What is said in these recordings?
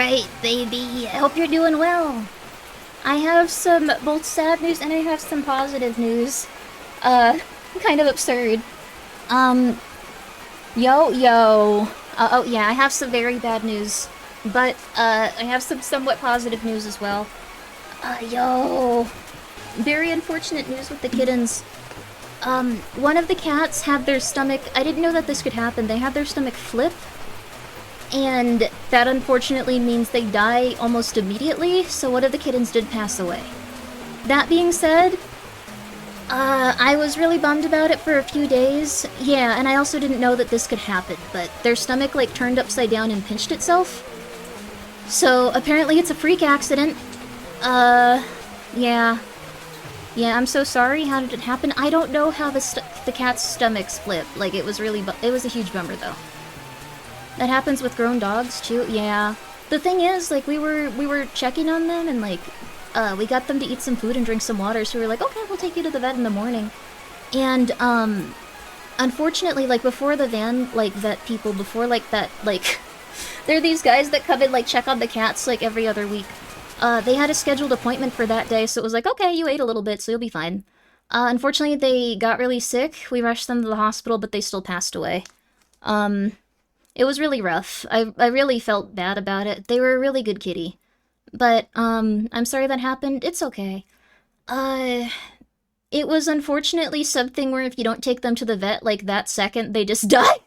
Alright, baby. I hope you're doing well. I have some both sad news and I have some positive news. Uh, kind of absurd. Um, oh yeah, I have some very bad news. But, I have some somewhat positive news as well. Yo. Very unfortunate news with the kittens. One of the cats had their stomach... I didn't know that this could happen. They had their stomach flip. And that unfortunately means they die almost immediately, so one of the kittens did pass away. That being said, I was really bummed about it for a few days. Yeah, and I also didn't know that this could happen, but their stomach, like, turned upside down and pinched itself. So, apparently it's a freak accident. Yeah. Yeah, I'm so sorry. How did it happen? I don't know how the cat's stomachs flip. Like, it was a huge bummer, though. That happens with grown dogs, too. Yeah. The thing is, like, we were checking on them, and, like, we got them to eat some food and drink some water, so we were like, okay, we'll take you to the vet in the morning. And, unfortunately, like, before the van, like, vet people, before, like, that, like... there are these guys that come and, like, check on the cats, like, every other week. They had a scheduled appointment for that day, so it was like, okay, you ate a little bit, so you'll be fine. Unfortunately, they got really sick. We rushed them to the hospital, but they still passed away. It was really rough. I really felt bad about it. They were a really good kitty. But, I'm sorry that happened. It's okay. It was unfortunately something where if you don't take them to the vet, like, that second, they just die.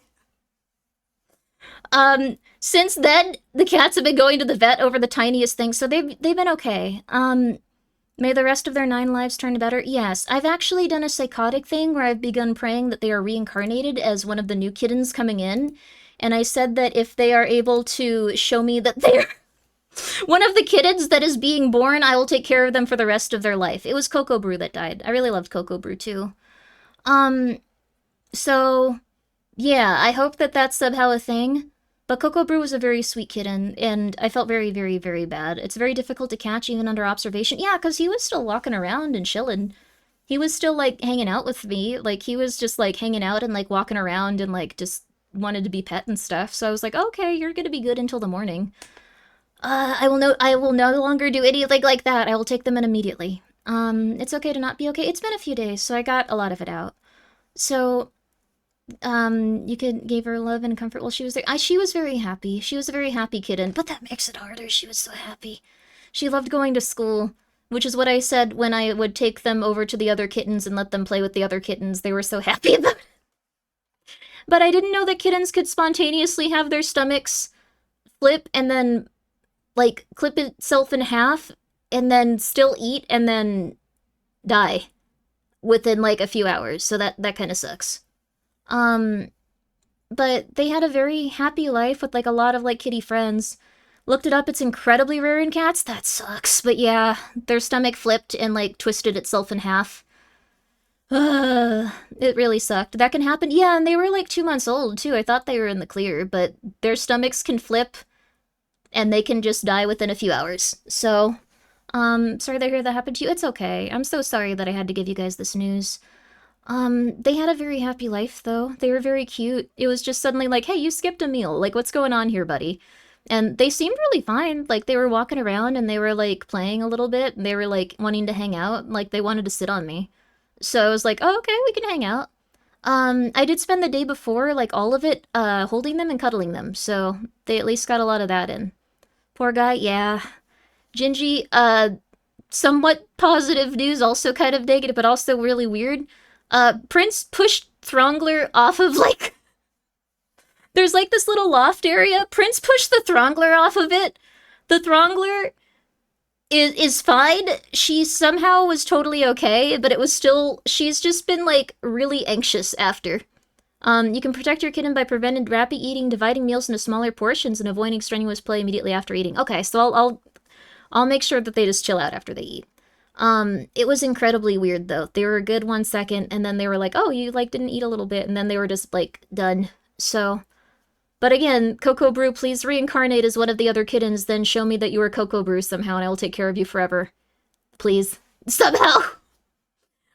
Since then, the cats have been going to the vet over the tiniest thing, so they've been okay. May the rest of their 9 lives turn better? Yes, I've actually done a psychotic thing where I've begun praying that they are reincarnated as one of the new kittens coming in. And I said that if they are able to show me that they're one of the kittens that is being born, I will take care of them for the rest of their life. It was Cocoa Brew that died. I really loved Cocoa Brew, too. So, yeah, I hope that that's somehow a thing. But Cocoa Brew was a very sweet kitten, and I felt very, very, very bad. It's very difficult to catch even under observation. Yeah, because he was still walking around and chilling. He was still, like, hanging out with me. Like, he was just, like, hanging out and, like, walking around and, like, just wanted to be pet and stuff. So I was like, okay, you're gonna be good until the morning. I will no longer do anything like that. I will take them in immediately. It's okay to not be okay. It's been a few days, so I got a lot of it out. So... you gave her love and comfort while she was there. She was very happy. She was a very happy kitten, but that makes it harder. She was so happy. She loved going to school, which is what I said when I would take them over to the other kittens and let them play with the other kittens. They were so happy about it. But I didn't know that kittens could spontaneously have their stomachs flip and then, like, clip itself in half and then still eat and then die within, like, a few hours. So that kind of sucks. But they had a very happy life with, like, a lot of, like, kitty friends. Looked it up, it's incredibly rare in cats. That sucks. But yeah, their stomach flipped and, like, twisted itself in half. It really sucked. That can happen. Yeah, and they were, like, 2 months old, too. I thought they were in the clear, but their stomachs can flip, and they can just die within a few hours. So, sorry to hear that happened to you. It's okay. I'm so sorry that I had to give you guys this news. They had a very happy life, though. They were very cute. It was just suddenly like, hey, you skipped a meal. Like, what's going on here, buddy? And they seemed really fine. Like, they were walking around and they were, like, playing a little bit. And they were, like, wanting to hang out. Like, they wanted to sit on me. So I was like, oh, okay, we can hang out. I did spend the day before, like, all of it, holding them and cuddling them. So they at least got a lot of that in. Poor guy, yeah. Gingy, somewhat positive news, also kind of negative, but also really weird. Prince pushed Throngler off of, like... there's, like, this little loft area. Prince pushed the Throngler off of it. The Throngler is fine. She somehow was totally okay, but it was still... she's just been, like, really anxious after. You can protect your kitten by preventing rapid eating, dividing meals into smaller portions, and avoiding strenuous play immediately after eating. Okay, so I'll make sure that they just chill out after they eat. It was incredibly weird, though. They were a good 1 second, and then they were like, oh, you, like, didn't eat a little bit, and then they were just, like, done. So, but again, Cocoa Brew, please reincarnate as one of the other kittens, then show me that you are Cocoa Brew somehow, and I will take care of you forever. Please. Somehow!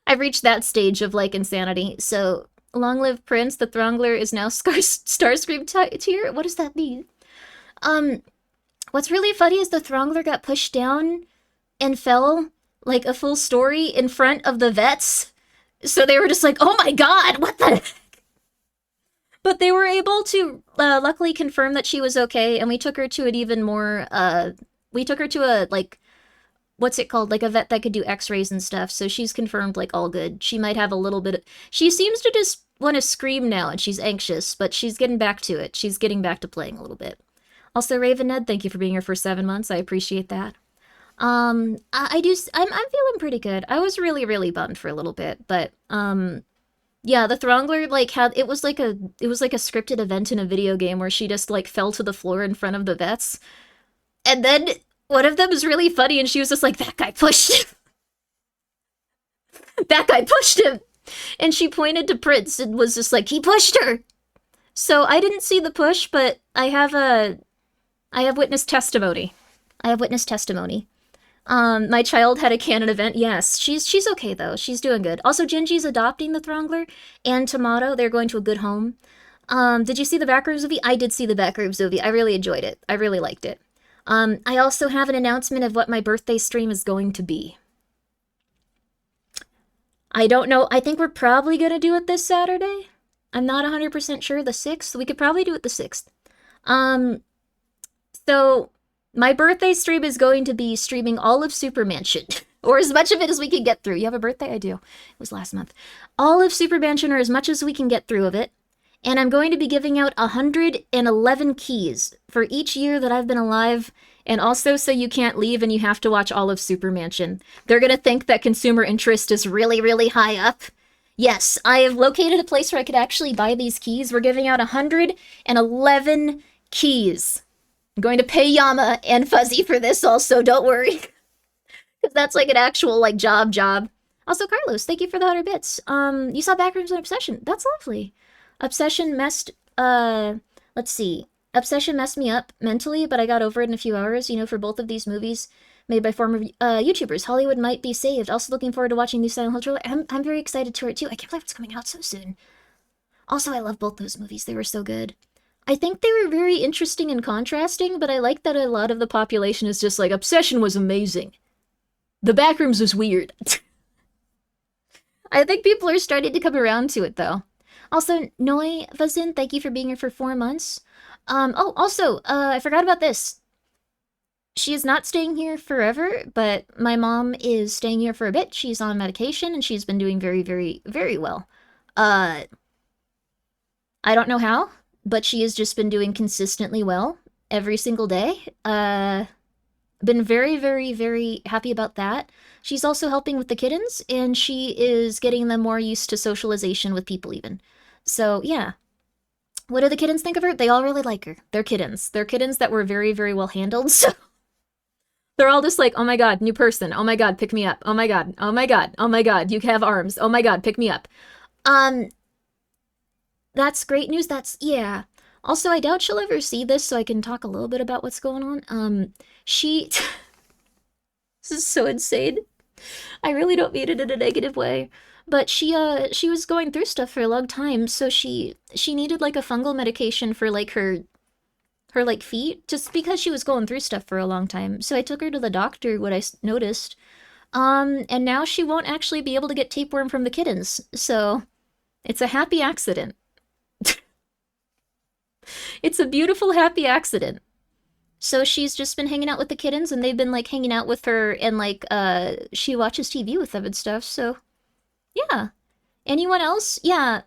I've reached that stage of, like, insanity. So, long live Prince, the Throngler is now Starscream tier? What does that mean? What's really funny is the Throngler got pushed down and fell like a full story in front of the vets. So they were just like, oh my god, what the. But they were able to luckily confirm that she was okay, and we took her to an even more, we took her to a, like, what's it called? Like a vet that could do x-rays and stuff, so she's confirmed, like, all good. She might have a little bit of, she seems to just want to scream now, and she's anxious, but she's getting back to it. She's getting back to playing a little bit. Also, Raven Ned, thank you for being here for 7 months. I appreciate that. I'm feeling pretty good. I was really, really bummed for a little bit, but, yeah, the Throngler, like, it was like a scripted event in a video game where she just, like, fell to the floor in front of the vets. And then one of them was really funny, and she was just like, that guy pushed him. That guy pushed him. And she pointed to Prince and was just like, he pushed her. So I didn't see the push, but I have witness testimony. I have witness testimony. My child had a canon event. Yes, she's okay though. She's doing good. Also, Gingy's adopting the Throngler, and Tomato, they're going to a good home. Did you see the Backrooms movie? I did see the Backrooms movie. I really enjoyed it. I really liked it. I also have an announcement of what my birthday stream is going to be. I don't know. I think we're probably going to do it this Saturday. I'm not 100% sure. The 6th? We could probably do it the 6th. So my birthday stream is going to be streaming all of Super Mansion. Or as much of it as we can get through. You have a birthday? I do. It was last month. All of Super Mansion, or as much as we can get through of it. And I'm going to be giving out 111 keys for each year that I've been alive, and also so you can't leave and you have to watch all of Super Mansion. They're going to think that consumer interest is really, really high up. Yes, I have located a place where I could actually buy these keys. We're giving out 111 keys. I'm going to pay Yama and Fuzzy for this also, don't worry. Because that's like an actual, like, job. Also, Carlos, thank you for the 100 bits. You saw Backrooms and Obsession. That's lovely. Obsession messed, let's see. Obsession messed me up mentally, but I got over it in a few hours, you know, for both of these movies made by former YouTubers. Hollywood might be saved. Also looking forward to watching the Silent Hill trailer. I'm very excited to it, too. I can't believe it's coming out so soon. Also, I love both those movies. They were so good. I think they were very interesting and contrasting, but I like that a lot of the population is just like, Obsession was amazing. The Backrooms was weird. I think people are starting to come around to it, though. Also, Noi Vazin, thank you for being here for 4 months. I forgot about this. She is not staying here forever, but my mom is staying here for a bit. She's on medication, and she's been doing very, very, very well. I don't know how, but she has just been doing consistently well every single day. Been very, very, very happy about that. She's also helping with the kittens, and she is getting them more used to socialization with people even. So, yeah. What do the kittens think of her? They all really like her. They're kittens. They're kittens that were very, very well handled, so they're all just like, oh my god, new person. Oh my god, pick me up. Oh my god. Oh my god. Oh my god, you have arms. Oh my god, pick me up. That's great news. Yeah. Also, I doubt she'll ever see this, so I can talk a little bit about what's going on. This is so insane. I really don't mean it in a negative way. But she was going through stuff for a long time, so she needed, like, a fungal medication for, like, her like, feet, just because she was going through stuff for a long time. So I took her to the doctor, what I noticed. And now she won't actually be able to get tapeworm from the kittens. So it's a happy accident. It's a beautiful, happy accident. So she's just been hanging out with the kittens, and they've been, like, hanging out with her, and, like, she watches TV with them and stuff, so yeah. Anyone else? Yeah,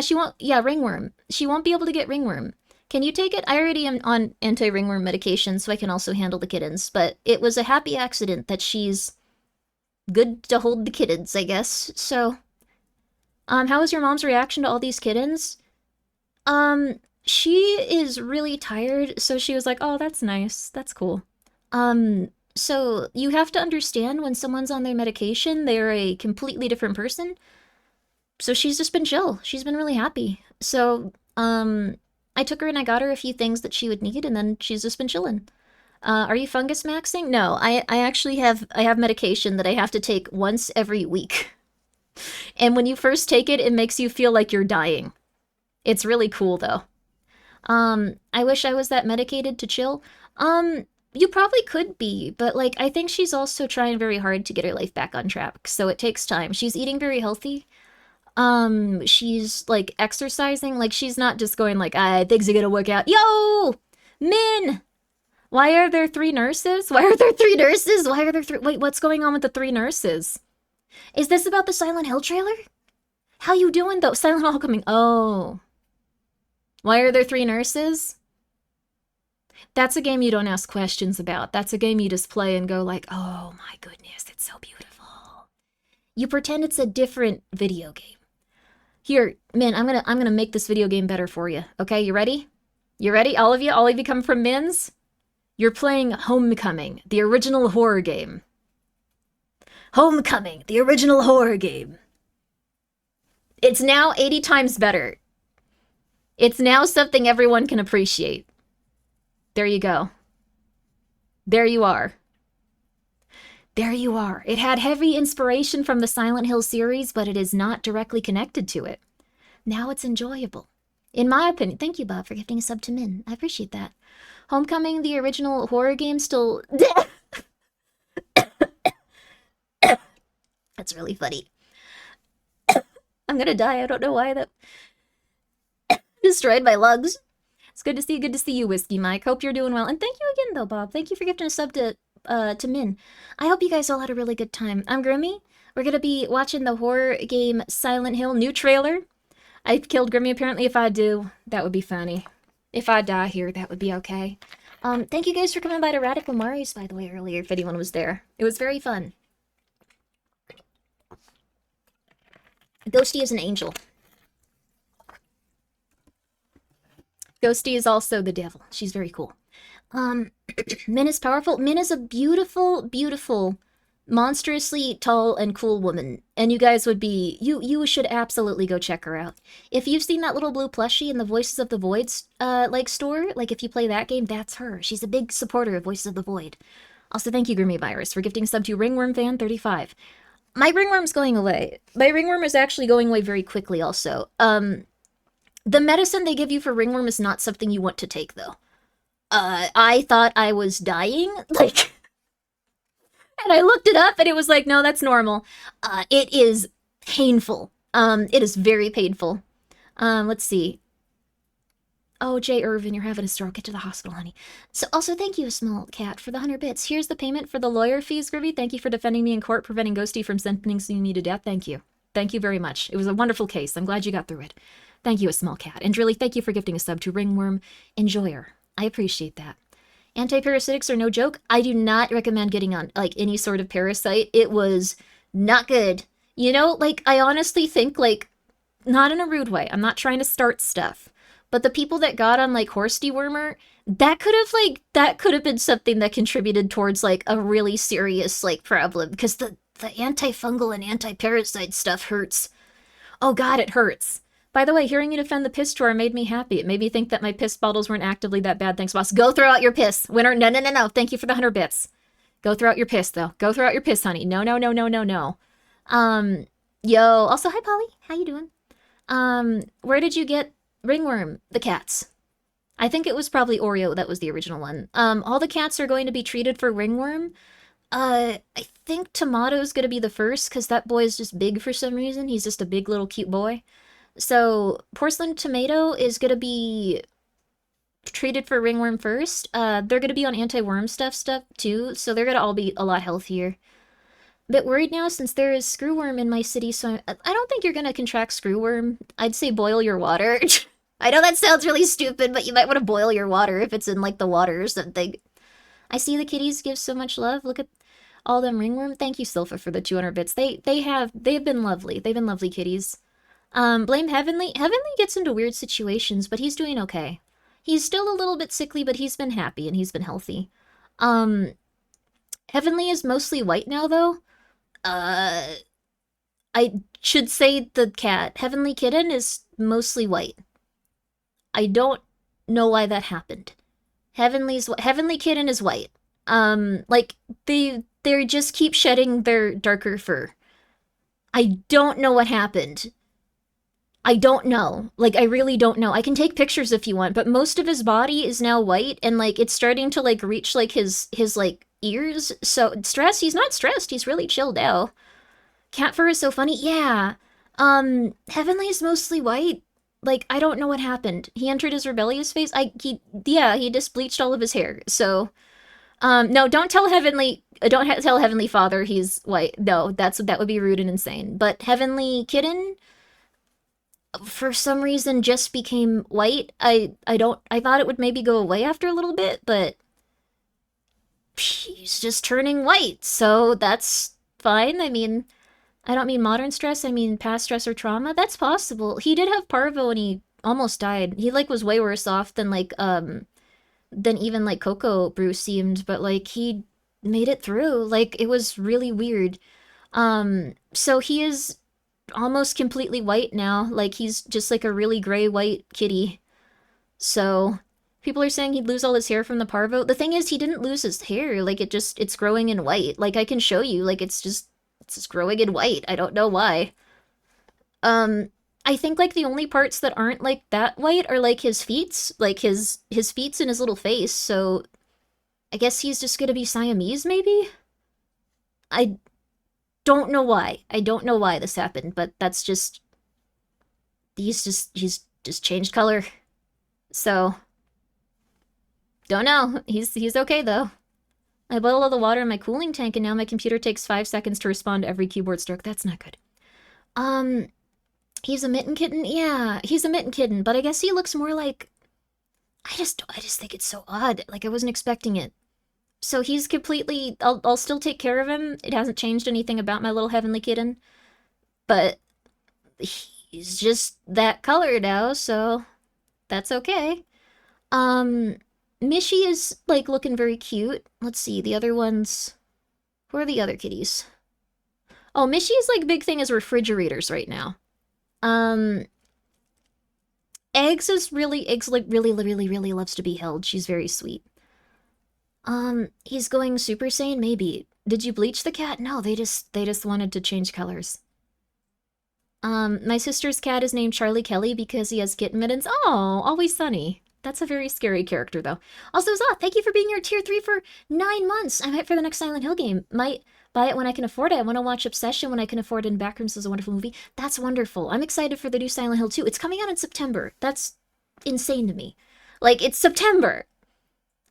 she won't, ringworm. She won't be able to get ringworm. Can you take it? I already am on anti-ringworm medication, so I can also handle the kittens, but it was a happy accident that she's good to hold the kittens, I guess, so. How was your mom's reaction to all these kittens? She is really tired, so she was like, oh, that's nice, that's cool. So you have to understand when someone's on their medication, they're a completely different person. So she's just been chill. She's been really happy. So, I took her and I got her a few things that she would need, and then she's just been chilling. Are you fungus maxing? No, I actually have medication that I have to take once every week. And when you first take it, it makes you feel like you're dying. It's really cool, though. I wish I was that medicated to chill. You probably could be, but like I think she's also trying very hard to get her life back on track, so it takes time. She's eating very healthy. She's like exercising, like she's not just going like, I things are gonna work out. Yo! Min! Why are there three nurses? Why are there three nurses? Why are there three? Wait, what's going on with the three nurses? Is this about the Silent Hill trailer? How you doing though? Silent Hill coming. Oh. Why are there three nurses? That's a game you don't ask questions about. That's a game you just play and go like, oh my goodness, it's so beautiful. You pretend it's a different video game. Here, Min, I'm gonna make this video game better for you. Okay, you ready? You ready? All of you come from Min's? You're playing Homecoming, the original horror game. Homecoming, the original horror game. It's now 80 times better. It's now something everyone can appreciate. There you go. There you are. There you are. It had heavy inspiration from the Silent Hill series, but it is not directly connected to it. Now it's enjoyable. In my opinion. Thank you, Bob, for gifting a sub to Min. I appreciate that. Homecoming, the original horror game, still... That's really funny. I'm gonna die. I don't know why that destroyed my lungs. It's good to see you, Whiskey Mike. Hope you're doing well. And thank you again, though, Bob. Thank you for gifting a sub to Min. I hope you guys all had a really good time. I'm Grimmi. We're gonna be watching the horror game Silent Hill new trailer. I've killed Grimmi. Apparently, if I do, that would be funny. If I die here, that would be okay. Thank you guys for coming by to Radical Marius, by the way, earlier, if anyone was there. It was very fun. Ghosty is an angel. Ghosty is also the devil. She's very cool. Min is powerful. Min is a beautiful, beautiful, monstrously tall and cool woman. And you guys would be... You should absolutely go check her out. If you've seen that little blue plushie in the Voices of the Void's, store, like if you play that game, that's her. She's a big supporter of Voices of the Void. Also, thank you, Grimmi Virus, for gifting sub to Ringworm Fan 35. My ringworm's going away. My ringworm is actually going away very quickly also. The medicine they give you for ringworm is not something you want to take, though. I thought I was dying, like... and I looked it up, and it was like, no, that's normal. It is painful. It is very painful. Let's see. Oh, Jay Irvin, you're having a stroke. Get to the hospital, honey. So, also, thank you, Small Cat, for the 100 bits. Here's the payment for the lawyer fees, Grimmi. Thank you for defending me in court, preventing Ghosty from sentencing me to death. Thank you. Thank you very much. It was a wonderful case. I'm glad you got through it. Thank you, a Small Cat. And really, thank you for gifting a sub to Ringworm Enjoyer. I appreciate that. Anti-parasitics are no joke. I do not recommend getting on, like, any sort of parasite. It was not good. You know, like, I honestly think, like, not in a rude way. I'm not trying to start stuff. But the people that got on, like, horse dewormer, that could have been something that contributed towards, like, a really serious, like, problem. Because the antifungal and anti-parasite stuff hurts. Oh god, it hurts. By the way, hearing you defend the piss drawer made me happy. It made me think that my piss bottles weren't actively that bad. Thanks, boss. Go throw out your piss. Winner, no. Thank you for the 100 bits. Go throw out your piss, though. Go throw out your piss, honey. No. Yo. Also, hi, Polly. How you doing? Where did you get Ringworm? The cats. I think it was probably Oreo that was the original one. All the cats are going to be treated for ringworm. I think Tomato's gonna be the first, because that boy is just big for some reason. He's just a big little cute boy. So, Porcelain Tomato is gonna be treated for ringworm first. They're gonna be on anti-worm stuff too, so they're gonna all be a lot healthier. A bit worried now since there is screwworm in my city, so I don't think you're gonna contract screwworm. I'd say boil your water. I know that sounds really stupid, but you might want to boil your water if it's in, like, the water or something. I see the kitties give so much love. Look at all them ringworm. Thank you, Silpha, for the 200 bits. They've been lovely. They've been lovely kitties. Blame Heavenly. Heavenly gets into weird situations, but he's doing okay. He's still a little bit sickly, but he's been happy and he's been healthy. Heavenly is mostly white now, though. I should say the cat. Heavenly Kitten is mostly white. I don't know why that happened. Heavenly Kitten is white. Like, they just keep shedding their darker fur. I don't know what happened. I don't know. Like, I really don't know. I can take pictures if you want, but most of his body is now white, and like it's starting to like reach like his like ears. So he's not stressed. He's really chilled out. Cat fur is so funny. Yeah. Heavenly is mostly white. Like, I don't know what happened. He entered his rebellious phase. He just bleached all of his hair. So, no, don't tell Heavenly, tell Heavenly Father he's white. No, that would be rude and insane. But Heavenly Kitten, for some reason, just became white. I thought it would maybe go away after a little bit, but he's just turning white. So that's fine. I mean, I don't mean modern stress, I mean past stress or trauma. That's possible. He did have parvo and he almost died. He like was way worse off than than even like Coco Bruce seemed, but like he made it through. Like it was really weird. So he is almost completely white now. Like he's just like a really gray white kitty. So people are saying he'd lose all his hair from the parvo. The thing is he didn't lose his hair. Like it's growing in white. Like I can show you. Like it's just growing in white. I don't know why. Um, I think like the only parts that aren't like that white are like his feet, like his feet and his little face. So I guess he's just gonna be Siamese, maybe. I don't know why. I don't know why this happened, but that's just he's just changed color. So don't know. He's okay though. I boil all the water in my cooling tank, and now my computer takes 5 seconds to respond to every keyboard stroke. That's not good. Um, he's a mitten kitten? Yeah, he's a mitten kitten, but I guess he looks more like... I just think it's so odd. Like, I wasn't expecting it. So he's completely... I'll still take care of him. It hasn't changed anything about my little heavenly kitten. But he's just that color now, so that's okay. Mishy is, like, looking very cute. Let's see, the other ones... Who are the other kitties? Oh, Mishy's, like, big thing is refrigerators right now. Eggs, like, really loves to be held. She's very sweet. He's going Super Saiyan? Maybe. Did you bleach the cat? No, they just wanted to change colors. My sister's cat is named Charlie Kelly because he has kitten mittens. Oh, always sunny. That's a very scary character, though. Also, Zah, thank you for being here tier 3 for 9 months. I'm hyped for the next Silent Hill game. Might buy it when I can afford it. I want to watch Obsession when I can afford it, and Backrooms is a wonderful movie. That's wonderful. I'm excited for the new Silent Hill 2. It's coming out in September. That's insane to me. Like, it's September.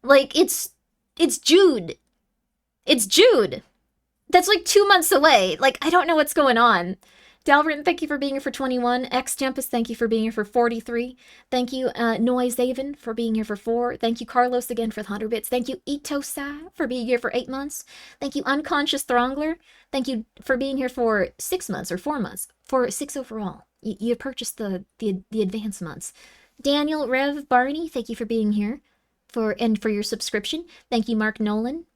Like, it's June. It's June. That's like 2 months away. Like, I don't know what's going on. Dalvin, thank you for being here for 21. X Tempest, thank you for being here for 43. Thank you, Noiseaven, for being here for 4. Thank you, Carlos, again for the 100 bits. Thank you, Itosai, for being here for 8 months. Thank you, Unconscious Throngler. Thank you for being here for 6 months or 4 months. For 6 overall. You purchased the advance months. Daniel, Rev, Barney, thank you for being here. For your subscription. Thank you, Mark Nolan.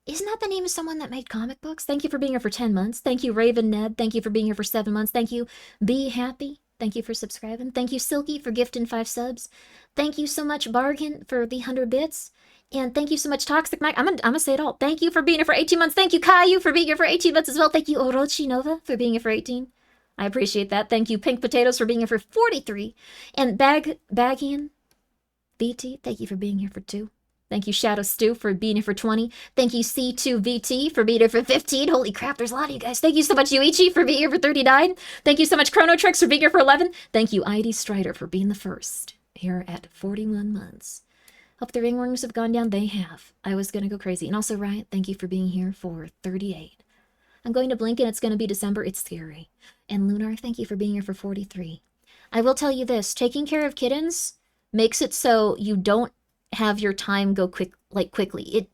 Isn't that the name of someone that made comic books? Thank you for being here for 10 months. Thank you, Raven Ned. Thank you for being here for 7 months. Thank you, Be Happy. Thank you for subscribing. Thank you, Silky, for gifting 5 subs. Thank you so much, Bargain, for the 100 bits. And thank you so much, Toxic Mike. I'm gonna say it all. Thank you for being here for 18 months. Thank you, Caillou, for being here for 18 months as well. Thank you, Orochi Nova, for being here for 18. I appreciate that. Thank you, Pink Potatoes, for being here for 43. And Bagian, BT, thank you for being here for 2. Thank you, Shadow Stew, for being here for 20. Thank you, C2VT, for being here for 15. Holy crap, there's a lot of you guys. Thank you so much, Yuichi, for being here for 39. Thank you so much, Chrono Tricks, for being here for 11. Thank you, ID Strider, for being the first here at 41 months. Hope the ringworms have gone down. They have. I was going to go crazy. And also, Riot, thank you for being here for 38. I'm going to blink and it's going to be December. It's scary. And Lunar, thank you for being here for 43. I will tell you this. Taking care of kittens makes it so you don't have your time go quickly.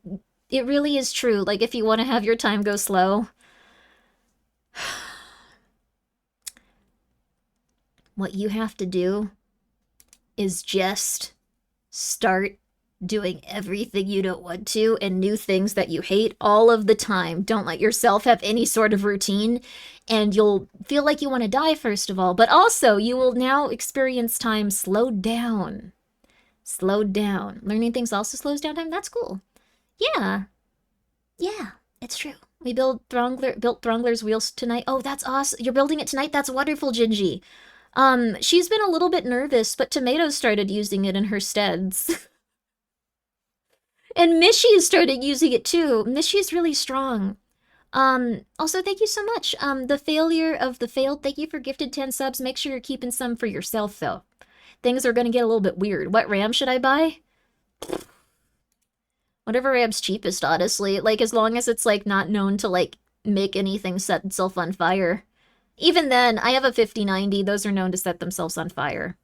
It really is true. Like, if you want to have your time go slow, what you have to do is just start doing everything you don't want to and new things that you hate all of the time. Don't let yourself have any sort of routine, and you'll feel like you want to die, first of all, but also you will now experience time slowed down. Slowed down. Learning things also slows down time? That's cool. Yeah. Yeah, it's true. We built Throngler's wheels tonight. Oh, that's awesome. You're building it tonight? That's wonderful, Gingy. She's been a little bit nervous, but Tomatoes started using it in her steads. And Mishy started using it too. Mishy's really strong. Also, thank you so much. The failure of the failed, thank you for gifted 10 subs. Make sure you're keeping some for yourself, though. Things are gonna get a little bit weird. What RAM should I buy? Whatever RAM's cheapest, honestly. Like, as long as it's, like, not known to, like, make anything set itself on fire. Even then, I have a 5090. Those are known to set themselves on fire.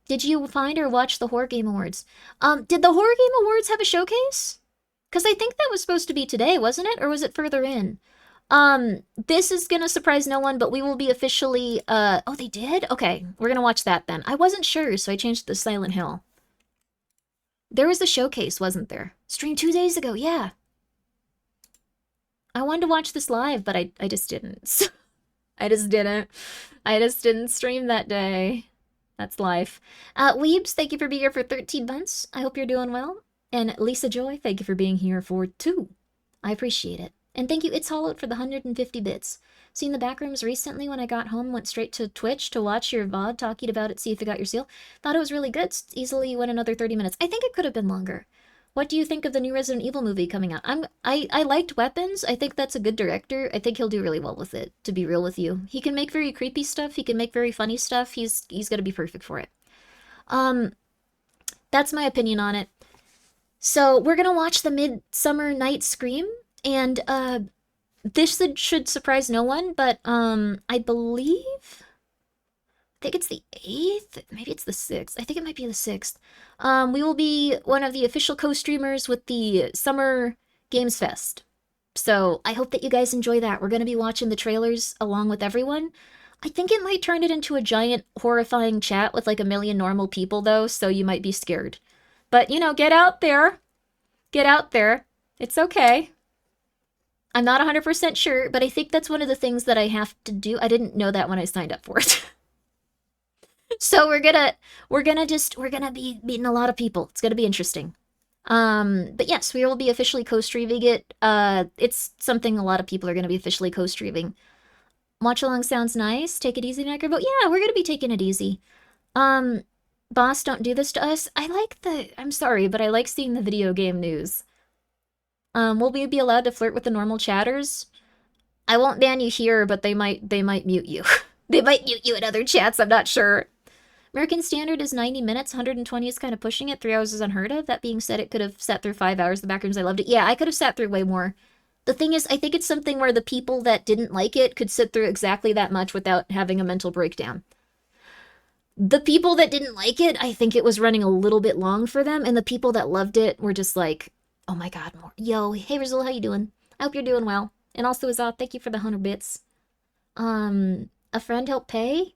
Did you find or watch the Horror Game Awards? Did the Horror Game Awards have a showcase? Because I think that was supposed to be today, wasn't it? Or was it further in? This is gonna surprise no one, but we will be officially, oh, they did? Okay, we're gonna watch that then. I wasn't sure, so I changed it to Silent Hill. There was a showcase, wasn't there? Streamed 2 days ago, yeah. I wanted to watch this live, but I just didn't. I just didn't stream that day. That's life. Weebs, thank you for being here for 13 months. I hope you're doing well. And Lisa Joy, thank you for being here for 2. I appreciate it. And thank you, It's Hollowed, for the 150 bits. Seen the backrooms recently when I got home, went straight to Twitch to watch your VOD talking about it, see if you got your seal. Thought it was really good. Easily went another 30 minutes. I think it could have been longer. What do you think of the new Resident Evil movie coming out? I liked Weapons. I think that's a good director. I think he'll do really well with it, to be real with you. He can make very creepy stuff. He can make very funny stuff. He's gonna be perfect for it. That's my opinion on it. So we're gonna watch the Midsummer Night's Scream, and this should surprise no one, but I believe, I think it's the 8th, maybe it's the 6th. I think it might be the 6th. We will be one of the official co-streamers with the Summer Games Fest. So I hope that you guys enjoy that. We're gonna be watching the trailers along with everyone. I think it might turn it into a giant horrifying chat with like a million normal people though, so you might be scared. But you know, get out there. Get out there. It's okay. I'm not 100% sure, but I think that's one of the things that I have to do. I didn't know that when I signed up for it. So we're gonna be meeting a lot of people. It's gonna be interesting. But yes, we will be officially co-streaming it. It's something a lot of people are gonna be officially co-streaming. Watchalong sounds nice. Take it easy, Necroboat. Yeah, we're gonna be taking it easy. Boss, don't do this to us. I'm sorry, but I like seeing the video game news. Will we be allowed to flirt with the normal chatters? I won't ban you here, but they might mute you. They might mute you in other chats, I'm not sure. American Standard is 90 minutes, 120 is kind of pushing it, 3 hours is unheard of. That being said, it could have sat through 5 hours. The backrooms, I loved it. Yeah, I could have sat through way more. The thing is, I think it's something where the people that didn't like it could sit through exactly that much without having a mental breakdown. The people that didn't like it, I think it was running a little bit long for them, and the people that loved it were just like, oh my god, more. Yo, hey Rizal, how you doing? I hope you're doing well. And also, Azad, thank you for the 100 bits. A friend helped pay?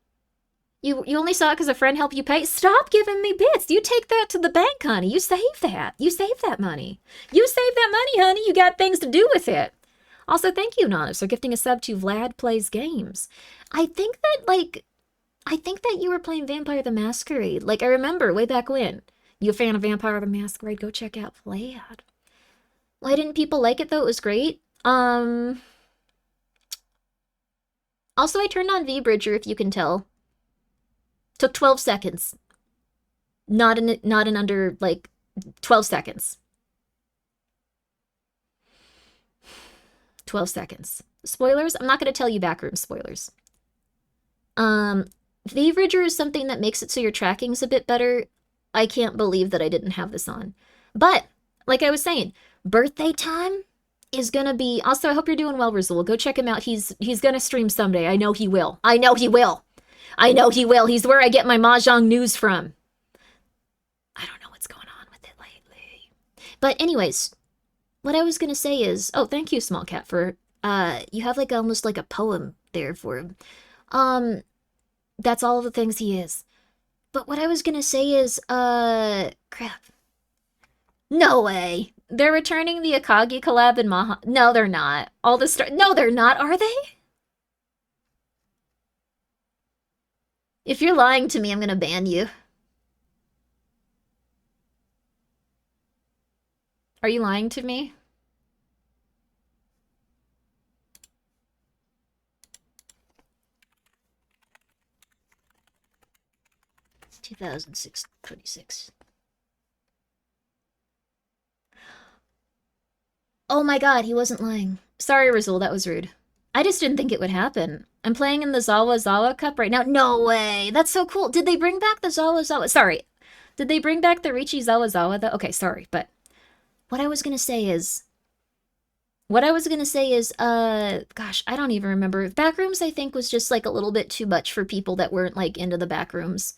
You only saw it because a friend helped you pay? Stop giving me bits. You take that to the bank, honey. You save that. You save that money. You save that money, honey. You got things to do with it. Also, thank you, Anonymous, for gifting a sub to Vlad Plays Games. I think that you were playing Vampire the Masquerade. Like, I remember way back when. You a fan of Vampire the Masquerade? Go check out Vlad. Why didn't people like it, though? It was great. Also, I turned on V-Bridger, if you can tell. Took 12 seconds. Not in under, like, 12 seconds. 12 seconds. Spoilers? I'm not going to tell you backroom spoilers. V-Bridger is something that makes it so your tracking's a bit better. I can't believe that I didn't have this on. But, like I was saying, birthday time is gonna be... Also, I hope you're doing well, Rizal. Go check him out. He's gonna stream someday. I know he will. I know he will. I know he will. He's where I get my Mahjong news from. I don't know what's going on with it lately. But anyways, what I was gonna say is... Oh, thank you, Small Cat, for... You have like almost like a poem there for him. That's all the things he is. But what I was gonna say is, crap. No way. They're returning the Akagi collab in Maha... No, they're not. All the No, they're not, are they? If you're lying to me, I'm gonna ban you. Are you lying to me? 2006, 26. Oh my god, he wasn't lying. Sorry, Rizal, that was rude. I just didn't think it would happen. I'm playing in the Zawa Cup right now. No way! That's so cool. Did they bring back the Zawa? Sorry. Did they bring back the Riichi Zawa though? Okay, sorry, but what I was gonna say is... gosh, I don't even remember. Backrooms, I think, was just, like, a little bit too much for people that weren't, like, into the backrooms.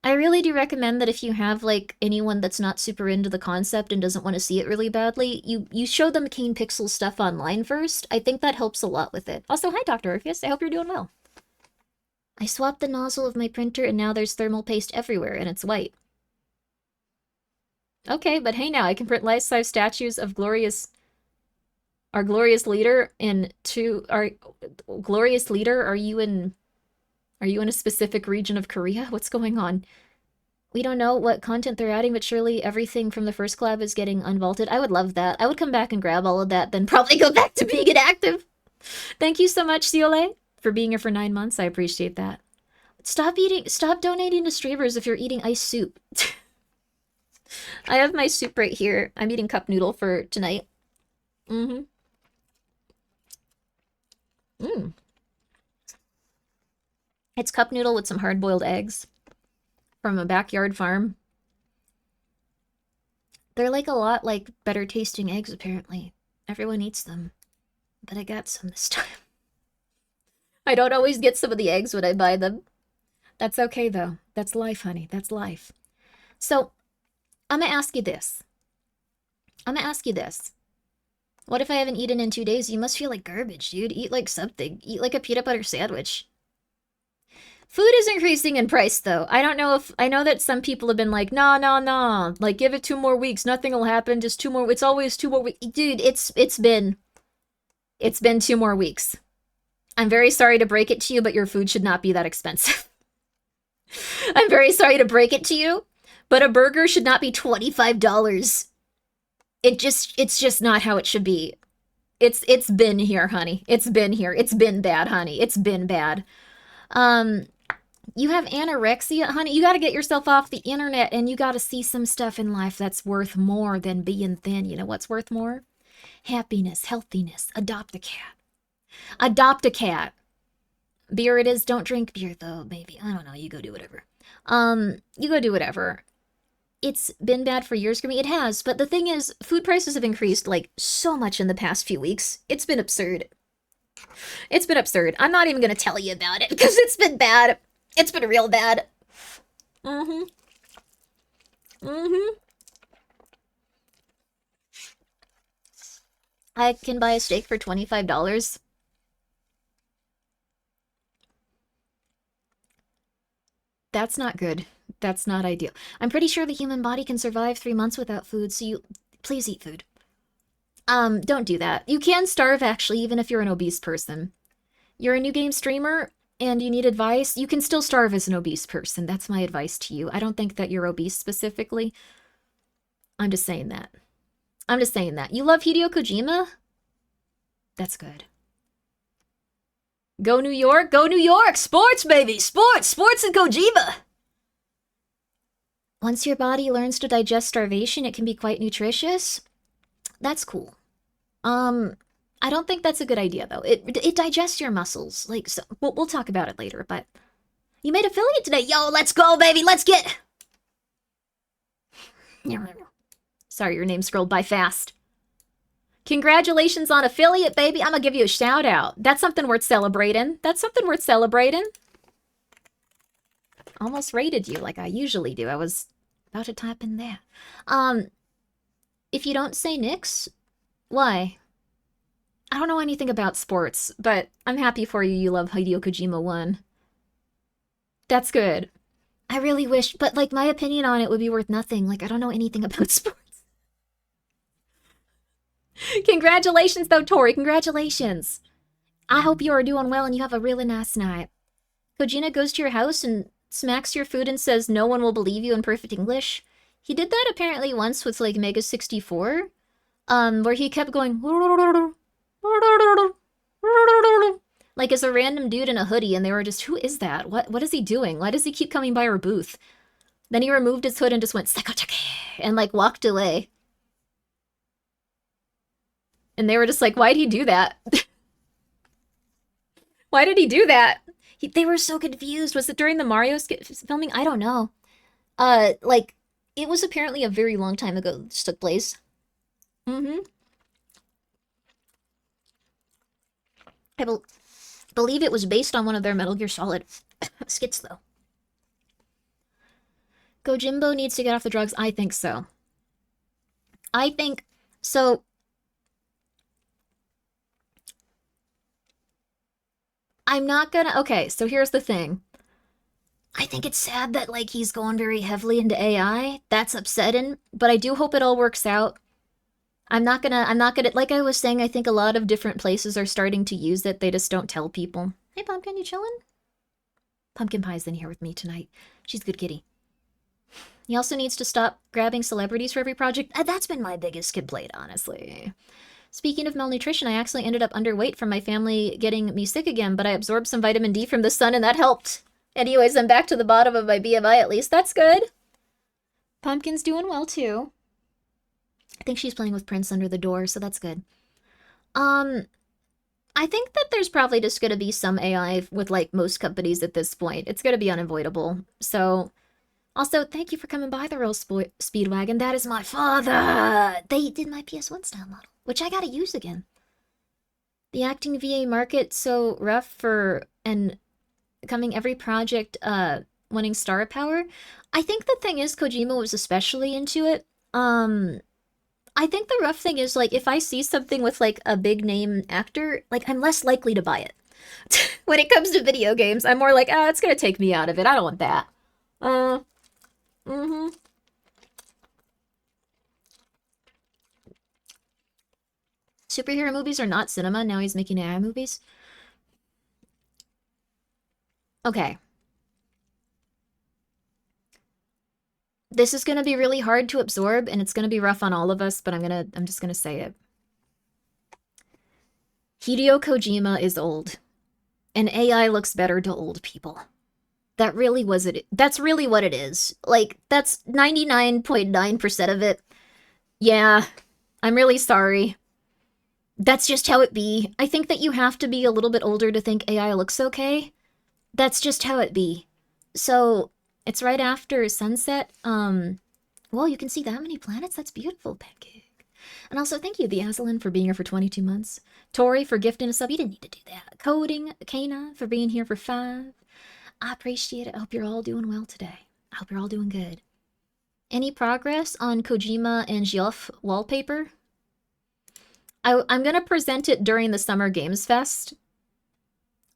I really do recommend that if you have, like, anyone that's not super into the concept and doesn't want to see it really badly, you show them Kane Pixel stuff online first. I think that helps a lot with it. Also, hi, Dr. Orpheus. I hope you're doing well. I swapped the nozzle of my printer, and now there's thermal paste everywhere, and it's white. Okay, but hey now, I can print life-size statues of our glorious leader our glorious leader, are you in a specific region of Korea? What's going on? We don't know what content they're adding, but surely everything from the first collab is getting unvaulted. I would love that. I would come back and grab all of that, then probably go back to being inactive. Thank you so much, Ciole, for being here for 9 months. I appreciate that. Stop donating to streamers if you're eating ice soup. I have my soup right here. I'm eating cup noodle for tonight. Mm-hmm. It's cup noodle with some hard-boiled eggs from a backyard farm. They're like a lot like better tasting eggs, apparently. Everyone eats them. But I got some this time. I don't always get some of the eggs when I buy them. That's okay, though. That's life, honey. That's life. So, I'm gonna ask you this. What if I haven't eaten in 2 days? You must feel like garbage, dude. Eat like something. Eat like a peanut butter sandwich. Food is increasing in price, though. I know that some people have been like, nah. Like, give it 2 more weeks. Nothing will happen. Just 2 more. It's always 2 more weeks. Dude, it's been 2 more weeks. I'm very sorry to break it to you, but your food should not be that expensive. I'm very sorry to break it to you, but a burger should not be $25. It's just not how it should be. It's been here, honey. It's been here. It's been bad, honey. It's been bad. You have anorexia, honey. You gotta get yourself off the internet and you gotta see some stuff in life that's worth more than being thin. You know what's worth more? Happiness, healthiness. Adopt a cat. Adopt a cat. Beer it is. Don't drink beer, though, maybe. I don't know. You go do whatever. You go do whatever. It's been bad for years, Grimmi. It has, but the thing is, food prices have increased, like, so much in the past few weeks. It's been absurd. It's been absurd. I'm not even gonna tell you about it, because it's been bad. It's been real bad. I can buy a steak for $25. That's not good. That's not ideal. I'm pretty sure the human body can survive 3 months without food, so please eat food. Don't do that. You can starve, actually, even if you're an obese person. You're a new game streamer, and you need advice, you can still starve as an obese person. That's my advice to you. I don't think that you're obese specifically. I'm just saying that. You love Hideo Kojima? That's good. Go New York! Go New York! Sports, baby! Sports and Kojima! Once your body learns to digest starvation, it can be quite nutritious. That's cool. I don't think that's a good idea, though. It digests your muscles. Like, so, we'll talk about it later, but... You made affiliate today! Yo, let's go, baby! Let's get... Sorry, your name scrolled by fast. Congratulations on affiliate, baby! I'm gonna give you a shout-out. That's something worth celebrating. Almost rated you like I usually do. I was about to type in there. If you don't say Knicks, why? I don't know anything about sports, but I'm happy for you. You love Hideo Kojima 1. That's good. I really wish, but like my opinion on it would be worth nothing. Like I don't know anything about sports. Congratulations though, Tori. Congratulations. I hope you are doing well and you have a really nice night. Kojima goes to your house and smacks your food and says no one will believe you in perfect English. He did that apparently once with like Mega 64. Where he kept going like as a random dude in a hoodie, and they were just, who is that? What is he doing? Why does he keep coming by our booth? Then he removed his hood and just went Sekotake and like walked away. And they were just like, why'd he do that? Why did he do that? They were so confused. Was it during the Mario filming? I don't know. Like, it was apparently a very long time ago this took place. Mm-hmm. I believe it was based on one of their Metal Gear Solid skits, though. Gojimbo needs to get off the drugs. I think so. I think so. I'm not gonna. Okay, so here's the thing. I think it's sad that like he's going very heavily into AI. That's upsetting, but I do hope it all works out. I'm not gonna, like I was saying, I think a lot of different places are starting to use it. They just don't tell people. Hey, Pumpkin, you chillin'? Pumpkin Pie's in here with me tonight. She's a good kitty. He also needs to stop grabbing celebrities for every project. That's been my biggest complaint, honestly. Speaking of malnutrition, I actually ended up underweight from my family getting me sick again, but I absorbed some vitamin D from the sun and that helped. Anyways, I'm back to the bottom of my BMI at least. That's good. Pumpkin's doing well, too. I think she's playing with Prince under the door, so that's good. I think that there's probably just going to be some AI with, like, most companies at this point. It's going to be unavoidable. So, also, thank you for coming by the Royal Speedwagon. That is my father! They did my PS1 style model, which I gotta use again. The acting VA market so rough for and coming every project wanting star power. I think the thing is Kojima was especially into it. I think the rough thing is, like, if I see something with, like, a big name actor, like, I'm less likely to buy it. When it comes to video games, I'm more like, it's gonna take me out of it. I don't want that. Superhero movies are not cinema. Now he's making AI movies. Okay. This is gonna be really hard to absorb, and it's gonna be rough on all of us, but I'm just gonna say it. Hideo Kojima is old, and AI looks better to old people. That really was it. That's really what it is. Like, that's 99.9% of it. Yeah, I'm really sorry. That's just how it be. I think that you have to be a little bit older to think AI looks okay. That's just how it be. So, it's right after sunset. Well, you can see that many planets. That's beautiful, Pancake. And also, thank you, the Aslan, for being here for 22 months. Tori for gifting a sub. You didn't need to do that. Coding, Kana, for being here for 5. I appreciate it. I hope you're all doing well today. I hope you're all doing good. Any progress on Kojima and Geoff wallpaper? I'm gonna present it during the Summer Games Fest.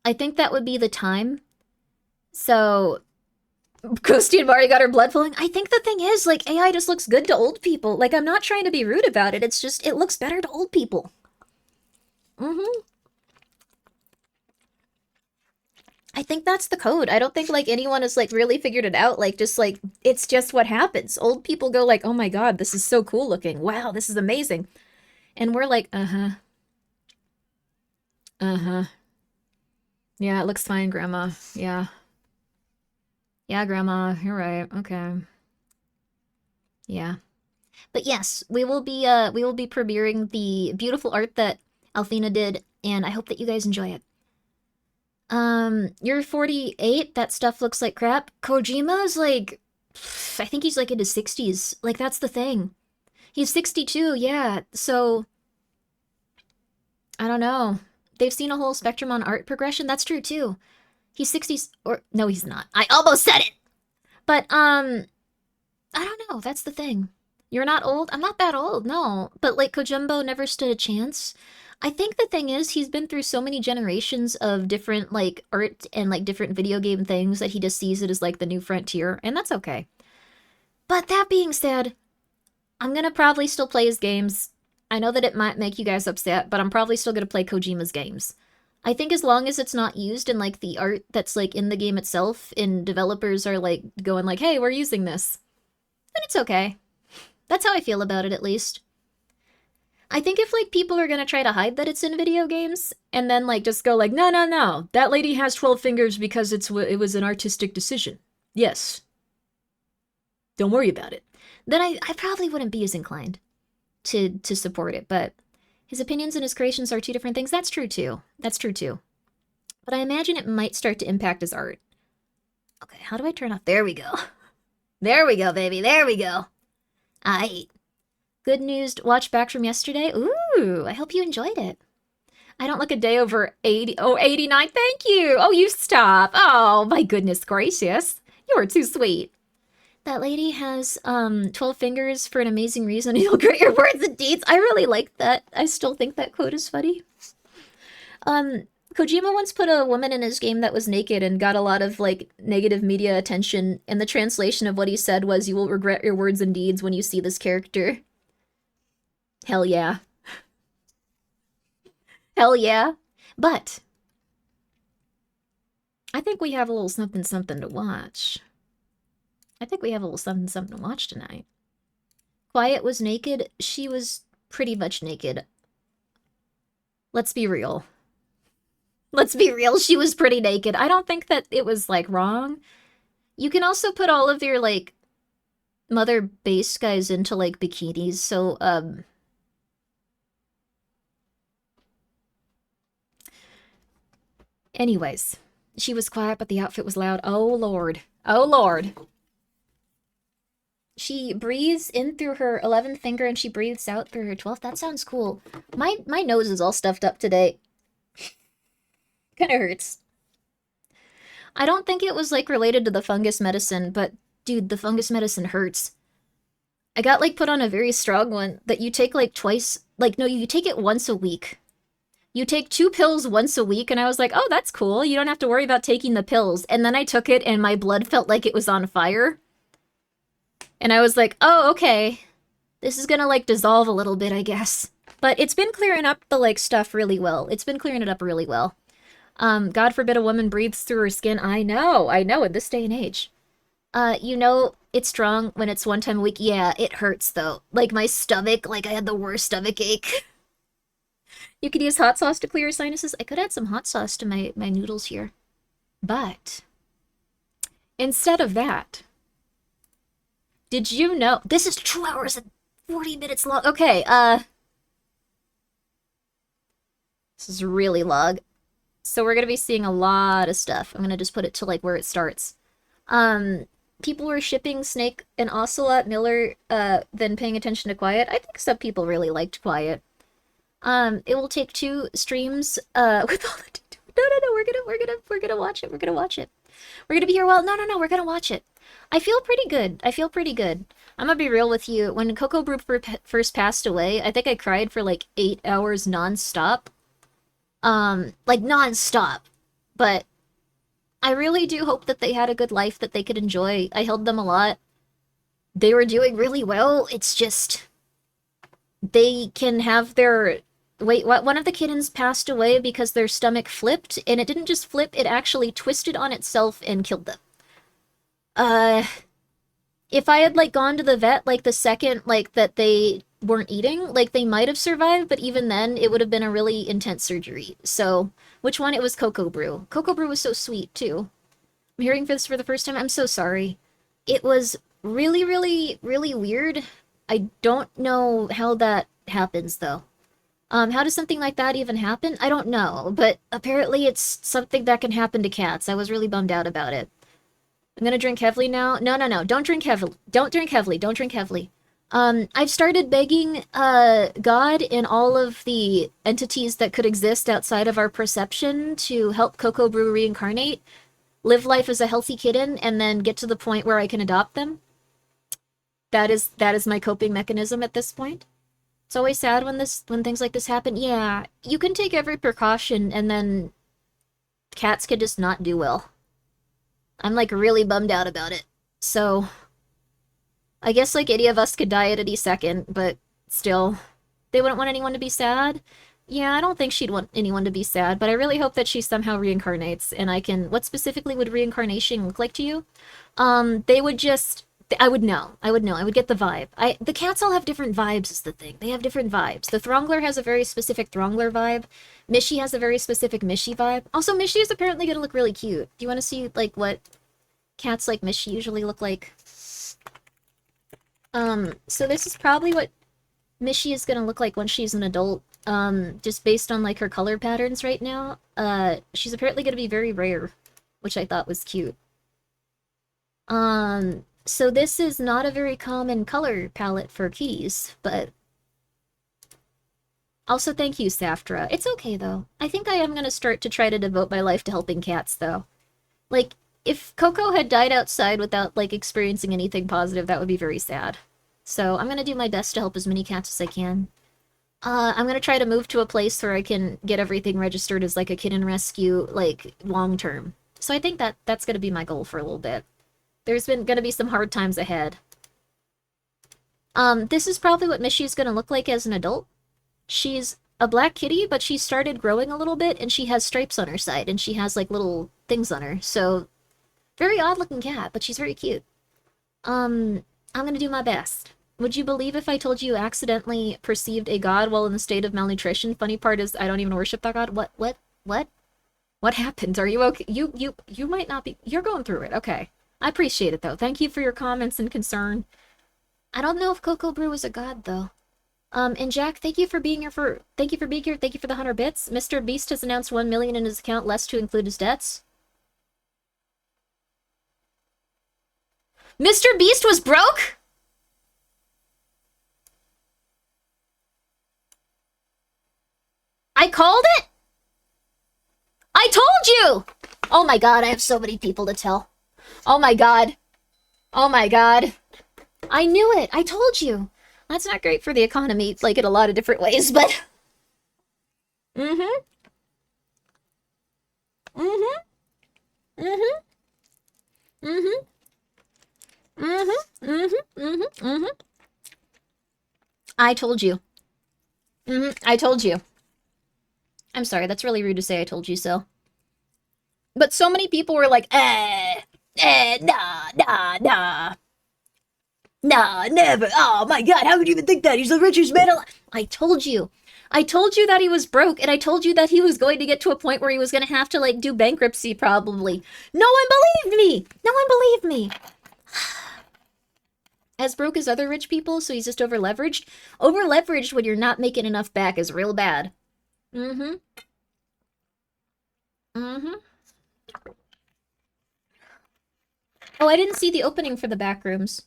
I think that would be the time. So, Ghosty and Mari got her blood flowing. I think the thing is, like, AI just looks good to old people. Like, I'm not trying to be rude about it. It's just, it looks better to old people. I think that's the code. I don't think, like, anyone has, like, really figured it out. Like, just, like, it's just what happens. Old people go like, oh my god, this is so cool looking. Wow, this is amazing. And we're like, uh-huh. Uh-huh. Yeah, it looks fine, Grandma. Yeah. Yeah, Grandma, you're right. Okay. Yeah. But yes, we will be premiering the beautiful art that Althena did, and I hope that you guys enjoy it. You're 48, that stuff looks like crap. Kojima's like, I think he's like in his 60s. Like, that's the thing. He's 62, yeah, so I don't know. They've seen a whole spectrum on art progression. That's true, too. He's 60s, or, no, he's not. I almost said it! But, I don't know, that's the thing. You're not old? I'm not that old, no. But, like, Kojimbo never stood a chance. I think the thing is, he's been through so many generations of different, like, art and, like, different video game things that he just sees it as, like, the new frontier, and that's okay. But that being said, I'm gonna probably still play his games. I know that it might make you guys upset, but I'm probably still gonna play Kojima's games. I think as long as it's not used in, like, the art that's, like, in the game itself, and developers are, like, going like, hey, we're using this, then it's okay. That's how I feel about it, at least. I think if, like, people are gonna try to hide that it's in video games, and then, like, just go like, no, no, no, that lady has 12 fingers because it was an artistic decision. Yes. Don't worry about it. Then I probably wouldn't be as inclined to support it, but his opinions and his creations are two different things. That's true too. That's true too. But I imagine it might start to impact his art. Okay, how do I turn off? There we go. There we go, baby. There we go. Aight. Good news watch back from yesterday. Ooh, I hope you enjoyed it. I don't look a day over 80. Oh, 89. Thank you. Oh, you stop. Oh, my goodness gracious. You are too sweet. That lady has 12 fingers for an amazing reason. You'll great your words and deeds. I really like that. I still think that quote is funny. Kojima once put a woman in his game that was naked and got a lot of, like, negative media attention, and the translation of what he said was, "You will regret your words and deeds when you see this character." Hell yeah. Hell yeah. But I think we have a little something something to watch. I think we have a little something something to watch tonight. Quiet was naked. She was pretty much naked. Let's be real. Let's be real, she was pretty naked. I don't think that it was, like, wrong. You can also put all of your, like, mother base guys into, like, bikinis, so, anyways. She was quiet, but the outfit was loud. Oh, Lord. Oh, Lord. She breathes in through her 11th finger and she breathes out through her 12th. That sounds cool. My nose is all stuffed up today. Kinda hurts. I don't think it was, like, related to the fungus medicine, but, dude, the fungus medicine hurts. I got, like, put on a very strong one that you take, like, twice. Like, no, you take it once a week. You take 2 pills once a week, and I was like, oh, that's cool. You don't have to worry about taking the pills. And then I took it, and my blood felt like it was on fire. And I was like, oh, okay. This is gonna, like, dissolve a little bit, I guess. But it's been clearing up the, like, stuff really well. It's been clearing it up really well. God forbid a woman breathes through her skin. I know, in this day and age. You know, it's strong when it's 1 time a week. Yeah, it hurts, though. Like, my stomach, like, I had the worst stomach ache. You could use hot sauce to clear your sinuses. I could add some hot sauce to my noodles here. But, instead of that, did you know... This is 2 hours and 40 minutes long. Okay, this is really long. So we're gonna be seeing a lot of stuff. I'm gonna just put it to, like, where it starts. People were shipping Snake and Ocelot Miller, then paying attention to Quiet. I think some people really liked Quiet. It will take 2 streams, with all the... No, we're gonna watch it. We're gonna watch it. We're gonna be here while... No, we're gonna watch it. I feel pretty good. I'm gonna be real with you. When Coco Brew first passed away, I think I cried for, like, 8 hours non-stop. Like, non-stop. But I really do hope that they had a good life that they could enjoy. I held them a lot. They were doing really well. It's just... They can have their... Wait, what? One of the kittens passed away because their stomach flipped, and it didn't just flip, it actually twisted on itself and killed them. If I had, like, gone to the vet, like, the second, like, that they weren't eating, like, they might have survived, but even then, it would have been a really intense surgery. So, which one? It was Coco Brew. Coco Brew was so sweet, too. I'm hearing this for the first time. I'm so sorry. It was really, really, really weird. I don't know how that happens, though. How does something like that even happen? I don't know, but apparently it's something that can happen to cats. I was really bummed out about it. I'm gonna drink heavily now. No, don't drink heavily. Don't drink heavily. I've started begging, God and all of the entities that could exist outside of our perception to help Coco Brew reincarnate, live life as a healthy kitten, and then get to the point where I can adopt them. That is my coping mechanism at this point. It's always sad when things like this happen. Yeah, you can take every precaution, and then cats could just not do well. I'm, like, really bummed out about it. So, I guess, like, any of us could die at any second, but still, they wouldn't want anyone to be sad. Yeah, I don't think she'd want anyone to be sad, but I really hope that she somehow reincarnates, and I can... What specifically would reincarnation look like to you? They would just... I would know. I would get the vibe. The cats all have different vibes is the thing. They have different vibes. The Throngler has a very specific Throngler vibe. Mishy has a very specific Mishy vibe. Also, Mishy is apparently gonna look really cute. Do you want to see, like, what cats like Mishy usually look like? So this is probably what Mishi is gonna look like when she's an adult. Just based on like her color patterns right now. She's apparently gonna be very rare, which I thought was cute. So this is not a very common color palette for kitties, but also thank you, Saftra. It's okay though. I think I am gonna start to try to devote my life to helping cats though. Like, if Coco had died outside without like experiencing anything positive, that would be very sad. So I'm gonna do my best to help as many cats as I can. I'm gonna try to move to a place where I can get everything registered as like a kitten rescue, like long term. So I think that's gonna be my goal for a little bit. There's been gonna be some hard times ahead. This is probably what Mishy's gonna look like as an adult. She's a black kitty, but she started growing a little bit, and she has stripes on her side, and she has like little things on her. So very odd looking cat, but she's very cute. I'm gonna do my best. Would you believe if I told you accidentally perceived a god while in the state of malnutrition? Funny part is I don't even worship that god. What? What happened? Are you okay? You might not be. You're going through it. Okay. I appreciate it though. Thank you for your comments and concern. I don't know if Cocoa Brew is a god though. And Jack, thank you for being here thank you for being here. Thank you for the 100 bits. Mr. Beast has announced 1 million in his account, less to include his debts. Mr. Beast was broke? I called it? I told you! Oh my god, I have so many people to tell. Oh my god. Oh my god. I knew it. I told you. That's not great for the economy, like in a lot of different ways, but... Mm-hmm. Mm-hmm. Mm-hmm. Mm-hmm. Mm-hmm. Mm-hmm. Mm-hmm. Mm-hmm. I told you. Mm-hmm. I told you. I'm sorry, that's really rude to say I told you so. But so many people were like, nah. Nah, never. Oh my god, how could you even think that? He's the richest man alive. I told you. I told you that he was broke, and I told you that he was going to get to a point where he was going to have to, like, do bankruptcy, probably. No one believed me! No one believed me! As broke as other rich people, so he's just over-leveraged? Over-leveraged when you're not making enough back is real bad. Mm-hmm. Mm-hmm. Oh, I didn't see the opening for the back rooms.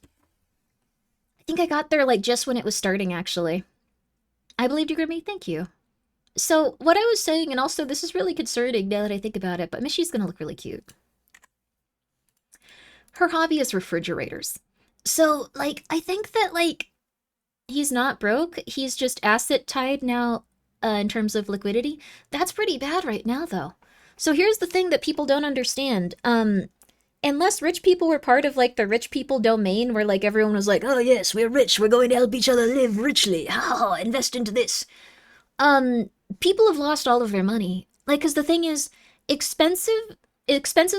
I think I got there, like, just when it was starting, actually. I believed you, Grimmi. Thank you. So, what I was saying, and also this is really concerning now that I think about it, but Mishy's gonna look really cute. Her hobby is refrigerators. So, like, I think that, like, he's not broke. He's just asset tied now in terms of liquidity. That's pretty bad right now, though. So here's the thing that people don't understand. Unless rich people were part of, like, the rich people domain, where, like, everyone was like, oh, yes, we're rich, we're going to help each other live richly, invest into this. People have lost all of their money. Like, because the thing is, expenses,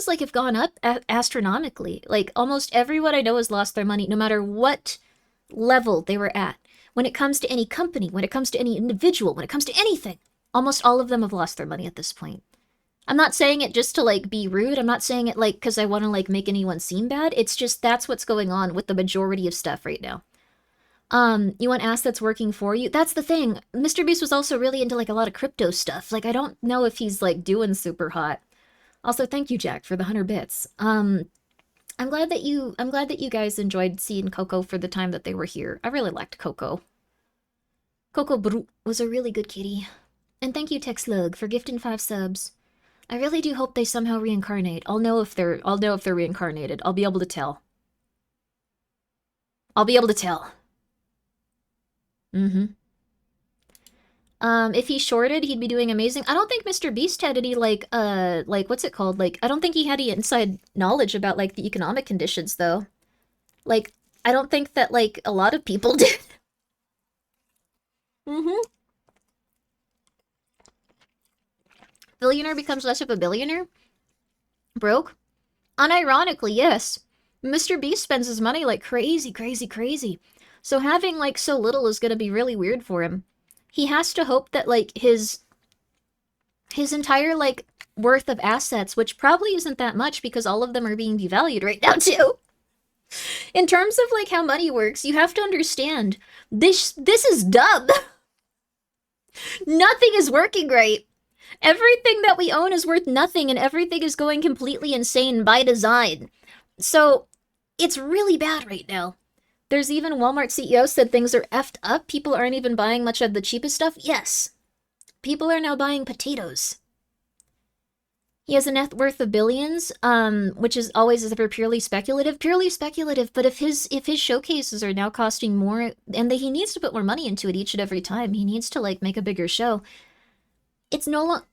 like, have gone up astronomically. Like, almost everyone I know has lost their money, no matter what level they were at. When it comes to any company, when it comes to any individual, when it comes to anything, almost all of them have lost their money at this point. I'm not saying it just to, like, be rude. I'm not saying it, like, because I want to, like, make anyone seem bad. It's just that's what's going on with the majority of stuff right now. You want assets working for you? That's the thing. Mr. Beast was also really into, like, a lot of crypto stuff. Like, I don't know if he's, like, doing super hot. Also, thank you, Jack, for the 100 bits. I'm glad that you guys enjoyed seeing Coco for the time that they were here. I really liked Coco. Coco Brute was a really good kitty. And thank you, Texlug, for gifting 5 subs. I really do hope they somehow reincarnate. I'll know if they're reincarnated. I'll be able to tell. Mm-hmm. If he shorted, he'd be doing amazing. I don't think Mr. Beast had any, like, what's it called? Like, I don't think he had any inside knowledge about, like, the economic conditions, though. Like, I don't think that, like, a lot of people did. Mm-hmm. Billionaire becomes less of a billionaire? Broke? Unironically, yes. Mr. Beast spends his money like crazy, crazy, crazy. So having, like, so little is gonna be really weird for him. He has to hope that, like, his entire, like, worth of assets, which probably isn't that much because all of them are being devalued right now, too. In terms of like how money works, you have to understand this is dumb. Nothing is working right. Everything that we own is worth nothing and everything is going completely insane by design. So, it's really bad right now. There's even Walmart CEO said things are effed up. People aren't even buying much of the cheapest stuff. Yes. People are now buying potatoes. He has a net worth of billions, which is always as ever purely speculative. Purely speculative, but if his showcases are now costing more, and he needs to put more money into it each and every time, he needs to like make a bigger show. It's no longer.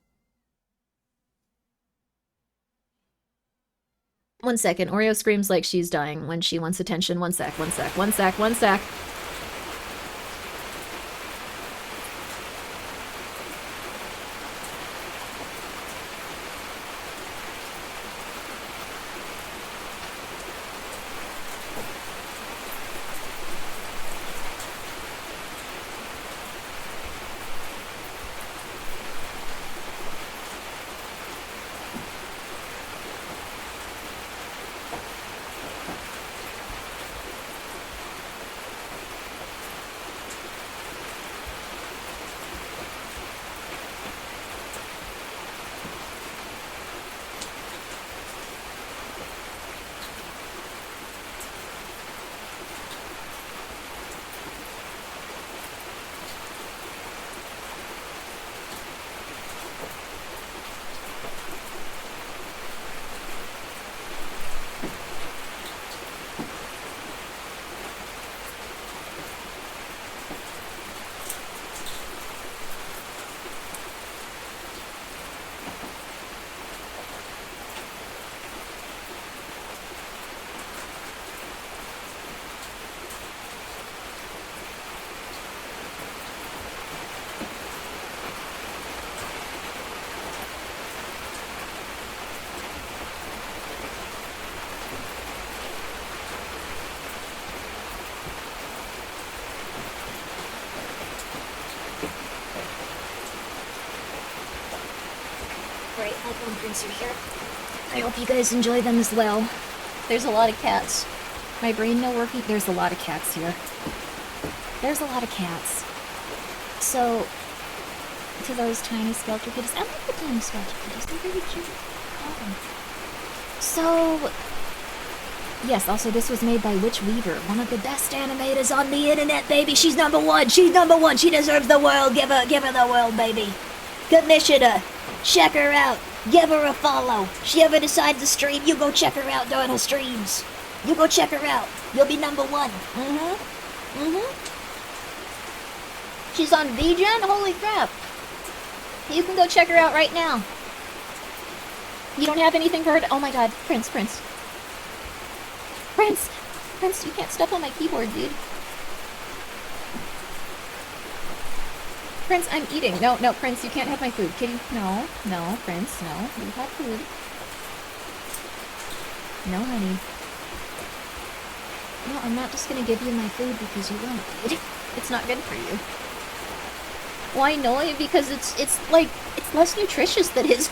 One second, Oreo screams like she's dying when she wants attention. One sec. Great, welcome, Prince, you're here. I hope you guys enjoy them as well. There's a lot of cats. My brain no working. There's a lot of cats here. There's a lot of cats. So, to those tiny skelter kitties, I like the tiny skelter kitties. They're really cute. So, yes, also this was made by Witch Weaver, one of the best animators on the internet, baby. She's number one. She's number one. She deserves the world. Give her the world, baby. Commission her. Check her out. Give her a follow. If she ever decides to stream, you go check her out during her streams. You go check her out. You'll be number one. She's on VGen? Holy crap. You can go check her out right now. You don't have anything for her to... Oh my god. Prince, you can't step on my keyboard, dude. Prince, I'm eating. No, Prince, you can't have my food. Kitty, no, Prince, no. You have food. No, honey. No, I'm not just gonna give you my food because you want it, dude. It's not good for you. Why no? Because it's less nutritious than his.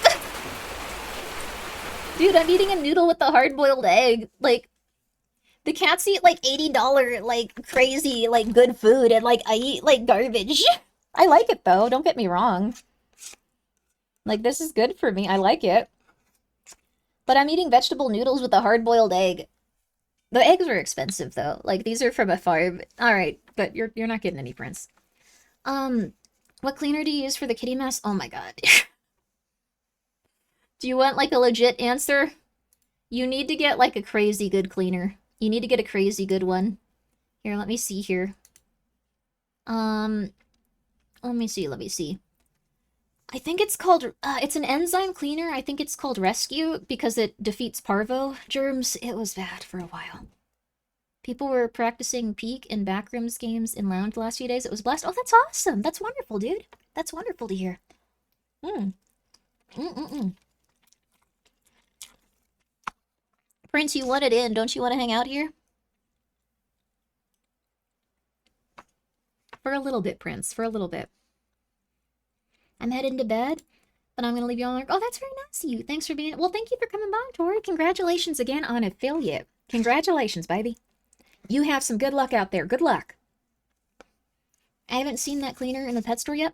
Dude, I'm eating a noodle with a hard-boiled egg. Like, the cats eat like $80, like crazy, like good food, and like I eat like garbage. I like it though, don't get me wrong. Like, this is good for me, I like it. But I'm eating vegetable noodles with a hard-boiled egg. The eggs are expensive though. Like, these are from a farm. Alright, but you're not getting any, Prince. What cleaner do you use for the kitty mess? Oh my god. Do you want like a legit answer? You need to get like a crazy good cleaner. You need to get a crazy good one. Here, let me see here. Let me see. I think it's called, it's an enzyme cleaner. I think it's called Rescue because it defeats parvo germs. It was bad for a while. People were practicing peek and backrooms games in lounge the last few days. It was a blast. Oh, that's awesome. That's wonderful, dude. That's wonderful to hear. Prince, you want it in. Don't you want to hang out here? For a little bit, Prince. For a little bit. I'm heading to bed, but I'm going to leave you on. Oh, that's very nice of you. Thanks for being... Well, thank you for coming by, Tori. Congratulations again on affiliate. Congratulations, baby. You have some good luck out there. Good luck. I haven't seen that cleaner in the pet store yet.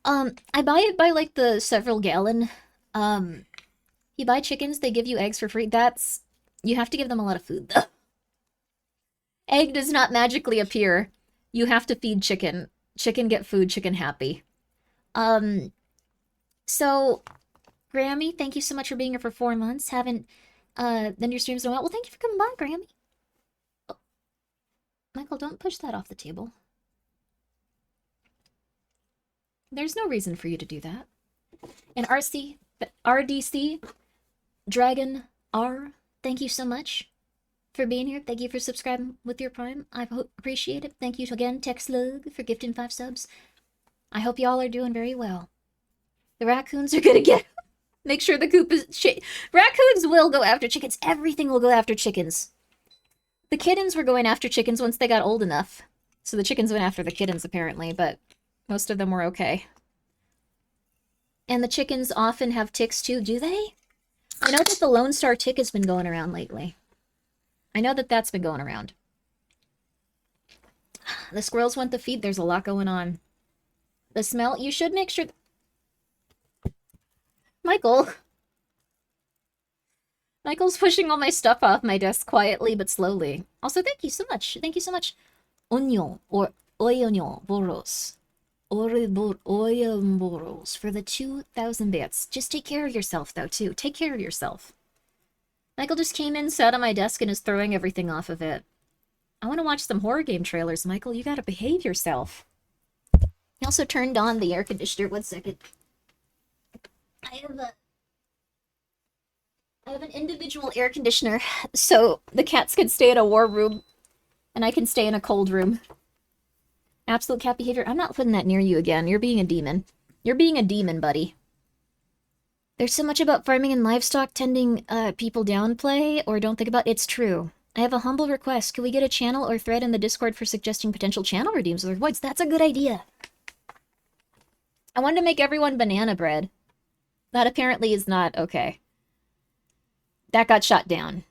I buy it by like the several gallon. You buy chickens, they give you eggs for free. You have to give them a lot of food though. Egg does not magically appear. You have to feed chicken. Chicken get food, chicken happy. So Grammy, thank you so much for being here for 4 months. Haven't done your streams in a while. Well, thank you for coming by, Grammy. Oh, Michael, don't push that off the table. There's no reason for you to do that. And RDC, Dragon R, thank you so much for being here. Thank you for subscribing with your Prime. I appreciate it. Thank you again, Texlug, for gifting 5 subs. I hope y'all are doing very well. The raccoons are gonna get... Make sure the coop is... Raccoons will go after chickens. Everything will go after chickens. The kittens were going after chickens once they got old enough. So the chickens went after the kittens, apparently, but most of them were okay. And the chickens often have ticks, too, do they? I know that the Lone Star tick has been going around lately. I know that that's been going around. The squirrels want the feed. There's a lot going on. The smell, you should make sure... Michael's pushing all my stuff off my desk quietly but slowly. Also, thank you so much. Thank you so much. Onyo, or Oyonyo Boros. Oyonyo Boros for the 2,000 bits. Just take care of yourself, though, too. Take care of yourself. Michael just came in, sat on my desk, and is throwing everything off of it. I want to watch some horror game trailers, Michael. You gotta behave yourself. He also turned on the air conditioner. 1 second. I have an individual air conditioner, so the cats can stay in a warm room, and I can stay in a cold room. Absolute cat behavior. I'm not putting that near you again. You're being a demon. You're being a demon, buddy. There's so much about farming and livestock tending people downplay or don't think about. It's true. I have a humble request. Can we get a channel or thread in the Discord for suggesting potential channel redeems or rewards? That's a good idea. I wanted to make everyone banana bread. That apparently is not okay. That got shot down.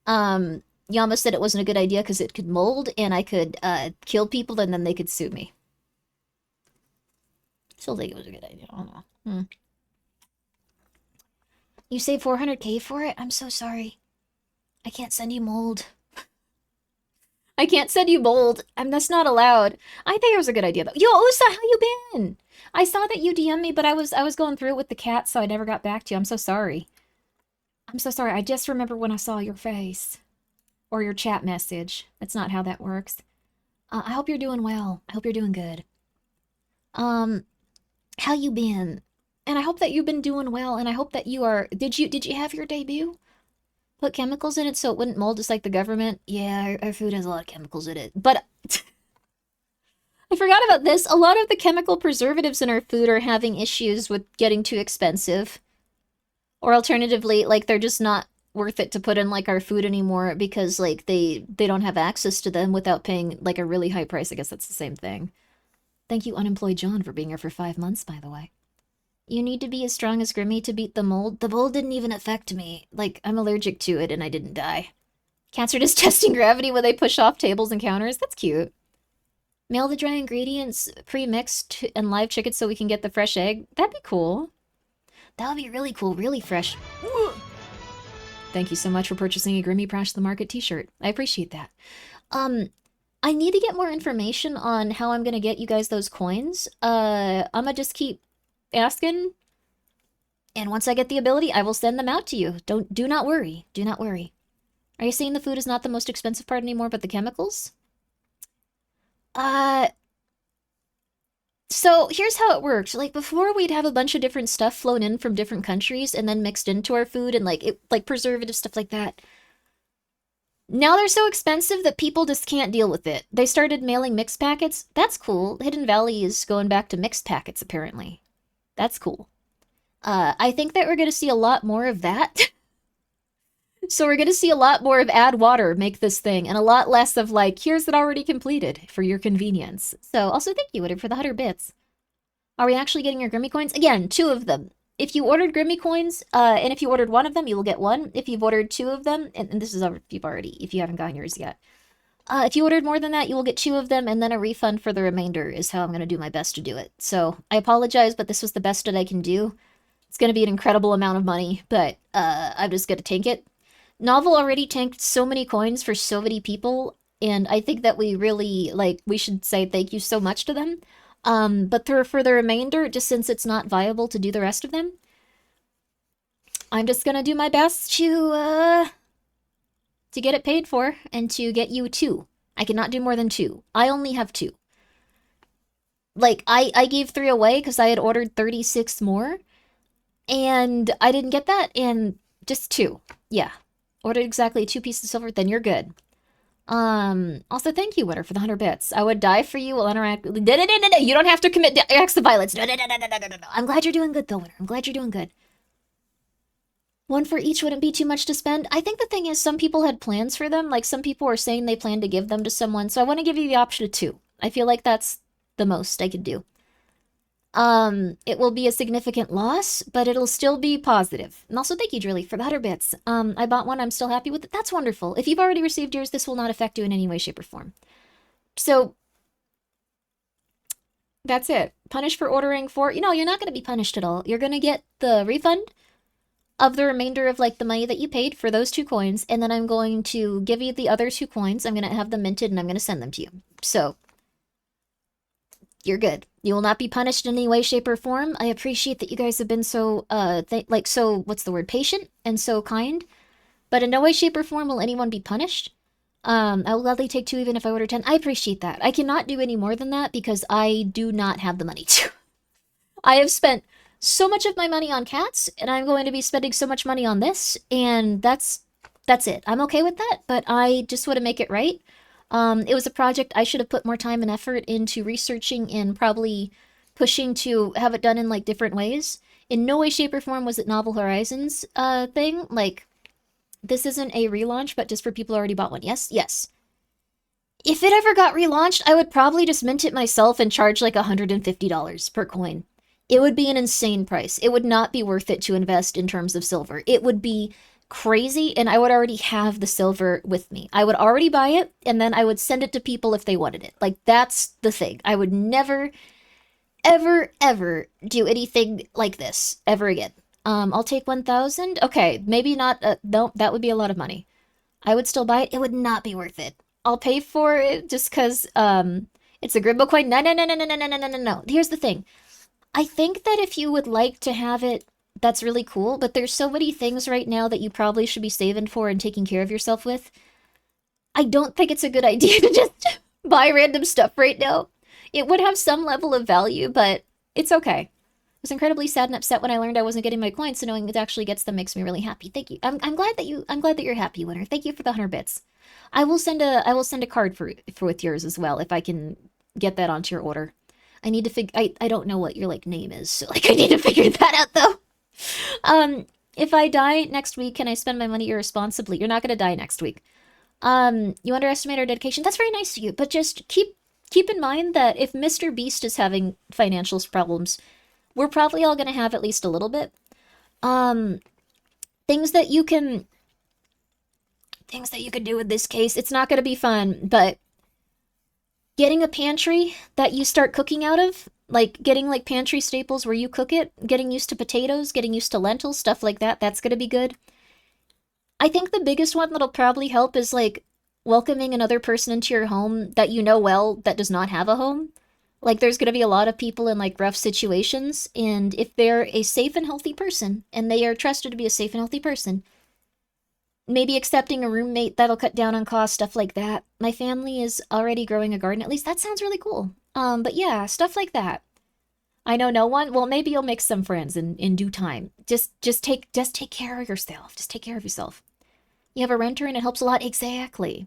Yama said it wasn't a good idea because it could mold and I could kill people and then they could sue me. Still think it was a good idea. I don't know. You saved 400k for it? I'm so sorry. I can't send you mold. I can't send you mold. That's not allowed. I think it was a good idea though. Yo, Usa, how you been? I saw that you DM'd me, but I was going through it with the cat, so I never got back to you. I'm so sorry. I'm so sorry. I just remember when I saw your face. Or your chat message. That's not how that works. I hope you're doing well. I hope you're doing good. How you been? And I hope that you've been doing well, and I hope that you are... Did you have your debut? Put chemicals in it so it wouldn't mold just like the government? Yeah, our food has a lot of chemicals in it. But... I forgot about this. A lot of the chemical preservatives in our food are having issues with getting too expensive. Or alternatively, like, they're just not worth it to put in, like, our food anymore because, like, they don't have access to them without paying, like, a really high price. I guess that's the same thing. Thank you, Unemployed John, for being here for 5 months, by the way. You need to be as strong as Grimmi to beat the mold. The mold didn't even affect me. Like, I'm allergic to it and I didn't die. Cats are just testing gravity when they push off tables and counters. That's cute. Mail the dry ingredients pre-mixed and live chicken so we can get the fresh egg. That'd be cool. That would be really cool. Really fresh. Thank you so much for purchasing a Grimmi Prash the Market t-shirt. I appreciate that. I need to get more information on how I'm gonna get you guys those coins. I'ma just keep asking. And once I get the ability, I will send them out to you. Do not worry. Do not worry. Are you saying the food is not the most expensive part anymore, but the chemicals? So here's how it worked. Like before we'd have a bunch of different stuff flown in from different countries and then mixed into our food and like preservative stuff like that. Now they're so expensive that people just can't deal with it. They started mailing mixed packets. That's cool. Hidden Valley is going back to mixed packets apparently. That's cool. I think that we're going to see a lot more of that. So we're going to see a lot more of add water, make this thing, and a lot less of like, here's it already completed for your convenience. So also thank you, Woodard, for the 100 bits. Are we actually getting your Grimmi coins? Again, 2 of them. if you ordered Grimmy coins, and if you ordered one of them, you will get one. If you've ordered two of them, and this is if you haven't gotten yours yet. If you ordered more than that, you will get two of them, and then a refund for the remainder is how I'm going to do my best to do it. So I apologize, but this was the best that I can do. It's going to be an incredible amount of money, but I'm just going to tank it. Novel already tanked so many coins for so many people, and I think that we really, we should say thank you so much to them. But for the remainder, just since it's not viable to do the rest of them, I'm just going to do my best to get it paid for and to get you two. I cannot do more than two. I only have two. I gave 3 away because I had ordered 36 more, and I didn't get that, and just 2. Yeah. Ordered exactly 2 pieces of silver, then you're good. Also, thank you, Winner, for the 100 bits. I would die for you. We'll interact. No. You don't have to commit acts of violence. No. I'm glad you're doing good, though, Winner. I'm glad you're doing good. 1 for each wouldn't be too much to spend. I think the thing is, some people had plans for them. Like, some people were saying they plan to give them to someone, so I want to give you the option of 2. I feel like that's the most I could do. It will be a significant loss, but it'll still be positive. And also, thank you, Drilly, for the 100 bits. I bought one. I'm still happy with it. That's wonderful. If you've already received yours, this will not affect you in any way, shape, or form. So, that's it. Punished for ordering 4. You're not going to be punished at all. You're going to get the refund of the remainder of, the money that you paid for those 2 coins, and then I'm going to give you the other 2 coins. I'm going to have them minted, and I'm going to send them to you. So, you're good. You will not be punished in any way, shape, or form. I appreciate that you guys have been so, patient and so kind. But in no way, shape, or form will anyone be punished. I will gladly take 2 even if I order 10. I appreciate that. I cannot do any more than that because I do not have the money to. I have spent so much of my money on cats, and I'm going to be spending so much money on this, and that's it. I'm okay with that, but I just want to make it right. It was a project I should have put more time and effort into researching and probably pushing to have it done in, different ways. In no way, shape, or form was it Novel Horizons, thing. This isn't a relaunch, but just for people who already bought one. Yes? Yes. If it ever got relaunched, I would probably just mint it myself and charge, $150 per coin. It would be an insane price. It would not be worth it to invest in terms of silver. It would be crazy, and I would already have the silver with me. I would already buy it, and then I would send it to people if they wanted it. That's the thing. I would never, ever, ever do anything like this ever again. I'll take 1,000. Okay, maybe not. No, that would be a lot of money. I would still buy it. It would not be worth it. I'll pay for it just because, it's a Grimmo coin. No. Here's the thing. I think that if you would like to have it, that's really cool, but there's so many things right now that you probably should be saving for and taking care of yourself with. I don't think it's a good idea to just buy random stuff right now. It would have some level of value, but it's okay. I was incredibly sad and upset when I learned I wasn't getting my coins, so knowing it actually gets them makes me really happy. Thank you. I'm glad that you're happy, Winner. Thank you for the 100 bits. I will send a card for with yours as well if I can get that onto your order. I need to I don't know what your name is, so I need to figure that out though. If I die next week, can I spend my money irresponsibly? You're not gonna die next week. You underestimate our dedication. That's very nice of you, but just keep in mind that if Mr. Beast is having financial problems, we're probably all gonna have at least a little bit. Things that you can do in this case, it's not gonna be fun, but getting a pantry that you start cooking out of, getting pantry staples where you cook it, getting used to potatoes, getting used to lentils, stuff like that, that's gonna be good. I think the biggest one that'll probably help is welcoming another person into your home that you know well that does not have a home. There's gonna be a lot of people in rough situations, and if they're a safe and healthy person, and they are trusted to be a safe and healthy person, maybe accepting a roommate that'll cut down on cost, stuff like that. My family is already growing a garden, at least that sounds really cool. But yeah, stuff like that. I know no one. Well, maybe you'll make some friends in due time. Just take care of yourself. Just take care of yourself. You have a renter and it helps a lot. Exactly.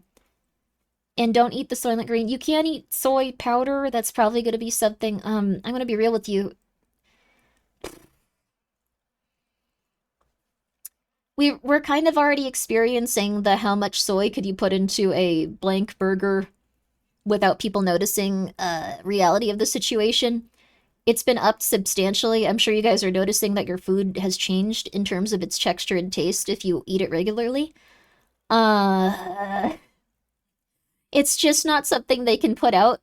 And don't eat the Soylent Green. You can't eat soy powder. That's probably going to be something. I'm going to be real with you. We're kind of already experiencing the how much soy could you put into a blank burger without people noticing reality of the situation. It's been upped substantially. I'm sure you guys are noticing that your food has changed in terms of its texture and taste if you eat it regularly. Uh, it's just not something they can put out.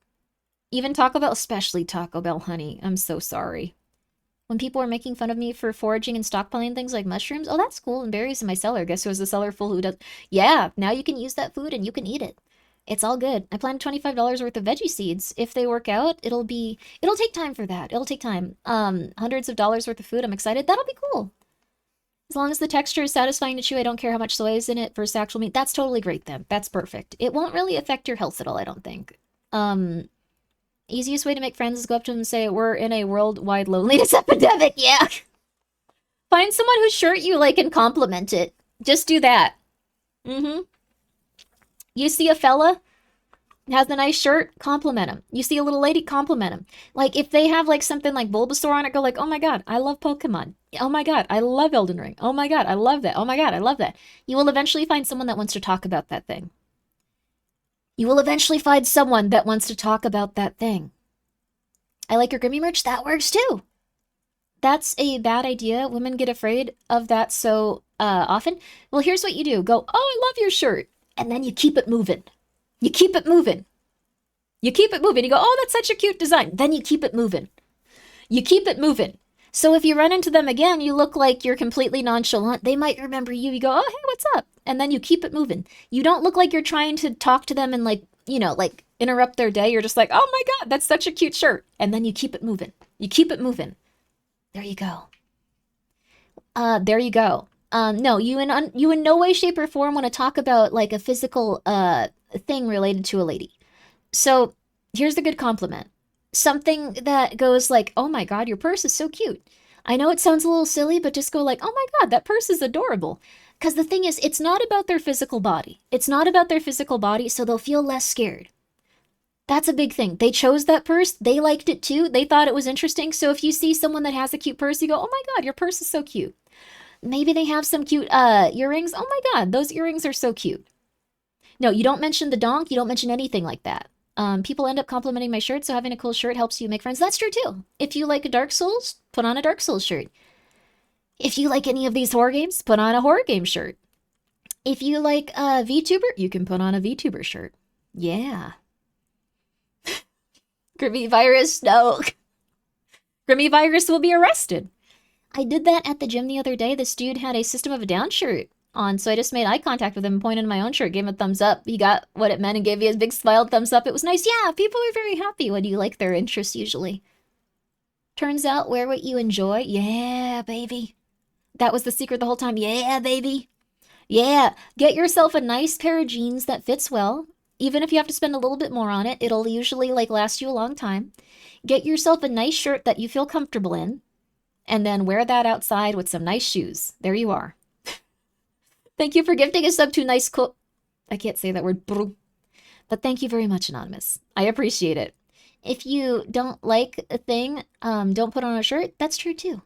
Even Taco Bell, especially Taco Bell, honey. I'm so sorry. When people are making fun of me for foraging and stockpiling things like mushrooms, oh, that's cool, and berries in my cellar. Guess who has a cellar full who does? Yeah, now you can use that food and you can eat it. It's all good. I planted $25 worth of veggie seeds. If they work out, it'll take time for that. It'll take time. Hundreds of dollars worth of food. I'm excited. That'll be cool. As long as the texture is satisfying to chew, I don't care how much soy is in it versus actual meat. That's totally great then. That's perfect. It won't really affect your health at all, I don't think. Easiest way to make friends is go up to them and say, we're in a worldwide loneliness epidemic. Yeah. Find someone whose shirt you like and compliment it. Just do that. You see a fella has a nice shirt, compliment him. You see a little lady, compliment him. Like, if they have, like, something like Bulbasaur on it, go like, oh my god, I love Pokemon. Oh my god, I love Elden Ring. Oh my god, I love that. Oh my god, I love that. You will eventually find someone that wants to talk about that thing. You will eventually find someone that wants to talk about that thing. I like your Grimmi merch. That works too. That's a bad idea. Women get afraid of that so often. Well, here's what you do. Go, oh, I love your shirt. And then you keep it moving. You keep it moving. You keep it moving. You go, oh, that's such a cute design. Then you keep it moving. You keep it moving. So if you run into them again, you look like you're completely nonchalant. They might remember you. You go, oh, hey, what's up? And then you keep it moving. You don't look like you're trying to talk to them and like, you know, like interrupt their day. You're just like, oh my god, that's such a cute shirt. And then you keep it moving. You keep it moving. There you go. There you go. No, you in no way, shape, or form want to talk about like a physical thing related to a lady. So here's the good compliment. Something that goes like, oh my god, your purse is so cute. I know it sounds a little silly, but just go like, oh my god, that purse is adorable. Because the thing is, it's not about their physical body. It's not about their physical body, so they'll feel less scared. That's a big thing. They chose that purse. They liked it too. They thought it was interesting. So if you see someone that has a cute purse, you go, oh my god, your purse is so cute. Maybe they have some cute earrings. Oh my god, those earrings are so cute. No, you don't mention the donk. You don't mention anything like that. People end up complimenting my shirt, so having a cool shirt helps you make friends. That's true too. If you like Dark Souls, put on a Dark Souls shirt. If you like any of these horror games, put on a horror game shirt. If you like VTuber, you can put on a VTuber shirt. Yeah. Grimmi virus, no. Grimmi virus will be arrested. I did that at the gym the other day. This dude had a System of a Down shirt on, so I just made eye contact with him and pointed to my own shirt, gave him a thumbs up. He got what it meant and gave me a big smile, thumbs up. It was nice. Yeah, people are very happy when you like their interests usually. Turns out, wear what you enjoy. Yeah, baby. That was the secret the whole time. Yeah, baby. Yeah, get yourself a nice pair of jeans that fits well. Even if you have to spend a little bit more on it, it'll usually like last you a long time. Get yourself a nice shirt that you feel comfortable in, and then wear that outside with some nice shoes. There you are. Thank you for gifting a sub to nice I can't say that word. But thank you very much, Anonymous. I appreciate it. If you don't like a thing, don't put on a shirt, that's true too.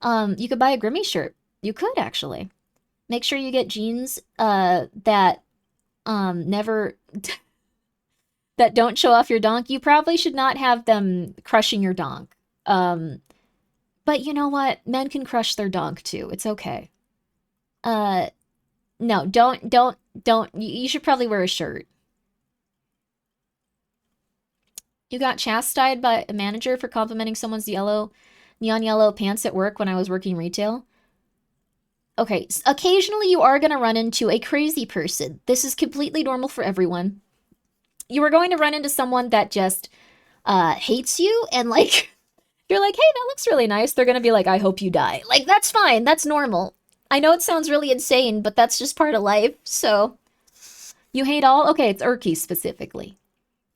You could buy a Grimmi shirt. You could actually. Make sure you get jeans that never that don't show off your donk. You probably should not have them crushing your donk. But you know what? Men can crush their donk too. It's okay. No, don't. You should probably wear a shirt. You got chastised by a manager for complimenting someone's neon yellow pants at work when I was working retail. Okay, occasionally you are going to run into a crazy person. This is completely normal for everyone. You are going to run into someone that just hates you and like, you're like, hey, that looks really nice. They're going to be like, I hope you die. Like, that's fine. That's normal. I know it sounds really insane, but that's just part of life. So you hate all? Okay, it's Urky specifically.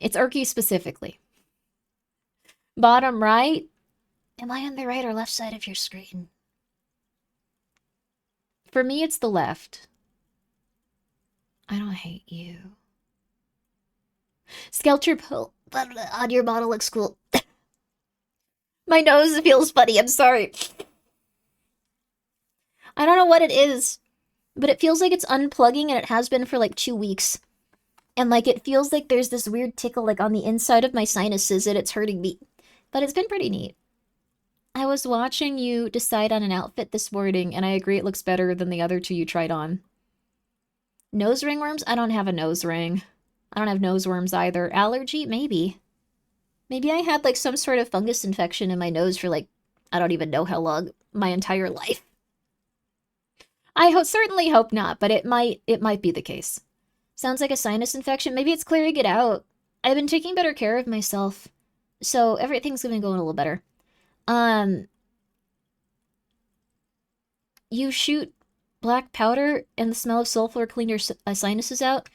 It's Urky specifically. Bottom right. Am I on the right or left side of your screen? For me, it's the left. I don't hate you. Skelter pull on your bottle looks cool. My nose feels funny. I'm sorry. I don't know what it is, but it feels like it's unplugging, and it has been for like 2 weeks. And like it feels like there's this weird tickle like on the inside of my sinuses, and it's hurting me. But it's been pretty neat. I was watching you decide on an outfit this morning, and I agree it looks better than the other two you tried on. Nose ringworms? I don't have a nose ring. I don't have nose worms either. Allergy? Maybe. Maybe I had like some sort of fungus infection in my nose for like, I don't even know how long, my entire life. I certainly hope not, but it might be the case. Sounds like a sinus infection. Maybe it's clearing it out. I've been taking better care of myself, so everything's gonna go a little better. You shoot black powder and the smell of sulfur clean your sinuses out?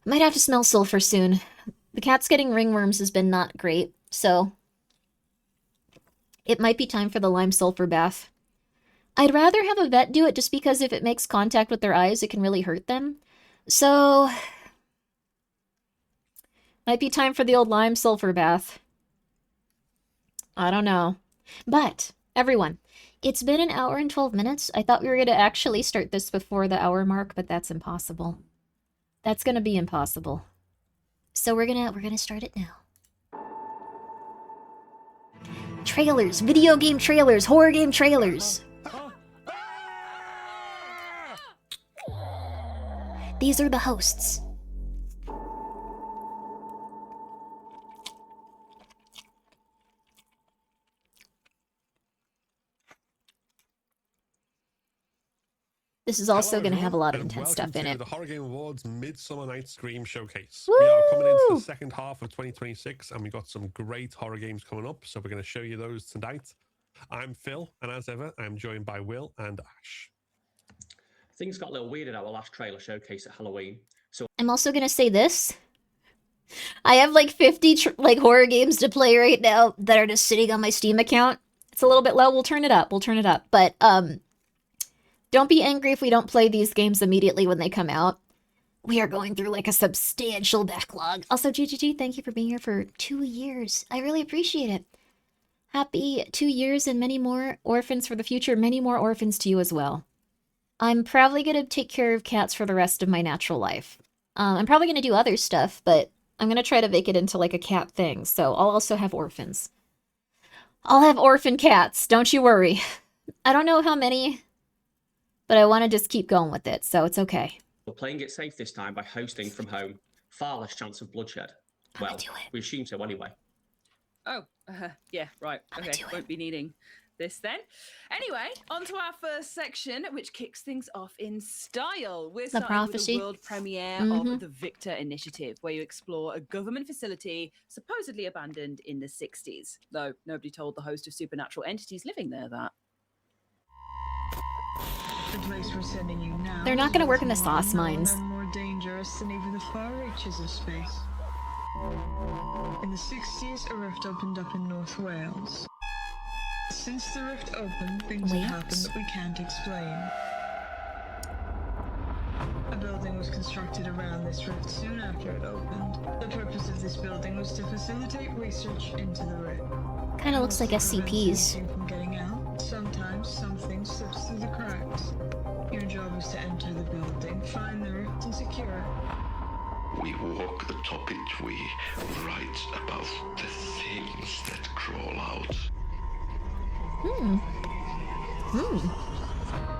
I might have to smell sulfur soon. The cat's getting ringworms has been not great, so it might be time for the lime sulfur bath. I'd rather have a vet do it just because if it makes contact with their eyes, it can really hurt them. So, might be time for the old lime sulfur bath. I don't know. But, everyone, it's been an hour and 12 minutes. I thought we were going to actually start this before the hour mark, but that's impossible. That's going to be impossible. So we're gonna start it now. Trailers, video game trailers, horror game trailers. These are the hosts. This is also going to have a lot of intense stuff in it. The Horror Game Awards Midsummer Night's Scream Showcase. Woo! We are coming into the second half of 2026, and we've got some great horror games coming up, so we're going to show you those tonight. I'm Phil, and as ever, I'm joined by Will and Ash. Things got a little weird at our last trailer showcase at Halloween. So I'm also going to say this. I have like 50 horror games to play right now that are just sitting on my Steam account. It's a little bit low. We'll turn it up. But, don't be angry if we don't play these games immediately when they come out. We are going through like a substantial backlog. Also, GGG, thank you for being here for 2 years. I really appreciate it. Happy 2 years and many more orphans for the future. Many more orphans to you as well. I'm probably going to take care of cats for the rest of my natural life. I'm probably going to do other stuff, but I'm going to try to make it into like a cat thing. So I'll also have orphans. I'll have orphan cats. Don't you worry. I don't know how many, but I want to just keep going with it, so it's okay. we're playing it safe this time by hosting from home. Far less chance of bloodshed. Well, we assume so anyway. Oh, yeah, right. Okay, won't be needing this then. Anyway, on to our first section, which kicks things off in style. We're starting with the world premiere of the Victor Initiative, where you explore a government facility supposedly abandoned in the 60s, though nobody told the host of supernatural entities living there that. The place we're sending you now. They're not going to work in the sauce mines. More dangerous than even the far reaches of space. In the 60s, a rift opened up in North Wales. Since the rift opened, things have happened that we can't explain. A building was constructed around this rift soon after it opened. The purpose of this building was to facilitate research into the rift. Kind of looks like SCPs. From getting out. Sometimes something slips through the cracks. Your job is to enter the building, find the rift, and secure it. We walk the topic, we write about the things that crawl out.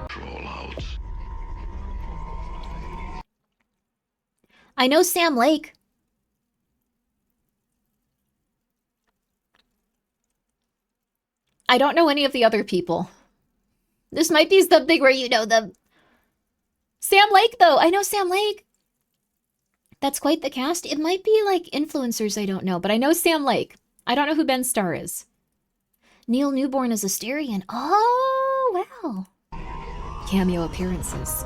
Crawl out. I know Sam Lake. I don't know any of the other people. This might be something where you know them. Sam Lake, though. I know Sam Lake. That's quite the cast. It might be like influencers I don't know, but I know Sam Lake. I don't know who Ben Starr is. Neil Newborn is Asterion. Oh, wow. Cameo appearances.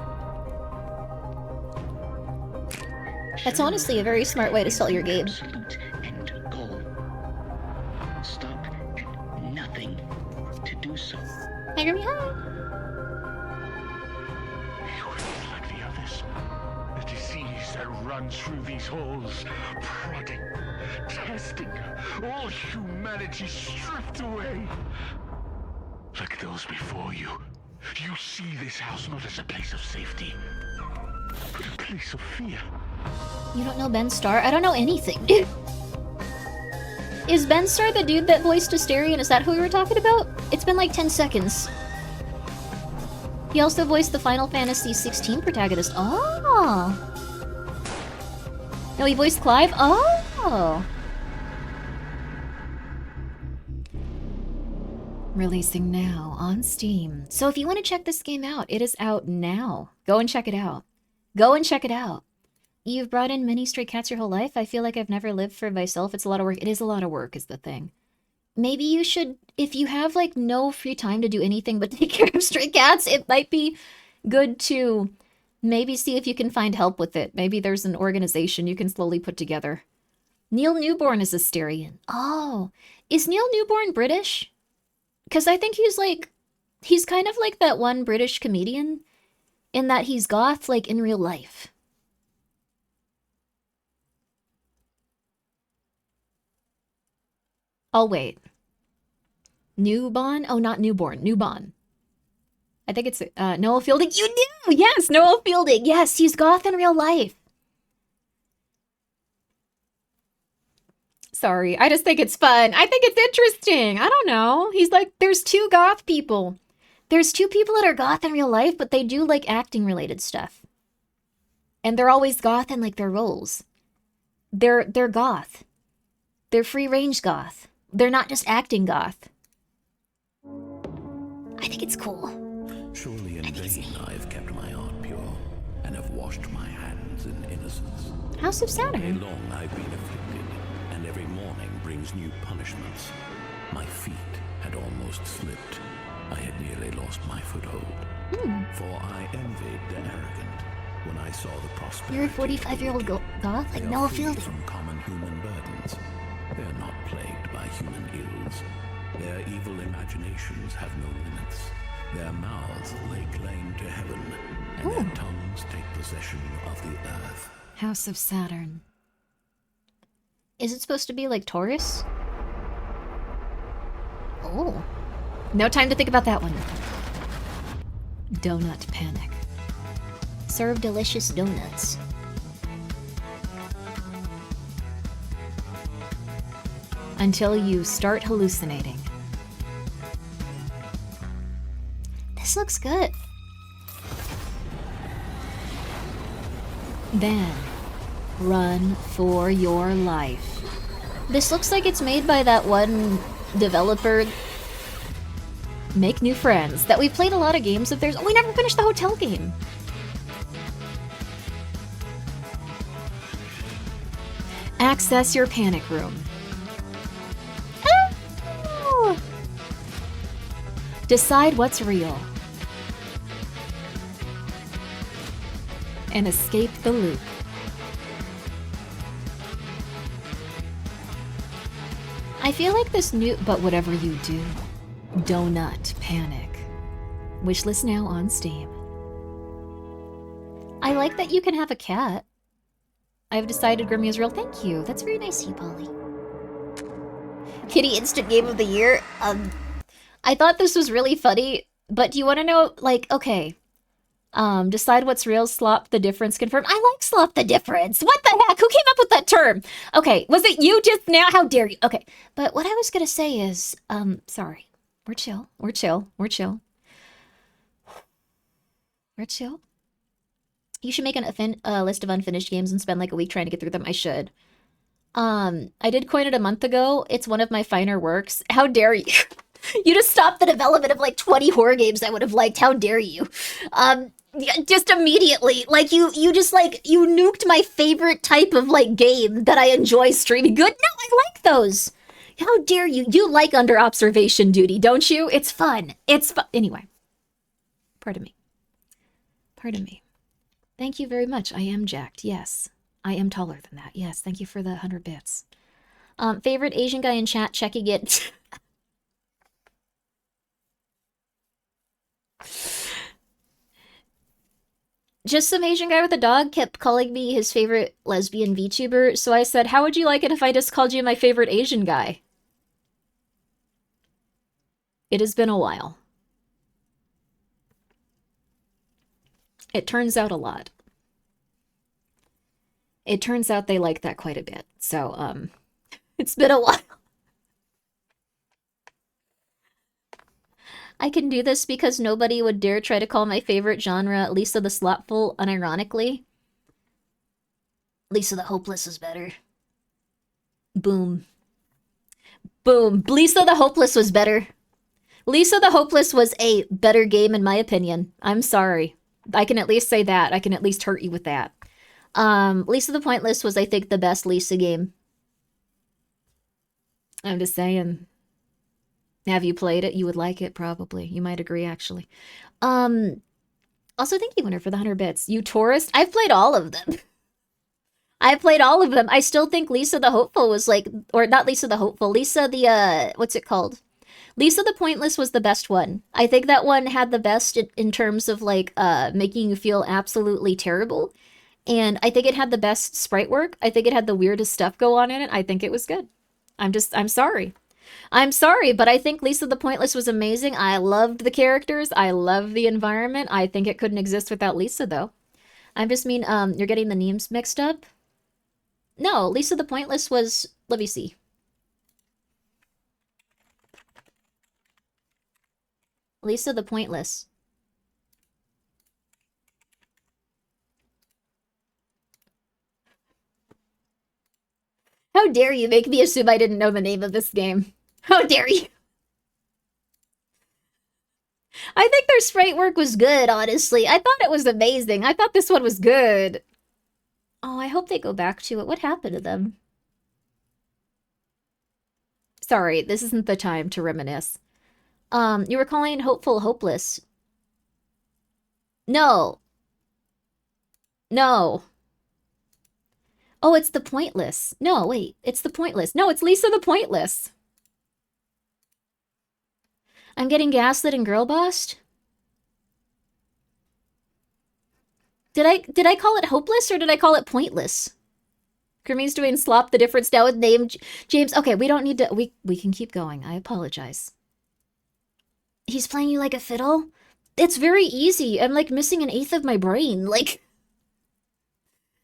That's honestly a very smart way to sell your game. End goal. Stop at nothing to do so. Hi, Grimmi, hi. You're like the others. The disease that runs through these halls, prodding, testing, all humanity stripped away. Like those before you, you see this house not as a place of safety, but a place of fear. You don't know Ben Starr? I don't know anything. If Is Ben Star the dude that voiced Asterion? Is that who we were talking about? It's been like 10 seconds. He also voiced the Final Fantasy 16 protagonist. Oh. No, he voiced Clive? Oh. Releasing now on Steam. So if you want to check this game out, it is out now. Go and check it out. Go and check it out. You've brought in many stray cats your whole life. I feel like I've never lived for myself. It's a lot of work. It is a lot of work is the thing. Maybe you should, if you have like no free time to do anything but take care of stray cats, it might be good to maybe see if you can find help with it. Maybe there's an organization you can slowly put together. Neil Newborn is Asterion. Oh, is Neil Newborn British? Because I think he's kind of like that one British comedian in that he's goth, like, in real life. I'll wait. Newborn? Oh, not Newborn. Newborn. I think it's Noel Fielding. You knew! Yes, Noel Fielding. Yes, he's goth in real life. Sorry, I just think it's fun. I think it's interesting. I don't know. He's like, there's two goth people. There's two people that are goth in real life, but they do like acting related stuff. And they're always goth in like their roles. They're goth. They're free range goth. They're not just acting goth. I think it's cool. Surely in vain I've kept my art pure and have washed my hands in innocence. House of Saturn. All day long I've been afflicted, and every morning brings new punishments. My feet had almost slipped. I had nearly lost my foothold. For I envied the arrogant when I saw the prosperity. You're a 45-year-old goth like Noah Fielding. From common human burdens. They are not plagued by human ills. Their evil imaginations have no limits. Their mouths lay claim to heaven, and their tongues take possession of the earth. House of Saturn. Is it supposed to be like Taurus? Oh. No time to think about that one. Donut panic. Serve delicious donuts. Until you start hallucinating. This looks good. Then, run for your life. This looks like it's made by that one developer, Make New Friends, that we played a lot of games of theirs. Oh, we never finished the hotel game. Access your panic room. Oh! Decide what's real. And escape the loop. I feel like this new, but whatever you do, Donut Panic. Wishlist now on Steam. I like that you can have a cat. I've decided Grimmi is real. Thank you. That's very nice of you, Polly. Kitty Instant Game of the Year. I thought this was really funny, but do you want to know, like, okay. Decide what's real, slop the difference, confirm. I like slop the difference. What the heck? Who came up with that term? Okay, was it you just now? How dare you? Okay, but what I was gonna say is, sorry. We're chill. We're chill. We're chill. We're chill. You should make a list of unfinished games and spend like a week trying to get through them. I should. I did coin it a month ago. It's one of my finer works. How dare you? You just stopped the development of like 20 horror games I would have liked. How dare you? Just immediately, like you just like, you nuked my favorite type of like game that I enjoy streaming. Good? No, I like those. How dare you? You like Under Observation Duty, don't you? It's fun. It's fun. Anyway. Pardon me. Pardon me. Thank you very much. I am jacked. Yes. I am taller than that. Yes. Thank you for the 100 bits. Favorite Asian guy in chat checking it. Just some Asian guy with a dog kept calling me his favorite lesbian VTuber, so I said, how would you like it if I just called you my favorite Asian guy? It has been a while. It turns out a lot. It turns out they like that quite a bit, so, it's been a while. I can do this because nobody would dare try to call my favorite genre Lisa the Slothful unironically. Lisa the Hopeless is better. Boom. Boom. Lisa the Hopeless was better. Lisa the Hopeless was a better game in my opinion. I'm sorry. I can at least say that. I can at least hurt you with that. Lisa the Pointless was, I think, the best Lisa game. I'm just saying. Have you played it? You would like it, probably. You might agree, actually. Also, thank you, Winner, for the 100 bits. You tourist? I've played all of them. I played all of them. I still think Lisa the Hopeful was like, or not Lisa the Hopeful, Lisa the, what's it called? Lisa the Pointless was the best one. I think that one had the best in terms of like making you feel absolutely terrible. And I think it had the best sprite work. I think it had the weirdest stuff go on in it. I think it was good. I'm sorry. I'm sorry, but I think Lisa the Pointless was amazing. I loved the characters. I love the environment. I think it couldn't exist without Lisa, though. I just mean, you're getting the names mixed up. No, Lisa the Pointless was, let me see. Lisa the Pointless. How dare you make me assume I didn't know the name of this game? How dare you? I think their sprite work was good, honestly. I thought it was amazing. I thought this one was good. Oh, I hope they go back to it. What happened to them? Sorry, this isn't the time to reminisce. You were calling Hopeful hopeless. No. No. Oh, it's the Pointless. No, wait. It's the Pointless. No, it's Lisa the Pointless. I'm getting gaslit and girl bossed? Did I call it hopeless or did I call it pointless? Grimmi's doing slop the difference now with name James. Okay, we don't need to we can keep going. I apologize. He's playing you like a fiddle? It's very easy. I'm like missing an eighth of my brain. Like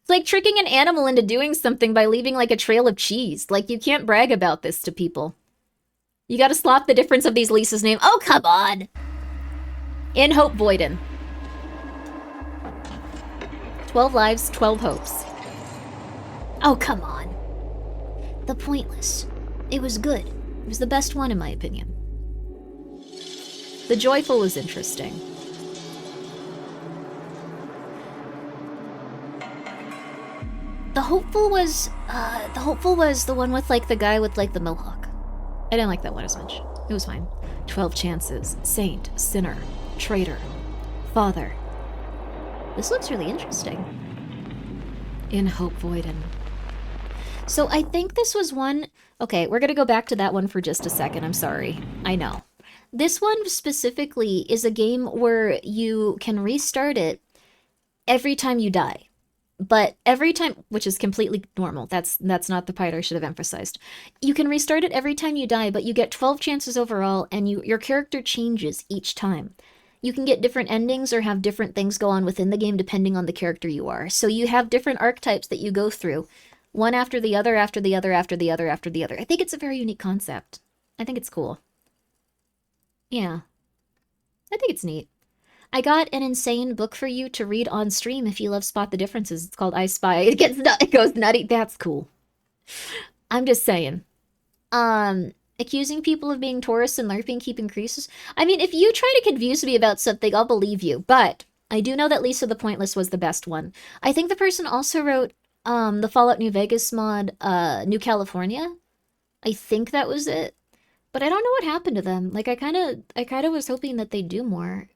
it's like tricking an animal into doing something by leaving like a trail of cheese. Like you can't brag about this to people. You gotta slop the difference of these Lisa's name. Oh, come on! In Hope Voiden. 12 lives, 12 hopes. Oh, come on. The Pointless. It was good. It was the best one, in my opinion. The Joyful was interesting. The Hopeful was the one with, like, the guy with, like, the mohawk. I didn't like that one as much. It was fine. 12 chances. Saint. Sinner. Traitor. Father. This looks really interesting. In Hope Voiden. So I think this was one... Okay, we're gonna go back to that one for just a second. I'm sorry. I know. This one specifically is a game where you can restart it every time you die. But every time, which is completely normal. That's not the part I should have emphasized. You can restart it every time you die, but you get 12 chances overall, and your character changes each time. You can get different endings or have different things go on within the game depending on the character you are. So you have different archetypes that you go through, one after the other, after the other, after the other, after the other. I think it's a very unique concept. I think it's cool. Yeah. I think it's neat. I got an insane book for you to read on stream if you love Spot the Differences. It's called I Spy. It goes nutty. That's cool. I'm just saying. Accusing people of being tourists and LARPing keep increases. I mean, if you try to confuse me about something, I'll believe you. But I do know that Lisa the Pointless was the best one. I think the person also wrote the Fallout New Vegas mod, New California. I think that was it. But I don't know what happened to them. Like, I kind of was hoping that they'd do more.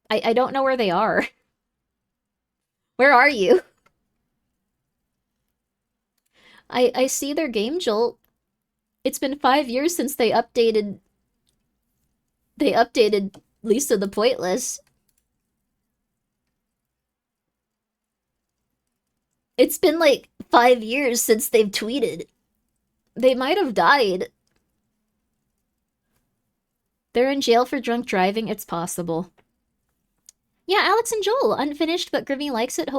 I don't know where they are. Where are you? I see their game jolt. It's been 5 years since they updated Lisa the Pointless. It's been like 5 years since they've tweeted. They might have died. They're in jail for drunk driving. It's possible. Yeah, Alex and Joel, unfinished, but Grimmi likes it.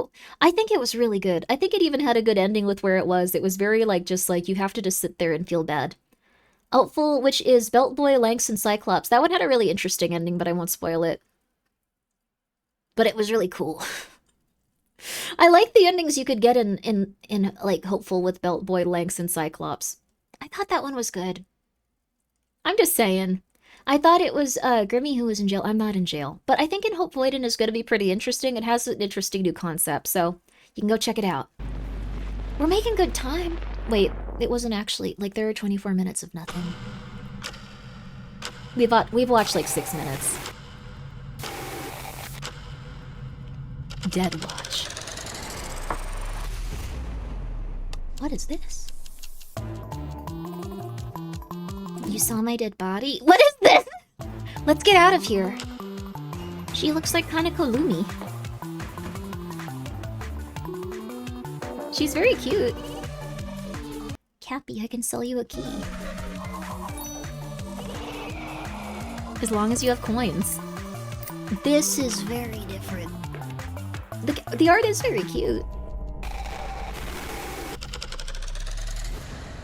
I think it was really good. I think it even had a good ending with where it was. It was very, like, just like, you have to just sit there and feel bad. Outful, which is Belt Boy, Lanx, and Cyclops. That one had a really interesting ending, but I won't spoil it. But it was really cool. I like the endings you could get in like Hopeful with Belt Boy, Lanx, and Cyclops. I thought that one was good. I'm just saying. I thought it was Grimmi who was in jail. I'm not in jail. But I think in Hope Voiden is going to be pretty interesting. It has an interesting new concept, so you can go check it out. We're making good time. Wait, it wasn't actually. Like, there are 24 minutes of nothing. We've watched like 6 minutes. Dead Watch. What is this? You saw my dead body? What is this? Let's get out of here. She looks like Kaneko Lumi. She's very cute. Cappy, I can sell you a key. As long as you have coins. This is very different. The art is very cute.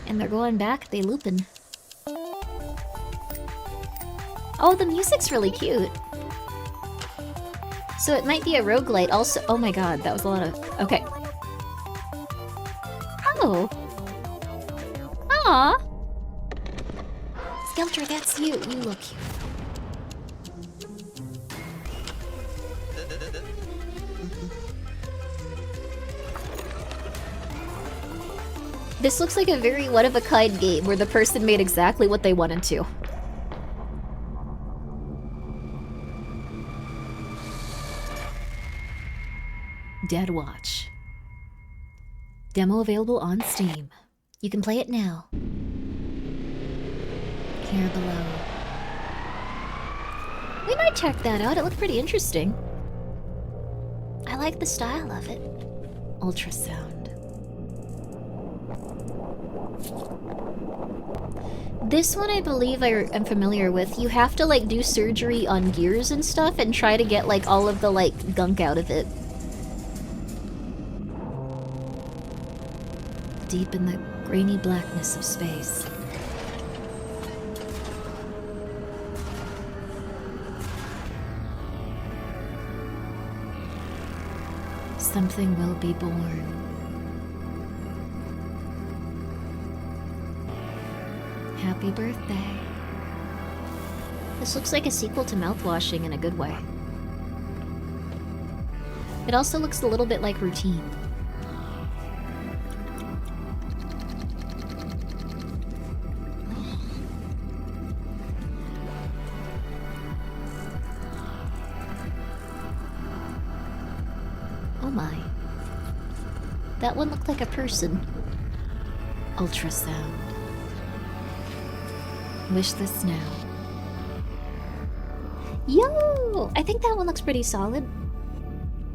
And they're going back, they looping. Oh, the music's really cute. So it might be a roguelite also. Oh my god, that was a lot of... Okay. Oh. Aw. Skelter, that's you. You look cute. This looks like a very one-of-a-kind game where the person made exactly what they wanted to. Dead Watch. Demo available on Steam. You can play it now. Here below. We might check that out. It looked pretty interesting. I like the style of it. Ultrasound. This one I believe I am familiar with. You have to like do surgery on gears and stuff and try to get like all of the like gunk out of it. Deep in the grainy blackness of space. Something will be born. Happy birthday. This looks like a sequel to Mouthwashing in a good way. It also looks a little bit like Routine. Oh my. That one looked like a person. Ultrasound. Wish this now. Yo! I think that one looks pretty solid.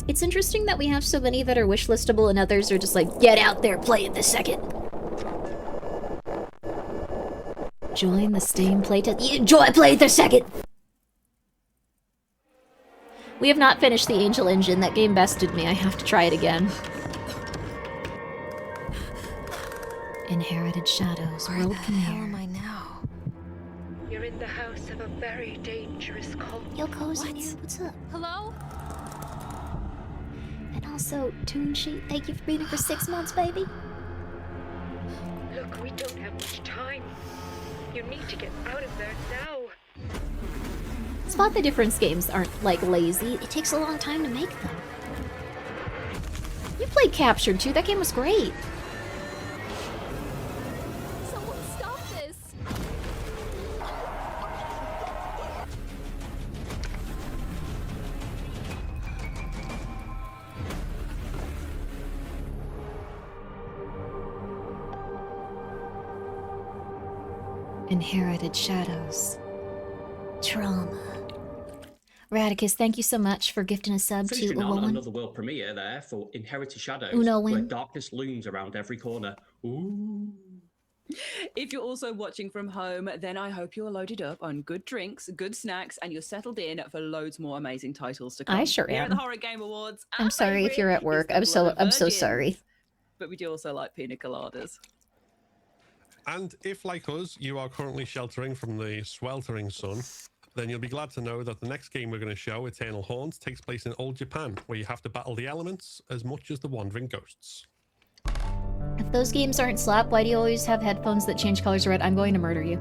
It's interesting that we have so many that are wishlistable and others are just like, get out there, play it the second. Join the Steam playtest. Join play it the second! We have not finished the Angel Engine. That game bested me. I have to try it again. Inherited Shadows. Where the hell am I now? You're in the house of a very dangerous cult. Yo, Cozy, what's up? Hello? And also, Toon Sheet, thank you for being here for 6 months, baby. Look, we don't have much time. You need to get out of there now. Spot the difference games aren't, like, lazy. It takes a long time to make them. You played Captured, too. That game was great. Someone stop this! Inherited Shadows. Trauma. Radicus, thank you so much for gifting a sub to Featuring on Uno. another world premiere there for Inherited Shadows, Uno where win. darkness looms around every corner. Ooh. If you're also watching from home, then I hope you're loaded up on good drinks, good snacks, and you're settled in for loads more amazing titles to come. I sure Here at am. the Horror Game Awards. I'm sorry if you're at work. I'm so sorry. But we do also like pina coladas. And if, like us, you are currently sheltering from the sweltering sun, then you'll be glad to know that the next game we're going to show, Eternal Haunt, takes place in old Japan, where you have to battle the elements as much as the wandering ghosts. If those games aren't slap, why do you always have headphones that change colors red? I'm going to murder you.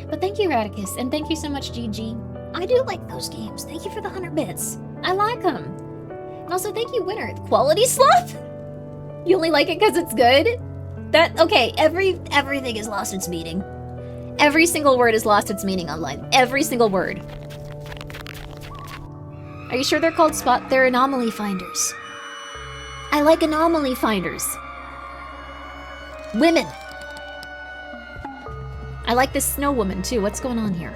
But thank you, Radicus, and thank you so much, GG. I do like those games. Thank you for the 100 bits. I like them. And also, thank you, Winner. Quality slap? You only like it because it's good? Okay, everything has lost its meaning. Every single word has lost its meaning online. Every single word. Are you sure they're called spot? They're anomaly finders. I like anomaly finders. Women. I like this snow woman too. What's going on here?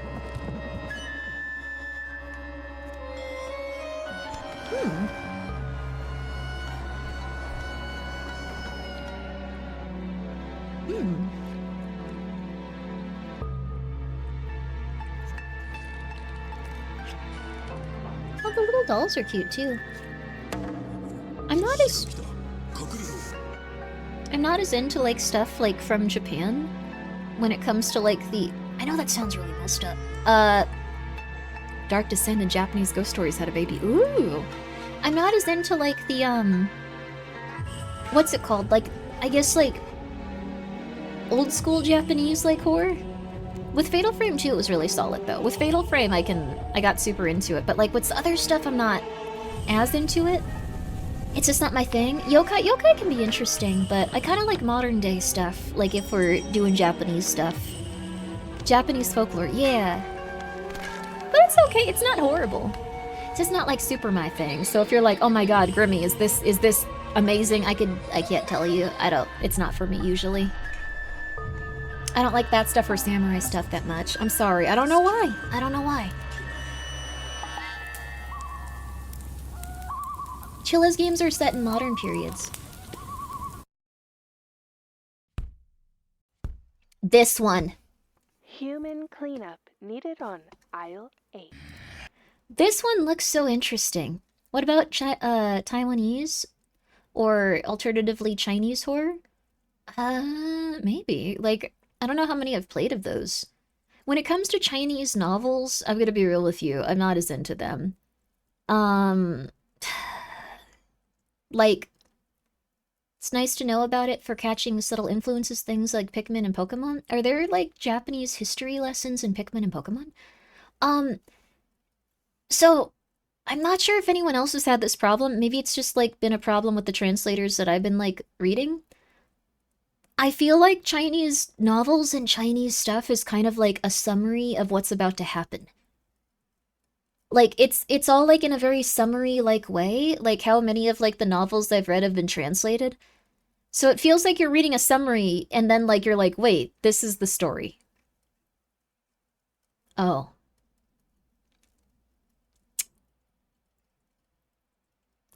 Oh, the little dolls are cute too. I'm not as into like stuff like from Japan when it comes to like the I know that sounds really messed up. Dark Descent and Japanese ghost stories had a baby. Ooh. I'm not as into like the what's it called? Like I guess like old school Japanese like horror. With Fatal Frame 2 it was really solid though. With Fatal Frame I got super into it, but like with other stuff I'm not as into it. It's just not my thing. Yokai can be interesting, but I kind of like modern day stuff, like if we're doing Japanese stuff. Japanese folklore, yeah. But it's okay, it's not horrible. It's just not like super my thing. So if you're like, oh my god, Grimmi, is this amazing? I can't tell you. It's not for me usually. I don't like that stuff or samurai stuff that much. I'm sorry, I don't know why. I don't know why. Chilla's games are set in modern periods. This one. Human cleanup needed on aisle 8. This one looks so interesting. What about Taiwanese? Or alternatively Chinese horror? Maybe. Like, I don't know how many I've played of those. When it comes to Chinese novels, I'm gonna be real with you, I'm not as into them. Like, it's nice to know about it for catching subtle influences, things like Pikmin and Pokemon. Are there, like, Japanese history lessons in Pikmin and Pokemon? So, I'm not sure if anyone else has had this problem. Maybe it's just, like, been a problem with the translators that I've been, like, reading. I feel like Chinese novels and Chinese stuff is kind of like a summary of what's about to happen. Like, it's all, like, in a very summary-like way, like how many of, like, the novels I've read have been translated. So it feels like you're reading a summary, and then, like, you're like, wait, this is the story. Oh.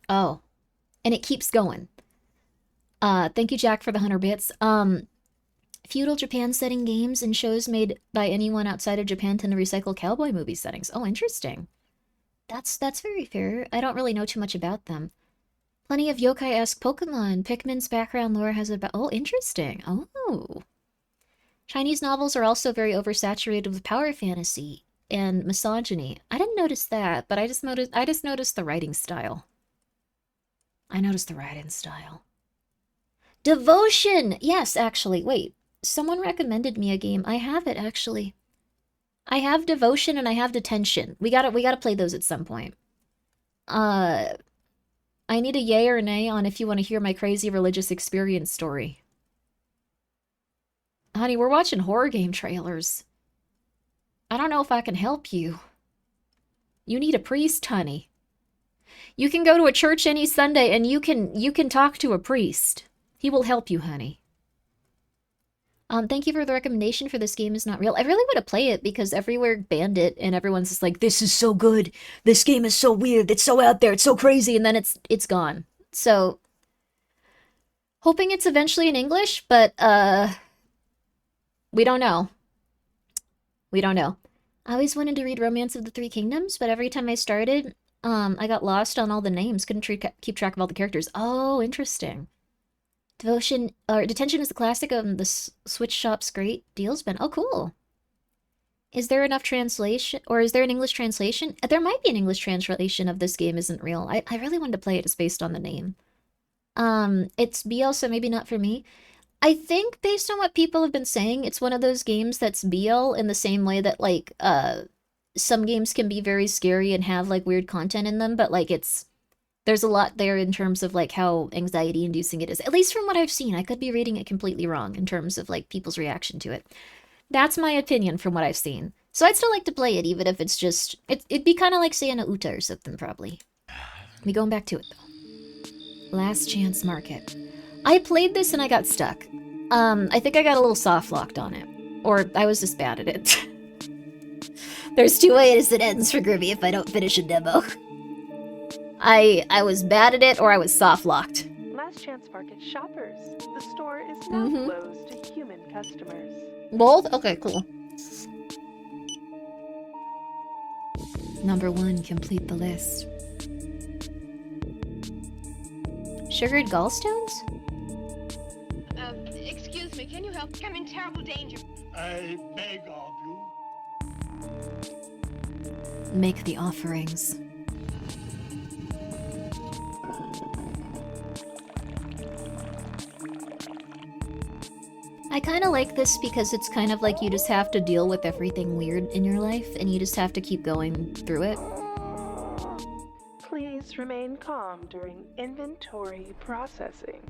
Oh. And it keeps going. Thank you, Jack, for the 100 bits. Feudal Japan setting games and shows made by anyone outside of Japan tend to recycle cowboy movie settings. Oh, interesting. That's very fair. I don't really know too much about them. Plenty of yokai-esque Pokemon. Pikmin's background lore has about... Oh, interesting. Oh. Chinese novels are also very oversaturated with power fantasy and misogyny. I didn't notice that, but I just noticed the writing style. I noticed the writing style. Devotion! Yes, actually. Wait. Someone recommended me a game. I have it, actually. I have Devotion and I have Detention. We gotta play those at some point. I need a yay or nay on if you want to hear my crazy religious experience story. Honey, we're watching horror game trailers. I don't know if I can help you. You need a priest, honey. You can go to a church any Sunday and you can talk to a priest. He will help you, honey. Thank you for the recommendation for this game is not real. I really want to play it because everywhere banned it and everyone's just like, this is so good. This game is so weird. It's so out there. It's so crazy. And then it's gone. So, hoping it's eventually in English, but, we don't know. We don't know. I always wanted to read Romance of the Three Kingdoms, but every time I started, I got lost on all the names. Couldn't keep track of all the characters. Oh, interesting. Detention is the classic of the Switch Shop's great deals bin. Oh, cool. Is there enough translation, or is there an English translation? There might be an English translation of This Game Isn't Real. I really wanted to play it just based on the name. It's BL, so maybe not for me. I think based on what people have been saying, it's one of those games that's BL in the same way that, like, some games can be very scary and have, like, weird content in them, but, like, there's a lot there in terms of, like, how anxiety-inducing it is. At least from what I've seen. I could be reading it completely wrong in terms of, like, people's reaction to it. That's my opinion from what I've seen. So I'd still like to play it, even if it's just... It'd be kind of like, say, an Uta or something, probably. Me going back to it, though. Last Chance Market. I played this and I got stuck. I think I got a little soft-locked on it. Or I was just bad at it. There's 2 ways it ends for Grimmi if I don't finish a demo. I was bad at it or I was soft-locked. Last Chance Market shoppers. The store is now closed to human customers. Both? Okay, cool. Number 1, complete the list. Sugared gallstones? Excuse me, can you help? I'm in terrible danger. I beg of you. Make the offerings. I kind of like this because it's kind of like you just have to deal with everything weird in your life and you just have to keep going through it. Please remain calm during inventory processing.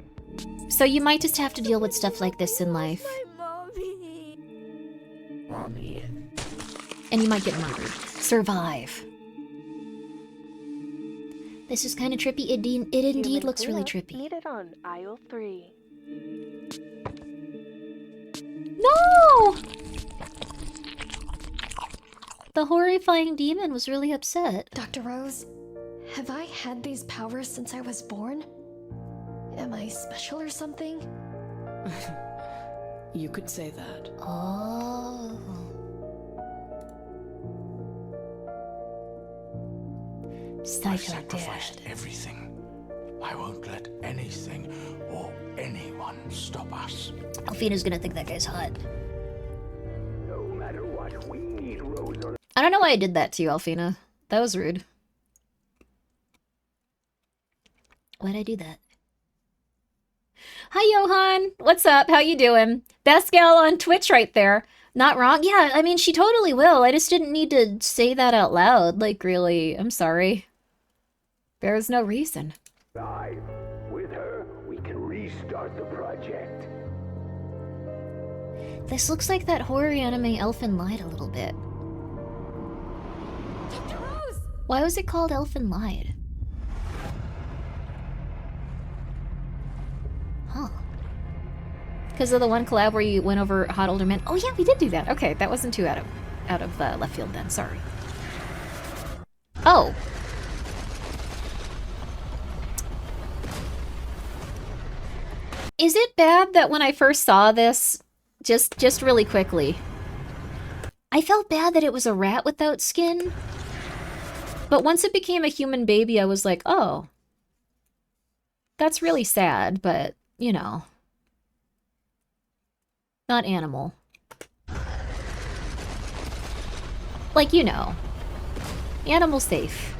So you might just have to deal with stuff like this in life. Mommy. And you might get murdered. Survive. This is kind of trippy. It indeed looks really trippy. Needed on aisle 3. No! The horrifying demon was really upset. Dr. Rose, have I had these powers since I was born? Am I special or something? You could say that. Oh. I sacrificed everything. I won't let anything or anyone stop us. Alfina's gonna think that guy's hot. No matter what, we need Rose. I don't know why I did that to you, Alfina. That was rude. Why'd I do that? Hi, Johan. What's up? How you doing? Best gal on Twitch right there. Not wrong? Yeah, I mean, she totally will. I just didn't need to say that out loud. Like, really, I'm sorry. There was no reason. With her, we can restart the project. This looks like that horror anime Elfen Lied a little bit. Dr. Rose! Why was it called Elfen Lied? Huh. Because of the one collab where you went over hot older men. Oh yeah, we did do that. Okay, that wasn't too out of left field then. Sorry. Oh. Is it bad that when I first saw this, just really quickly, I felt bad that it was a rat without skin? But once it became a human baby, I was like, oh. That's really sad, but, you know. Not animal. Like, you know. Animal safe.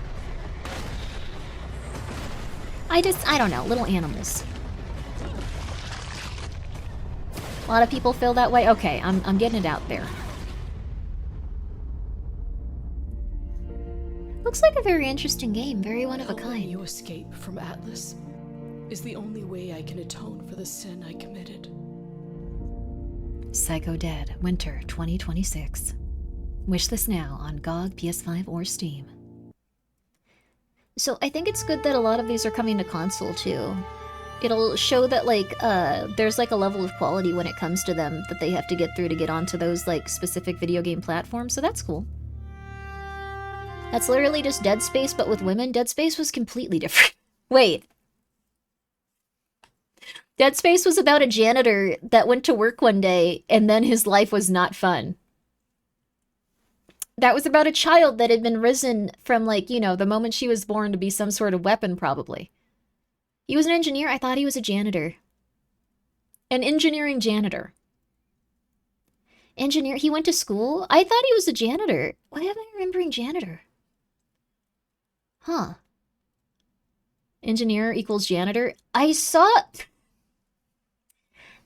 I don't know, little animals. A lot of people feel that way. Okay, I'm getting it out there. Looks like a very interesting game, very one of a kind. You escape from Atlas is the only way I can atone for the sin I committed. Psycho Dead, Winter 2026. Wish this now on GOG, PS5, or Steam. So I think it's good that a lot of these are coming to console too. It'll show that, like, there's, like, a level of quality when it comes to them that they have to get through to get onto those, like, specific video game platforms, so that's cool. That's literally just Dead Space, but with women. Dead Space was completely different. Wait. Dead Space was about a janitor that went to work one day, and then his life was not fun. That was about a child that had been risen from, like, you know, the moment she was born to be some sort of weapon, probably. He was an engineer? I thought he was a janitor. An engineering janitor. Engineer, he went to school? I thought he was a janitor. Why am I remembering janitor? Huh. Engineer equals janitor. I saw...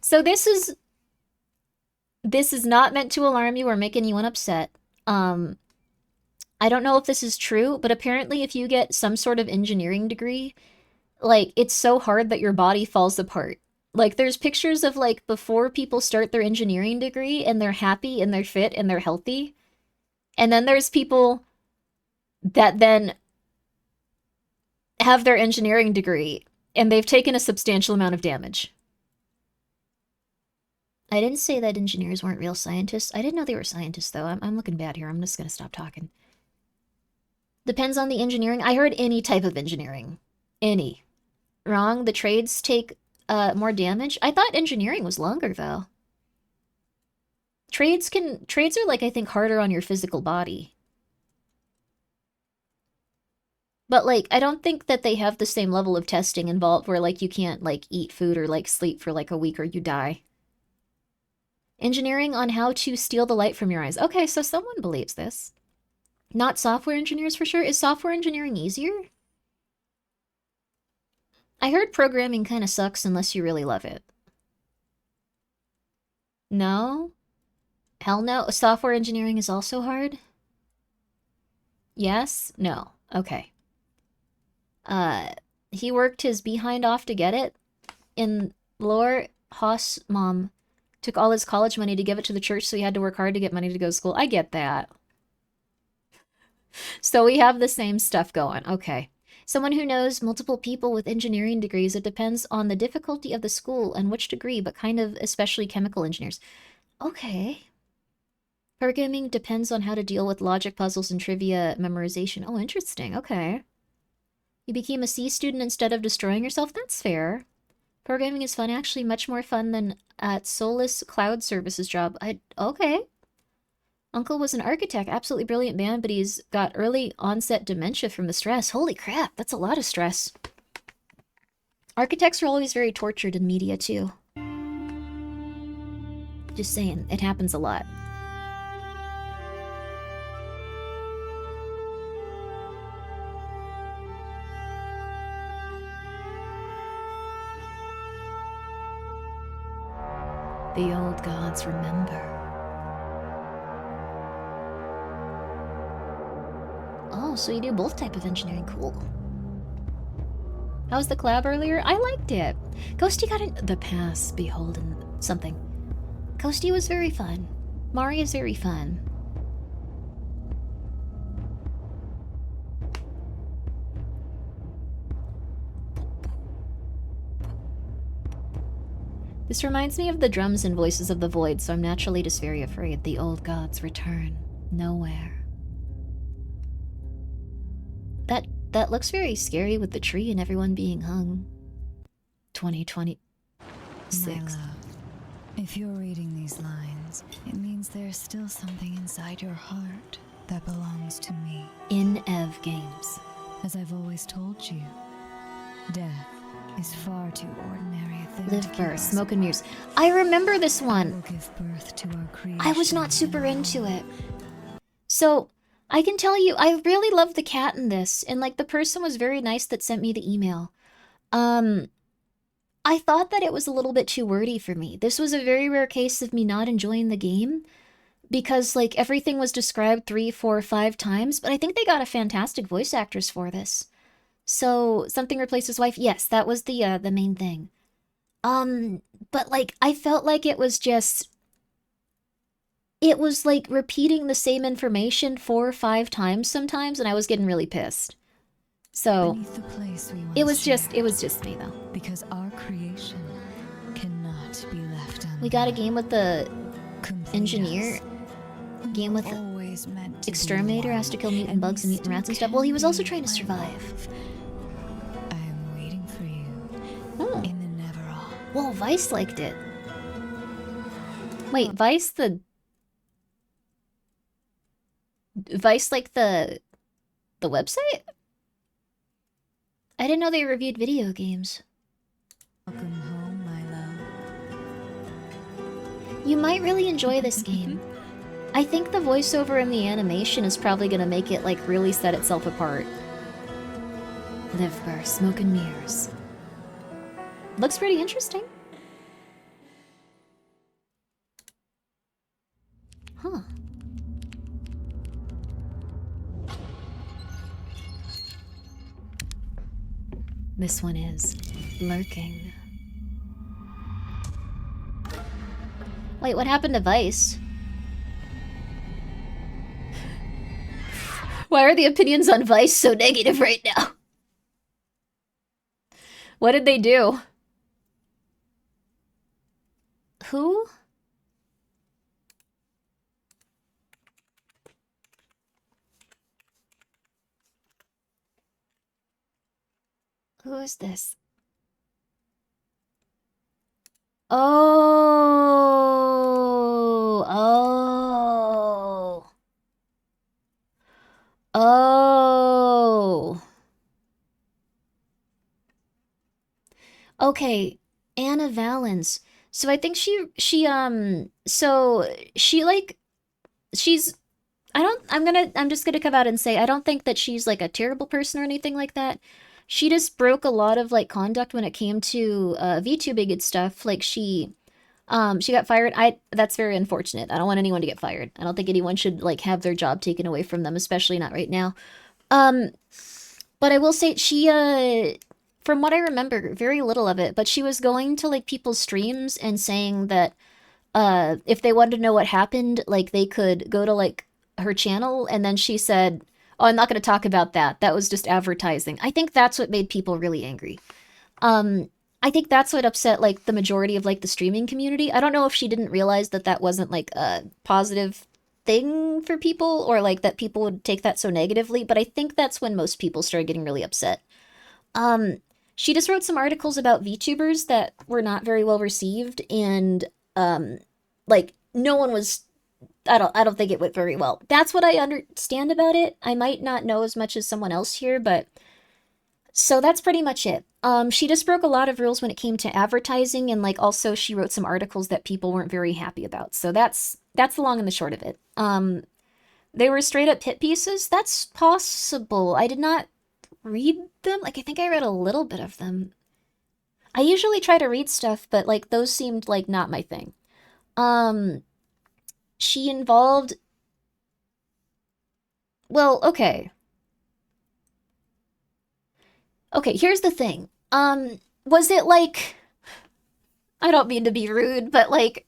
So this is not meant to alarm you or make anyone upset. I don't know if this is true, but apparently if you get some sort of engineering degree, like, it's so hard that your body falls apart. Like, there's pictures of, like, before people start their engineering degree, and they're happy, and they're fit, and they're healthy. And then there's people that then have their engineering degree, and they've taken a substantial amount of damage. I didn't say that engineers weren't real scientists. I didn't know they were scientists, though. I'm looking bad here. I'm just gonna stop talking. Depends on the engineering. I heard any type of engineering. Any. Wrong. The trades take more damage. I thought engineering was longer, though. Trades are, like, I think, harder on your physical body. But, like, I don't think that they have the same level of testing involved where, like, you can't, like, eat food or, like, sleep for, like, a week or you die. Engineering on how to steal the light from your eyes. Okay, so someone believes this. Not software engineers for sure. Is software engineering easier? I heard programming kind of sucks unless you really love it. No? Hell no. Software engineering is also hard? Yes? No. Okay. He worked his behind off to get it. In lore, Haas' mom took all his college money to give it to the church, so he had to work hard to get money to go to school. I get that. So we have the same stuff going. Okay. Someone who knows multiple people with engineering degrees. It depends on the difficulty of the school and which degree, but kind of especially chemical engineers. Okay. Programming depends on how to deal with logic puzzles and trivia memorization. Oh, interesting. Okay. You became a C student instead of destroying yourself? That's fair. Programming is fun. Actually, much more fun than at Solus Cloud Services job. Okay. Uncle was an architect, absolutely brilliant man, but he's got early onset dementia from the stress. Holy crap, that's a lot of stress. Architects are always very tortured in media, too. Just saying, it happens a lot. The old gods remember. Oh, so you do both type of engineering. Cool. How was the collab earlier? I liked it. Ghosty got in the pass, beholden something. Ghosty was very fun. Mari is very fun. This reminds me of the drums and voices of the void, so I'm naturally just very afraid. The old gods return nowhere. That looks very scary with the tree and everyone being hung. 2026. My love, if you're reading these lines, it means there's still something inside your heart that belongs to me. In Ev Games. As I've always told you, death is far too ordinary a thing. Live birth, smoke and mirrors. I remember this one. Will give birth to our creation. I was not super into it. So, I can tell you, I really love the cat in this, and, like, the person was very nice that sent me the email. I thought that it was a little bit too wordy for me. This was a very rare case of me not enjoying the game, because, like, everything was described 3, 4, 5 times, but I think they got a fantastic voice actress for this. So, something replaced his wife? Yes, that was the main thing. But, like, I felt like it was just... It was, like, repeating the same information 4 or 5 times sometimes, and I was getting really pissed. So, it was just me, though. Because our creation cannot be left undone. We got a game with the engineer. Game with the exterminator, has to kill mutant bugs and mutant rats and stuff. Well, he was also trying to survive. I am waiting for you in the Neverall. Whoa, Vice liked it. Wait, Vice like the website? I didn't know they reviewed video games. Welcome home, my love. You might really enjoy this game. I think the voiceover and the animation is probably gonna make it, like, really set itself apart. Live Bar, Smoke and Mirrors. Looks pretty interesting. Huh. This one is Lurking. Wait, what happened to Vice? Why are the opinions on Vice so negative right now? What did they do? Who? Who is this? Oh. Oh. Oh. Okay, Anna Valens. So I think she's, I'm just gonna come out and say, I don't think that she's, like, a terrible person or anything like that. She just broke a lot of, like, conduct when it came to, VTubing and stuff. Like, she got fired. That's very unfortunate. I don't want anyone to get fired. I don't think anyone should, like, have their job taken away from them, especially not right now. But I will say, she, from what I remember, very little of it, but she was going to, like, people's streams and saying that, if they wanted to know what happened, like, they could go to, like, her channel, and then she said, oh, I'm not going to talk about that. That was just advertising. I think that's what made people really angry. I think that's what upset, like, the majority of, like, the streaming community. I don't know if she didn't realize that that wasn't, like, a positive thing for people, or, like, that people would take that so negatively, but I think that's when most people started getting really upset. She just wrote some articles about VTubers that were not very well received, and, like, no one was... I don't think it went very well. That's what I understand about it. I might not know as much as someone else here, but... So that's pretty much it. She just broke a lot of rules when it came to advertising, and, like, also she wrote some articles that people weren't very happy about. So that's the long and the short of it. They were straight up hit pieces? That's possible. I did not read them. Like, I think I read a little bit of them. I usually try to read stuff, but, like, those seemed, like, not my thing. She involved... Well, okay. Okay, here's the thing. Was it, like... I don't mean to be rude, but, like...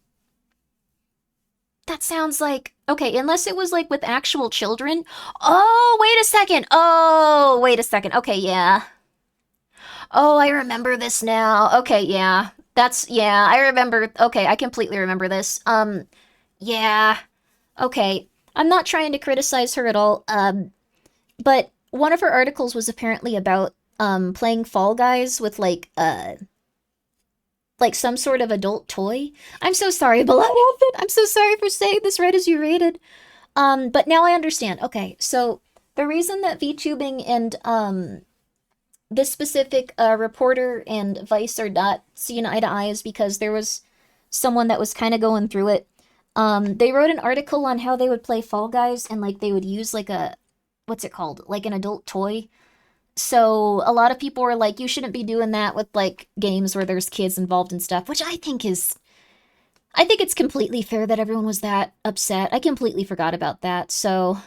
That sounds like... Okay, unless it was, like, with actual children. Oh, wait a second. Oh, wait a second. Okay, yeah. Oh, I remember this now. Okay, yeah. Yeah, I remember... Okay, I completely remember this. Yeah. Okay. I'm not trying to criticize her at all, but one of her articles was apparently about, playing Fall Guys with, like some sort of adult toy. I'm so sorry, beloved outfit. I'm so sorry for saying this right as you rated. But now I understand. Okay, so the reason that VTubing and, this specific, reporter and Vice are not seeing eye to eye is because there was someone that was kind of going through it. They wrote an article on how they would play Fall Guys, and, like, they would use, like, what's it called? Like, an adult toy. So a lot of people were like, you shouldn't be doing that with, like, games where there's kids involved and stuff, which I think it's completely fair that everyone was that upset. I completely forgot about that. So,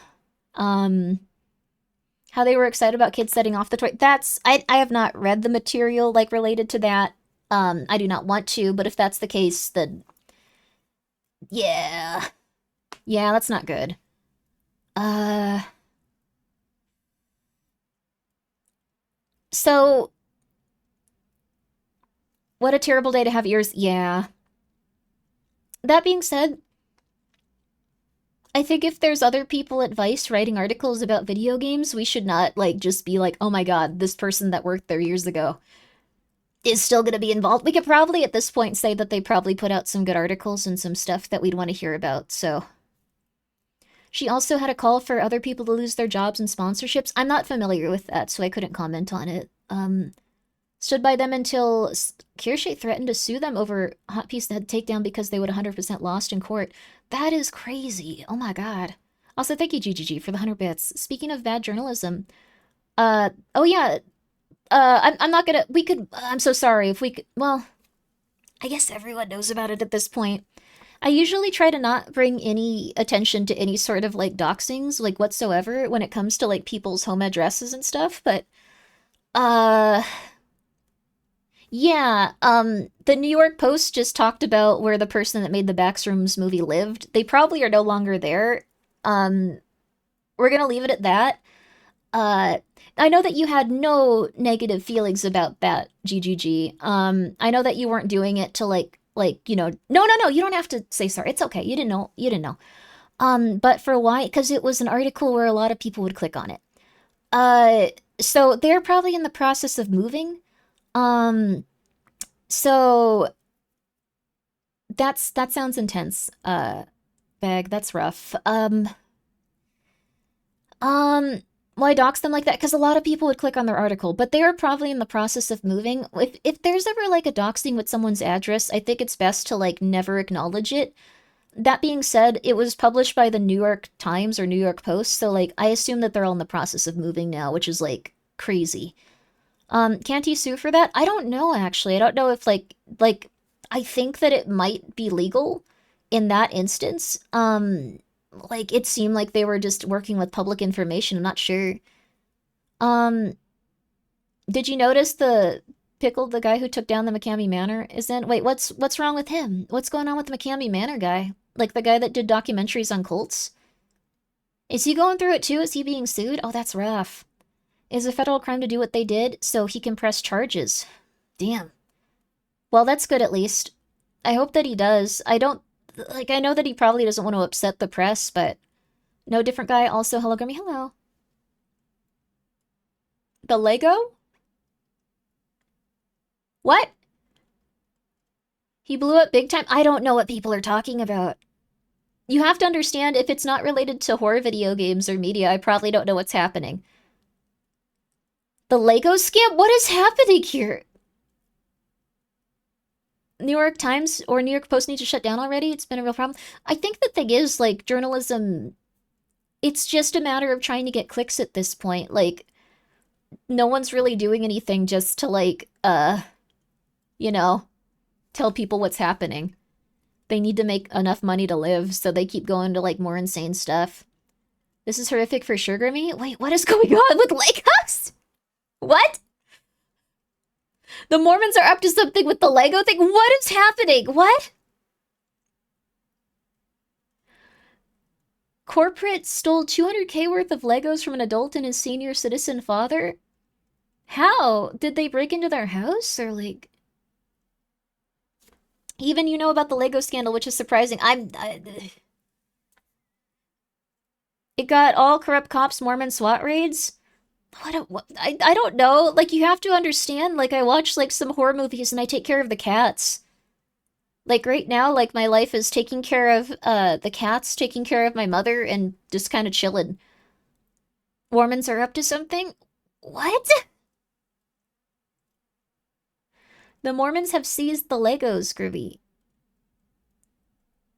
how they were excited about kids setting off the toy. I have not read the material, like, related to that. I do not want to, but if that's the case, then... Yeah. Yeah, that's not good. So... What a terrible day to have ears. Yeah. That being said, I think if there's other people at Vice writing articles about video games, we should not, like, just be like, oh my god, this person that worked there years ago is still going to be involved. We could probably at this point say that they probably put out some good articles and some stuff that we'd want to hear about, so. She also had a call for other people to lose their jobs and sponsorships. I'm not familiar with that, so I couldn't comment on it. Stood by them until Kirsche threatened to sue them over Hot Piece Head takedown because they would 100% lost in court. That is crazy. Oh my god. Also, thank you, GGG, for the 100 bits. Speaking of bad journalism, oh yeah, I'm not gonna, I'm so sorry if we could, well, I guess everyone knows about it at this point. I usually try to not bring any attention to any sort of, like, doxings, like, whatsoever when it comes to, like, people's home addresses and stuff, but, yeah, the New York Post just talked about where the person that made the Backrooms movie lived. They probably are no longer there. We're gonna leave it at that. I know that you had no negative feelings about that, GGG. I know that you weren't doing it to, like, you know, no, you don't have to say sorry. It's okay. You didn't know. But for why? Because it was an article where a lot of people would click on it. So they're probably in the process of moving. So that sounds intense, Bag. That's rough. Why dox them like that? Because a lot of people would click on their article, but they are probably in the process of moving. If there's ever, like, a doxing with someone's address, I think it's best to, like, never acknowledge it. That being said, it was published by the New York Times or New York Post, so, like, I assume that they're all in the process of moving now, which is, like, crazy. Can't he sue for that? I don't know, actually. I don't know if, like, I think that it might be legal in that instance. Like, it seemed like they were just working with public information. I'm not sure. Did you notice the guy who took down the McCamey Manor, is in? Wait, what's wrong with him? What's going on with the McCamey Manor guy? Like, the guy that did documentaries on cults? Is he going through it too? Is he being sued? Oh, that's rough. Is a federal crime to do what they did so he can press charges? Damn. Well, that's good at least. I hope that he does. I know that he probably doesn't want to upset the press, but no different guy. Also, hello, Grimmi. Hello. The Lego? What? He blew up big time? I don't know what people are talking about. You have to understand, if it's not related to horror video games or media, I probably don't know what's happening. The Lego scam? What is happening here? New York Times or New York Post need to shut down already? It's been a real problem. I think the thing is, like, journalism, it's just a matter of trying to get clicks at this point. Like, no one's really doing anything just to, like, you know, tell people what's happening. They need to make enough money to live, so they keep going to, like, more insane stuff. This is horrific for sure, Grimmi. Wait, what is going on with Legos? What? The Mormons are up to something with the Lego thing? What is happening? What? Corporate stole 200K worth of Legos from an adult and his senior citizen father? How? Did they break into their house? Or, like... Even you know about the Lego scandal, which is surprising. It got all corrupt cops, Mormon SWAT raids? I don't know. Like, you have to understand, like, I watch, like, some horror movies and I take care of the cats. Like, right now, like, my life is taking care of, the cats, taking care of my mother, and just kind of chilling. Mormons are up to something? What? The Mormons have seized the Legos, Groovy.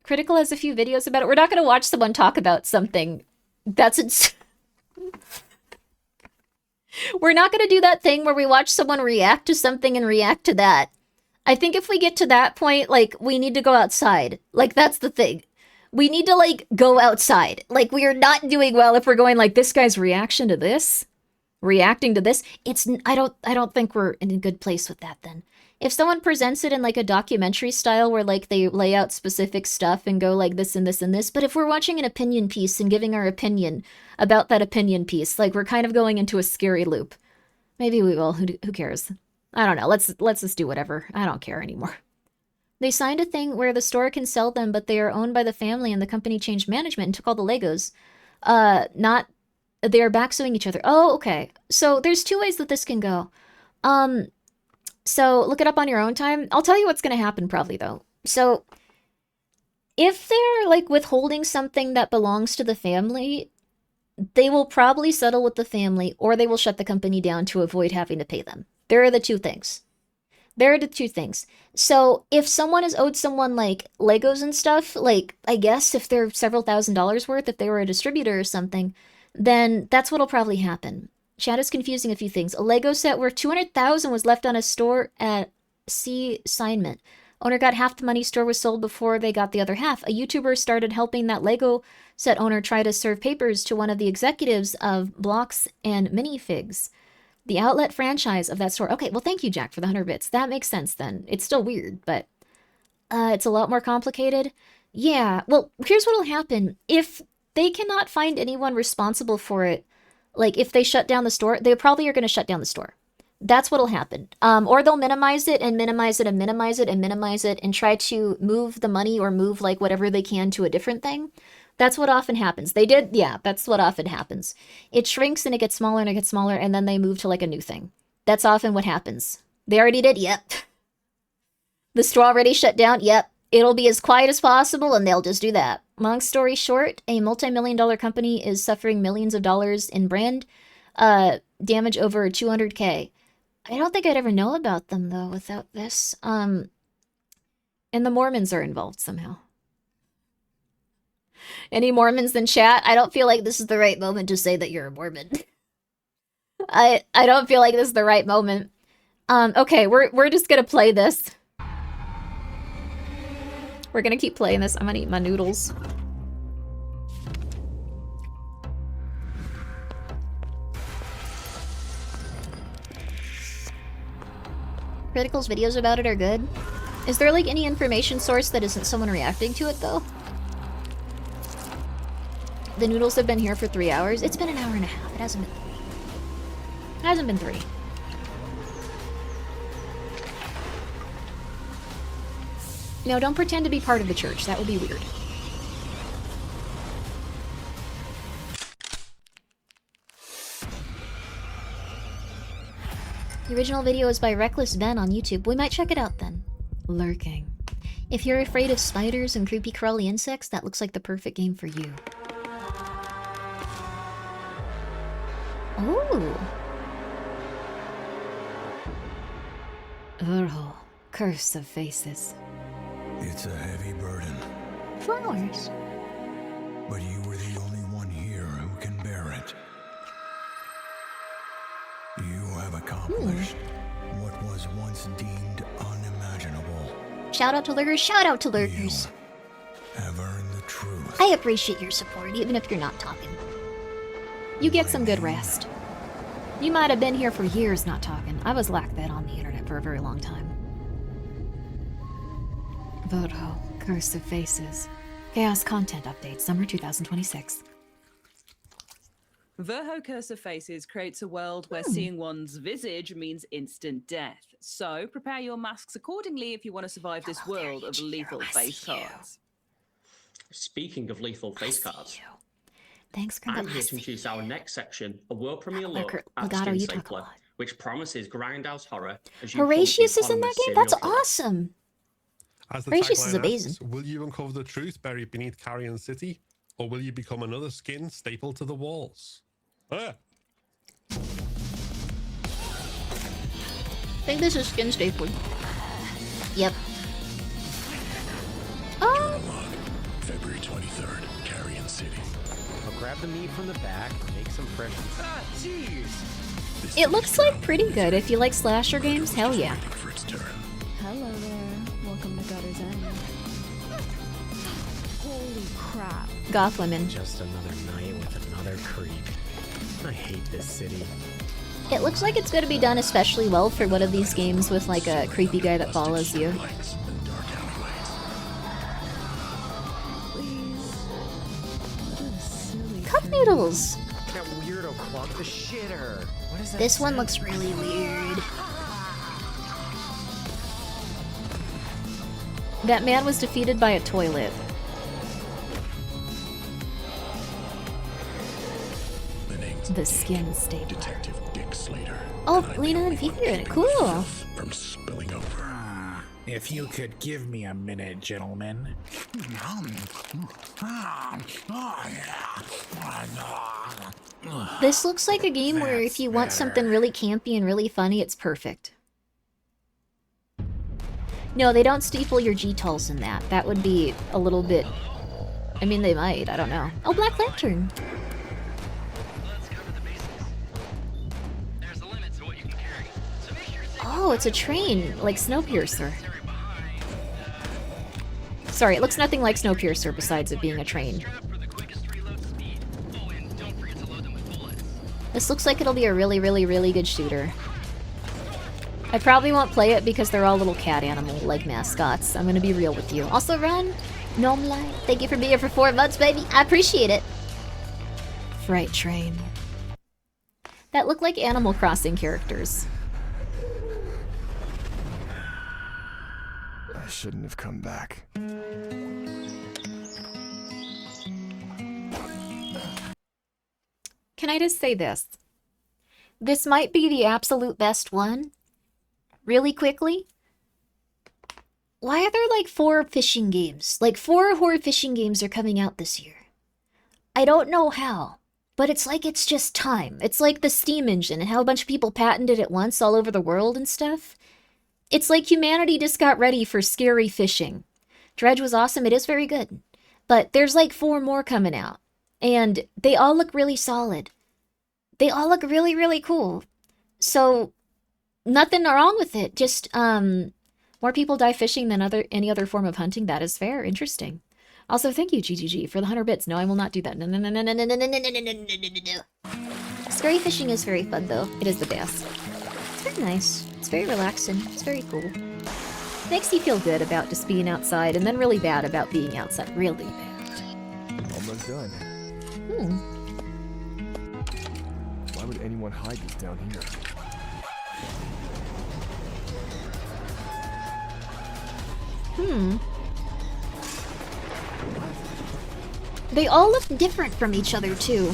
Critical has a few videos about it. We're not gonna watch someone talk about something. That's We're not gonna do that thing where we watch someone react to something and react to that. I think if we get to that point, like, we need to go outside. Like, that's the thing. We need to, like, go outside. Like, we are not doing well if we're going, like, this guy's reaction to this, reacting to this. I don't think we're in a good place with that then. If someone presents it in, like, a documentary style where, like, they lay out specific stuff and go, like, this and this and this, but if we're watching an opinion piece and giving our opinion about that opinion piece, like, we're kind of going into a scary loop. Maybe we will. Who cares? I don't know. Let's just do whatever. I don't care anymore. They signed a thing where the store can sell them, but they are owned by the family and the company changed management and took all the Legos. They are backsuing each other. Oh, okay. So there's two ways that this can go. So look it up on your own time. I'll tell you what's going to happen probably, though. So if they're, like, withholding something that belongs to the family, they will probably settle with the family, or they will shut the company down to avoid having to pay them. There are the two things. There are the two things. So if someone is owed someone like Legos and stuff, like I guess if they're several $1,000s worth, if they were a distributor or something, then that's what'll probably happen. Chat is confusing a few things. A Lego set worth $200,000 was left on a store at C assignment. Owner got half the money, store was sold before they got the other half. A YouTuber started helping that Lego set owner try to serve papers to one of the executives of Blocks and Minifigs, the outlet franchise of that store. Okay, well, thank you, Jack, for the 100 bits. That makes sense then. It's still weird, but it's a lot more complicated. Yeah, well, here's what'll happen. If they cannot find anyone responsible for it, like if they shut down the store, they probably are going to shut down the store. That's what'll happen. Or they'll minimize it and minimize it and minimize it and minimize it and try to move the money or move like whatever they can to a different thing. That's what often happens. They did, yeah, that's what often happens. It shrinks and it gets smaller and it gets smaller and then they move to like a new thing. That's often what happens. They already did, yep. The store already shut down, yep. It'll be as quiet as possible and they'll just do that. Long story short, a multi-million-dollar company is suffering millions of dollars in brand damage over 200K. I don't think I'd ever know about them, though, without this. And the Mormons are involved somehow. Any Mormons in chat? I don't feel like this is the right moment to say that you're a Mormon. I don't feel like this is the right moment. Okay, we're just gonna play this. We're gonna keep playing this. I'm gonna eat my noodles. Critical's videos about it are good. Is there like any information source that isn't someone reacting to it though? The noodles have been here for 3 hours. It's been an hour and a half. It hasn't been 3. It hasn't been 3. No, don't pretend to be part of the church. That would be weird. The original video is by Reckless Ben on YouTube. We might check it out then. Lurking. If you're afraid of spiders and creepy crawly insects, that looks like the perfect game for you. Ooh. Urho, curse of faces. It's a heavy burden. Flowers. But you were the only one here who can bear it. You have accomplished what was once deemed unimaginable. Shout out to lurkers, shout out to lurkers. You have earned the truth. I appreciate your support, even if you're not talking. You get some good rest. You might have been here for years not talking. I was like that on the internet for a very long time. Vodho, Curse of Faces. Chaos content update, summer 2026. Verho Curse of Faces creates a world where seeing one's visage means instant death. So prepare your masks accordingly if you want to survive this world of lethal face cards. Speaking of lethal face cards, thanks, I'm here to introduce our next section, a world premiere look at Legato, Skin you talk a Stapler, which promises grindhouse horror. As you Horatius is in that eponymous game? That's serial killer. awesome. As the Horatius is tagline amazing. asks, will you uncover the truth buried beneath Carrion City, or will you become another skin stapled to the walls? Ah. I think this is skin stapling. Yep. February 23rd, Carrion City. I'll grab the meat from the back and make some fresh. Ah, jeez. It looks like pretty good. If you like slasher games, hell yeah. For its turn. Hello there. Welcome to Gutter's End. Holy crap. Goth women. Just another night with another creep. I hate this city. It looks like it's going to be done especially well for one of these games with like a creepy guy that follows you. Cup noodles! That weirdo clogged the shitter. What is that? This one looks really weird. That man was defeated by a toilet. The skin stapler. Detective Dick Slater. Oh, Lena and Fifi are in it. Cool. From spilling over. If you could give me a minute, gentlemen. This looks like a game where if you want something really campy and really funny, it's perfect. No, they don't steeple your G-Tulls in that. That would be a little bit... I mean, they might. I don't know. Oh, Black Lantern! Oh, it's a train, like Snowpiercer. Sorry, it looks nothing like Snowpiercer besides it being a train. This looks like it'll be a really, really, really good shooter. I probably won't play it because they're all little cat animal-like mascots. I'm gonna be real with you. Also, Ron, Gnome Light, thank you for being here for 4 months, baby. I appreciate it. Freight train. That look like Animal Crossing characters. I shouldn't have come back. Can I just say this? This might be the absolute best one. Really quickly. Why are there like 4 fishing games? Like 4 horror fishing games are coming out this year. I don't know how, but it's like it's just time. It's like the Steam engine and how a bunch of people patented it once all over the world and stuff. It's like humanity just got ready for scary fishing. Dredge was awesome. It is very good. But there's like 4 more coming out. And they all look really solid. They all look really, really cool. So, nothing wrong with it. Just, more people die fishing than any other form of hunting. That is fair. Interesting. Also, thank you, GGG, for the 100 bits. No, I will not do that. No, no, no, no, no, no, no, no, no, no, no, no, no. Scary fishing is very fun, though. It is the best. It's very nice. It's very relaxing. It's very cool. Makes you feel good about just being outside, and then really bad about being outside. Really bad. Almost done. Why would anyone hide this down here? They all look different from each other, too.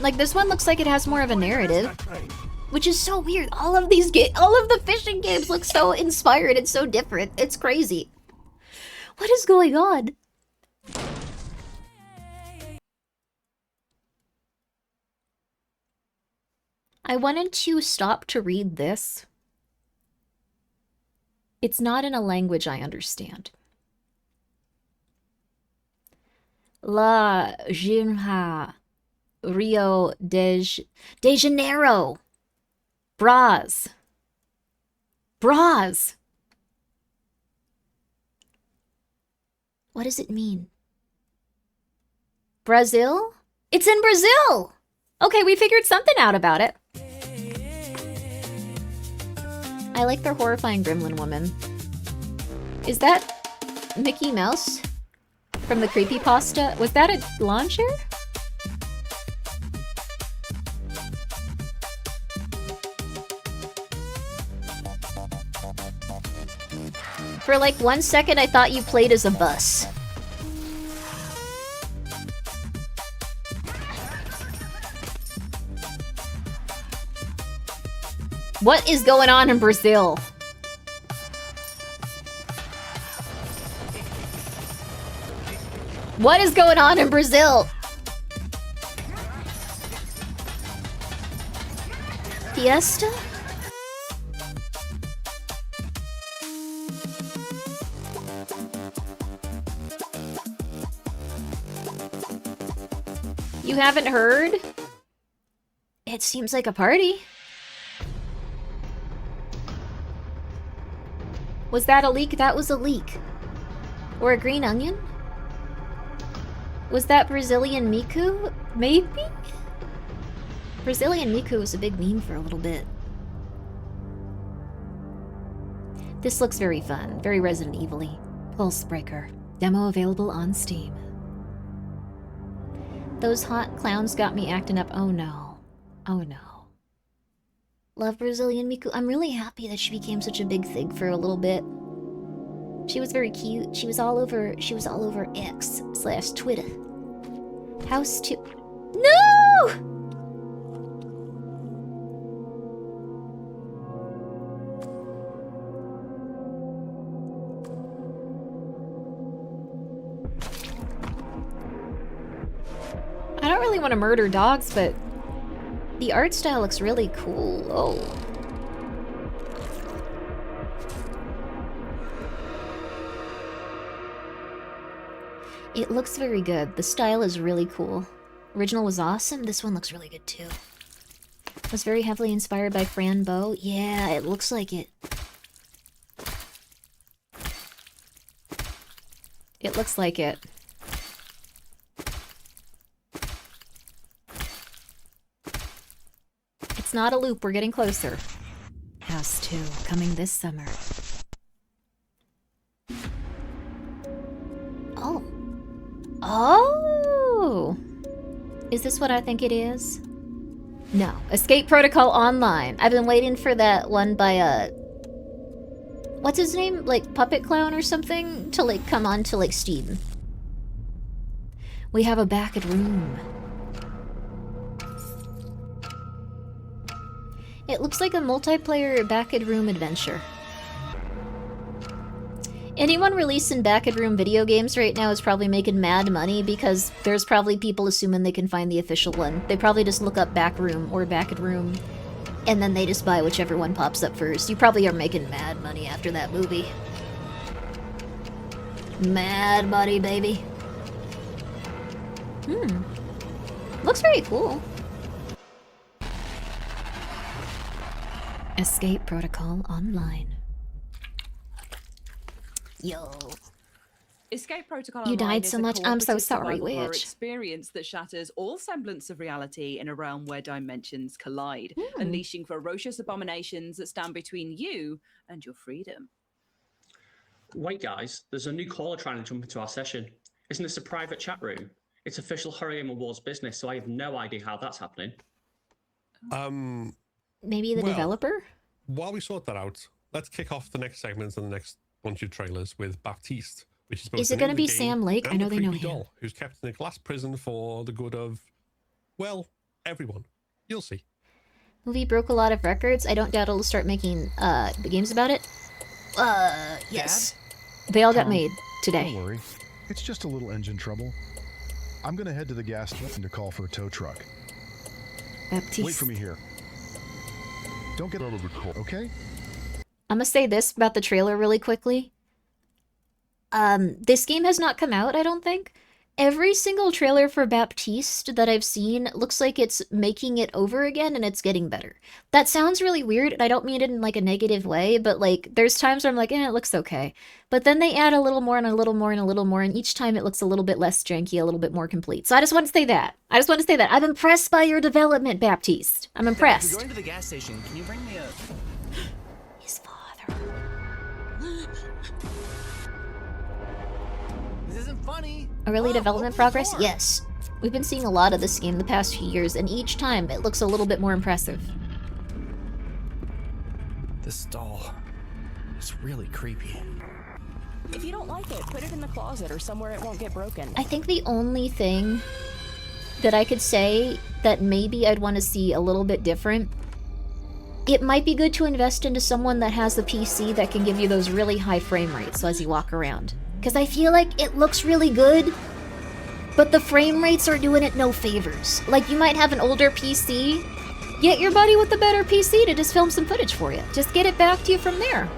Like, this one looks like it has more of a narrative. Which is so weird. All of the fishing games look so inspired and so different. It's crazy. What is going on? I wanted to stop to read this. It's not in a language I understand. La Junha Rio de Janeiro. Bras. Bras. What does it mean? Brazil? It's in Brazil! Okay, we figured something out about it. I like their horrifying gremlin woman. Is that Mickey Mouse from the creepypasta? Was that a launcher? For like 1 second, I thought you played as a bus. What is going on in Brazil? What is going on in Brazil? Fiesta? You haven't heard? It seems like a party. Was that a leak? That was a leak. Or a green onion? Was that Brazilian Miku? Maybe? Brazilian Miku was a big meme for a little bit. This looks very fun. Very Resident Evil-y. Pulsebreaker. Demo available on Steam. Those hot clowns got me acting up. Oh no. Oh no. Love Brazilian Miku. I'm really happy that she became such a big thing for a little bit. She was very cute. She was all over X/Twitter. House 2. No! I don't don't really want to murder dogs, but the art style looks really cool. Oh. It looks very good. The style is really cool. Original was awesome. This one looks really good too. Was very heavily inspired by Fran Bow. Yeah, it looks like it. It looks like it. It's not a loop, we're getting closer. House 2, coming this summer. Oh. Oh! Is this what I think it is? No. Escape Protocol Online. I've been waiting for that one by, what's his name? Like, Puppet Clown or something? To, like, come on to, like, Steam. We have a back room. It looks like a multiplayer back room adventure. Anyone releasing back room video games right now is probably making mad money because there's probably people assuming they can find the official one. They probably just look up back room or back room, and then they just buy whichever one pops up first. You probably are making mad money after that movie. Mad money, baby. Looks very cool. Escape Protocol Online. Yo. Escape Protocol You Online died is so a much. I'm so cooperative sorry, survival horror witch. experience that shatters all semblance of reality in a realm where dimensions collide, unleashing ferocious abominations that stand between you and your freedom. Wait, guys, there's a new caller trying to jump into our session. Isn't this a private chat room? It's official Horror Game Awards business, so I have no idea how that's happening. Maybe the developer? While we sort that out, let's kick off the next segments and the next bunch of trailers with Baptiste, which is supposed Is it to going to be Sam Lake? I know they know creepy him. doll who's kept in a glass prison for the good of, well, everyone. You'll see. Movie broke a lot of records. I don't doubt it'll start making the games about it. Yes. They all got made today. Don't worry. It's just a little engine trouble. I'm gonna head to the gas station to call for a tow truck. Baptiste. Wait for me here. Don't get out of the car, okay? I'm gonna say this about the trailer really quickly. This game has not come out, I don't think. Every single trailer for Baptiste that I've seen looks like it's making it over again and it's getting better. That sounds really weird, and I don't mean it in like a negative way, but like there's times where I'm like, it looks okay. But then they add a little more and a little more and a little more, and each time it looks a little bit less janky, a little bit more complete. So I just want to say that. I'm impressed by your development, Baptiste. I'm impressed. If you're going to the gas station, can you bring me a... His father. This isn't funny. Early development progress? Yes. We've been seeing a lot of this game the past few years, and each time it looks a little bit more impressive. This doll is really creepy. If you don't like it, put it in the closet or somewhere it won't get broken. I think the only thing that I could say that maybe I'd want to see a little bit different, it might be good to invest into someone that has a PC that can give you those really high frame rates as you walk around. Because I feel like it looks really good, but the frame rates are doing it no favors. Like, you might have an older PC, get your buddy with a better PC to just film some footage for you. Just get it back to you from there.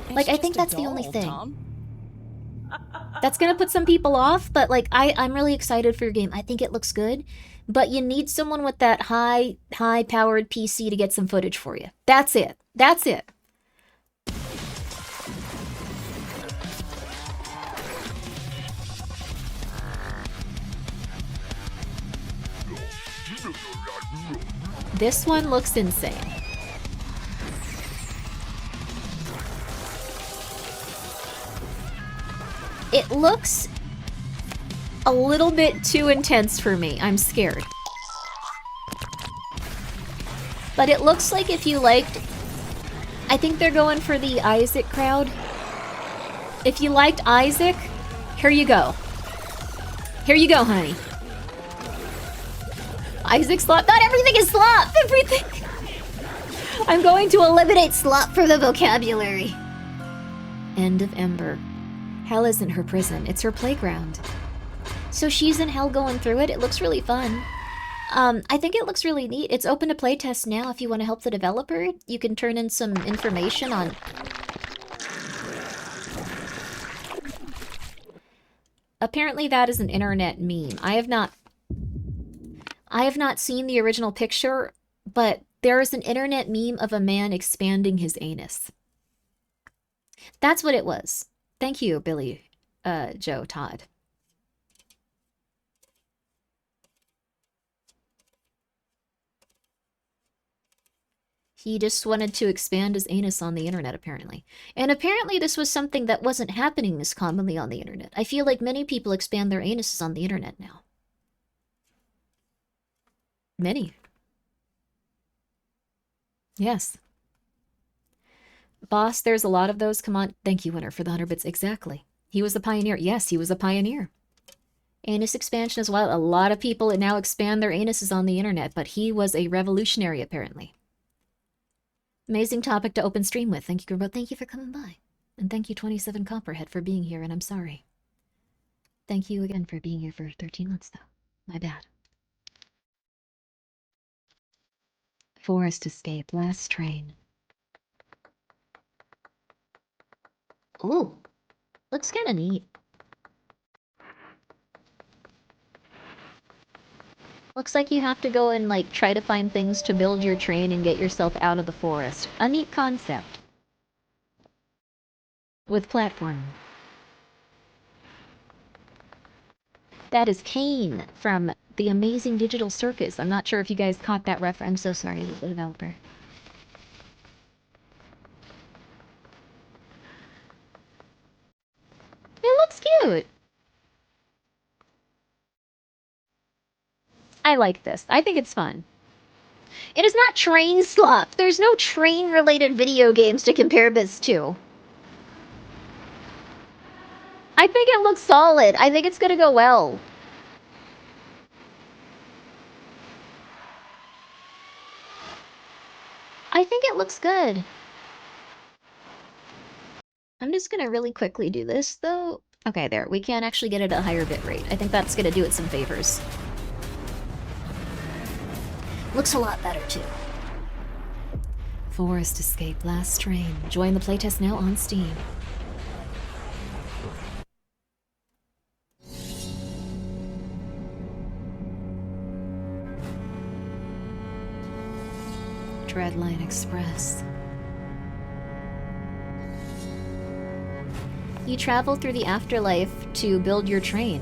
Like, I think that's the only thing. That's gonna put some people off, but like, I'm really excited for your game. I think it looks good, but you need someone with that high-powered PC to get some footage for you. That's it. That's it. This one looks insane. It looks a little bit too intense for me. I'm scared. But it looks like if you liked... I think they're going for the Isaac crowd. If you liked Isaac, here you go. Here you go, honey. Isaac slop. Not everything is slop! Everything! I'm going to eliminate slop from the vocabulary. End of Ember. Hell isn't her prison, it's her playground. So she's in hell going through it. It looks really fun. I think it looks really neat. It's open to playtest now. If you want to help the developer, you can turn in some information on... Apparently that is an internet meme. I have not seen the original picture, but there is an internet meme of a man expanding his anus. That's what it was. Thank you, Billy, Joe, Todd. He just wanted to expand his anus on the internet, apparently. And apparently this was something that wasn't happening as commonly on the internet. I feel like many people expand their anuses on the internet now. Many. Yes. Boss, there's a lot of those. Come on. Thank you, Winner, for the 100 bits. Exactly. He was the pioneer. Yes, he was a pioneer. Anus expansion as well. A lot of people now expand their anuses on the internet, but he was a revolutionary, apparently. Amazing topic to open stream with. Thank you, Grimbo. Thank you for coming by. And thank you, 27 Copperhead, for being here, and I'm sorry. Thank you again for being here for 13 months, though. My bad. Forest escape. Last train. Ooh. Looks kind of neat. Looks like you have to go and, like, try to find things to build your train and get yourself out of the forest. A neat concept. With platform. That is Kane from The Amazing Digital Circus. I'm not sure if you guys caught that reference. I'm so sorry, the developer. It looks cute. I like this. I think it's fun. It is not train slop. There's no train-related video games to compare this to. I think it looks solid. I think it's gonna go well. I think it looks good. I'm just gonna really quickly do this, though. Okay, there. We can actually get it at a higher bit rate. I think that's gonna do it some favors. Looks a lot better, too. Forest Escape Last Train. Join the playtest now on Steam. Dreadline Express. You travel through the afterlife to build your train.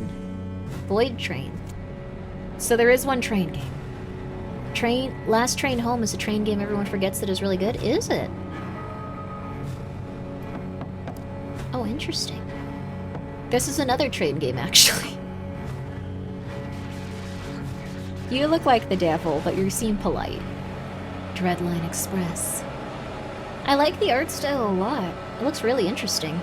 Void Train. So there is one train game. Last Train Home is a train game everyone forgets that is really good. Is it? Oh, interesting. This is another train game, actually. You look like the devil, but you seem polite. Dreadline Express. I like the art style a lot. It looks really interesting.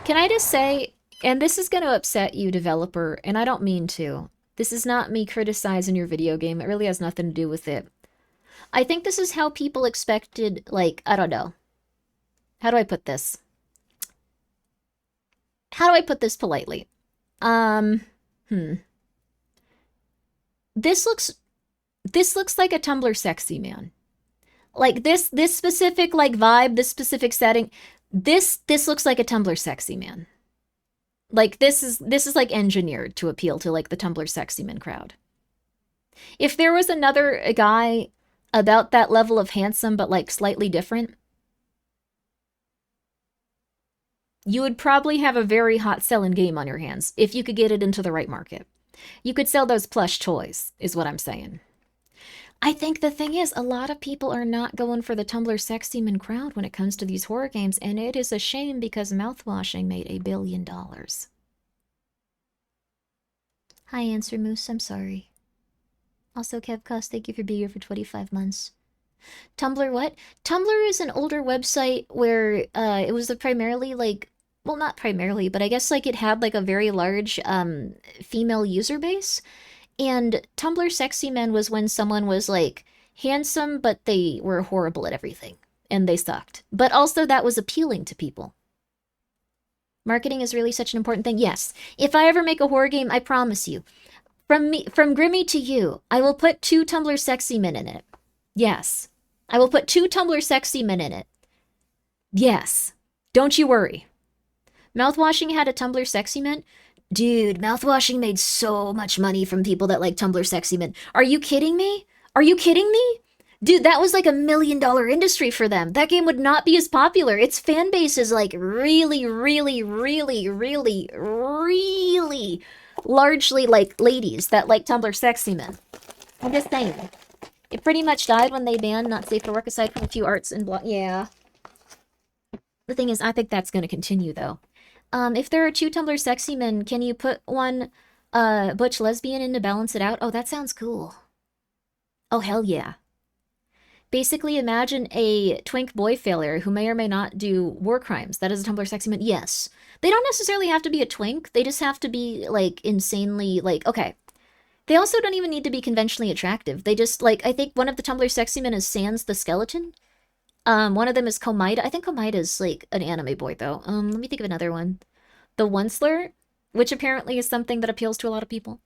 Can I just say, and this is going to upset you, developer, and I don't mean to. This is not me criticizing your video game. It really has nothing to do with it. I think this is how people expected, like, I don't know. How do I put this? How do I put this politely? This looks like a Tumblr sexy man. Like this specific like vibe, this specific setting. This looks like a Tumblr sexy man. Like this is like engineered to appeal to like the Tumblr sexy man crowd. If there was another guy about that level of handsome but like slightly different, you would probably have a very hot selling game on your hands if you could get it into the right market. You could sell those plush toys, is what I'm saying. I think the thing is, a lot of people are not going for the Tumblr sexy man crowd when it comes to these horror games, and it is a shame because mouthwashing made $1 billion. Hi, Answer Moose, I'm sorry. Also, Kevcos, thank you for being here for 25 months. Tumblr what? Tumblr is an older website where it was primarily like, well, not primarily, but I guess like it had like a very large female user base. And Tumblr sexy men was when someone was like handsome, but they were horrible at everything and they sucked. But also that was appealing to people. Marketing is really such an important thing. Yes. If I ever make a horror game, I promise you. From Grimmi to you, I will put 2 Tumblr sexy men in it. Yes. I will put 2 Tumblr sexy men in it. Yes. Don't you worry. Mouthwashing had a Tumblr sexy men? Dude, mouthwashing made so much money from people that like Tumblr sexy men. Are you kidding me? Are you kidding me? Dude, that was like $1 million industry for them. That game would not be as popular. Its fan base is like really, really, really, really, really largely like ladies that like Tumblr sexy men. I'm just saying. It pretty much died when they banned Not Safe for Work aside from a few arts and yeah. The thing is, I think that's going to continue though. If there are 2 Tumblr sexy men, can you put one butch lesbian in to balance it out? Oh, that sounds cool. Oh, hell yeah. Basically, imagine a twink boy failure who may or may not do war crimes. That is a Tumblr sexy man. Yes. They don't necessarily have to be a twink. They just have to be, like, insanely, like, okay. They also don't even need to be conventionally attractive. They just, like, I think one of the Tumblr sexy men is Sans the Skeleton. One of them is Komaida. I think Komaida is, like, an anime boy, though. Let me think of another one. The Onceler, which apparently is something that appeals to a lot of people.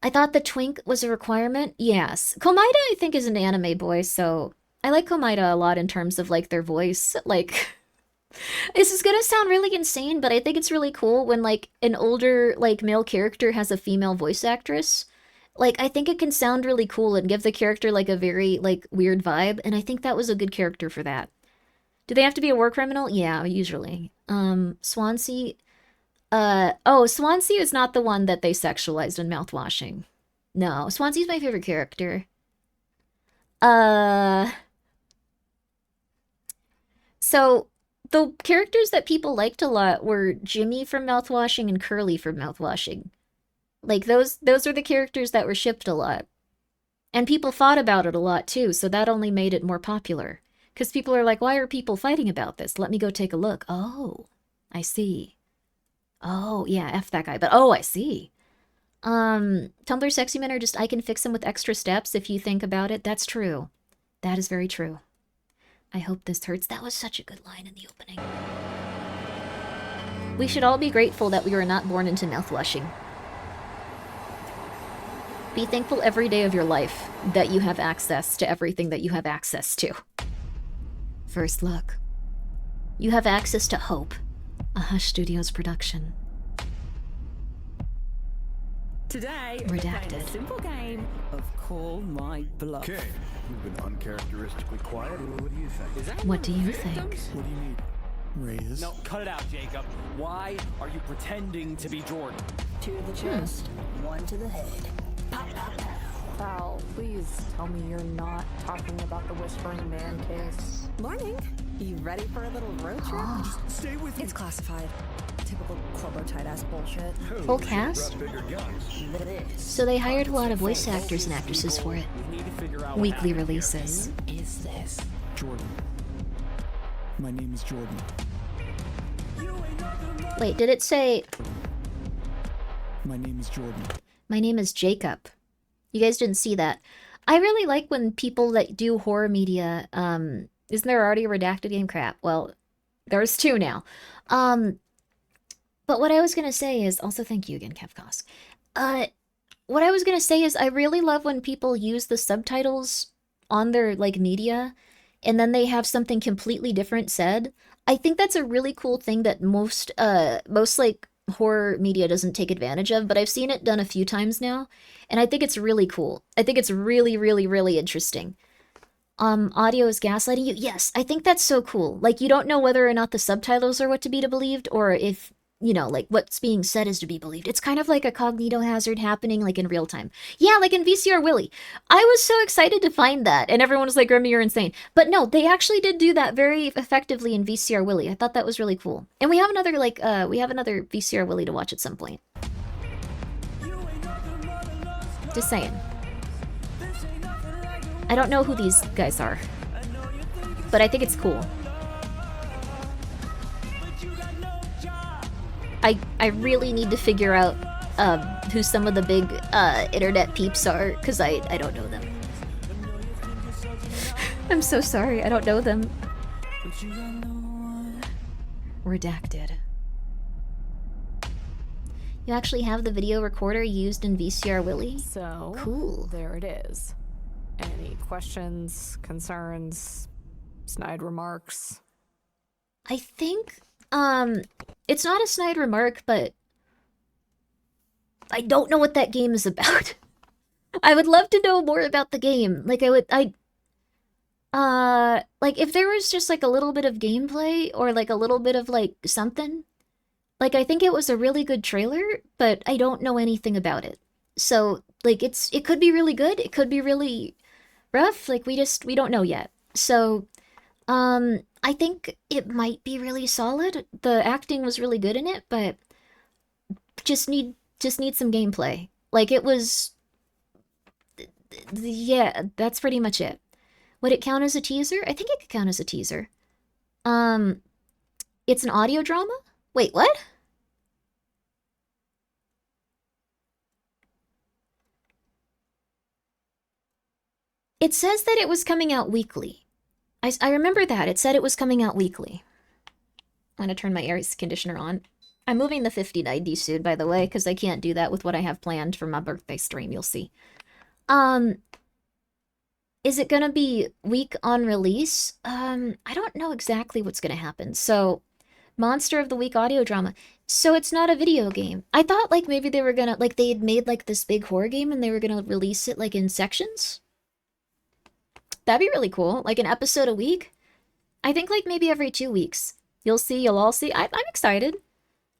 I thought the twink was a requirement. Yes. Komaida, I think, is an anime boy, so I like Komaida a lot in terms of, like, their voice. Like, this is gonna sound really insane, but I think it's really cool when, like, an older, like, male character has a female voice actress. Like, I think it can sound really cool and give the character, like, a very, like, weird vibe, and I think that was a good character for that. Do they have to be a war criminal? Yeah, usually. Swansea... oh, Swansea is not the one that they sexualized in Mouthwashing. No, Swansea's my favorite character. So, the characters that people liked a lot were Jimmy from Mouthwashing and Curly from Mouthwashing. Like, those are the characters that were shipped a lot. And people fought about it a lot, too, so that only made it more popular. Because people are like, why are people fighting about this? Let me go take a look. Oh, I see. Oh, yeah, F that guy. But, oh, I see. Tumblr sexy men are just, I can fix them with extra steps if you think about it. That's true. That is very true. I hope this hurts. That was such a good line in the opening. We should all be grateful that we were not born into mouthwashing. Be thankful every day of your life that you have access to everything that you have access to. First look. You have access to hope. A Hush Studios production. Today, Redacted. we're playing a simple game of Call My Bluff. Okay, you've been uncharacteristically quiet. What do you think? What do you think? What do you need? Raise. No, cut it out, Jacob. Why are you pretending to be Jordan? 2 to the chest, 1 to the head. Pow, pow, pow. Val, please tell me you're not talking about the Whispering Man case. Morning. You ready for a little road trip? Just stay with me. It's classified. Typical Clubbo tight-ass bullshit. Full cast? So they hired a lot of voice actors and actresses for it. Weekly releases. Who is this? Jordan. My name is Jordan. Wait, did it say... My name is Jordan. My name is Jacob. You guys didn't see that. I really like when people that do horror media, isn't there already a redacted game? Crap. Well, there's 2 now. But what I was gonna say is, also thank you again, Kevkos. What I was gonna say is I really love when people use the subtitles on their, like, media, and then they have something completely different said. I think that's a really cool thing that most like, horror media doesn't take advantage of, but I've seen it done a few times now, and I think it's really cool. I think it's really, really, really interesting. Audio is gaslighting you? Yes, I think that's so cool. Like, you don't know whether or not the subtitles are what to be believed, or if, you know, like, what's being said is to be believed. It's kind of like a cognito hazard happening, like, in real time. Yeah, like in VCR Willy. I was so excited to find that, and everyone was like, Grimmi, you're insane. But no, they actually did do that very effectively in VCR Willy. I thought that was really cool. And we have another, like, another VCR Willy to watch at some point. Just saying. I don't know who these guys are, but I think it's cool. I really need to figure out who some of the big internet peeps are, because I don't know them. I'm so sorry, I don't know them. Redacted. You actually have the video recorder used in VCR Willy? So, cool. There it is. Any questions, concerns, snide remarks? I think, it's not a snide remark, but I don't know what that game is about. I would love to know more about the game. Like, like, if there was just, like, a little bit of gameplay, or, like, a little bit of, like, something. Like, I think it was a really good trailer, but I don't know anything about it. So, like, it could be really good, it could be really rough, like, we don't know yet. So, I think it might be really solid. The acting was really good in it, but just need some gameplay. Like, it was... Yeah, that's pretty much it. Would it count as a teaser? I think it could count as a teaser. It's an audio drama? Wait, what? It says that it was coming out weekly. I remember that. It said it was coming out weekly. I'm gonna turn my air conditioner on. I'm moving the 5090 soon, by the way, because I can't do that with what I have planned for my birthday stream, you'll see. Is it gonna be week on release? I don't know exactly what's gonna happen. So, Monster of the Week audio drama. So it's not a video game. I thought, like, maybe they were gonna, like, they had made, like, this big horror game and they were gonna release it, like, in sections. That'd be really cool. Like, an episode a week. I think, like, maybe every 2 weeks. You'll all see. I'm excited.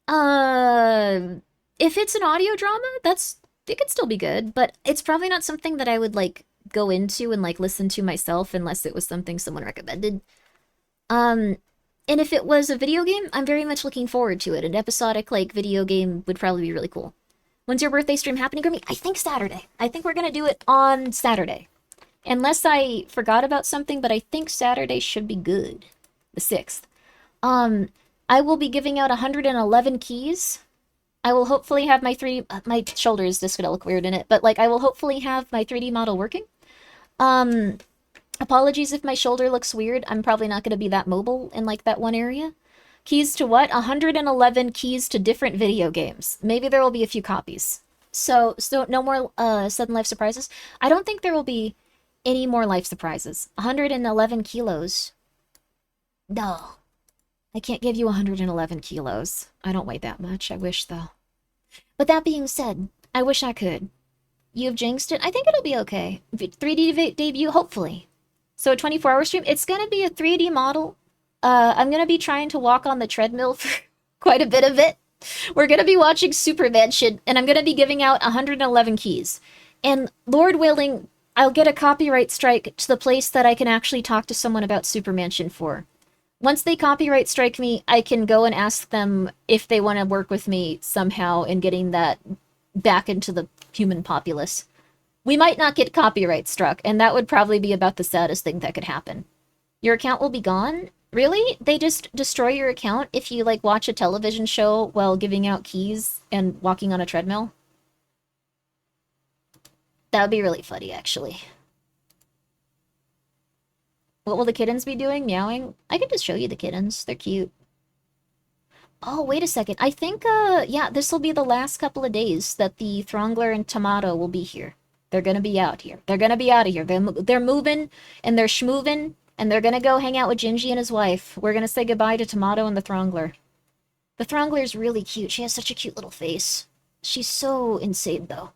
If it's an audio drama, it could still be good, but it's probably not something that I would, like, go into and, like, listen to myself unless it was something someone recommended. And if it was a video game, I'm very much looking forward to it. An episodic, like, video game would probably be really cool. When's your birthday stream happening, Grimmi? I think Saturday. I think we're gonna do it on Saturday. Unless I forgot about something, but I think Saturday should be good. The 6th. I will be giving out 111 keys. I will hopefully have my my shoulder is just gonna look weird in it, but, like, I will hopefully have my 3D model working. Apologies if my shoulder looks weird. I'm probably not gonna be that mobile in, like, that one area. Keys to what? 111 keys to different video games. Maybe there will be a few copies. So no more sudden life surprises. I don't think there will be any more life surprises. 111 kilos. No. I can't give you 111 kilos. I don't weigh that much. I wish, though. But that being said, I wish I could. You've jinxed it? I think it'll be okay. 3D debut, hopefully. So a 24-hour stream. It's going to be a 3D model. I'm going to be trying to walk on the treadmill for quite a bit of it. We're going to be watching Supermansion, and I'm going to be giving out 111 keys. And Lord willing, I'll get a copyright strike to the place that I can actually talk to someone about Supermansion for. Once they copyright strike me, I can go and ask them if they want to work with me somehow in getting that back into the human populace. We might not get copyright struck, and that would probably be about the saddest thing that could happen. Your account will be gone? Really? They just destroy your account if you, like, watch a television show while giving out keys and walking on a treadmill? That would be really funny, actually. What will the kittens be doing? Meowing? I can just show you the kittens. They're cute. Oh, wait a second. I think, yeah, this will be the last couple of days that the Throngler and Tomato will be here. They're gonna be out here. They're gonna be out of here. They're moving, and they're schmooving, and they're gonna go hang out with Gingy and his wife. We're gonna say goodbye to Tomato and the Throngler. The Throngler is really cute. She has such a cute little face. She's so insane, though.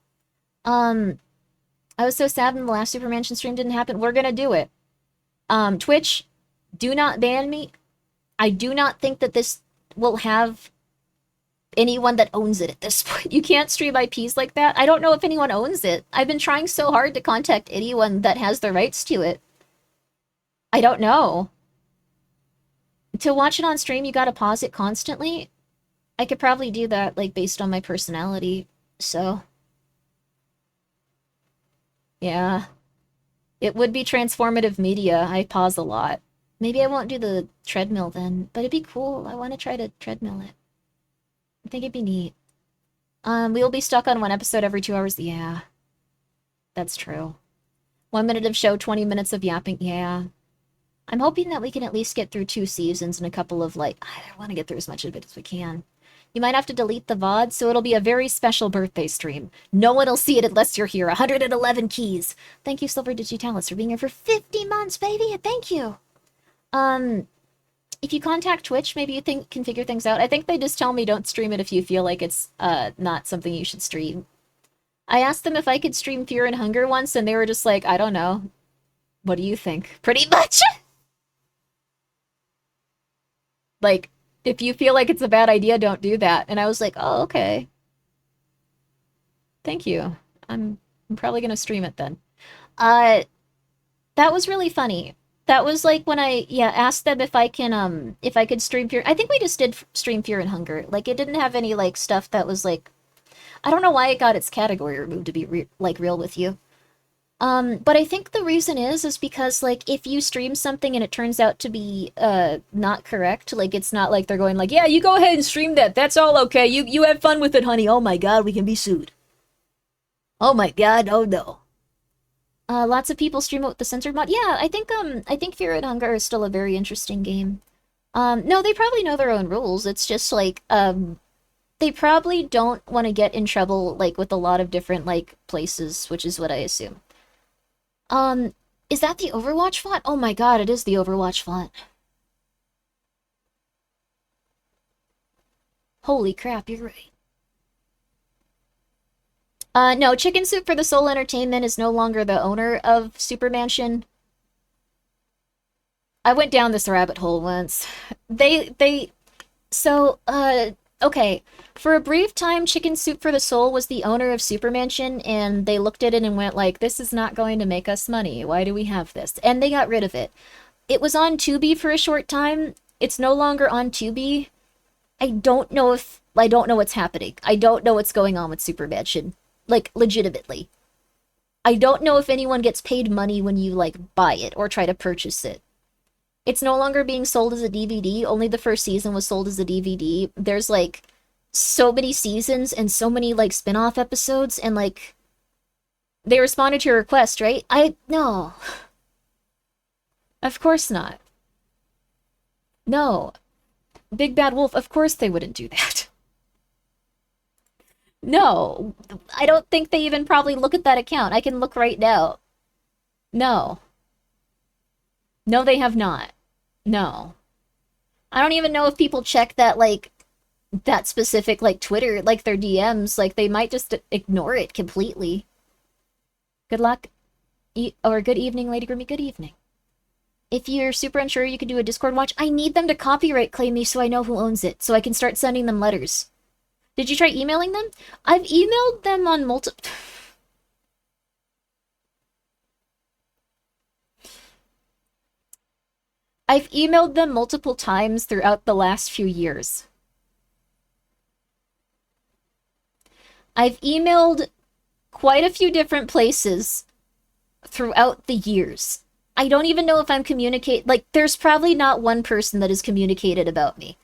I was so sad when the last Supermansion stream didn't happen. We're gonna do it. Twitch, do not ban me. I do not think that this will have anyone that owns it at this point. You can't stream IPs like that. I don't know if anyone owns it. I've been trying so hard to contact anyone that has the rights to it. I don't know. To watch it on stream, you gotta pause it constantly. I could probably do that, like, based on my personality, so... Yeah. It would be transformative media. I pause a lot. Maybe I won't do the treadmill then, but it'd be cool. I want to try to treadmill it. I think it'd be neat. We will be stuck on one episode every 2 hours. Yeah. That's true. 1 minute of show, 20 minutes of yapping. Yeah. I'm hoping that we can at least get through 2 seasons and a couple of, like... I want to get through as much of it as we can. You might have to delete the VOD, so it'll be a very special birthday stream. No one will see it unless you're here. 111 keys. Thank you, Silver Digitalis, for being here for 50 months, baby. Thank you. If you contact Twitch, maybe you can figure things out. I think they just tell me don't stream it if you feel like it's not something you should stream. I asked them if I could stream Fear and Hunger once, and they were just like, I don't know. What do you think? Pretty much. Like, if you feel like it's a bad idea, don't do that. And I was like, oh, okay. Thank you. I'm probably gonna stream it then. That was really funny. That was like when I asked them if I could stream Fear. I think we just did stream Fear and Hunger. Like, it didn't have any like stuff that was like, I don't know why it got its category removed, to be real with you. But I think the reason is because, like, if you stream something and it turns out to be, not correct, like, it's not like they're going like, yeah, you go ahead and stream that, that's all okay, you have fun with it, honey, oh my god, we can be sued. Oh my god, oh no. Lots of people stream it with the censored mod. Yeah, I think Fear and Hunger is still a very interesting game. No, they probably know their own rules, it's just, like, they probably don't want to get in trouble, like, with a lot of different, like, places, which is what I assume. Is that the Overwatch font? Oh my god, it is the Overwatch font. Holy crap, you're right. No, Chicken Soup for the Soul Entertainment is no longer the owner of Super Mansion. I went down this rabbit hole once. Okay. For a brief time, Chicken Soup for the Soul was the owner of Super Mansion, and they looked at it and went like, this is not going to make us money. Why do we have this? And they got rid of it. It was on Tubi for a short time. It's no longer on Tubi. I don't know what's happening. I don't know what's going on with Super Mansion. Like, legitimately. I don't know if anyone gets paid money when you, like, buy it or try to purchase it. It's no longer being sold as a DVD. Only the first season was sold as a DVD. There's, like, so many seasons and so many, like, spin-off episodes, and, like, they responded to your request, right? No. Of course not. No. Big Bad Wolf, of course they wouldn't do that. No. I don't think they even probably look at that account. I can look right now. No. No, they have not. No. I don't even know if people check that, like, that specific, like, Twitter, like, their DMs. Like, they might just ignore it completely. Good luck. Or good evening, Lady Grimmi. Good evening. If you're super unsure, you can do a Discord watch. I need them to copyright claim me so I know who owns it, so I can start sending them letters. Did you try emailing them? I've emailed them on multiple... I've emailed them multiple times throughout the last few years. I've emailed quite a few different places throughout the years. I don't even know if I'm like, there's probably not one person that has communicated about me.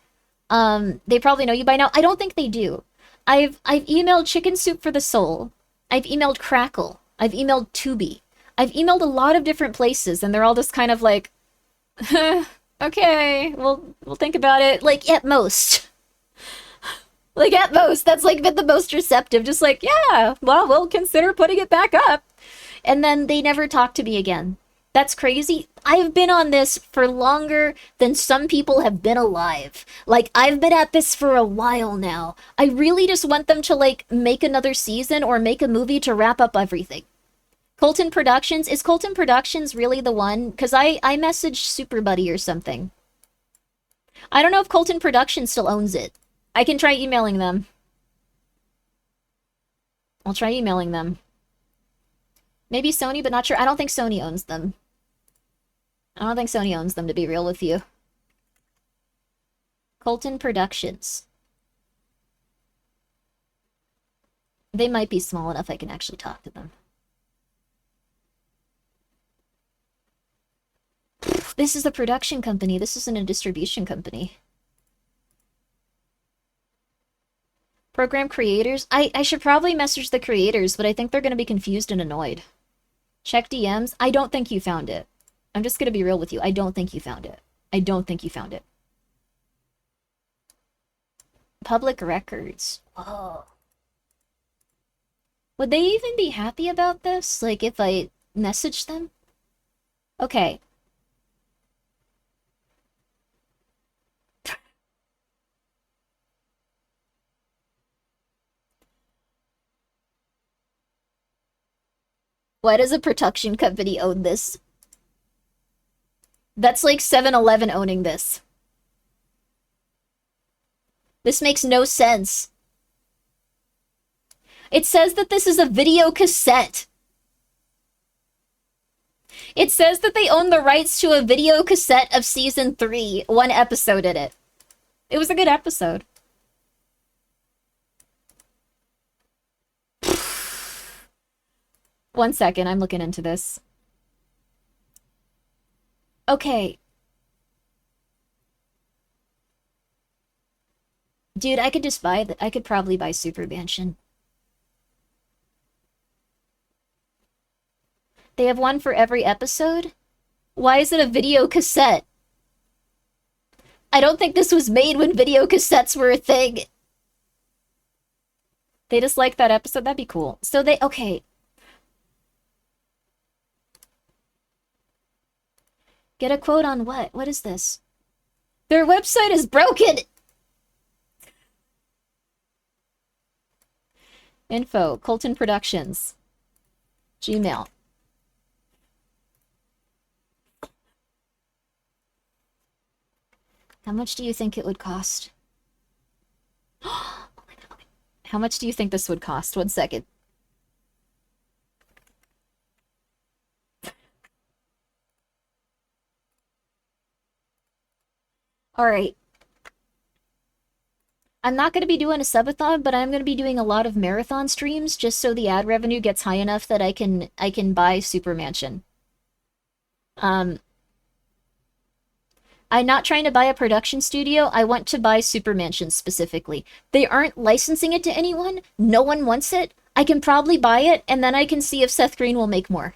They probably know you by now. I don't think they do. I've emailed Chicken Soup for the Soul. I've emailed Crackle. I've emailed Tubi. I've emailed a lot of different places, and they're all just kind of like, okay, we'll think about it. Like, at most. Like, at most, that's, like, been the most receptive. Just like, yeah, well, we'll consider putting it back up. And then they never talk to me again. That's crazy. I've been on this for longer than some people have been alive. Like, I've been at this for a while now. I really just want them to, like, make another season or make a movie to wrap up everything. Colton Productions? Is Colton Productions really the one? Because I messaged Super Buddy or something. I don't know if Colton Productions still owns it. I can try emailing them. I'll try emailing them. Maybe Sony, but not sure. I don't think Sony owns them. I don't think Sony owns them, to be real with you. Colton Productions. They might be small enough I can actually talk to them. This is the production company. This isn't a distribution company. Program creators? I should probably message the creators, but I think they're going to be confused and annoyed. Check DMs? I don't think you found it. I'm just going to be real with you. I don't think you found it. I don't think you found it. public records. Whoa. Would they even be happy about this? Like, if I messaged them? Okay. Why does a production company own this? That's like 7-Eleven owning this. This makes no sense. It says that this is a video cassette. It says that they own the rights to a video cassette of season 3, 1 episode in it. It was a good episode. One second, I'm looking into this. Okay. Dude, I could just buy I could probably buy Super Mansion. They have one for every episode? Why is it a video cassette? I don't think this was made when video cassettes were a thing. They just like that episode? That'd be cool. So they... Okay. Get a quote on what? What is this? Their website is broken! Info, Colton Productions. Gmail. How much do you think it would cost? How much do you think this would cost? 1 second. Alright. I'm not going to be doing a subathon, but I'm going to be doing a lot of marathon streams just so the ad revenue gets high enough that I can buy Super Mansion. I'm not trying to buy a production studio. I want to buy Super Mansion specifically. They aren't licensing it to anyone. No one wants it. I can probably buy it, and then I can see if Seth Green will make more.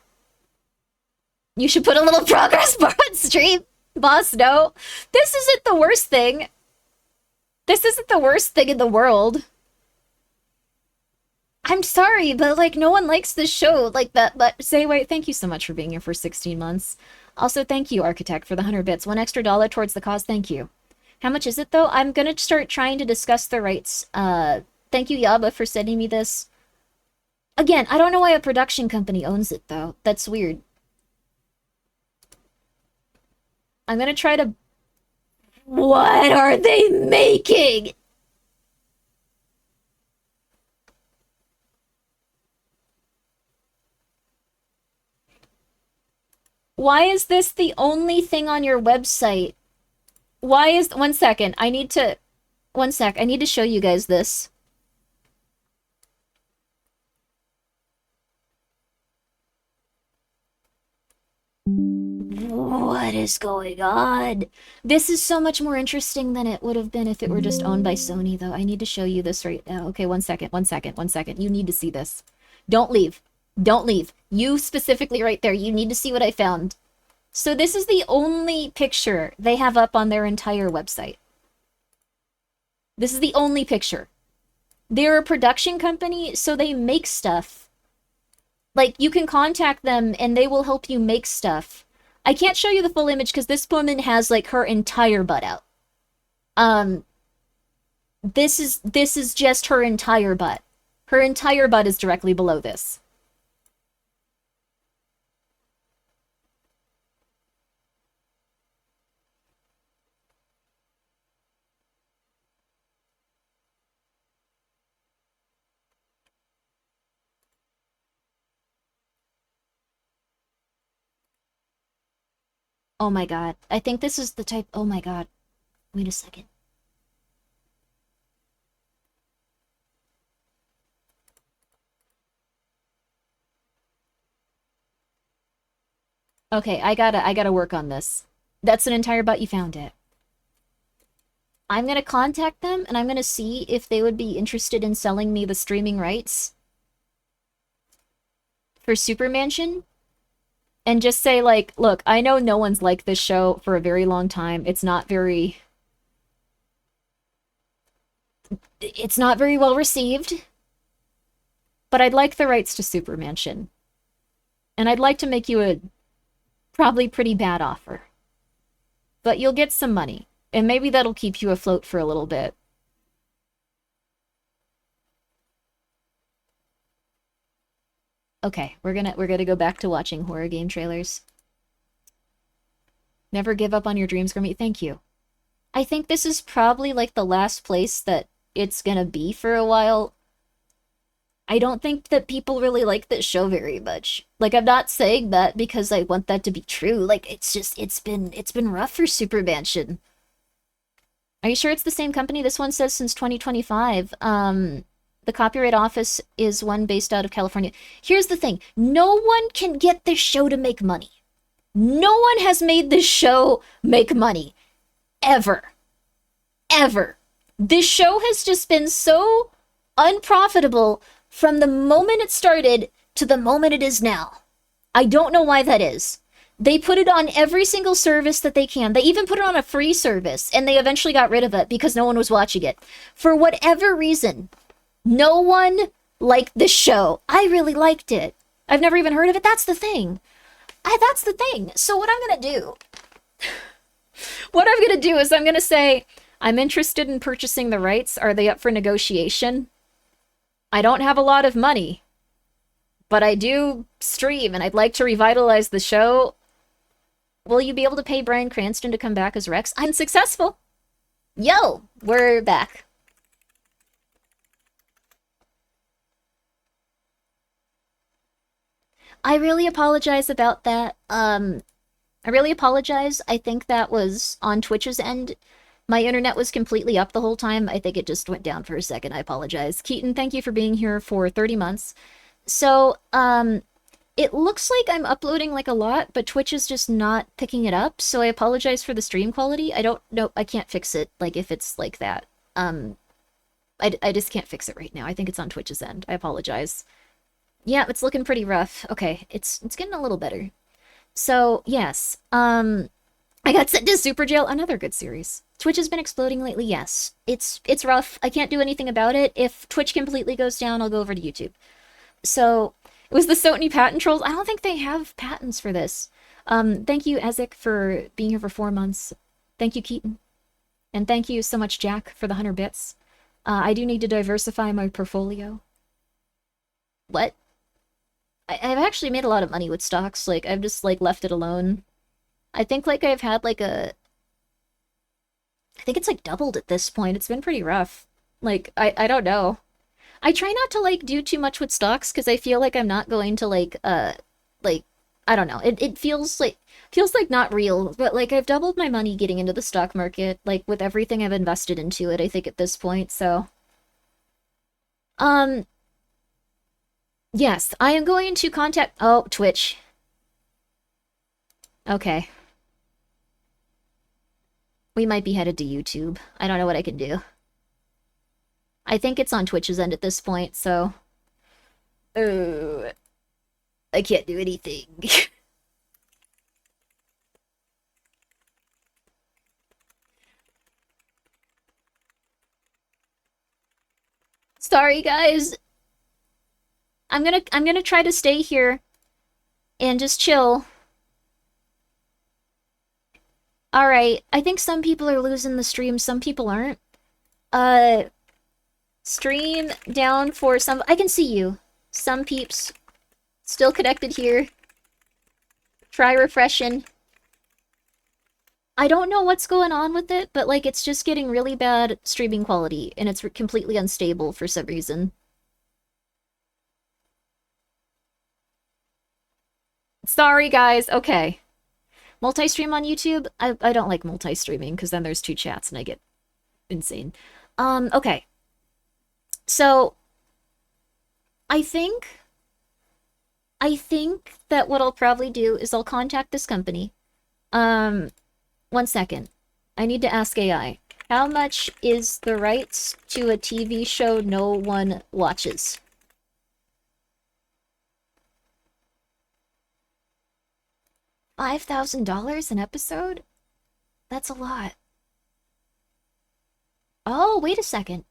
You should put a little progress bar on stream. Boss, no. This isn't the worst thing. This isn't the worst thing in the world. I'm sorry, but, like, no one likes this show like that. But say, wait, thank you so much for being here for 16 months. Also, thank you, Architect, for the 100 bits. $1 extra towards the cause. Thank you. How much is it, though? I'm gonna start trying to discuss the rights. Thank you, Yaba, for sending me this. Again, I don't know why a production company owns it, though. That's weird. I'm gonna try to... What are they making? Why is this the only thing on your website? Why is... 1 second. I need to... 1 sec. I need to show you guys this. What is going on? This is so much more interesting than it would have been if it were just owned by Sony, though. I need to show you this right now. Okay, 1 second, 1 second, 1 second. You need to see this. Don't leave. Don't leave. You specifically right there. You need to see what I found. So this is the only picture they have up on their entire website. This is the only picture. They're a production company, so they make stuff. Like, you can contact them and they will help you make stuff. I can't show you the full image because this woman has, like, her entire butt out. This is just her entire butt. Her entire butt is directly below this. Oh my god. I think this is the type... Oh my god. Wait a second. Okay, I gotta work on this. That's an entire butt. You found it. I'm gonna contact them, and I'm gonna see if they would be interested in selling me the streaming rights for Super Mansion. And just say, like, look, I know no one's liked this show for a very long time. It's not very... It's not very well received, but I'd like the rights to Super Mansion. And I'd like to make you a probably pretty bad offer. But you'll get some money, and maybe that'll keep you afloat for a little bit. Okay, we're gonna go back to watching horror game trailers. Never give up on your dreams, Grimmi. Thank you. I think this is probably like the last place that it's gonna be for a while. I don't think that people really like this show very much. Like, I'm not saying that because I want that to be true. Like, it's just, it's been rough for Super Mansion. Are you sure it's the same company? This one says since 2025. The Copyright Office is one based out of California. Here's the thing. No one can get this show to make money. No one has made this show make money. Ever. Ever. This show has just been so unprofitable from the moment it started to the moment it is now. I don't know why that is. They put it on every single service that they can. They even put it on a free service, and they eventually got rid of it because no one was watching it. For whatever reason, no one liked this show. I really liked it. I've never even heard of it. That's the thing. That's the thing. So what I'm going to do... what I'm going to do is I'm going to say, I'm interested in purchasing the rights. Are they up for negotiation? I don't have a lot of money, but I do stream, and I'd like to revitalize the show. Will you be able to pay Bryan Cranston to come back as Rex? I'm successful. Yo, we're back. I really apologize about that. I really apologize. I think that was on Twitch's end. My internet was completely up the whole time. I think it just went down for a second. I apologize. Keaton, thank you for being here for 30 months. So, it looks like I'm uploading like a lot, but Twitch is just not picking it up. So I apologize for the stream quality. I don't know. I can't fix it. Like if it's like that. I just can't fix it right now. I think it's on Twitch's end. I apologize. Yeah, it's looking pretty rough. Okay, it's getting a little better. So, yes. I got sent to Super Jail, another good series. Twitch has been exploding lately, yes. It's rough. I can't do anything about it. If Twitch completely goes down, I'll go over to YouTube. So, it was the Sony patent trolls. I don't think they have patents for this. Thank you, Ezek, for being here for 4 months. Thank you, Keaton. And thank you so much, Jack, for the 100 bits. I do need to diversify my portfolio. What? I've actually made a lot of money with stocks. Like, I've just, like, left it alone. I think, like, I've had, like, I think it's, like, doubled at this point. It's been pretty rough. Like, I don't know. I try not to, like, do too much with stocks, because I feel like I'm not going to, like, I don't know. It feels like not real, but, like, I've doubled my money getting into the stock market, like, with everything I've invested into it, I think, at this point, so... Yes, I am going to contact... Oh, Twitch. Okay. We might be headed to YouTube. I don't know what I can do. I think it's on Twitch's end at this point, so... I can't do anything. Sorry, guys. I'm gonna try to stay here and just chill. Alright, I think some people are losing the stream, some people aren't. Stream down for some... I can see you. Some peeps still connected here. Try refreshing. I don't know what's going on with it, but, like, it's just getting really bad streaming quality, and it's completely unstable for some reason. Sorry, guys. Okay. Multi-stream on YouTube? I don't like multi-streaming, because then there's 2 chats, and I get insane. Okay. So, I think that what I'll probably do is I'll contact this company. 1 second. I need to ask AI. How much is the rights to a TV show no one watches? $5,000 an episode? That's a lot. Oh, wait a second.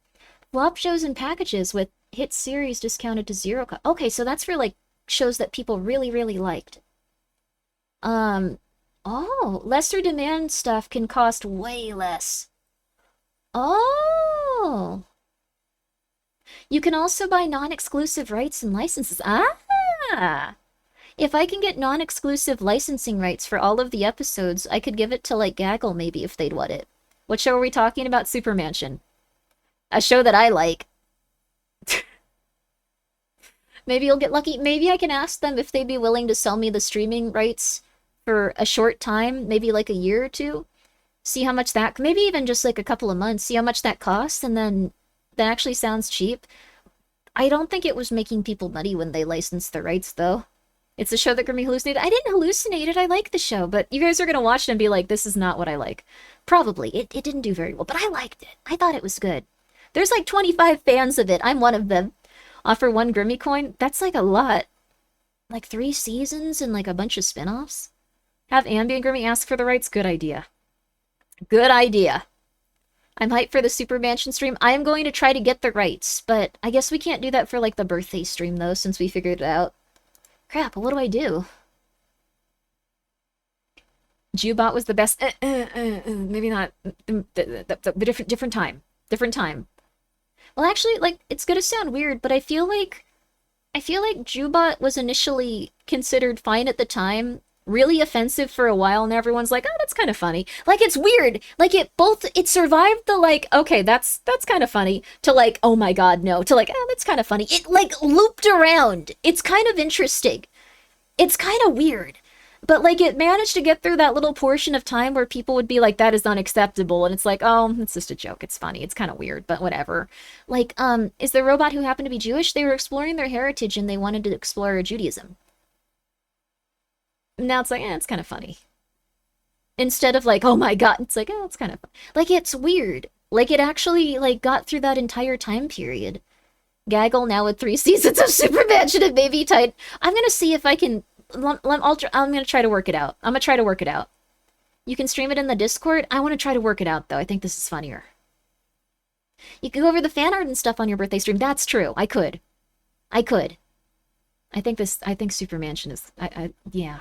Flop shows and packages with hit series discounted to 0 cost. Okay, so that's for like shows that people really, really liked. Oh, lesser demand stuff can cost way less. Oh. You can also buy non-exclusive rights and licenses. Ah! If I can get non-exclusive licensing rights for all of the episodes, I could give it to, like, Gaggle, maybe, if they'd want it. What show are we talking about? Super Mansion. A show that I like. Maybe you'll get lucky. Maybe I can ask them if they'd be willing to sell me the streaming rights for a short time, maybe like a year or two. See how much that... Maybe even just, like, a couple of months. See how much that costs, and then... That actually sounds cheap. I don't think it was making people money when they licensed the rights, though. It's a show that Grimmi hallucinated. I didn't hallucinate it. I like the show, but you guys are going to watch it and be like, this is not what I like. Probably. It didn't do very well, but I liked it. I thought it was good. There's like 25 fans of it. I'm one of them. Offer 1 Grimmi coin? That's like a lot. Like 3 seasons and like a bunch of spin-offs? Have Ambi and Grimmi ask for the rights? Good idea. Good idea. I'm hyped for the Super Mansion stream. I am going to try to get the rights, but I guess we can't do that for, like, the birthday stream, though, since we figured it out. Crap, what do I do? Jubot was the best... maybe not... The different time. Different time. Well, actually, like, it's gonna sound weird, but I feel like Jubot was initially considered fine at the time, really offensive for a while, and everyone's like, oh, that's kind of funny. Like, it's weird. Like, it survived the, like, okay, that's kind of funny, to, like, oh my god, no, to, like, oh, that's kind of funny. It, like, looped around. It's kind of interesting. It's kind of weird. But, like, it managed to get through that little portion of time where people would be like, that is unacceptable, and it's like, oh, it's just a joke, it's funny, it's kind of weird, but whatever. Like, is the robot who happened to be Jewish? They were exploring their heritage, and they wanted to explore Judaism. Now it's like, it's kind of funny. Instead of like, oh my god, it's like, it's kind of fun. Like, it's weird. Like, it actually, like, got through that entire time period. Gaggle now with 3 seasons of Super Mansion and Baby Tide. I'm gonna see if I can... I'm gonna try to work it out. I'm gonna try to work it out. You can stream it in the Discord? I want to try to work it out, though. I think this is funnier. You can go over the fan art and stuff on your birthday stream. That's true. I could. I think Super Mansion is... yeah.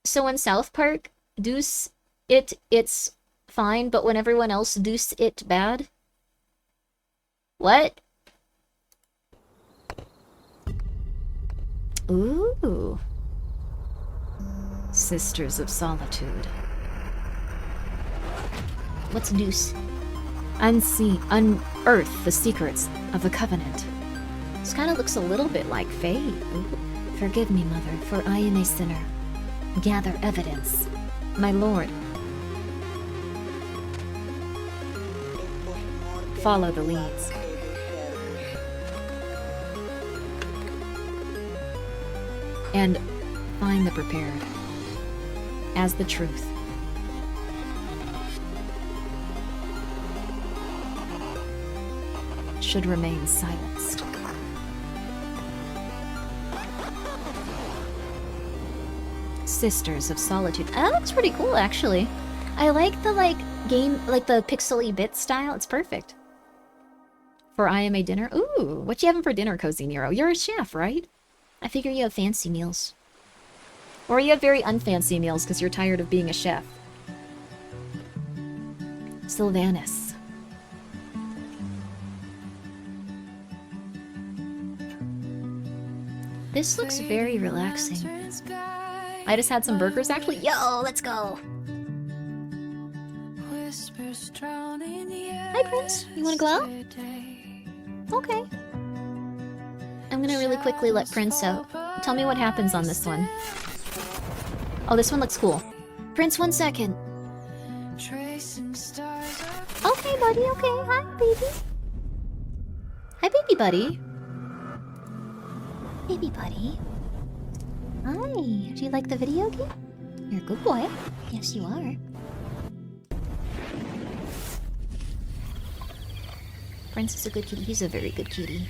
So in South Park, deuce it's fine, but when everyone else deuce it bad? What? Ooh. Sisters of Solitude. What's deuce? Unearth the secrets of the Covenant. This kind of looks a little bit like Faye. Forgive me, Mother, for I am a sinner. Gather evidence, my lord. Follow the leads. And find the prepared as the truth. Should remain silenced. Sisters of Solitude. That looks pretty cool, actually. I like the, like, game, like, the pixely bit style. It's perfect. For I am a dinner. Ooh, what you having for dinner, Cozy Nero? You're a chef, right? I figure you have fancy meals. Or you have very unfancy meals because you're tired of being a chef. Sylvanus. This looks very relaxing. I just had some burgers, actually. Yo, let's go! Hi, Prince. You wanna go out? Okay. I'm gonna really quickly let Prince out. Tell me what happens on this one. Oh, this one looks cool. Prince, 1 second. Okay, buddy, okay. Hi, baby. Hi, baby buddy. Baby buddy. Hi. Do you like the video game? You're a good boy. Yes, you are. Prince is a good kitty. He's a very good kitty.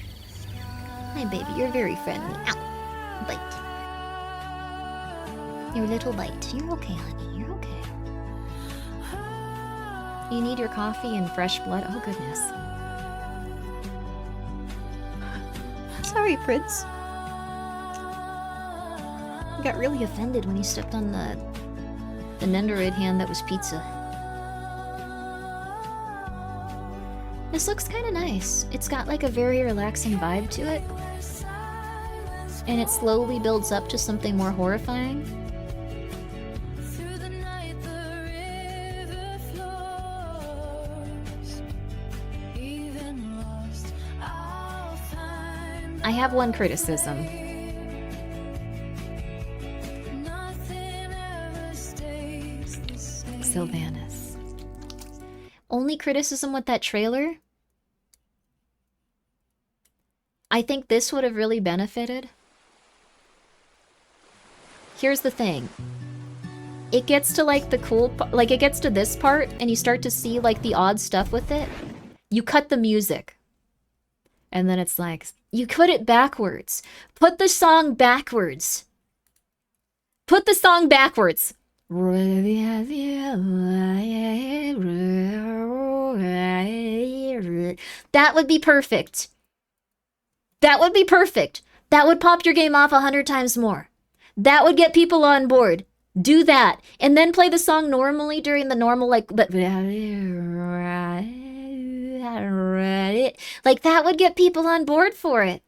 Hi, baby. You're very friendly. Ow. Bite. Your little bite. You're okay, honey. You're okay. You need your coffee and fresh blood. Oh, goodness. Sorry, Prince. I got really offended when he stepped on the Nendoroid hand that was pizza. This looks kind of nice. It's got like a very relaxing vibe to it. And it slowly builds up to something more horrifying. I have one criticism. Sylvanas. Only criticism with that trailer? I think this would have really benefited. Here's the thing. It gets to like the cool, like it gets to this part and you start to see like the odd stuff with it. You cut the music. And then it's like, you put it backwards. Put the song backwards. Put the song backwards. That would be perfect. That would be perfect. That would pop your game off 100 times more. That would get people on board. Do that. And then play the song normally during the normal, like that would get people on board for it.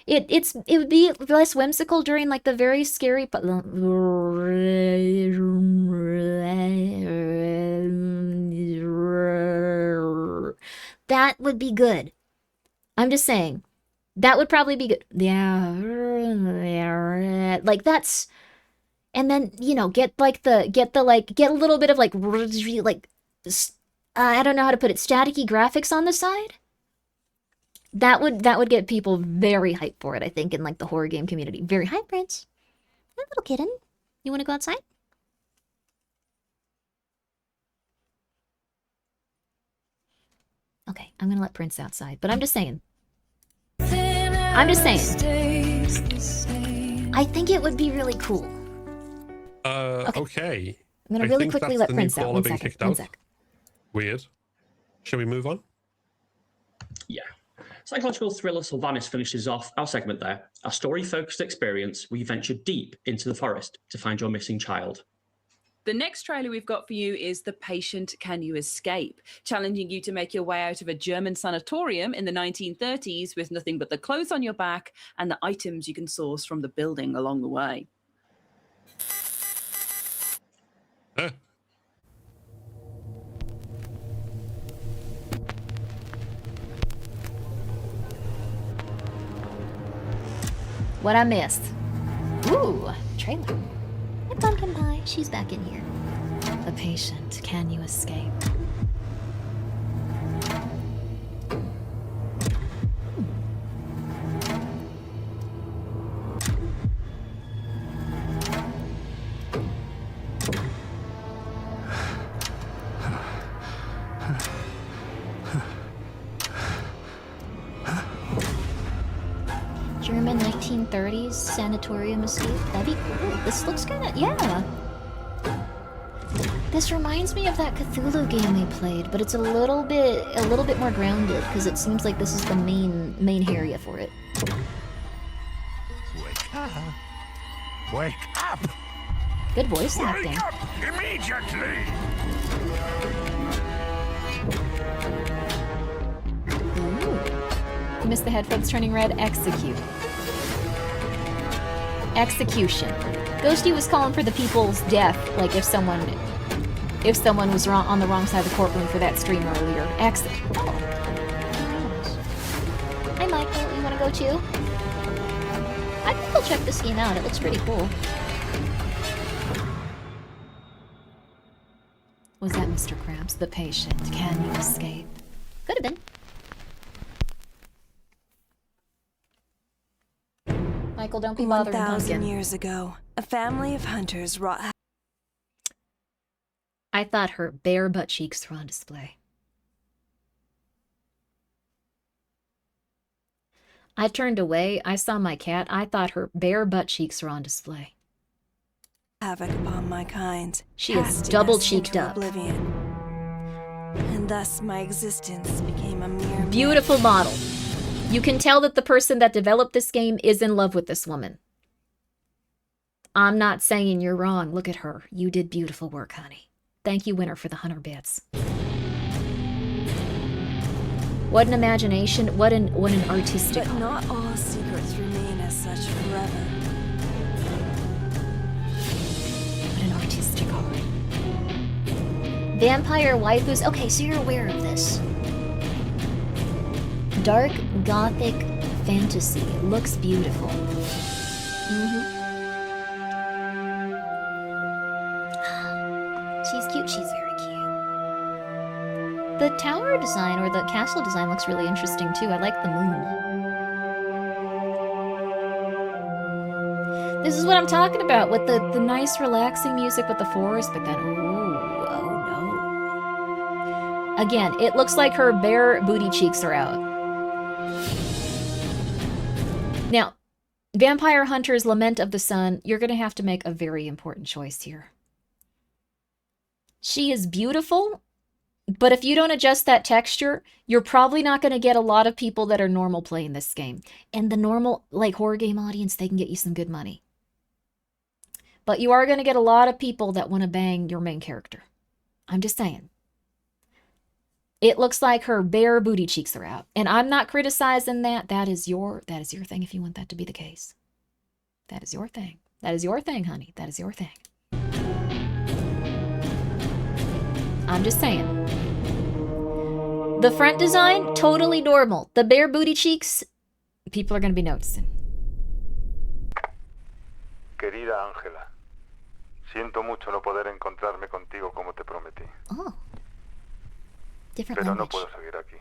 It would be less whimsical during like the very scary that would be good. I'm just saying. That would probably be good. Yeah. Like that's, and then, you know, get a little bit of like I don't know how to put it, staticky graphics on the side. That would get people very hyped for it, I think, in like the horror game community. Very hype, Prince. Hey, little kitten. You want to go outside? Okay, I'm gonna let Prince outside, but I'm just saying. I think it would be really cool. Okay. I'm gonna really quickly let Prince out. 1 second. 1 sec. Weird. Shall we move on? Yeah. Psychological thriller Sylvanas finishes off our segment there. Our story-focused experience, we venture deep into the forest to find your missing child. The next trailer we've got for you is The Patient Can You Escape? Challenging you to make your way out of a German sanatorium in the 1930s with nothing but the clothes on your back and the items you can source from the building along the way. What I missed. Ooh, trailer. Hey, Pumpkin Pie. She's back in here. The Patient, Can You Escape? German 1930s sanatorium escape. That'd be cool. This looks kinda, yeah. This reminds me of that Cthulhu game we played, but it's a little bit more grounded because it seems like this is the main area for it. Wake up! Wake up! Good voice acting. Wake up immediately! Ooh. You missed the headphones turning red. Execute. Execution. Ghosty was calling for the people's death, like if someone was wrong on the wrong side of the courtroom for that stream earlier. Exit. Oh. Hi, Michael. You want to go too? I think we'll check this game out. It looks pretty cool. Was that Mr. Krabs? The Patient. Can you escape? Could have been. Michael, don't be bothering 1,000 years ago, a family of hunters wrought. I thought her bare butt cheeks were on display. I turned away. I saw my cat. I thought her bare butt cheeks were on display. Havoc upon my kind. She is double cheeked up. Oblivion. And thus my existence became a mere Beautiful model. You can tell that the person that developed this game is in love with this woman. I'm not saying you're wrong. Look at her. You did beautiful work, honey. Thank you, winner, for the 100 bits. What an imagination. What an artistic. But not all secrets remain as such forever. What an artistic heart. Vampire waifus. Okay, so you're aware of this. Dark gothic fantasy. Looks beautiful. She's cute. She's very cute. The tower design or the castle design looks really interesting too. I like the moon. This is what I'm talking about with the nice relaxing music with the forest, but then oh no. Again, it looks like her bare booty cheeks are out. Now, Vampire Hunter's Lament of the Sun, you're going to have to make a very important choice here. She is beautiful, but if you don't adjust that texture, you're probably not going to get a lot of people that are normal playing this game. And the normal, like, horror game audience, they can get you some good money. But you are going to get a lot of people that want to bang your main character. I'm just saying. It looks like her bare booty cheeks are out. And I'm not criticizing that. That is your thing if you want that to be the case. That is your thing. That is your thing, honey. That is your thing. I'm just saying. The front design, totally normal. The bare booty cheeks, people are going to be noticing. Querida Ángela, siento mucho no poder encontrarme contigo como te prometí. Oh. Different Pero language. no puedo seguir aquí.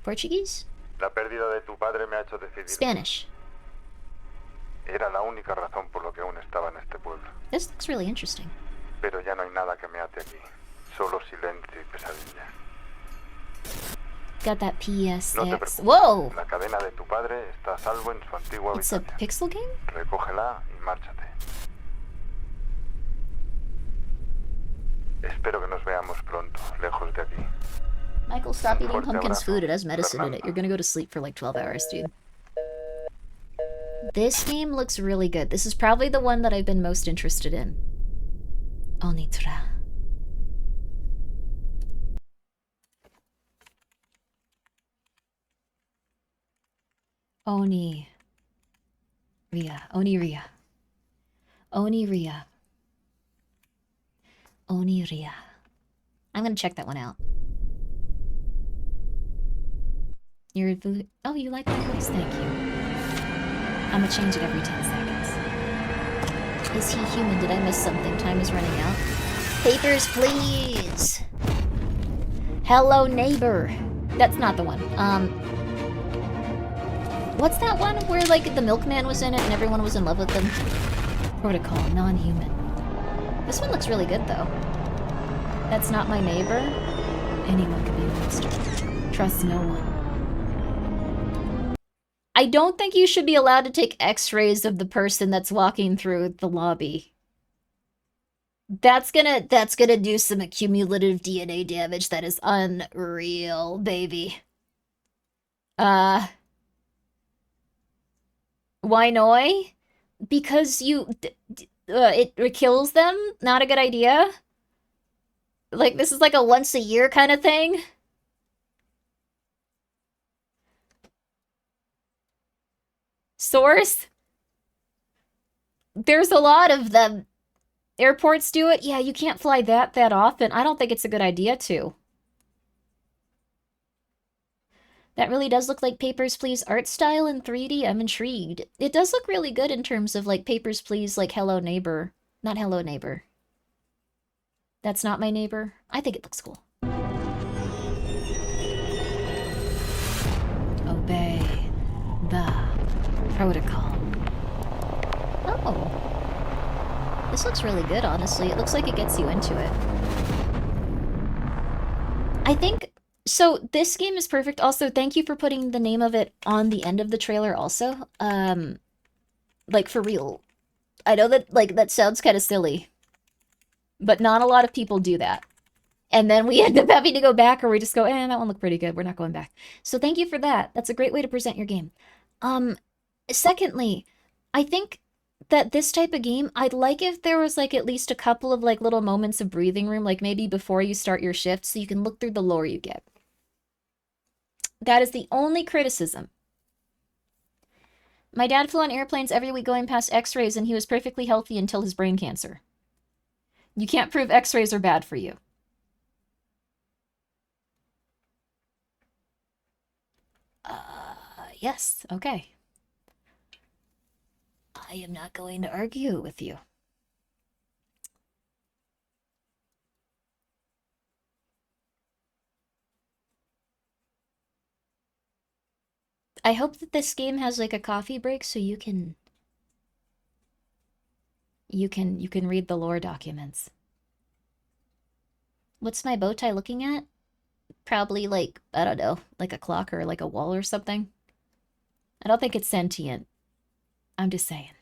Portuguese? La pérdida de tu padre me ha hecho decidir. Spanish. Era la única razón por lo que aún estaba en este pueblo. This looks really interesting. Pero ya no hay nada que me ate aquí. Solo silencio y pesadilla. Got that PSX. No te preocupes. Whoa! La cadena de tu padre está a salvo en su antigua It's a habitación. pixel game? Recógela y márchate. Espero que nos veamos pronto, lejos de aquí. Michael, stop eating Fuerte pumpkin's abrazo, food. It has medicine in it. You're gonna go to sleep for like 12 hours, dude. This game looks really good. This is probably the one that I've been most interested in. Onitra. Oniria. Oniria. Oniria. Oniria. I'm gonna check that one out. Oh, you like my voice? Thank you. I'm gonna change it every 10 seconds. Is he human? Did I miss something? Time is running out. Papers, please! Hello, neighbor. That's not the one. What's that one where, like, the milkman was in it and everyone was in love with them? Protocol, non-human. This one looks really good, though. That's not my neighbor. Anyone could be a monster. Trust no one. I don't think you should be allowed to take x-rays of the person that's walking through the lobby. That's gonna do some accumulative DNA damage that is unreal, baby. Why no? Because it kills them? Not a good idea? Like, this is like a once a year kind of thing? Source? There's a lot of them. Airports do it? Yeah, you can't fly that often. I don't think it's a good idea to. That really does look like Papers, Please art style in 3D. I'm intrigued. It does look really good in terms of, like, Papers, Please, like Hello Neighbor. Not Hello Neighbor. That's not my neighbor. I think it looks cool. Obey the protocol. Oh. This looks really good, honestly. It looks like it gets you into it. I think... So, this game is perfect. Also, thank you for putting the name of it on the end of the trailer also. Like, for real. I know that, like, that sounds kind of silly. But not a lot of people do that. And then we end up having to go back, or we just go, that one looked pretty good. We're not going back. So thank you for that. That's a great way to present your game. Secondly, I think that this type of game, I'd like if there was like at least a couple of like little moments of breathing room, like maybe before you start your shift, so you can look through the lore you get. That is the only criticism. My dad flew on airplanes every week going past x-rays, and he was perfectly healthy until his brain cancer. You can't prove x-rays are bad for you. Yes, okay. I am not going to argue with you. I hope that this game has like a coffee break so you can read the lore documents. What's my bow tie looking at? Probably like, I don't know, like a clock or like a wall or something. I don't think it's sentient. I'm just saying.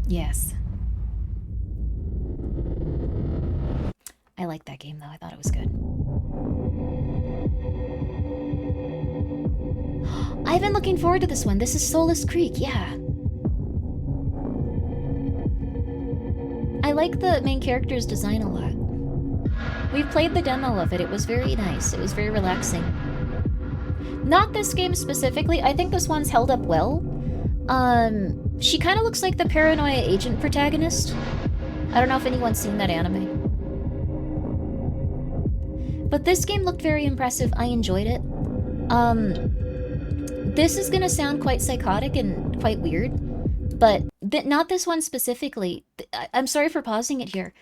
Yes. I like that game though. I thought it was good. I've been looking forward to this one. This is Soulless Creek, yeah. I like the main character's design a lot. We've played the demo of it. It was very nice. It was very relaxing. Not this game specifically. I think this one's held up well. She kind of looks like the Paranoia Agent protagonist. I don't know if anyone's seen that anime. But this game looked very impressive. I enjoyed it. This is gonna sound quite psychotic and quite weird, but not this one specifically. I'm sorry for pausing it here.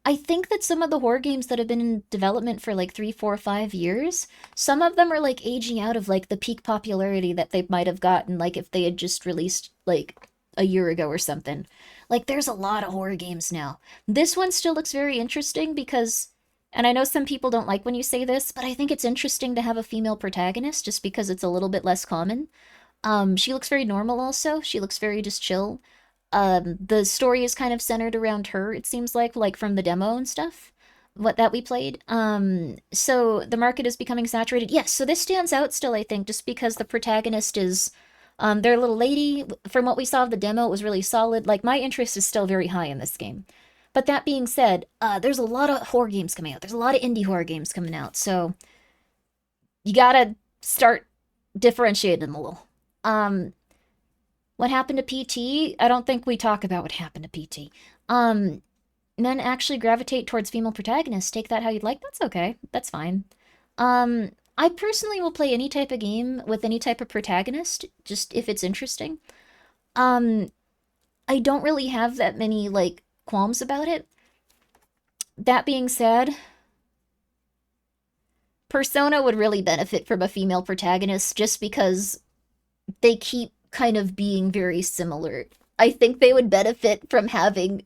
I think that some of the horror games that have been in development for like 3, 4, 5 years, some of them are like aging out of like the peak popularity that they might have gotten like if they had just released like a year ago or something. Like there's a lot of horror games now. This one still looks very interesting because, and I know some people don't like when you say this, but I think it's interesting to have a female protagonist just because it's a little bit less common. She looks very normal also. She looks very just chill. The story is kind of centered around her, it seems like from the demo and stuff, that we played. So the market is becoming saturated. Yes, so this stands out still, I think, just because the protagonist is, their little lady. From what we saw of the demo, it was really solid. Like, my interest is still very high in this game. But that being said, there's a lot of horror games coming out. There's a lot of indie horror games coming out, so you gotta start differentiating them a little. What happened to PT? I don't think we talk about what happened to PT. Men actually gravitate towards female protagonists. Take that how you'd like. That's okay. That's fine. I personally will play any type of game with any type of protagonist, just if it's interesting. I don't really have that many, like, qualms about it. That being said, Persona would really benefit from a female protagonist just because they keep kind of being very similar. I think they would benefit from having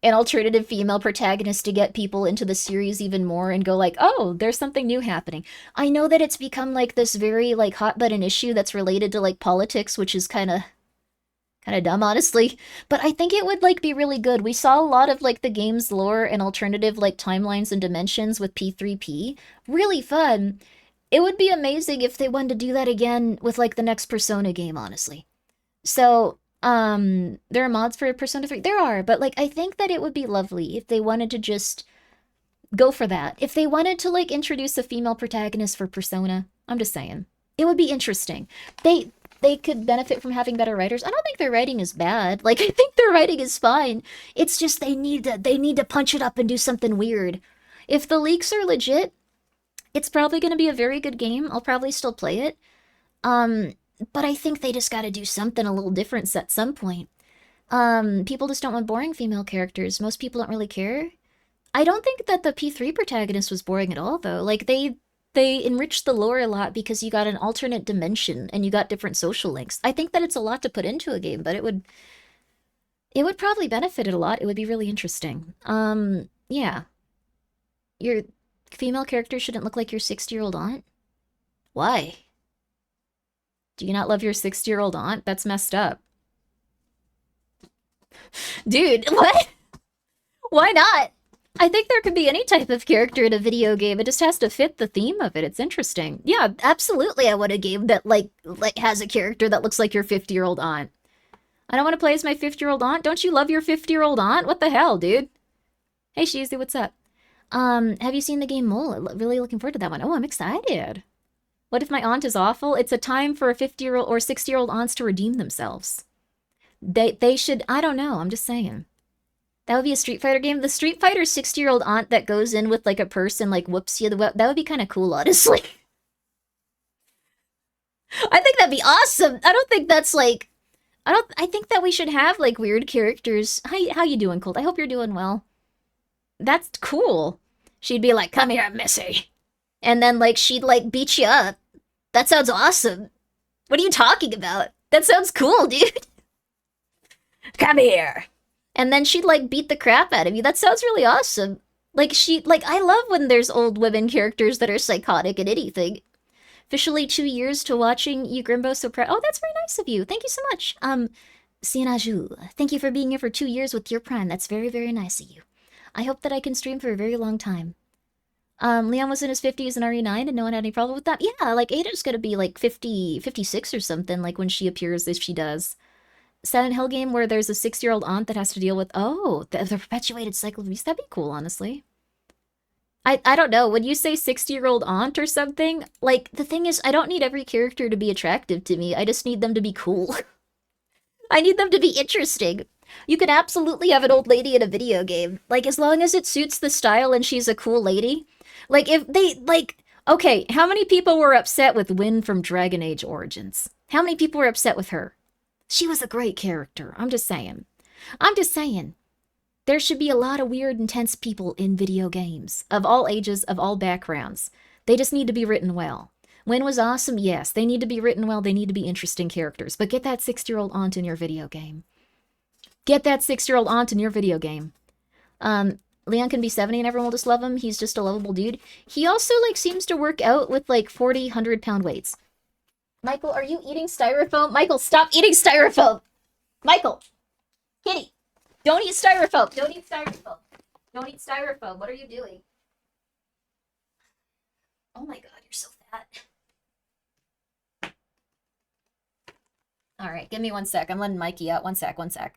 an alternative female protagonist to get people into the series even more and go like, oh, there's something new happening. I know that it's become like this very like hot button issue that's related to like politics, which is kind of dumb, honestly, but I think it would like be really good. We saw a lot of like the game's lore and alternative like timelines and dimensions with P3P. Really fun. It would be amazing if they wanted to do that again with like the next Persona game, honestly. So, there are mods for Persona 3. There are, but like I think that it would be lovely if they wanted to just go for that. If they wanted to like introduce a female protagonist for Persona, I'm just saying. It would be interesting. They could benefit from having better writers. I don't think their writing is bad. Like I think their writing is fine. It's just they need to punch it up and do something weird. If the leaks are legit, it's probably going to be a very good game. I'll probably still play it. But I think they just got to do something a little different at some point. People just don't want boring female characters. Most people don't really care. I don't think that the P3 protagonist was boring at all, though. Like, they enriched the lore a lot because you got an alternate dimension and you got different social links. I think that it's a lot to put into a game, but it would probably benefit it a lot. It would be really interesting. Yeah. Your female character shouldn't look like your 60-year-old aunt? Why? Do you not love your 60-year-old aunt? That's messed up. Dude, what? Why not? I think there could be any type of character in a video game. It just has to fit the theme of it. It's interesting. Yeah, absolutely. I want a game that like has a character that looks like your 50-year-old aunt. I don't want to play as my 50-year-old aunt. Don't you love your 50-year-old aunt? What the hell, dude? Hey, Sheezy, what's up? Have you seen the game Mole? Really looking forward to that one. Oh, I'm excited. What if my aunt is awful? It's a time for a 50-year-old or 60-year-old aunts to redeem themselves. They should, I don't know, I'm just saying. That would be a Street Fighter game. The Street Fighter 60-year-old aunt that goes in with like a purse and like whoops you, that would be kind of cool, honestly. I think that'd be awesome. I don't think that's like, I think that we should have like weird characters. How you doing, Colt? I hope you're doing well. That's cool. She'd be like, come here, Missy. And then like she'd like beat you up. That sounds awesome. What are you talking about? That sounds cool, dude. Come here. And then she'd like beat the crap out of you. That sounds really awesome. Like I love when there's old women characters that are psychotic and anything. Officially 2 years to watching you, Grimbo. So proud. Oh, that's very nice of you. Thank you so much. Sienaju, thank you for being here for 2 years with your Prime. That's very, very nice of you. I hope that I can stream for a very long time. Leon was in his 50s and RE9 and no one had any problem with that. Yeah, like Ada's gonna be like 50, 56 or something, like when she appears, if she does. Silent Hill game where there's a 6-year-old aunt that has to deal with, oh, the perpetuated cycle of abuse. That'd be cool, honestly. I don't know, when you say 60-year-old aunt or something, like, the thing is, I don't need every character to be attractive to me. I just need them to be cool. I need them to be interesting. You can absolutely have an old lady in a video game. Like, as long as it suits the style and she's a cool lady. Like, if they, like, okay, how many people were upset with Wynn from Dragon Age Origins? How many people were upset with her? She was a great character. I'm just saying. There should be a lot of weird, intense people in video games. Of all ages, of all backgrounds. They just need to be written well. Wynn was awesome, yes. They need to be written well. They need to be interesting characters. But get that 6-year-old aunt in your video game. Get that 6-year-old aunt in your video game. Leon can be 70 and everyone will just love him. He's just a lovable dude. He also, like, seems to work out with, like, 40, 100-pound weights. Michael, are you eating styrofoam? Michael, stop eating styrofoam! Michael! Kitty! Don't eat styrofoam! Don't eat styrofoam! Don't eat styrofoam! What are you doing? Oh my god, you're so fat. Alright, give me 1 sec. I'm letting Mikey out. 1 sec, 1 sec.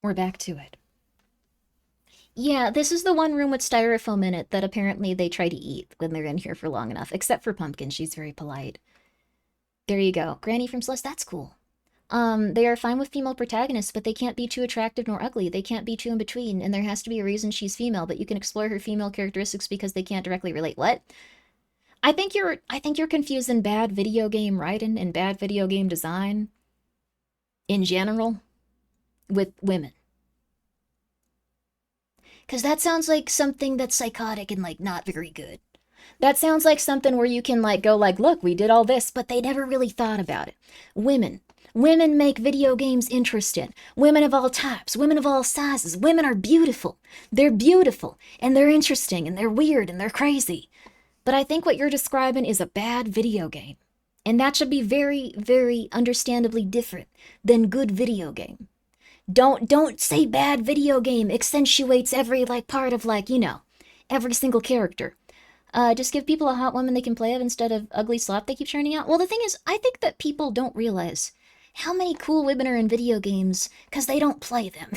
We're back to it. Yeah, this is the one room with styrofoam in it that apparently they try to eat when they're in here for long enough. Except for Pumpkin, she's very polite. There you go. Granny from Celeste, that's cool. They are fine with female protagonists, but they can't be too attractive nor ugly. They can't be too in between, and there has to be a reason she's female, but you can explore her female characteristics because they can't directly relate. What? I think you're confusing bad video game writing and bad video game design in general with women. Because that sounds like something that's psychotic and, like, not very good. That sounds like something where you can, like, go like, look, we did all this, but they never really thought about it. Women. Women make video games interesting. Women of all types. Women of all sizes. Women are beautiful. They're beautiful. And they're interesting. And they're weird. And they're crazy. But I think what you're describing is a bad video game. And that should be very, very understandably different than good video game. Don't say bad video game accentuates every, like, part of, like, you know, every single character. Just give people a hot woman they can play of instead of ugly slop they keep churning out. Well, the thing is, I think that people don't realize how many cool women are in video games because they don't play them.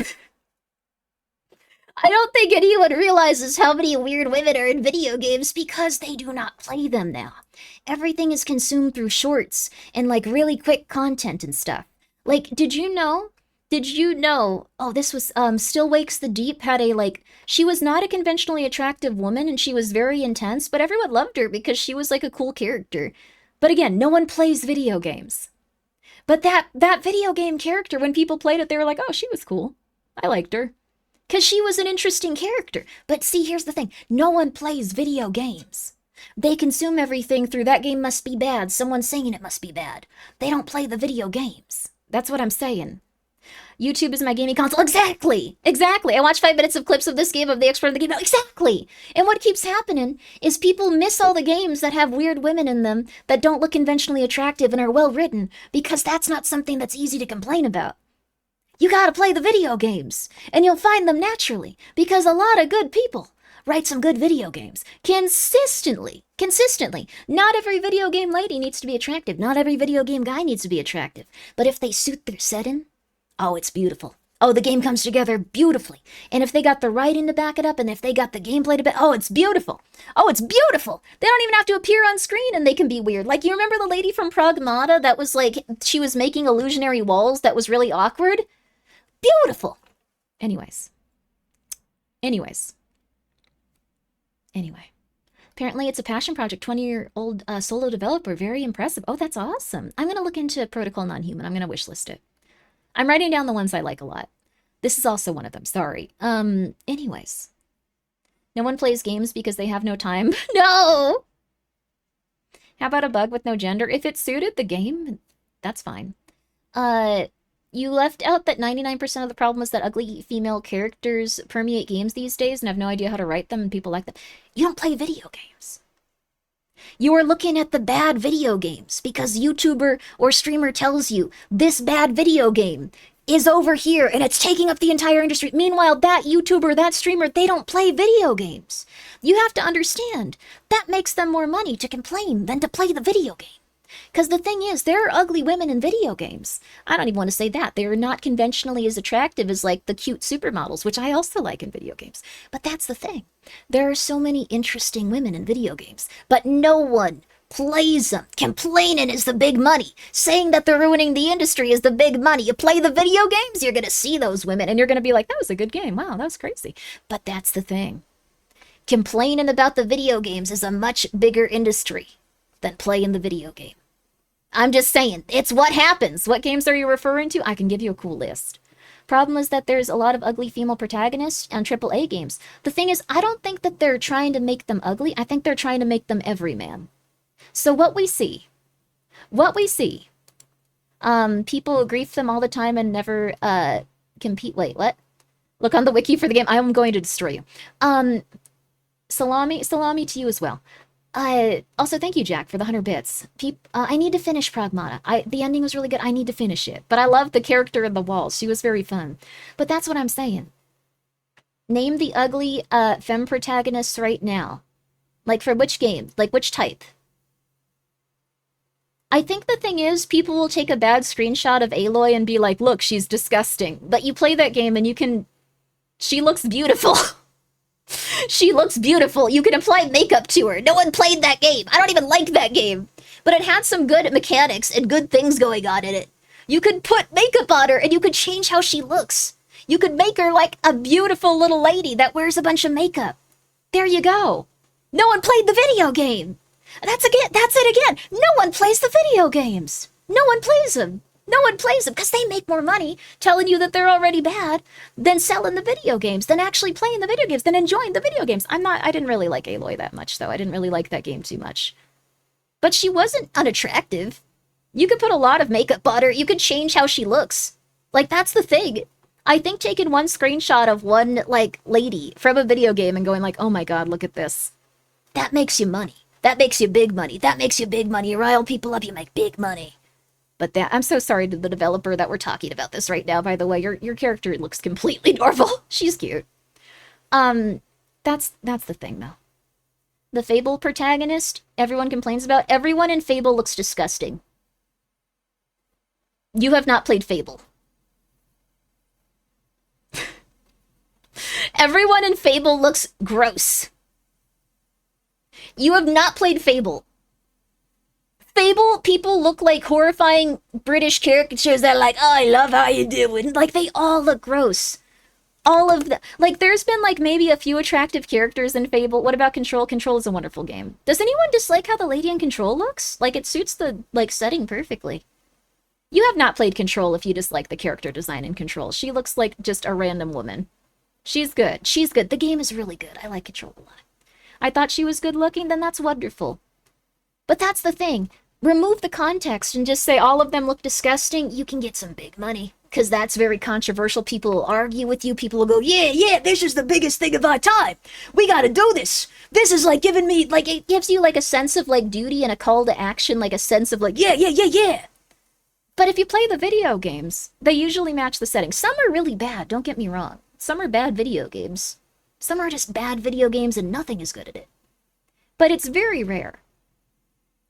I don't think anyone realizes how many weird women are in video games because they do not play them now. Everything is consumed through shorts and, like, really quick content and stuff. Like, did you know, oh, this was, Still Wakes the Deep had a, like, she was not a conventionally attractive woman and she was very intense, but everyone loved her because she was, like, a cool character. But again, no one plays video games. But that video game character, when people played it, they were like, oh, she was cool. I liked her. Because she was an interesting character. But see, here's the thing. No one plays video games. They consume everything through that game must be bad. Someone saying it must be bad. They don't play the video games. That's what I'm saying. YouTube is my gaming console. Exactly! Exactly! I watched 5 minutes of clips of this game, of the expert of the game. Exactly! And what keeps happening is people miss all the games that have weird women in them that don't look conventionally attractive and are well written, because that's not something that's easy to complain about. You gotta play the video games, and you'll find them naturally, because a lot of good people write some good video games. Consistently. Not every video game lady needs to be attractive. Not every video game guy needs to be attractive. But if they suit their setting, oh, it's beautiful. Oh, the game comes together beautifully. And if they got the writing to back it up, and if they got the gameplay to back, oh, it's beautiful. Oh, it's beautiful. They don't even have to appear on screen and they can be weird. Like, you remember the lady from Pragmata that was like, she was making illusionary walls that was really awkward? Beautiful. Anyways. Apparently it's a passion project, 20-year-old solo developer. Very impressive. Oh, that's awesome. I'm going to look into Protocol Non-Human. I'm going to wishlist it. I'm writing down the ones I like a lot. This is also one of them. Sorry. Anyways. No one plays games because they have no time. No! How about a bug with no gender? If it suited the game, that's fine. You left out that 99% of the problem is that ugly female characters permeate games these days and have no idea how to write them and people like them. You don't play video games. You are looking at the bad video games because YouTuber or streamer tells you this bad video game is over here and it's taking up the entire industry. Meanwhile, that YouTuber, that streamer, they don't play video games. You have to understand that makes them more money to complain than to play the video game. Because the thing is, there are ugly women in video games. I don't even want to say that. They're not conventionally as attractive as, like, the cute supermodels, which I also like in video games. But that's the thing. There are so many interesting women in video games, but no one plays them. Complaining is the big money. Saying that they're ruining the industry is the big money. You play the video games, you're going to see those women, and you're going to be like, that was a good game. Wow, that was crazy. But that's the thing. Complaining about the video games is a much bigger industry than playing the video game. I'm just saying, it's what happens. What games are you referring to? I can give you a cool list. Problem is that there's a lot of ugly female protagonists on AAA games. The thing is, I don't think that they're trying to make them ugly. I think they're trying to make them everyman. So what we see, people grief them all the time and never compete. Wait, what? Look on the wiki for the game. I'm going to destroy you. Salami to you as well. Also, thank you, Jack, for the 100 bits. I need to finish Pragmata. The ending was really good. I need to finish it. But I love the character in the walls. She was very fun. But that's what I'm saying. Name the ugly femme protagonists right now. Like, for which game? Like, which type? I think the thing is, people will take a bad screenshot of Aloy and be like, look, she's disgusting. But you play that game and you can... She looks beautiful. She looks beautiful. You can apply makeup to her. No one played that game. I don't even like that game. But it had some good mechanics and good things going on in it. You could put makeup on her and you could change how she looks. You could make her like a beautiful little lady that wears a bunch of makeup. There you go. No one played the video game. That's it again. No one plays the video games. No one plays them. No one plays them because they make more money telling you that they're already bad than selling the video games, than actually playing the video games, than enjoying the video games. I didn't really like Aloy that much, though. I didn't really like that game too much. But she wasn't unattractive. You could put a lot of makeup on her. You could change how she looks. Like, that's the thing. I think taking one screenshot of one, like, lady from a video game and going like, oh my god, look at this. That makes you money. That makes you big money. That makes you big money. You rile people up, you make big money. But I'm so sorry to the developer that we're talking about this right now, by the way. Your character looks completely normal. She's cute. That's the thing, though. The Fable protagonist, everyone complains about. Everyone in Fable looks disgusting. You have not played Fable. Everyone in Fable looks gross. You have not played Fable. Fable people look like horrifying British caricatures that are like, oh, I love how you doing. Like, they all look gross. All of the... Like, there's been, like, maybe a few attractive characters in Fable. What about Control? Control is a wonderful game. Does anyone dislike how the lady in Control looks? Like, it suits the, like, setting perfectly. You have not played Control if you dislike the character design in Control. She looks like just a random woman. She's good. She's good. The game is really good. I like Control a lot. I thought she was good looking, then that's wonderful. But that's the thing. remove the context and just say all of them look disgusting, you can get some big money. Because that's very controversial. People will argue with you. People will go, yeah, this is the biggest thing of our time. We gotta do this. This is like giving me, like, it gives you like a sense of like duty and a call to action, like a sense of like, yeah. But if you play the video games, they usually match the setting. Some are really bad, don't get me wrong. Some are bad video games. Some are just bad video games and nothing is good at it. But it's very rare.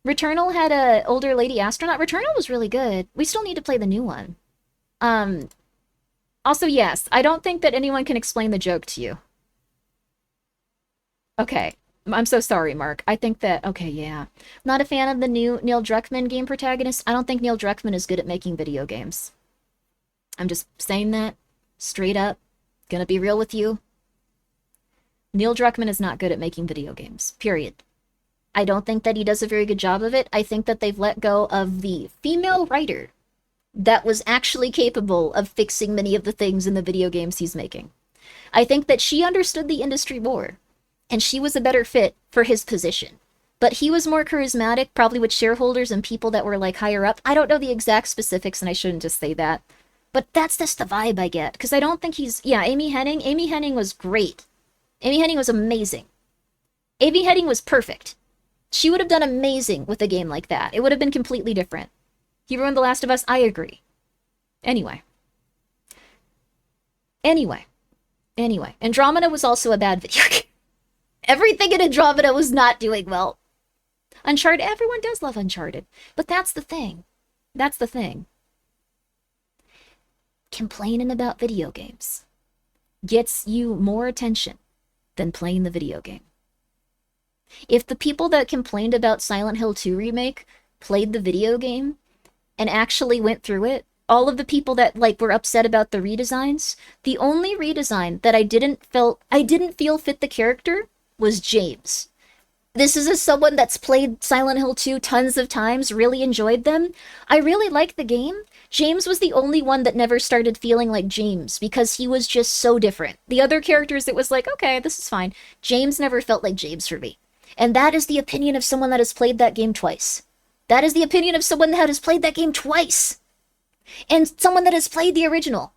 Returnal had a older lady astronaut. Returnal was really good. We still need to play the new one. Also, yes, I don't think that anyone can explain the joke to you. Okay, I'm so sorry, Mark. I think that, okay, yeah. Not a fan of the new Neil Druckmann game protagonist. I don't think Neil Druckmann is good at making video games. I'm just saying that straight up. Gonna be real with you. Neil Druckmann is not good at making video games, period. I don't think that he does a very good job of it. I think that they've let go of the female writer that was actually capable of fixing many of the things in the video games he's making. I think that she understood the industry more, and she was a better fit for his position. But he was more charismatic, probably with shareholders and people that were like higher up. I don't know the exact specifics, and I shouldn't just say that. But that's just the vibe I get, because I don't think he's... Yeah, Amy Hennig was great. Amy Hennig was amazing. Amy Hennig was perfect. She would have done amazing with a game like that. It would have been completely different. He ruined The Last of Us, I agree. Anyway. Andromeda was also a bad video game. Everything in Andromeda was not doing well. Uncharted, everyone does love Uncharted. But that's the thing. That's the thing. Complaining about video games gets you more attention than playing the video game. If the people that complained about Silent Hill 2 remake played the video game and actually went through it, all of the people that like were upset about the redesigns, the only redesign that I didn't feel fit the character was James. This is as someone that's played Silent Hill 2 tons of times, really enjoyed them. I really liked the game. James was the only one that never started feeling like James because he was just so different. The other characters, it was like, okay, this is fine. James never felt like James for me. And that is the opinion of someone that has played that game twice. That is the opinion of someone that has played that game twice. And someone that has played the original.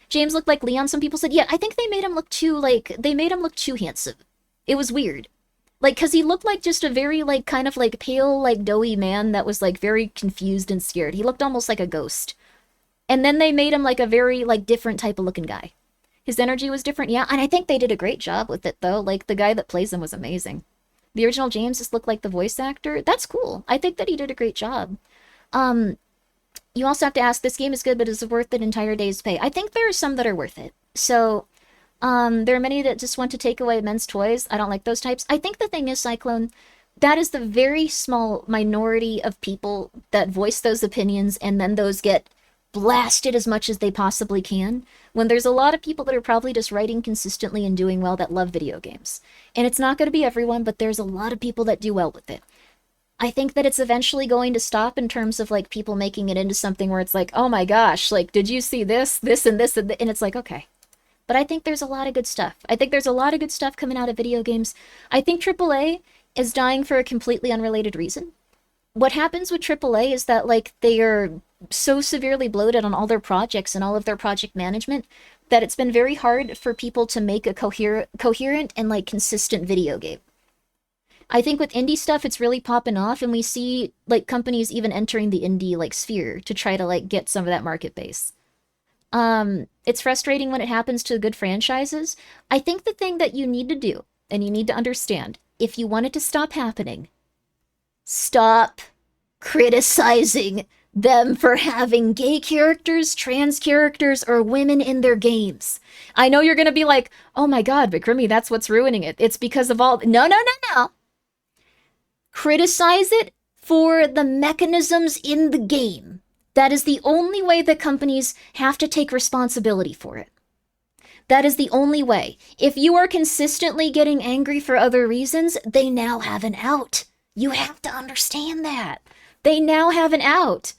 James looked like Leon. Some people said, yeah, I think they made him look too handsome. It was weird. Like, because he looked like just a very, like, kind of, like, pale, like, doughy man that was, like, very confused and scared. He looked almost like a ghost. And then they made him, like, a very, like, different type of looking guy. His energy was different, yeah. And I think they did a great job with it, though. Like, the guy that plays him was amazing. The original James just looked like the voice actor. That's cool. I think that he did a great job. You also have to ask, this game is good, but is it worth an entire day's pay? I think there are some that are worth it. So... there are many that just want to take away men's toys. I don't like those types. I think the thing is, Cyclone, that is the very small minority of people that voice those opinions and then those get blasted as much as they possibly can, when there's a lot of people that are probably just writing consistently and doing well that love video games. And it's not going to be everyone, but there's a lot of people that do well with it. I think that it's eventually going to stop in terms of, like, people making it into something where it's like, oh my gosh, like, did you see this, and this, and it's like, okay. But I think there's a lot of good stuff. I think there's a lot of good stuff coming out of video games. I think AAA is dying for a completely unrelated reason. What happens with AAA is that, like, they are so severely bloated on all their projects and all of their project management that it's been very hard for people to make a coherent and, like, consistent video game. I think with indie stuff, it's really popping off, and we see, like, companies even entering the indie, like, sphere to try to, like, get some of that market base. It's frustrating when it happens to good franchises. I think the thing that you need to do, and you need to understand, if you want it to stop happening, stop criticizing them for having gay characters, trans characters, or women in their games. I know you're gonna be like, oh my god, but Grimmi, that's what's ruining it. It's because of all... No. Criticize it for the mechanisms in the game. That is the only way that companies have to take responsibility for it. That is the only way. If you are consistently getting angry for other reasons, they now have an out. You have to understand that. They now have an out.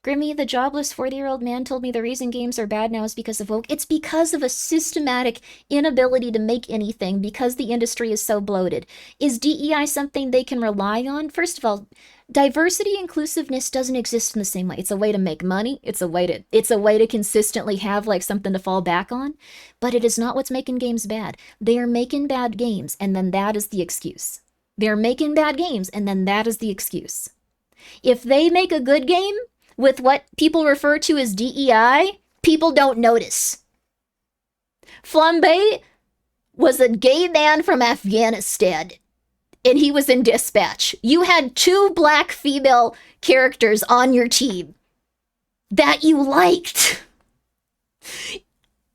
Grimmi, the jobless 40-year-old man, told me the reason games are bad now is because of woke. It's because of a systematic inability to make anything because the industry is so bloated. Is DEI something they can rely on? First of all, diversity inclusiveness doesn't exist in the same way. It's a way to make money. It's a way to consistently have like something to fall back on, but it is not what's making games bad. They are making bad games, and then that is the excuse. They're making bad games, and then that is the excuse. If they make a good game with what people refer to as DEI, people don't notice. Flambe was a gay man from Afghanistan, and he was in Dispatch. You had 2 black female characters on your team that you liked.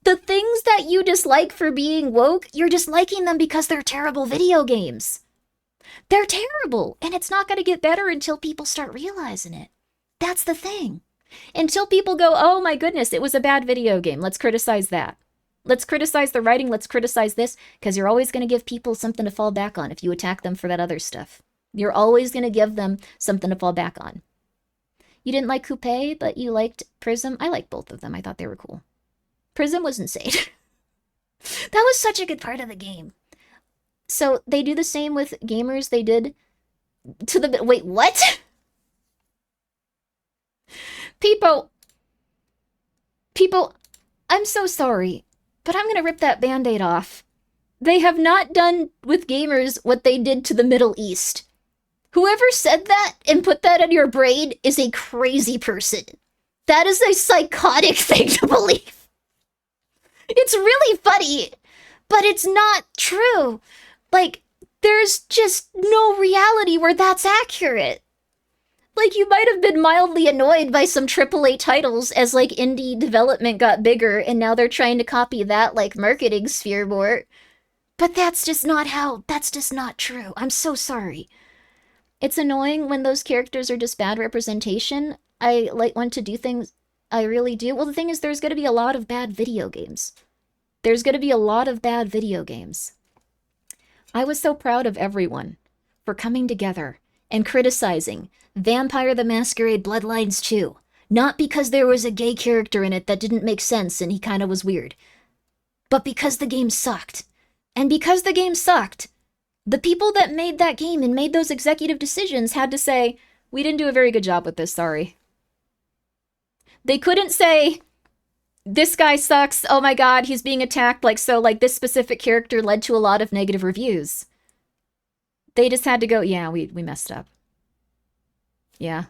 The things that you dislike for being woke, you're disliking them because they're terrible video games. They're terrible, and it's not going to get better until people start realizing it. That's the thing. Until people go, oh my goodness, it was a bad video game. Let's criticize that. Let's criticize the writing. Let's criticize this, because you're always going to give people something to fall back on if you attack them for that other stuff. You're always going to give them something to fall back on. You didn't like Coupe, but you liked Prism. I liked both of them. I thought they were cool. Prism was insane. That was such a good part of the game. So they do the same with gamers they did to the... Wait, what? People, I'm so sorry, but I'm gonna rip that band-aid off. They have not done with gamers what they did to the Middle East. Whoever said that and put that in your brain is a crazy person. That is a psychotic thing to believe. It's really funny, but it's not true. Like, there's just no reality where that's accurate. Like, you might have been mildly annoyed by some AAA titles as, like, indie development got bigger, and now they're trying to copy that, like, marketing sphere more. But that's just not true. I'm so sorry. It's annoying when those characters are just bad representation. I, like, want to do things, I really do. Well, the thing is, there's going to be a lot of bad video games. There's going to be a lot of bad video games. I was so proud of everyone for coming together and criticizing Vampire the Masquerade Bloodlines 2. Not because there was a gay character in it that didn't make sense and he kind of was weird, but because the game sucked. And because the game sucked, the people that made that game and made those executive decisions had to say, we didn't do a very good job with this, sorry. They couldn't say, this guy sucks, oh my god, he's being attacked, like, so, like, this specific character led to a lot of negative reviews. They just had to go, yeah, we messed up. Yeah.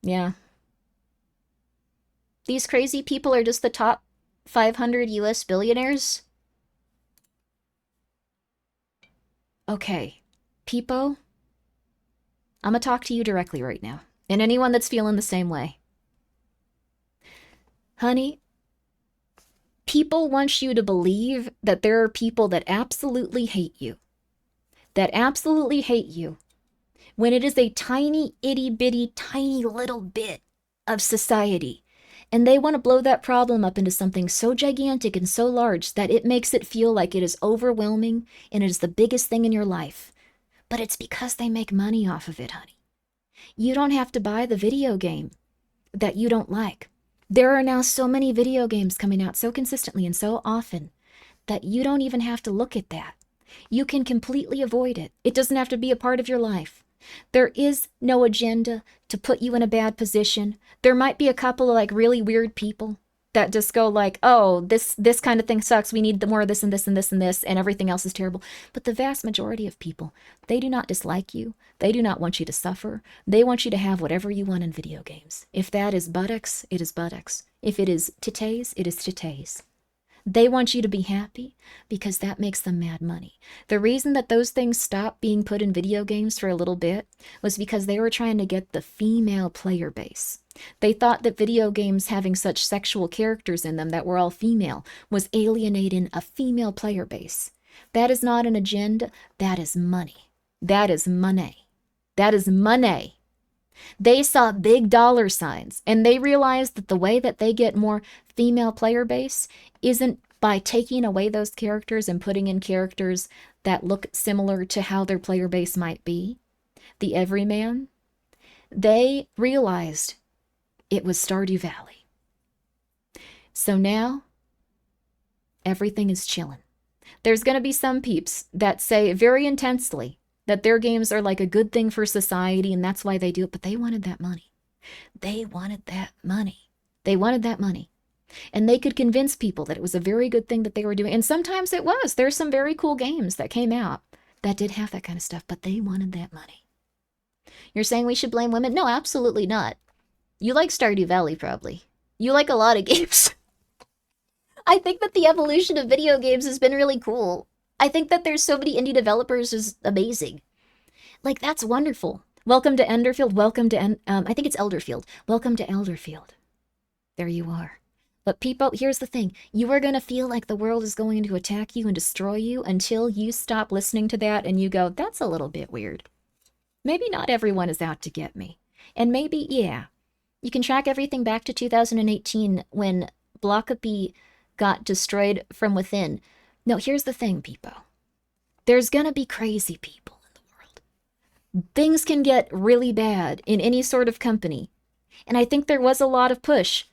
Yeah. These crazy people are just the top 500 US billionaires? Okay. Peepo, I'm gonna talk to you directly right now. And anyone that's feeling the same way. Honey, people want you to believe that there are people that absolutely hate you. That absolutely hate you. When it is a tiny, itty-bitty, tiny little bit of society. And they want to blow that problem up into something so gigantic and so large that it makes it feel like it is overwhelming and it is the biggest thing in your life. But it's because they make money off of it, honey. You don't have to buy the video game that you don't like. There are now so many video games coming out so consistently and so often that you don't even have to look at that. You can completely avoid it. It doesn't have to be a part of your life. There is no agenda to put you in a bad position. There might be a couple of like really weird people that just go like, oh, this kind of thing sucks. We need more of this and this and this and this, and everything else is terrible. But the vast majority of people, they do not dislike you. They do not want you to suffer. They want you to have whatever you want in video games. If that is buttocks, it is buttocks. If it is titties, it is titties. They want you to be happy because that makes them mad money. The reason that those things stopped being put in video games for a little bit was because they were trying to get the female player base. They thought that video games having such sexual characters in them that were all female was alienating a female player base. That is not an agenda. That is money. That is money. That is money. They saw big dollar signs, and they realized that the way that they get more female player base isn't by taking away those characters and putting in characters that look similar to how their player base might be. The everyman. They realized It was Stardew Valley. So now, everything is chillin'. There's gonna be some peeps that say very intensely that their games are like a good thing for society and that's why they do it, but they wanted that money. They wanted that money. They wanted that money. And they could convince people that it was a very good thing that they were doing. And sometimes it was. There's some very cool games that came out that did have that kind of stuff, but they wanted that money. You're saying we should blame women? No, absolutely not. You like Stardew Valley, probably. You like a lot of games. I think that the evolution of video games has been really cool. I think that there's so many indie developers is amazing. Like, that's wonderful. Welcome to Enderfield. Welcome to, I think it's Elderfield. Welcome to Elderfield. There you are. But people, here's the thing. You are going to feel like the world is going to attack you and destroy you until you stop listening to that and you go, that's a little bit weird. Maybe not everyone is out to get me. And maybe, yeah, you can track everything back to 2018 when Blockaby got destroyed from within. No, here's the thing, people. There's going to be crazy people in the world. Things can get really bad in any sort of company. And I think there was a lot of push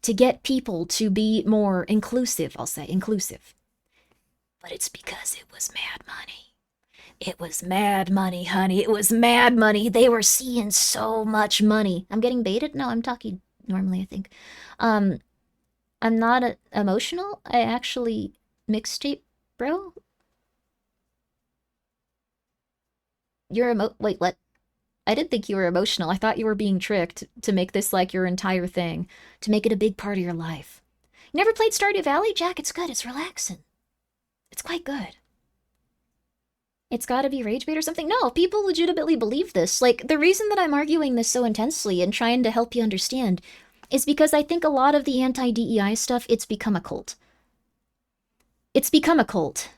to get people to be more inclusive, I'll say, inclusive. But it's because it was mad money. It was mad money, honey. It was mad money. They were seeing so much money. I'm getting baited? No, I'm talking normally, I think. I'm not emotional. I actually mixtape, bro. You're wait, what? I didn't think you were emotional. I thought you were being tricked to make this like your entire thing, to make it a big part of your life. You never played Stardew Valley? Jack, it's good. It's relaxing. It's quite good. It's gotta be rage bait or something? No, people legitimately believe this. Like, the reason that I'm arguing this so intensely and trying to help you understand is because I think a lot of the anti-DEI stuff, it's become a cult. It's become a cult.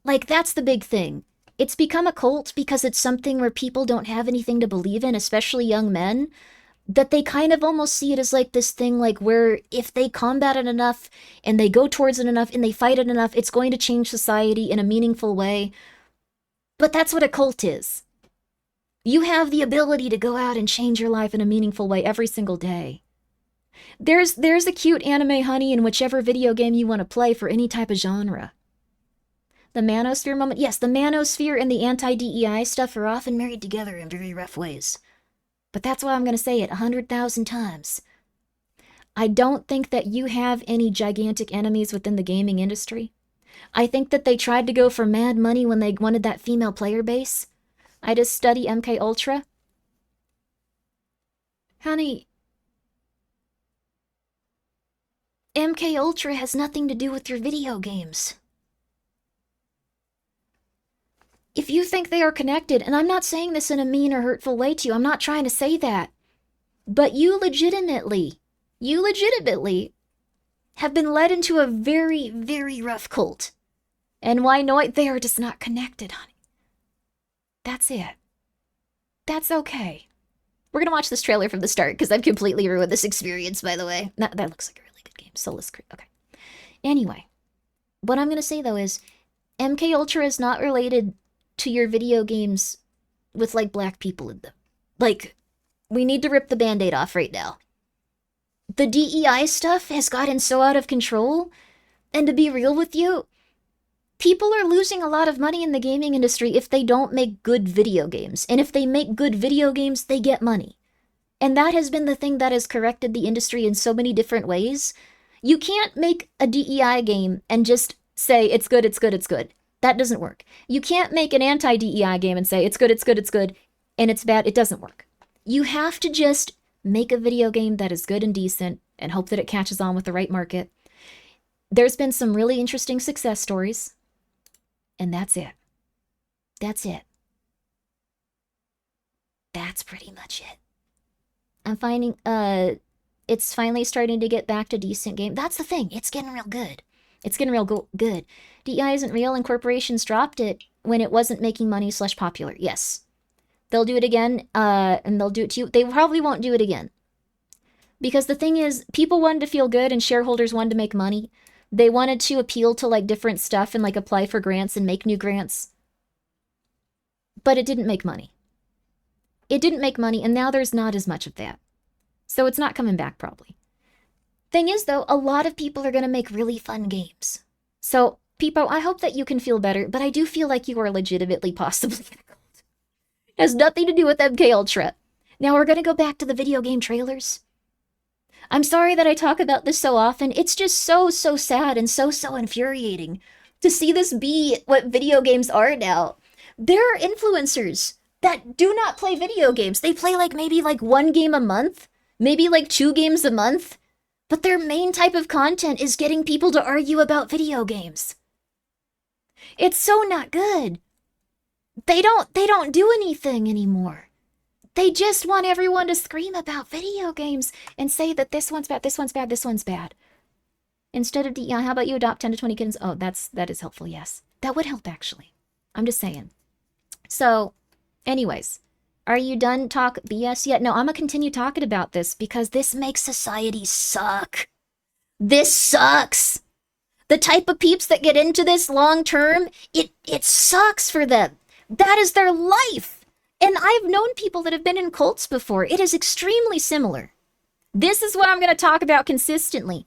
Like, that's the big thing. It's become a cult because it's something where people don't have anything to believe in, especially young men, that they kind of almost see it as like this thing like where if they combat it enough and they go towards it enough and they fight it enough, it's going to change society in a meaningful way. But that's what a cult is. You have the ability to go out and change your life in a meaningful way every single day. There's a cute anime honey in whichever video game you want to play for any type of genre. The manosphere moment? Yes, the manosphere and the anti-DEI stuff are often married together in very rough ways. But that's why I'm going to say it 100,000 times. I don't think that you have any gigantic enemies within the gaming industry. I think that they tried to go for mad money when they wanted that female player base. I just study MK Ultra. Honey, MK Ultra has nothing to do with your video games. If you think they are connected, and I'm not saying this in a mean or hurtful way to you, I'm not trying to say that, but you legitimately have been led into a very, very rough cult. And why not? They are just not connected, honey. That's it. That's okay. We're gonna watch this trailer from the start, because I've completely ruined this experience, by the way. That looks like a really good game. Soulless Creek. Okay. Anyway, what I'm gonna say, though, is MK Ultra is not related to your video games with, like, black people in them. Like, we need to rip the Band-Aid off right now. The DEI stuff has gotten so out of control, and to be real with you, people are losing a lot of money in the gaming industry if they don't make good video games. And if they make good video games, they get money. And that has been the thing that has corrected the industry in so many different ways. You can't make a DEI game and just say, it's good, it's good, it's good. That doesn't work. You can't make an anti-DEI game and say, it's good, it's good, it's good, and it's bad. It doesn't work. You have to just make a video game that is good and decent and hope that it catches on with the right market. There's been some really interesting success stories, and that's it. That's it. That's pretty much it. I'm finding, it's finally starting to get back to decent game. That's the thing. It's getting real good. It's getting real good. DEI isn't real, and corporations dropped it when it wasn't making money / popular. Yes. They'll do it again, and they'll do it to you. They probably won't do it again. Because the thing is, people wanted to feel good, and shareholders wanted to make money. They wanted to appeal to, like, different stuff and, like, apply for grants and make new grants. But it didn't make money. It didn't make money, and now there's not as much of that. So it's not coming back probably. Thing is, though, a lot of people are going to make really fun games. So, Peepo, I hope that you can feel better, but I do feel like you are legitimately possibly it has nothing to do with MK Ultra. Now we're going to go back to the video game trailers. I'm sorry that I talk about this so often. It's just so sad and so infuriating to see this be what video games are now. There are influencers that do not play video games. They play maybe one game a month, maybe 2 games a month, but their main type of content is getting people to argue about video games. It's so not good. They don't do anything anymore. They just want everyone to scream about video games and say that this one's bad, this one's bad, this one's bad. Instead of, yeah, how about you adopt 10 to 20 kittens? Oh, that is helpful, yes. That would help, actually. I'm just saying. So, anyways, are you done talk BS yet? No, I'm gonna continue talking about this because this makes society suck. This sucks. The type of peeps that get into this long term, it sucks for them. That is their life. And I've known people that have been in cults before. It is extremely similar. This is what I'm going to talk about consistently.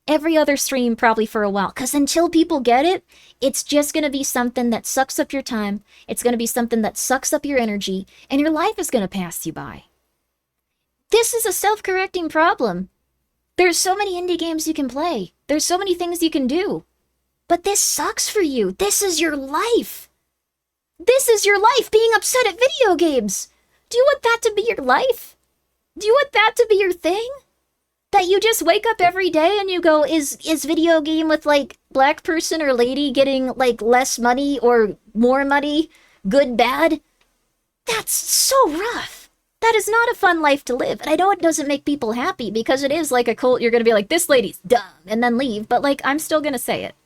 Every other stream probably for a while. Because until people get it, it's just going to be something that sucks up your time. It's going to be something that sucks up your energy. And your life is going to pass you by. This is a self-correcting problem. There's so many indie games you can play. There's so many things you can do. But this sucks for you. This is your life. This is your life, being upset at video games. Do you want that to be your life? Do you want that to be your thing? That you just wake up every day and you go, is video game with black person or lady getting less money or more money, good, bad? That's so rough. That is not a fun life to live. And I know it doesn't make people happy because it is like a cult. You're going to be like, this lady's dumb, and then leave. But I'm still going to say it.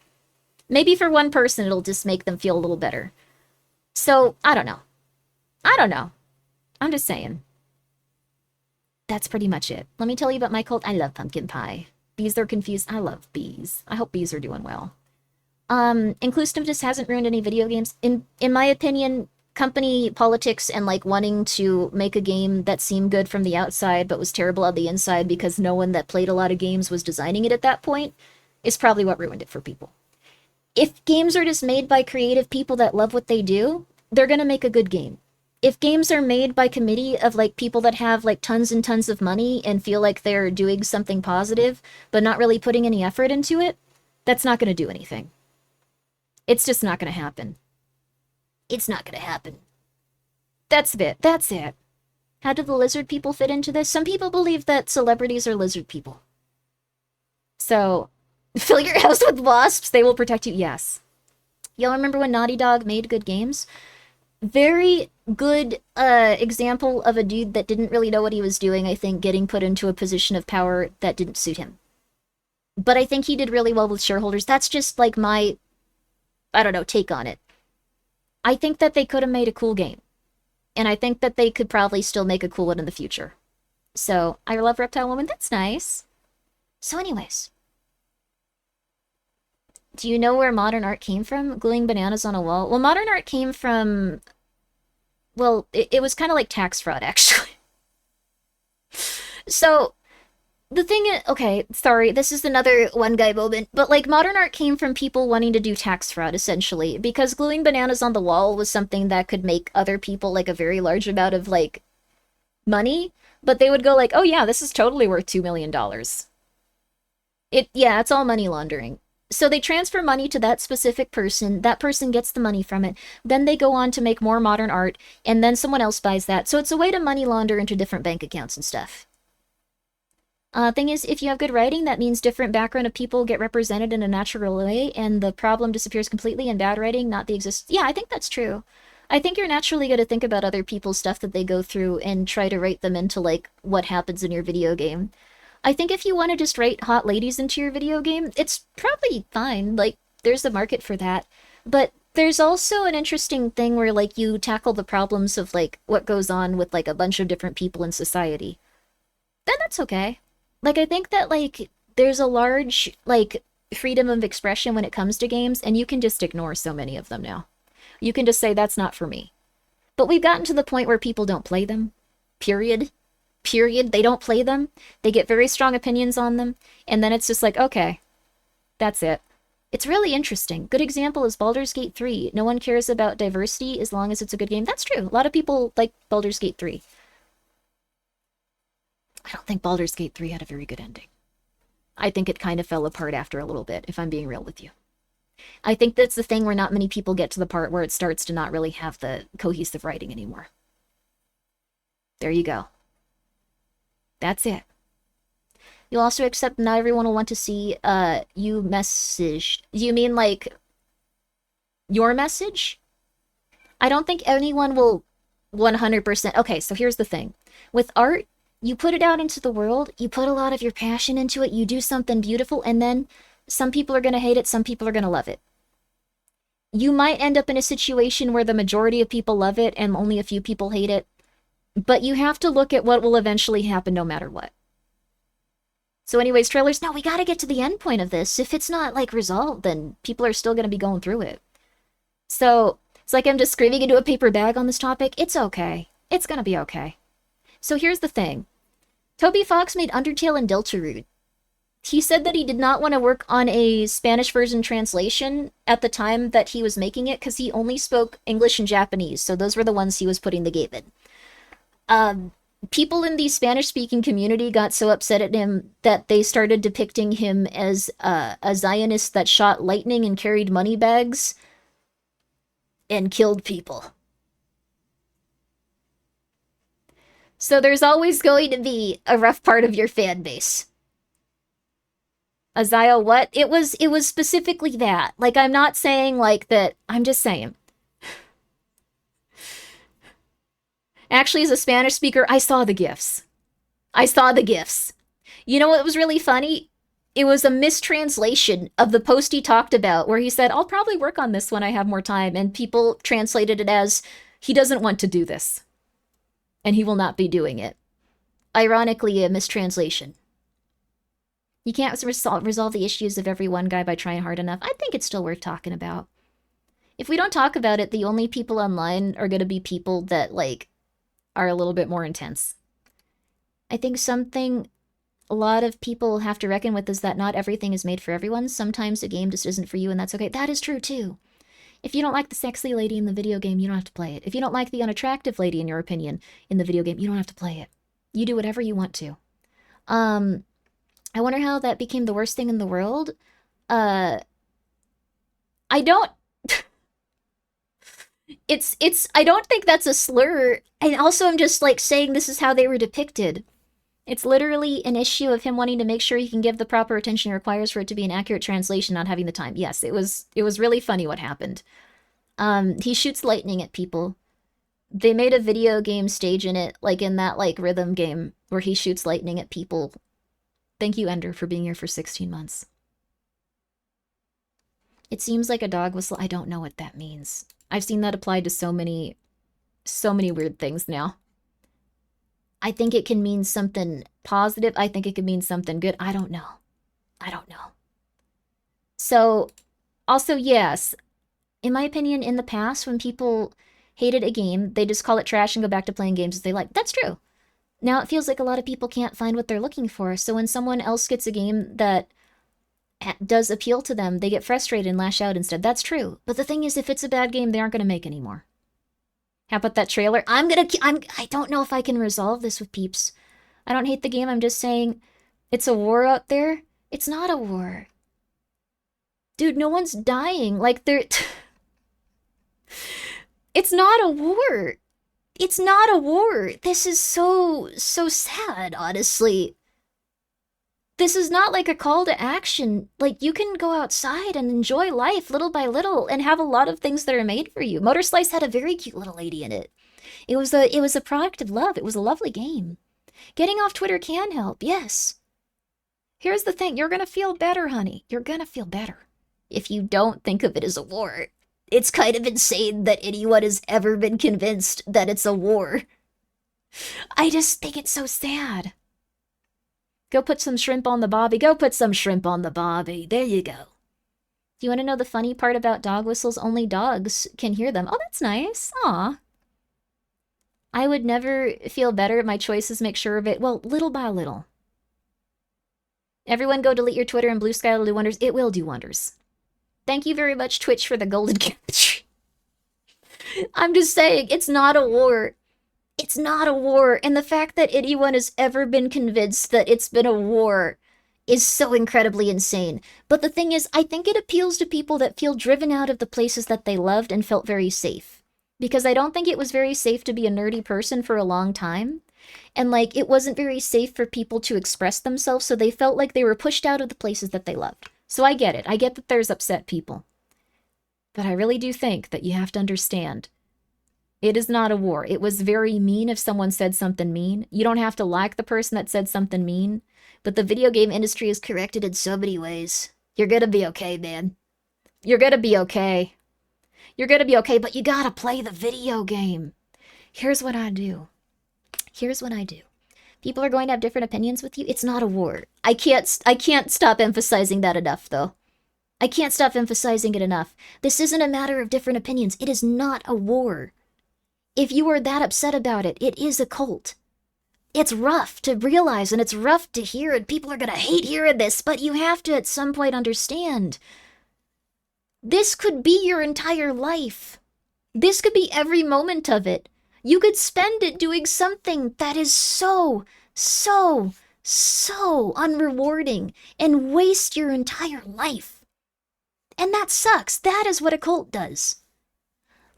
Maybe for one person, it'll just make them feel a little better. So, I don't know. I'm just saying. That's pretty much it. Let me tell you about my cult. I love pumpkin pie. Bees are confused. I love bees. I hope bees are doing well. Inclusiveness hasn't ruined any video games. In my opinion, company politics and wanting to make a game that seemed good from the outside but was terrible on the inside because no one that played a lot of games was designing it at that point is probably what ruined it for people. If games are just made by creative people that love what they do, they're going to make a good game. If games are made by committee of people that have tons and tons of money and feel like they're doing something positive, but not really putting any effort into it, that's not going to do anything. It's just not going to happen. It's not going to happen. That's it. That's it. How do the lizard people fit into this? Some people believe that celebrities are lizard people. So, fill your house with wasps, they will protect you. Yes. Y'all remember when Naughty Dog made good games? Very good example of a dude that didn't really know what he was doing, I think, getting put into a position of power that didn't suit him. But I think he did really well with shareholders. That's just my, I don't know, take on it. I think that they could have made a cool game. And I think that they could probably still make a cool one in the future. So, I love Reptile Woman. That's nice. So anyways. Do you know where modern art came from? Gluing bananas on a wall? Well, modern art came from... Well, it was kind of like tax fraud, actually. So, the thing is... Okay, sorry, this is another one-guy moment. But, modern art came from people wanting to do tax fraud, essentially. Because gluing bananas on the wall was something that could make other people, a very large amount of, money. But they would go oh yeah, this is totally worth $2 million. Yeah, it's all money laundering. So they transfer money to that specific person, that person gets the money from it, then they go on to make more modern art, and then someone else buys that. So it's a way to money launder into different bank accounts and stuff. Thing is, if you have good writing, that means different background of people get represented in a natural way, and the problem disappears completely, and bad writing, not the exist. Yeah, I think that's true. I think you're naturally going to think about other people's stuff that they go through and try to write them into, what happens in your video game. I think if you want to just write hot ladies into your video game, it's probably fine. There's a market for that. But there's also an interesting thing where, you tackle the problems of, what goes on with, a bunch of different people in society. Then that's okay. I think that, there's a large, freedom of expression when it comes to games, and you can just ignore so many of them now. You can just say, that's not for me. But we've gotten to the point where people don't play them. Period. period. They don't play them. They get very strong opinions on them. And then it's just like, okay, that's it. It's really interesting. Good example is Baldur's Gate 3. No one cares about diversity as long as it's a good game. That's true. A lot of people like Baldur's Gate 3. I don't think Baldur's Gate 3 had a very good ending. I think it kind of fell apart after a little bit, if I'm being real with you. I think that's the thing where not many people get to the part where it starts to not really have the cohesive writing anymore. There you go. That's it. You'll also accept not everyone will want to see you message. Do you mean like your message? I don't think anyone will 100%. Okay, so here's the thing. With art, you put it out into the world, you put a lot of your passion into it, you do something beautiful, and then some people are going to hate it, some people are going to love it. You might end up in a situation where the majority of people love it and only a few people hate it, but you have to look at what will eventually happen no matter what. So anyways, trailers, no, we got to get to the end point of this. If it's not, like, resolved, then people are still going to be going through it. So, it's like I'm just screaming into a paper bag on this topic. It's okay. It's going to be okay. So here's the thing. Toby Fox made Undertale and Deltarune. He said that he did not want to work on a Spanish version translation at the time that he was making it because he only spoke English and Japanese, so those were the ones he was putting the game in. People in the Spanish-speaking community got so upset at him that they started depicting him as a Zionist that shot lightning and carried money bags and killed people. So there's always going to be a rough part of your fan base. Azio, what? It was specifically that. Like, I'm not saying, like, that... I'm just saying. Actually, as a Spanish speaker, I saw the GIFs. I saw the GIFs. You know what was really funny? It was a mistranslation of the post he talked about, where he said, I'll probably work on this when I have more time, and people translated it as, he doesn't want to do this. And he will not be doing it. Ironically, a mistranslation. You can't resolve the issues of every one guy by trying hard enough. I think it's still worth talking about. If we don't talk about it, the only people online are going to be people that, like, are a little bit more intense. I think something a lot of people have to reckon with is that not everything is made for everyone. Sometimes a game just isn't for you, and that's okay. That is true, too. If you don't like the sexy lady in the video game, you don't have to play it. If you don't like the unattractive lady, in your opinion, in the video game, you don't have to play it. You do whatever you want to. I wonder how that became the worst thing in the world. I don't... I don't think that's a slur. And also I'm just, like, saying this is how they were depicted. It's literally an issue of him wanting to make sure he can give the proper attention he requires for it to be an accurate translation, not having the time. Yes, it was really funny what happened. He shoots lightning at people. They made a video game stage in it, like in that, like, rhythm game where he shoots lightning at people. Thank you, Ender, for being here for 16 months. It seems like a dog whistle. I don't know what that means. I've seen that applied to so many weird things now. I think it can mean something positive. I think it can mean something good. I don't know. I don't know. So, also, yes, in my opinion, in the past, when people hated a game, they just call it trash and go back to playing games as they like. That's true. Now it feels like a lot of people can't find what they're looking for, so when someone else gets a game that does appeal to them, they get frustrated and lash out instead. That's true. But the thing is, if it's a bad game, they aren't going to make anymore. How about that trailer? I don't know if I can resolve this with peeps. I don't hate the game, I'm just saying, it's a war out there. It's not a war. Dude, no one's dying. Like, it's not a war. It's not a war. This is so sad, honestly. This is not like a call to action. Like, you can go outside and enjoy life little by little and have a lot of things that are made for you. Motor Slice had a very cute little lady in it. It was a product of love. It was a lovely game. Getting off Twitter can help, yes. Here's the thing. You're gonna feel better, honey. You're gonna feel better. If you don't think of it as a war. It's kind of insane that anyone has ever been convinced that it's a war. I just think it's so sad. Go put some shrimp on the bobby. Go put some shrimp on the bobby. There you go. Do you want to know the funny part about dog whistles? Only dogs can hear them. Oh, that's nice. Aw. I would never feel better. My choices make sure of it. Well, little by little. Everyone go delete your Twitter and Blue Sky will do wonders. It will do wonders. Thank you very much, Twitch, for the golden catch. I'm just saying, it's not a war. It's not a war. And the fact that anyone has ever been convinced that it's been a war is so incredibly insane. But the thing is, I think it appeals to people that feel driven out of the places that they loved and felt very safe. Because I don't think it was very safe to be a nerdy person for a long time. And, like, it wasn't very safe for people to express themselves, so they felt like they were pushed out of the places that they loved. So I get it. I get that there's upset people. But I really do think that you have to understand, it is not a war. It was very mean if someone said something mean. You don't have to like the person that said something mean, but the video game industry is corrected in so many ways. You're gonna be okay, man. You're gonna be okay. You're gonna be okay, but you gotta play the video game. Here's what I do. Here's what I do. People are going to have different opinions with you. It's not a war. I can't stop emphasizing that enough, though. I can't stop emphasizing it enough. This isn't a matter of different opinions. It is not a war. If you are that upset about it, it is a cult. It's rough to realize, and it's rough to hear, and people are gonna hate hearing this, but you have to at some point understand. This could be your entire life. This could be every moment of it. You could spend it doing something that is so unrewarding and waste your entire life. And that sucks. That is what a cult does.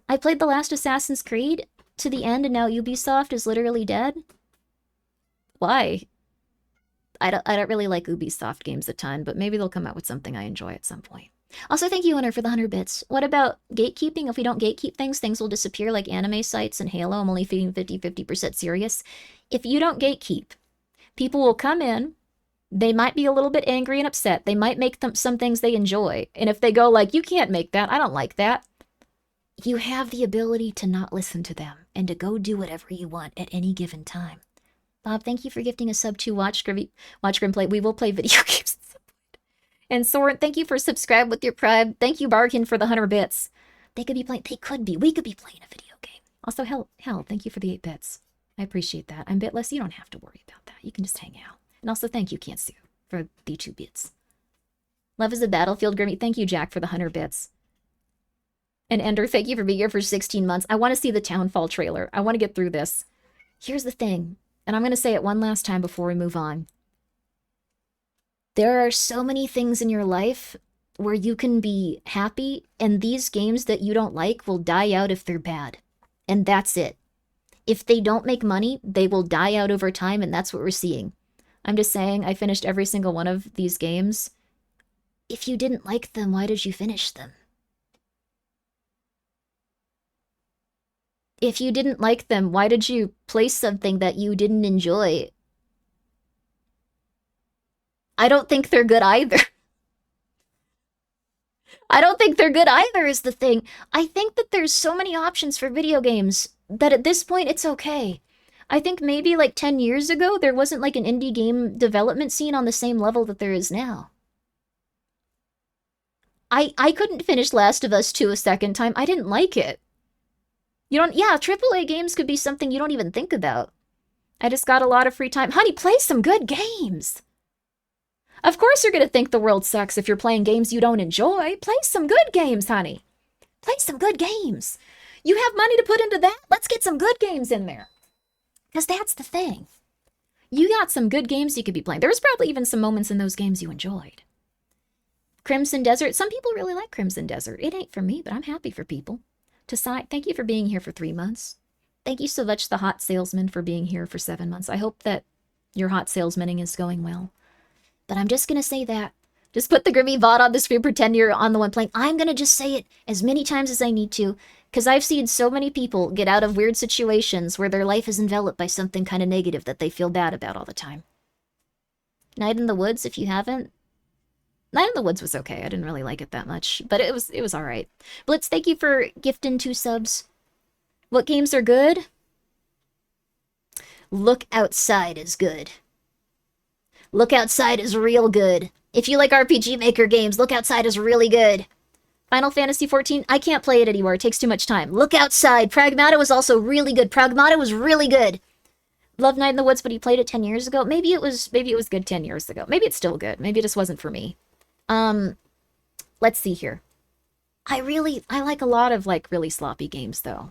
I played the last Assassin's Creed to the end, and now Ubisoft is literally dead. Why? I don't really like Ubisoft games a ton, but maybe they'll come out with something I enjoy at some point. Also, thank you, Winner, for the 100 bits. What about gatekeeping? If we don't gatekeep things, things will disappear like anime sites and Halo. I'm only being 50% serious. If you don't gatekeep, people will come in. They might be a little bit angry and upset. They might make some things they enjoy. And if they go like, you can't make that, I don't like that, you have the ability to not listen to them and to go do whatever you want at any given time. Bob, thank you for gifting a sub to Watch Grim Play. We will play video games. And Soren, thank you for subscribe with your Prime. Thank you, Barkin, for the 100 bits. They could be playing, we could be playing a video game. Also, hell, thank you for the 8 bits. I appreciate that. I'm bitless, you don't have to worry about that. You can just hang out. And also, thank you, Can't Sue, for the 2 bits. Love is a battlefield, Grimmy. Thank you, Jack, for the 100 bits. And Ender, thank you for being here for 16 months. I want to see the Townfall trailer. I want to get through this. Here's the thing, and I'm going to say it one last time before we move on. There are so many things in your life where you can be happy, and these games that you don't like will die out if they're bad. And that's it. If they don't make money, they will die out over time, and that's what we're seeing. I'm just saying, I finished every single one of these games. If you didn't like them, why did you finish them? If you didn't like them, why did you play something that you didn't enjoy? I don't think they're good either. I don't think they're good either is the thing. I think that there's so many options for video games that at this point it's okay. I think maybe like 10 years ago, there wasn't like an indie game development scene on the same level that there is now. I couldn't finish Last of Us 2 a second time. I didn't like it. Yeah, AAA games could be something you don't even think about. I just got a lot of free time. Honey, play some good games. Of course you're going to think the world sucks if you're playing games you don't enjoy. Play some good games, honey. Play some good games. You have money to put into that? Let's get some good games in there. Because that's the thing. You got some good games you could be playing. There was probably even some moments in those games you enjoyed. Crimson Desert. Some people really like Crimson Desert. It ain't for me, but I'm happy for people. Tasai, thank you for being here for 3 months. Thank you so much, the hot salesman, for being here for 7 months. I hope that your hot salesmaning is going well. But I'm just going to say that. Just put the Grimmy VOD on the screen, pretend you're on the one playing. I'm going to just say it as many times as I need to, because I've seen so many people get out of weird situations where their life is enveloped by something kind of negative that they feel bad about all the time. Night in the Woods, if you haven't. Night in the Woods was okay. I didn't really like it that much, but it was all right. Blitz, thank you for gifting 2 subs. What games are good? Look Outside is good. Look Outside is real good. If you like RPG Maker games, Look Outside is really good. Final Fantasy 14, I can't play it anymore. It takes too much time. Look outside. Pragmata was also really good. Pragmata was really good. Love Night in the Woods, but he played it 10 years ago. Maybe it was good 10 years ago. Maybe it's still good. Maybe it just wasn't for me. Let's see here. I like a lot of like really sloppy games though.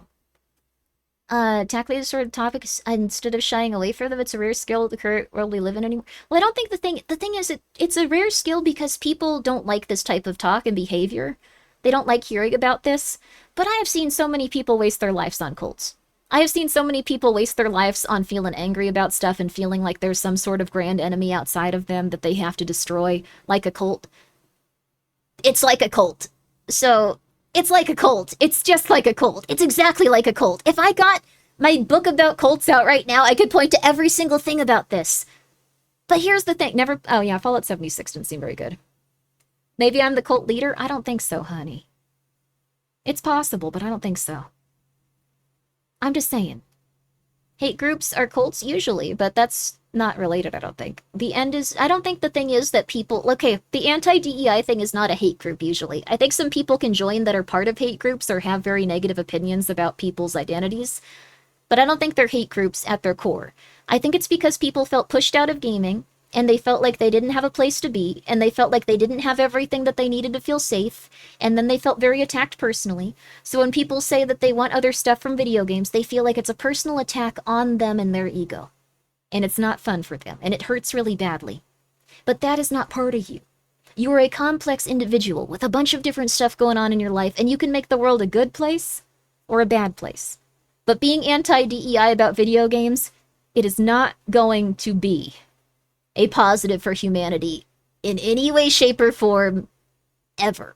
Tackling these sort of topics instead of shying away from them, it's a rare skill the current world we live in anymore. Well, I don't think the thing is it's a rare skill because people don't like this type of talk and behavior. They don't like hearing about this. But I have seen so many people waste their lives on cults. I have seen so many people waste their lives on feeling angry about stuff and feeling like there's some sort of grand enemy outside of them that they have to destroy, like a cult. It's like a cult. So, it's like a cult. It's just like a cult. It's exactly like a cult. If I got my book about cults out right now, I could point to every single thing about this. But here's the thing. Oh yeah, Fallout 76 didn't seem very good. Maybe I'm the cult leader? I don't think so, honey. It's possible, but I don't think so. I'm just saying. Hate groups are cults usually, but that's not related, I don't think. I don't think the thing is that people, okay, the anti-DEI thing is not a hate group usually. I think some people can join that are part of hate groups or have very negative opinions about people's identities, but I don't think they're hate groups at their core. I think it's because people felt pushed out of gaming, and they felt like they didn't have a place to be, and they felt like they didn't have everything that they needed to feel safe, and then they felt very attacked personally. So when people say that they want other stuff from video games, they feel like it's a personal attack on them and their ego. And it's not fun for them, and it hurts really badly. But that is not part of you. You are a complex individual with a bunch of different stuff going on in your life, and you can make the world a good place or a bad place. But being anti-DEI about video games, it is not going to be a positive for humanity in any way, shape, or form, ever.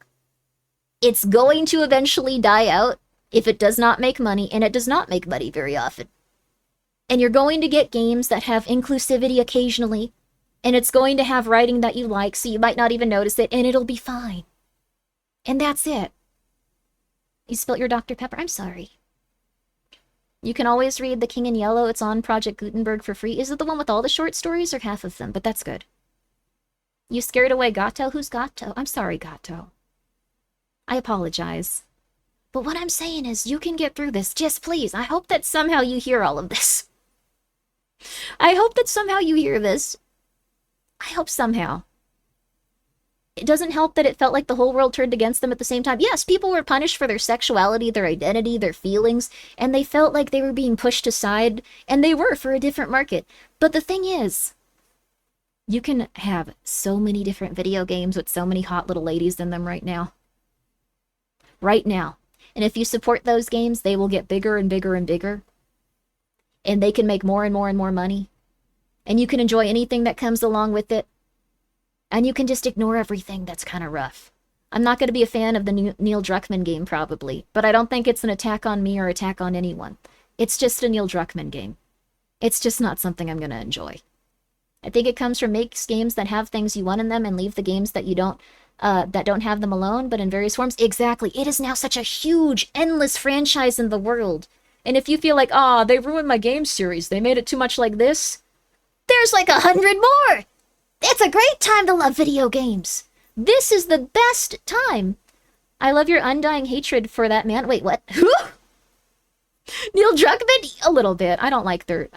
It's going to eventually die out if it does not make money, and it does not make money very often. And you're going to get games that have inclusivity occasionally, and it's going to have writing that you like, so you might not even notice it, and it'll be fine. And that's it. You spilt your Dr. Pepper? I'm sorry. You can always read The King in Yellow. It's on Project Gutenberg for free. Is it the one with all the short stories or half of them? But that's good. You scared away Gato? Who's Gato? I'm sorry, Gato. I apologize. But what I'm saying is, you can get through this. Just please. I hope that somehow you hear all of this. I hope that somehow you hear this. I hope somehow. It doesn't help that it felt like the whole world turned against them at the same time. Yes, people were punished for their sexuality, their identity, their feelings, and they felt like they were being pushed aside, and they were for a different market. But the thing is, you can have so many different video games with so many hot little ladies in them right now. Right now. And if you support those games, they will get bigger and bigger and bigger. And they can make more and more and more money. And you can enjoy anything that comes along with it. And you can just ignore everything that's kind of rough. I'm not going to be a fan of the Neil Druckmann game, probably. But I don't think it's an attack on me or attack on anyone. It's just a Neil Druckmann game. It's just not something I'm going to enjoy. I think it comes from makes games that have things you want in them and leave the games that you don't have them alone, but in various forms. Exactly. It is now such a huge, endless franchise in the world. And if you feel like, they ruined my game series, they made it too much like this, there's like 100 more! It's a great time to love video games. This is the best time. I love your undying hatred for that man. Wait, what? Who? Neil Druckmann? A little bit. I don't like their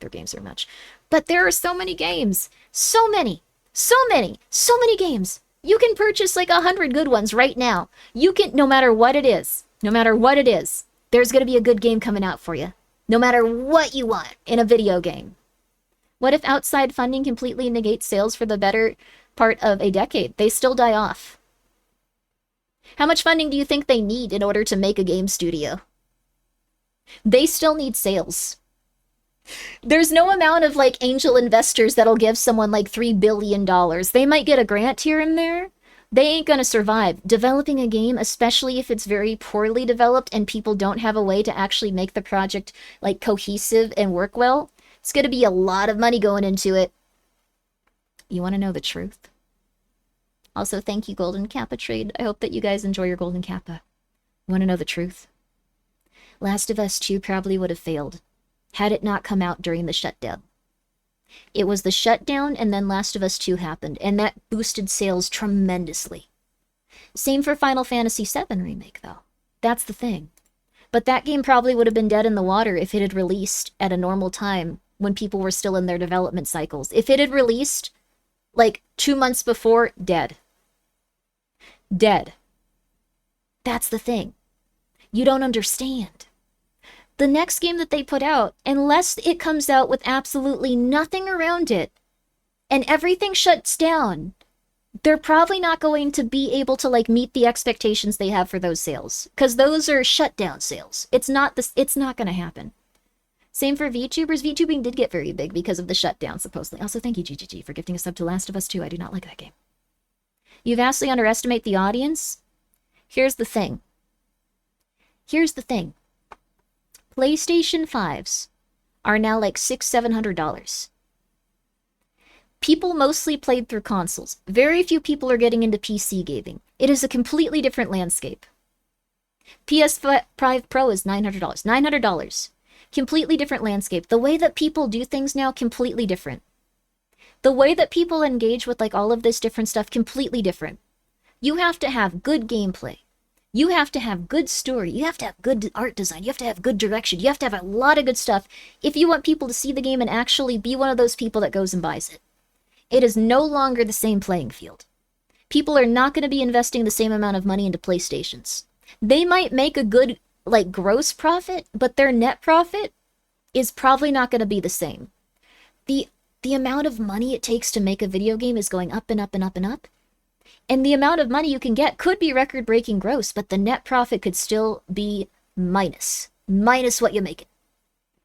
games very much. But there are so many games. So many games. You can purchase like 100 good ones right now. You can, no matter what it is, there's going to be a good game coming out for you. No matter what you want in a video game. What if outside funding completely negates sales for the better part of a decade? They still die off. How much funding do you think they need in order to make a game studio? They still need sales. There's no amount of like angel investors that'll give someone like $3 billion. They might get a grant here and there. They ain't gonna survive. Developing a game, especially if it's very poorly developed and people don't have a way to actually make the project like cohesive and work well, it's going to be a lot of money going into it. You want to know the truth? Also, thank you, Golden Kappa Trade. I hope that you guys enjoy your Golden Kappa. You want to know the truth? Last of Us 2 probably would have failed had it not come out during the shutdown. It was the shutdown and then Last of Us 2 happened, and that boosted sales tremendously. Same for Final Fantasy VII Remake, though. That's the thing. But that game probably would have been dead in the water if it had released at a normal time when people were still in their development cycles. If it had released, like, 2 months before, dead. Dead. That's the thing. You don't understand. The next game that they put out, unless it comes out with absolutely nothing around it, and everything shuts down, they're probably not going to be able to, like, meet the expectations they have for those sales. Because those are shutdown sales. It's not going to happen. Same for VTubers. VTubing did get very big because of the shutdown, supposedly. Also, thank you, GGG, for gifting a sub to Last of Us 2. I do not like that game. You vastly underestimate the audience. Here's the thing. PlayStation 5s are now like $600-$700. People mostly played through consoles. Very few people are getting into PC gaming. It is a completely different landscape. PS5 Pro is $900. $900. Completely different landscape. The way that people do things now, completely different. The way that people engage with like all of this different stuff, completely different. You have to have good gameplay. You have to have good story. You have to have good art design. You have to have good direction. You have to have a lot of good stuff if you want people to see the game and actually be one of those people that goes and buys it. It is no longer the same playing field. People are not going to be investing the same amount of money into PlayStations. They might make a good, like, gross profit, but their net profit is probably not going to be the same. The amount of money it takes to make a video game is going up and up and up and up. And the amount of money you can get could be record-breaking gross, but the net profit could still be minus. Minus what you make it.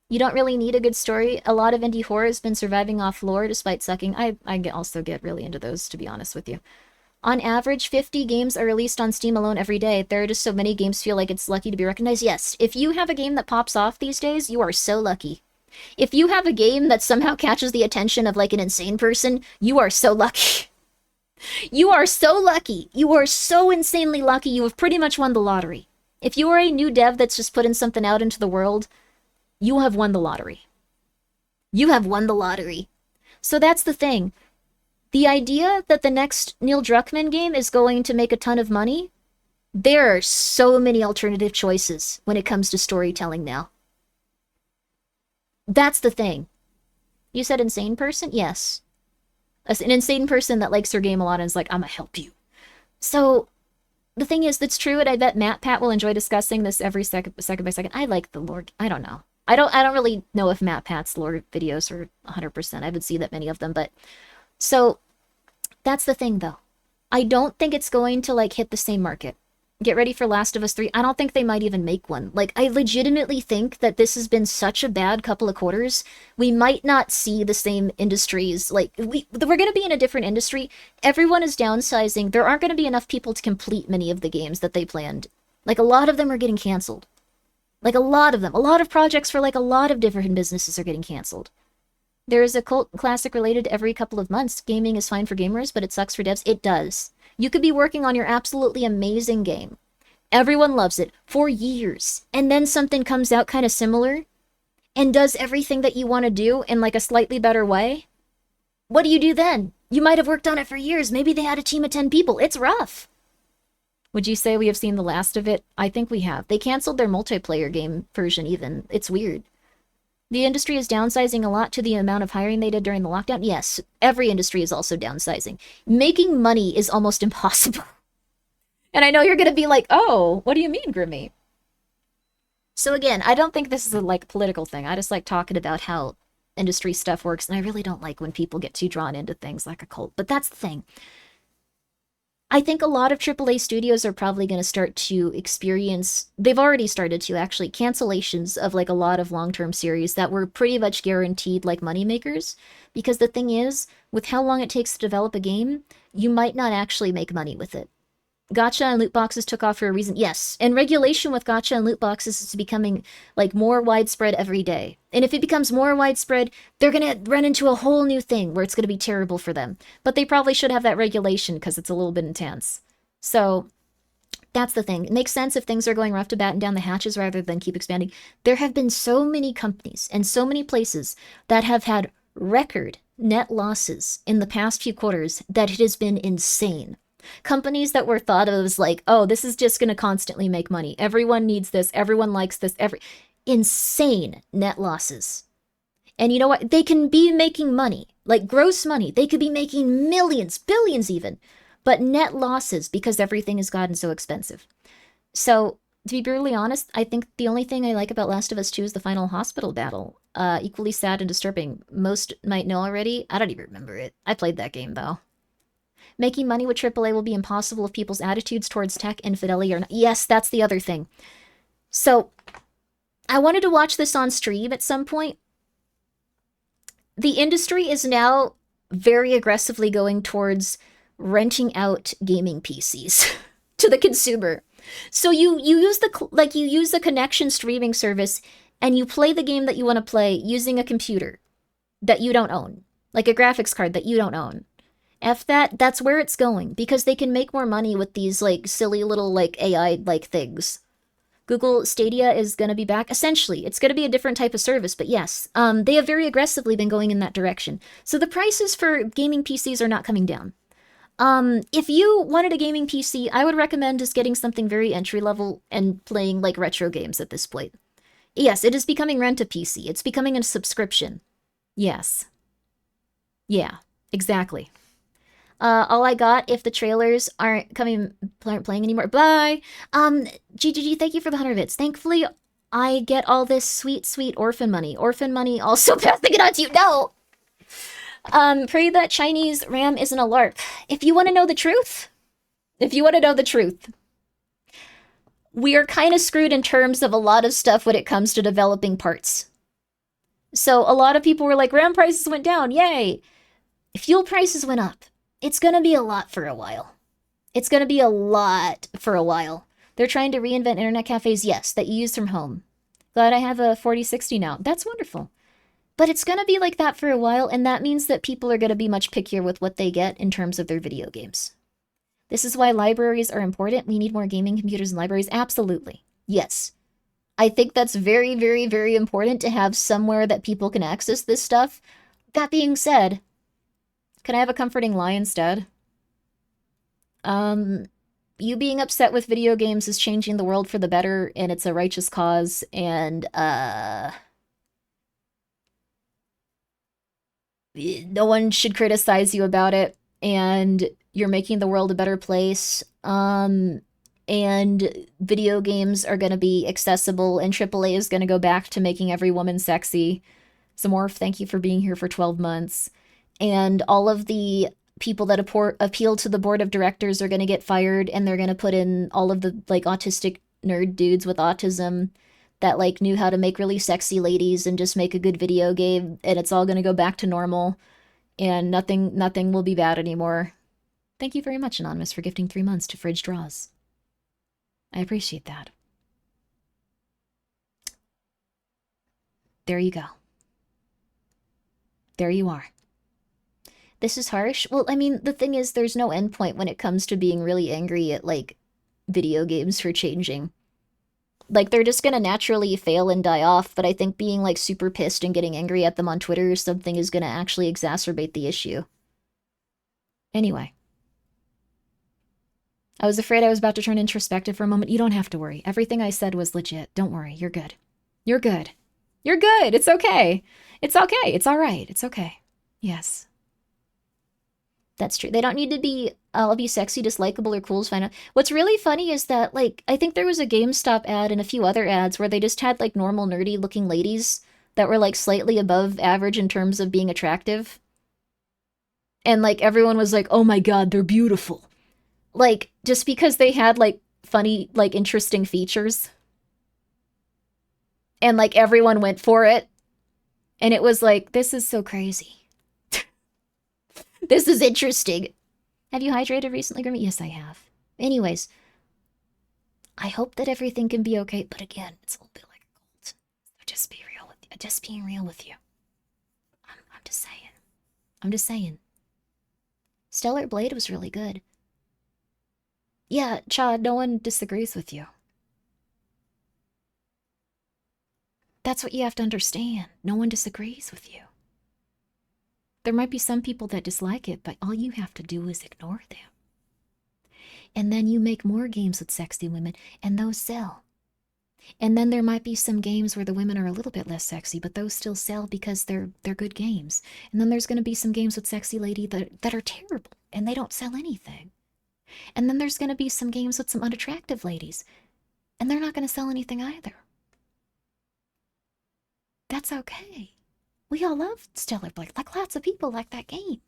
You don't really need a good story. A lot of indie horror has been surviving off lore despite sucking. I also get really into those, to be honest with you. On average, 50 games are released on Steam alone every day. There are just so many games feel like it's lucky to be recognized. Yes, if you have a game that pops off these days, you are so lucky. If you have a game that somehow catches the attention of like an insane person, you are so lucky. You are so lucky. You are so insanely lucky. You have pretty much won the lottery. If you are a new dev that's just putting something out into the world, you have won the lottery. You have won the lottery. So that's the thing. The idea that the next Neil Druckmann game is going to make a ton of money, there are so many alternative choices when it comes to storytelling now. That's the thing. You said insane person? Yes. An insane person that likes their game a lot and is like, I'm gonna help you. So, the thing is, that's true, and I bet MatPat will enjoy discussing this every second by second. I like the lore. I don't know. I don't really know if MatPat's lore videos are 100%. I haven't seen that many of them, but... So, that's the thing, though. I don't think it's going to, like, hit the same market. Get ready for Last of Us 3. I don't think they might even make one. Like, I legitimately think that this has been such a bad couple of quarters. We might not see the same industries. Like, we're going to be in a different industry. Everyone is downsizing. There aren't going to be enough people to complete many of the games that they planned. Like, a lot of them are getting canceled. Like, a lot of them. A lot of projects for, like, a lot of different businesses are getting canceled. There is a cult classic related every couple of months. Gaming is fine for gamers, but it sucks for devs. It does. You could be working on your absolutely amazing game. Everyone loves it for years. And then something comes out kind of similar and does everything that you want to do in like a slightly better way. What do you do then? You might have worked on it for years. Maybe they had a team of 10 people. It's rough. Would you say we have seen the last of it? I think we have. They canceled their multiplayer game version even. It's weird. The industry is downsizing a lot to the amount of hiring they did during the lockdown. Yes, every industry is also downsizing. Making money is almost impossible. And I know you're going to be like, oh, what do you mean, Grimmi? So again, I don't think this is a like political thing. I just like talking about how industry stuff works. And I really don't like when people get too drawn into things like a cult. But that's the thing. I think a lot of AAA studios are probably going to start to experience, they've already started to actually, cancellations of like a lot of long-term series that were pretty much guaranteed like moneymakers. Because the thing is, with how long it takes to develop a game, you might not actually make money with it. Gacha and loot boxes took off for a reason. Yes, and regulation with gacha and loot boxes is becoming like more widespread every day. And if it becomes more widespread, they're going to run into a whole new thing where it's going to be terrible for them. But they probably should have that regulation because it's a little bit intense. So that's the thing. It makes sense if things are going rough to batten down the hatches rather than keep expanding. There have been so many companies and so many places that have had record net losses in the past few quarters that it has been insane. Companies that were thought of as like, oh, this is just going to constantly make money. Everyone needs this. Everyone likes this. Insane net losses. And you know what? They can be making money, like gross money. They could be making millions, billions even, but net losses because everything has gotten so expensive. So, to be brutally honest, I think the only thing I like about Last of Us 2 is the final hospital battle. Equally sad and disturbing. Most might know already. I don't even remember it. I played that game, though. Making money with AAA will be impossible if people's attitudes towards tech and fidelity are not. Yes, that's the other thing. So, I wanted to watch this on stream at some point. The industry is now very aggressively going towards renting out gaming PCs to the consumer. So you use the connection streaming service and you play the game that you want to play using a computer that you don't own, like a graphics card that you don't own. That's where it's going because they can make more money with these like silly little like AI like things. Google Stadia is going to be back. Essentially, it's going to be a different type of service, but yes, they have very aggressively been going in that direction. So the prices for gaming PCs are not coming down. If you wanted a gaming PC, I would recommend just getting something very entry level and playing like retro games at this point. Yes, it is becoming rent-a-PC. It's becoming a subscription. Yes. Yeah, exactly. All I got if the trailers aren't playing anymore. Bye! GGG, thank you for the 100 bits. Thankfully, I get all this sweet, sweet orphan money. Orphan money also passing it on to you. No! Pray that Chinese RAM isn't a LARP. If you want to know the truth, we are kind of screwed in terms of a lot of stuff when it comes to developing parts. So a lot of people were like, RAM prices went down, yay! Fuel prices went up. It's gonna be a lot for a while. They're trying to reinvent internet cafes, yes, that you use from home. Glad I have a 4060 now. That's wonderful. But it's gonna be like that for a while, and that means that people are gonna be much pickier with what they get in terms of their video games. This is why libraries are important. We need more gaming computers in libraries. Absolutely. Yes. I think that's very, very, very important to have somewhere that people can access this stuff. That being said, can I have a comforting lie instead? You being upset with video games is changing the world for the better, and it's a righteous cause, and, no one should criticize you about it, and you're making the world a better place, and video games are gonna be accessible, and AAA is gonna go back to making every woman sexy. Zamorph, thank you for being here for 12 months. And all of the people that appeal to the board of directors are gonna get fired, and they're gonna put in all of the, like, autistic nerd dudes with autism that, like, knew how to make really sexy ladies and just make a good video game, and it's all gonna go back to normal, and nothing will be bad anymore. Thank you very much, Anonymous, for gifting 3 months to Fridge Draws. I appreciate that. There you go. There you are. This is harsh. Well, I mean, the thing is, there's no endpoint when it comes to being really angry at, like, video games for changing. Like, they're just gonna naturally fail and die off, but I think being, like, super pissed and getting angry at them on Twitter or something is gonna actually exacerbate the issue. Anyway. I was afraid I was about to turn introspective for a moment. You don't have to worry. Everything I said was legit. Don't worry. You're good. You're good. You're good. It's okay. It's okay. It's all right. It's okay. Yes. That's true. They don't need to be, I'll be sexy, dislikable, or cool is fine. What's really funny is that, like, I think there was a GameStop ad and a few other ads where they just had, like, normal nerdy looking ladies that were, like, slightly above average in terms of being attractive. And, like, everyone was like, oh my god, they're beautiful. Like, just because they had, like, funny, like, interesting features. And, like, everyone went for it. And it was like, this is so crazy. This is interesting. Have you hydrated recently, Grimmi? Yes, I have. Anyways, I hope that everything can be okay. But again, it's a little bit like a cold. So just be real with you. Just being real with you. I'm just saying. I'm just saying. Stellar Blade was really good. Yeah, Chad, no one disagrees with you. That's what you have to understand. No one disagrees with you. There might be some people that dislike it, but all you have to do is ignore them. And then you make more games with sexy women, and those sell. And then there might be some games where the women are a little bit less sexy, but those still sell because they're good games. And then there's going to be some games with sexy lady that are terrible, and they don't sell anything. And then there's going to be some games with some unattractive ladies, and they're not going to sell anything either. That's okay. We all love Stellar Blade. Like, lots of people like that game.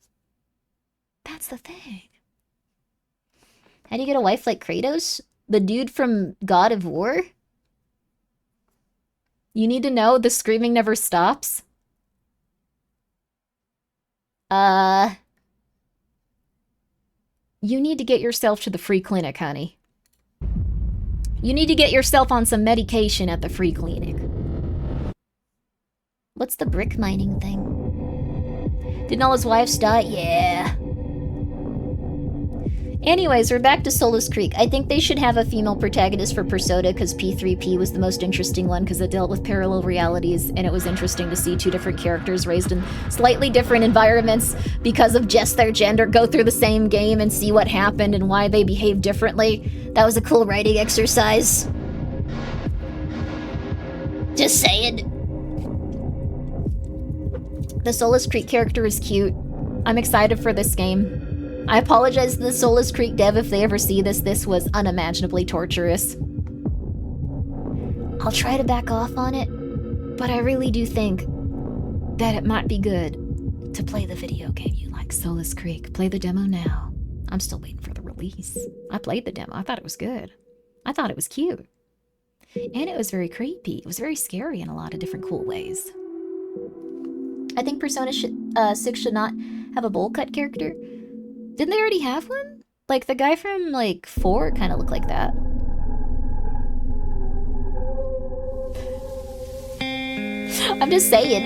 That's the thing. How do you get a wife like Kratos? The dude from God of War? You need to know the screaming never stops. You need to get yourself to the free clinic, honey. You need to get yourself on some medication at the free clinic. What's the brick mining thing? Didn't all his wives die? Yeah. Anyways, we're back to Solus Creek. I think they should have a female protagonist for Persona because P3P was the most interesting one because it dealt with parallel realities, and it was interesting to see two different characters raised in slightly different environments because of just their gender go through the same game and see what happened and why they behave differently. That was a cool writing exercise. Just saying. The Solus Creek character is cute. I'm excited for this game. I apologize to the Solus Creek dev if they ever see this. This was unimaginably torturous. I'll try to back off on it, but I really do think that it might be good to play the video game you like. Solus Creek. Play the demo now. I'm still waiting for the release. I played the demo. I thought it was good. I thought it was cute. And it was very creepy. It was very scary in a lot of different cool ways. I think Persona 6 should not have a bowl cut character. Didn't they already have one? Like, the guy from, like, 4 kind of looked like that. I'm just saying.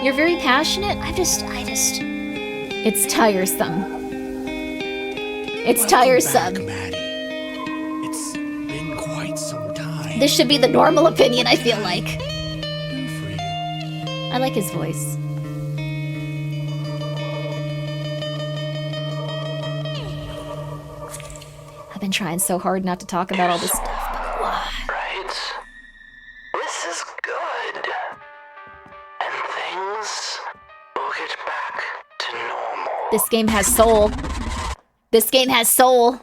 You're very passionate. It's tiresome. It's tiresome. Back, Maddie. It's been quite some time. This should be the normal opinion, I feel like. Good for you. I like his voice. I've been trying so hard not to talk about all this stuff, but why? Right? This is good. And things will get back to normal. This game has soul. This game has soul.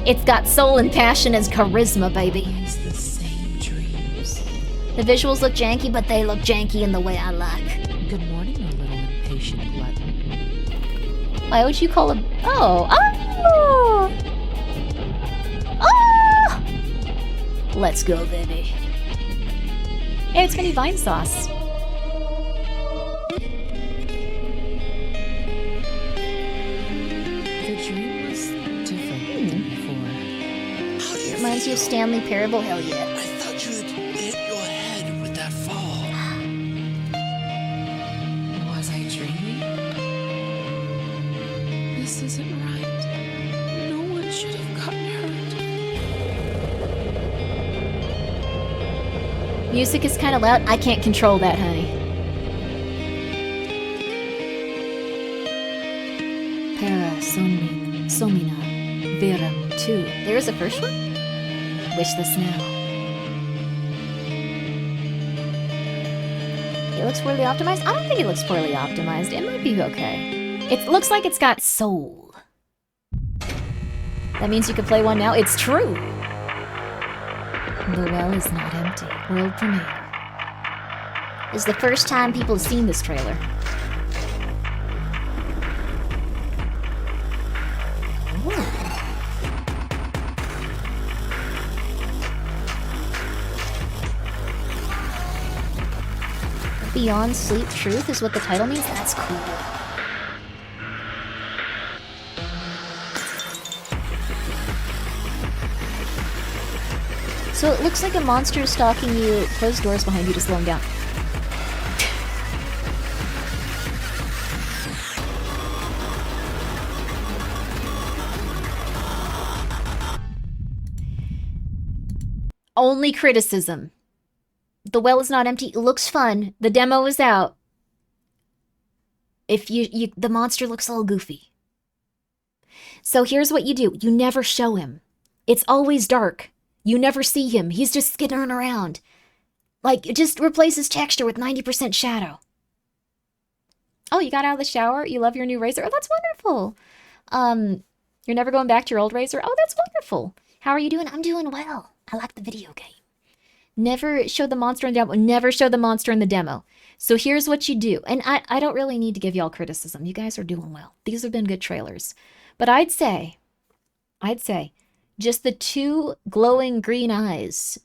It's got soul and passion as charisma, baby. It's the same dreams. The visuals look janky, but they look janky in the way I like. Good morning, you little impatient glutton. Why would you call him? Oh! Let's go, baby. Hey, it's gonna be vine sauce. The dream was different than before. Reminds you of Stanley Parable? Hell yeah. I thought you had hit your head with that fall. Was I dreaming? This isn't right. No one should have gotten hurt. Music is kind of loud. I can't control that, honey. Para Somina Verum 2. There was a first one? Wish this now. It looks poorly optimized? I don't think it looks poorly optimized. It might be okay. It looks like it's got soul. That means you can play one now. It's true. The well is not empty. World premiere. This is the first time people have seen this trailer. Ooh. Beyond Sleep Truth is what the title means? That's cool. So it looks like a monster is stalking you. Close doors behind you to slow him down. Only criticism. The well is not empty. It looks fun. The demo is out. If the monster looks a little goofy. So here's what you do. You never show him. It's always dark. You never see him. He's just skittering around. Like, just replace his texture with 90% shadow. Oh, you got out of the shower? You love your new razor? Oh, that's wonderful. You're never going back to your old razor? Oh, that's wonderful. How are you doing? I'm doing well. I like the video game. Never show the monster in the demo. Never show the monster in the demo. So here's what you do. And I don't really need to give y'all criticism. You guys are doing well. These have been good trailers. But I'd say, just the 2 glowing green eyes.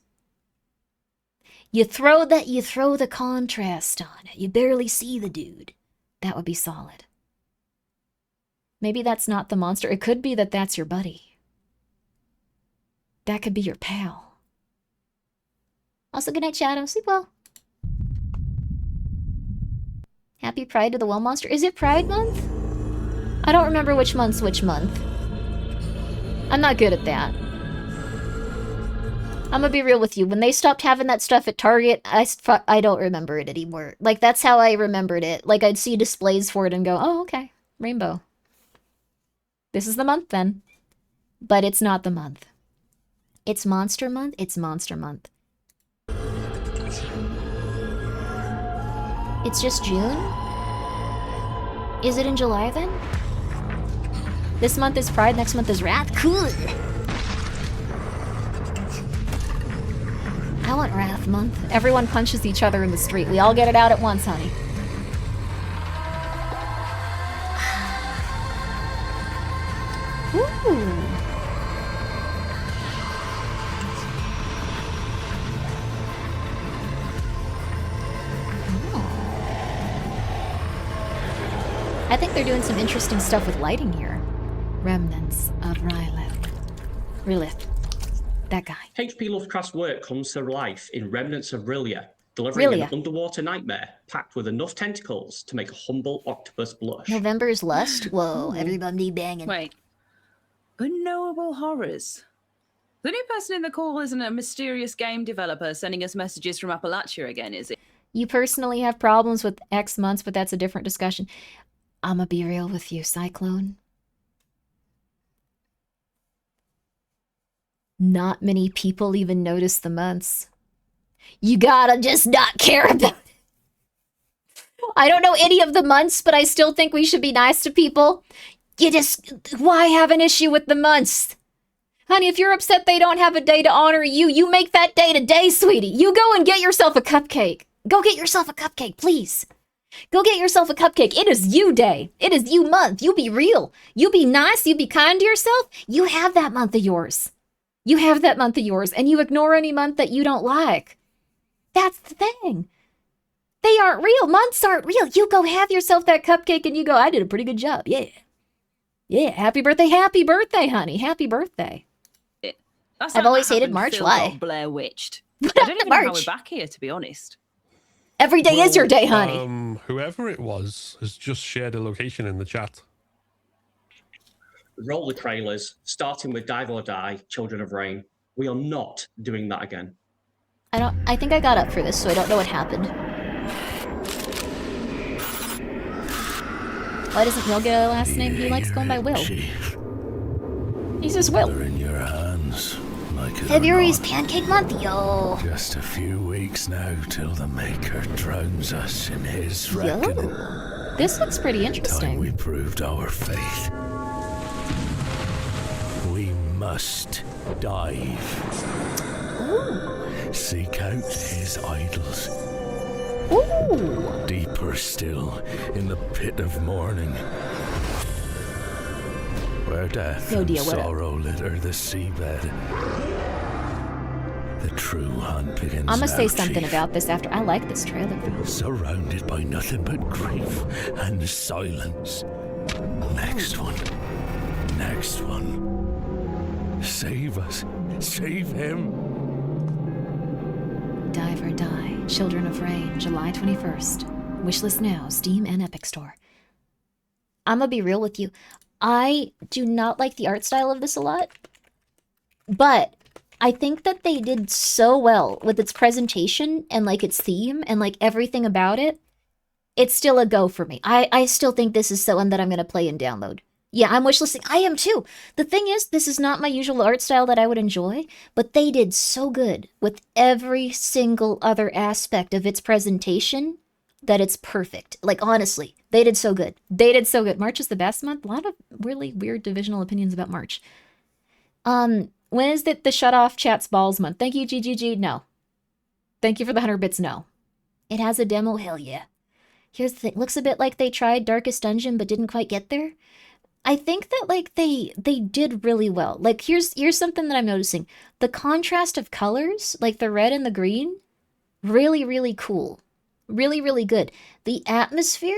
You throw the contrast on it. You barely see the dude. That would be solid. Maybe that's not the monster. It could be that that's your buddy. That could be your pal. Also, good night, Shadow. Sleep well. Happy Pride to the Well Monster. Is it Pride Month? I don't remember which month's which month. I'm not good at that. I'm gonna be real with you. When they stopped having that stuff at Target, I don't remember it anymore. Like, that's how I remembered it. Like, I'd see displays for it and go, oh, okay. Rainbow. This is the month, then. But it's not the month. It's Monster Month? It's Monster Month. It's just June? Is it in July, then? This month is Pride, next month is Wrath? Cool! I want Wrath Month. Everyone punches each other in the street. We all get it out at once, honey. Ooh. I think they're doing some interesting stuff with lighting here. Remnants of Rylith. That guy. H.P. Lovecraft's work comes to life in Remnants of Ryllia, delivering an underwater nightmare packed with enough tentacles to make a humble octopus blush. November's Lust? Whoa, everybody banging. Wait. Unknowable horrors. The new person in the call isn't a mysterious game developer sending us messages from Appalachia again, is it? You personally have problems with X months, but that's a different discussion. I'ma be real with you, Cyclone. Not many people even notice the months. You gotta just not care about it. I don't know any of the months, but I still think we should be nice to people. Why have an issue with the months? Honey, if you're upset they don't have a day to honor you, you make that day today, sweetie. You go and get yourself a cupcake. Go get yourself a cupcake, please. Go get yourself a cupcake. It is you day. It is you month. You be real. You be nice. You be kind to yourself. You have that month of yours. You have that month of yours, and you ignore any month that you don't like. That's the thing. They aren't real. Months aren't real. You go have yourself that cupcake, and you go, I did a pretty good job. Yeah. Yeah, happy birthday, honey. Happy birthday. I've always hated March. Why? Blair witched. I don't even know how we're back here, to be honest. Every day is your day, honey. Whoever it was has just shared a location in the chat. Roll the trailers, starting with Dive or Die, Children of Rain. We are not doing that again. I think I got up for this, so I don't know what happened. Why doesn't Will get a last name? He likes going by Will. He says Will. In your hands, like February's Pancake Month, yo. Just a few weeks now till the Maker drowns us in his reckoning. This looks pretty interesting. Time we proved our faith. We must dive. Ooh. Seek out his idols. Ooh. Deeper still in the pit of mourning. Where death and sorrow litter the seabed. The true hunt begins. I'm gonna say now, something Chief. about this after. I like this trailer. Surrounded by nothing but grief and silence. Next one. Next one. Save us. Save him. Dive or Die, Children of Rain, July 21st. Wishlist now, Steam and Epic Store. I'm gonna be real with you. I do not like the art style of this a lot, but I think that they did so well with its presentation and like its theme and like everything about it. It's still a go for me. I still think this is someone that I'm gonna play and download. Yeah, I'm wishlisting. I am too. The thing is, this is not my usual art style that I would enjoy, but they did so good with every single other aspect of its presentation that it's perfect. Like, honestly, they did so good. They did so good. March is the best month. A lot of really weird divisional opinions about March. When is it the shut off chats balls month? Thank you, GGG. No. Thank you for the 100 bits. No. It has a demo. Hell yeah. Here's the thing. Looks a bit like they tried Darkest Dungeon but didn't quite get there. I think that like they did really well. Like here's something that I'm noticing. The contrast of colors, like the red and the green, really, really cool. Really, really good. The atmosphere,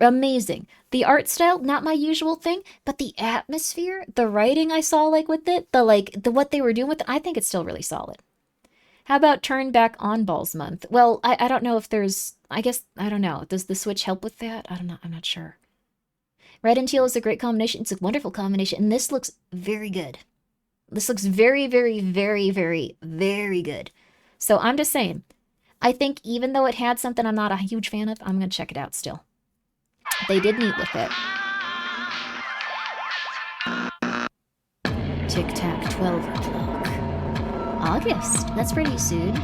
amazing. The art style, not my usual thing, but the atmosphere, the writing I saw like with it, the what they were doing with it, I think it's still really solid. How about turn back on balls month? Well, I don't know if there's, I guess, I don't know. Does the Switch help with that? I don't know. I'm not sure. Red and teal is a great combination. It's a wonderful combination. And this looks very good. This looks very, very, very, very, very good. So I'm just saying, I think even though it had something I'm not a huge fan of, I'm going to check it out still. They did neat with it. Tic-tac, 12 o'clock. August. That's pretty soon.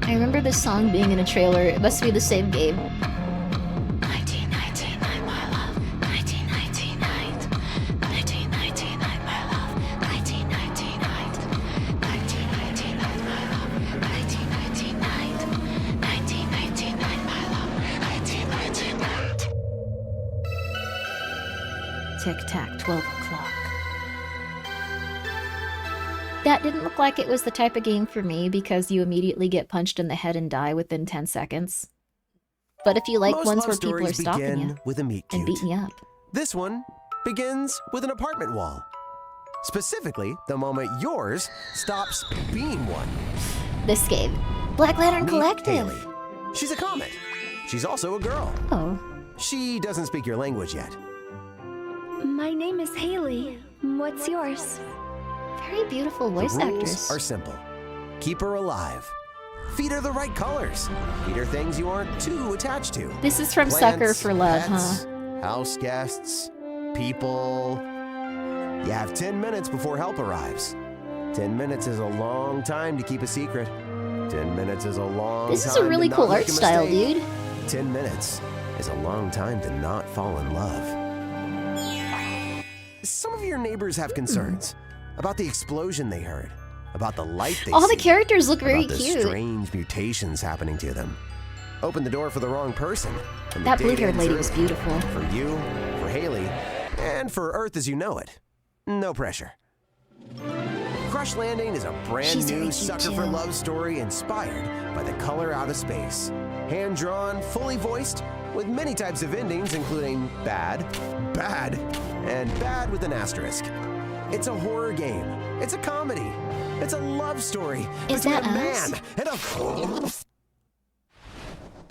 I remember this song being in a trailer. It must be the same game. 1999, my love. 1999. 1999, my love. 1999. 1999, my love. 1999. 1999, my love. 1999. Tic-tac, 12 o'clock. That didn't look like it was the type of game for me because you immediately get punched in the head and die within 10 seconds. But if you like Most ones love where people are stories stalking begin you with a meet and cute. beating you up. This one begins with an apartment wall. Specifically, the moment yours stops being one. This game. Black Lantern Meet Collective. Haley. She's a comet. She's also a girl. Oh. She doesn't speak your language yet. My name is Haley. What's yours? Very beautiful voice The rules actress. are simple. Keep her alive. Feed her the right colors. Feed her things you aren't too attached to. This is from Plants, Sucker for Love, pets, huh? House guests, people. You have 10 minutes before help arrives. 10 minutes is a long time to keep a secret. 10 minutes is a long time. This is a really to cool not make art a style, mistake. dude. 10 minutes is a long time to not fall in love. Some of your neighbors have concerns about the explosion they heard, about the light they All see, the characters look very about the cute. strange mutations happening to them. Open the door for the wrong person. and the That date blue-haired ends lady was early. beautiful. For you, for Haley, and for Earth as you know it. No pressure. Crush Landing is a brand She's new very cute, sucker for too. love story inspired by the color out of space. Hand-drawn, fully voiced, with many types of endings, including bad, and bad with an asterisk. It's a horror game. It's a comedy. It's a love story Is between that a us? man and a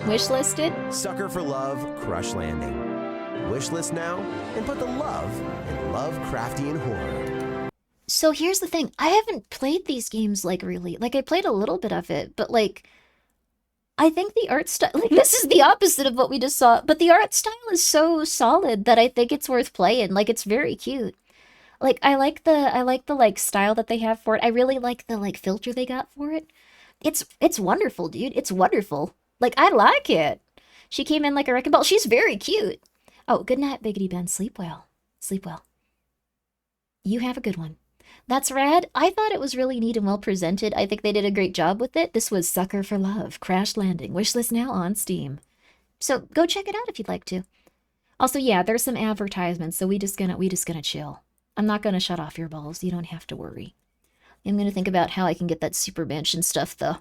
Wishlisted? Sucker for Love, Crush Landing. Wishlist now and put the love in Lovecraftian horror. So here's the thing. I haven't played these games like really. Like I played a little bit of it, but like I think the art style, like this is the opposite of what we just saw, but the art style is so solid that I think it's worth playing. Like it's very cute. Like I like the like style that they have for it. I really like the like filter they got for it. It's wonderful, dude. It's wonderful. Like I like it. She came in like a wrecking ball. She's very cute. Oh, good night, Biggity Ben. Sleep well. Sleep well. You have a good one. That's rad. I thought it was really neat and well presented. I think they did a great job with it. This was Sucker for Love, Crash Landing. Wishlist now on Steam. So go check it out if you'd like to. Also, yeah, there's some advertisements, so we just gonna chill. I'm not gonna shut off your balls. You don't have to worry. I'm gonna think about how I can get that super mansion stuff though.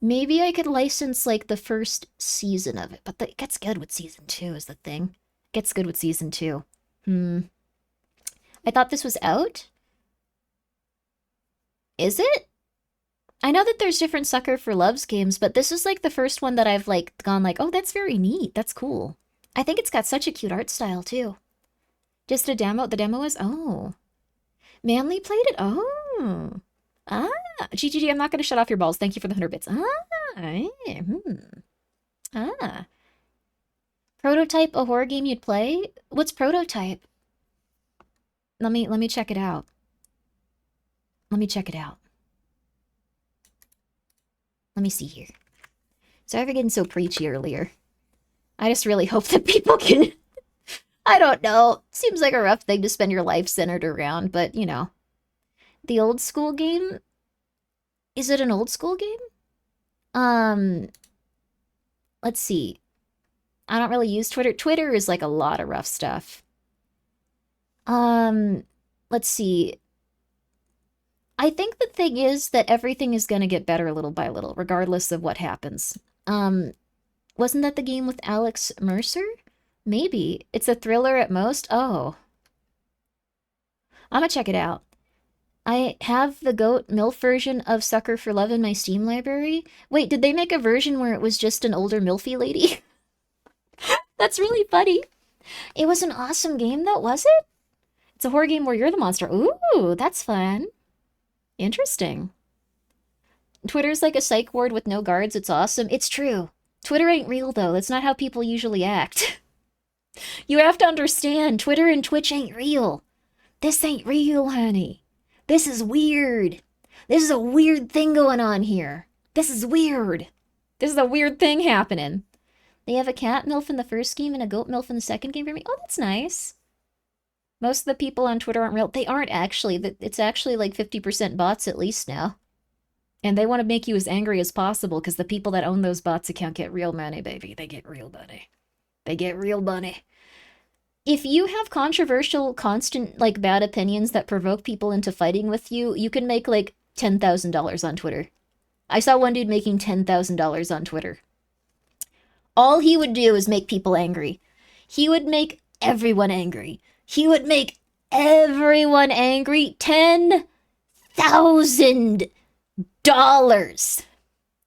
Maybe I could license like the first season of it, but it gets good with season 2 is the thing. Gets good with season 2. I thought this was out. Is it? I know that there's different Sucker for Loves games, but this is like the first one that I've like gone like, oh, that's very neat. That's cool. I think it's got such a cute art style too. Just a demo? The demo is? Oh. Manly played it? Oh. Ah. GGG, I'm not going to shut off your balls. Thank you for the 100 bits. Ah. Prototype, a horror game you'd play? What's Prototype? Let me check it out. Let me check it out. Let me see here. Sorry for getting so preachy earlier. I just really hope that people can... I don't know. Seems like a rough thing to spend your life centered around, but, you know. The old school game? Is it an old school game? Let's see. I don't really use Twitter. Twitter is like a lot of rough stuff. Let's see. I think the thing is that everything is going to get better little by little, regardless of what happens. Wasn't that the game with Alex Mercer? Maybe. It's a thriller at most? Oh. I'm gonna check it out. I have the Goat MILF version of Sucker for Love in my Steam library. Wait, did they make a version where it was just an older MILFy lady? That's really funny. It was an awesome game though, was it? It's a horror game where you're the monster. Ooh, that's fun. Interesting. Twitter's like a psych ward with no guards. It's awesome. It's true. Twitter ain't real though. That's not how people usually act. You have to understand, Twitter and Twitch ain't real. This ain't real, honey. This is weird. This is a weird thing going on here. This is weird. This is a weird thing happening. They have a cat MILF in the first game and a goat MILF in the second game for me. Oh, that's nice. Most of the people on Twitter aren't real. They aren't actually. It's actually like 50% bots at least now. And they want to make you as angry as possible because the people that own those bots account get real money, baby. They get real money. They get real money. If you have controversial, constant, like, bad opinions that provoke people into fighting with you, you can make, like, $10,000 on Twitter. I saw one dude making $10,000 on Twitter. All he would do is make people angry. He would make everyone angry. He would make everyone angry. $10,000.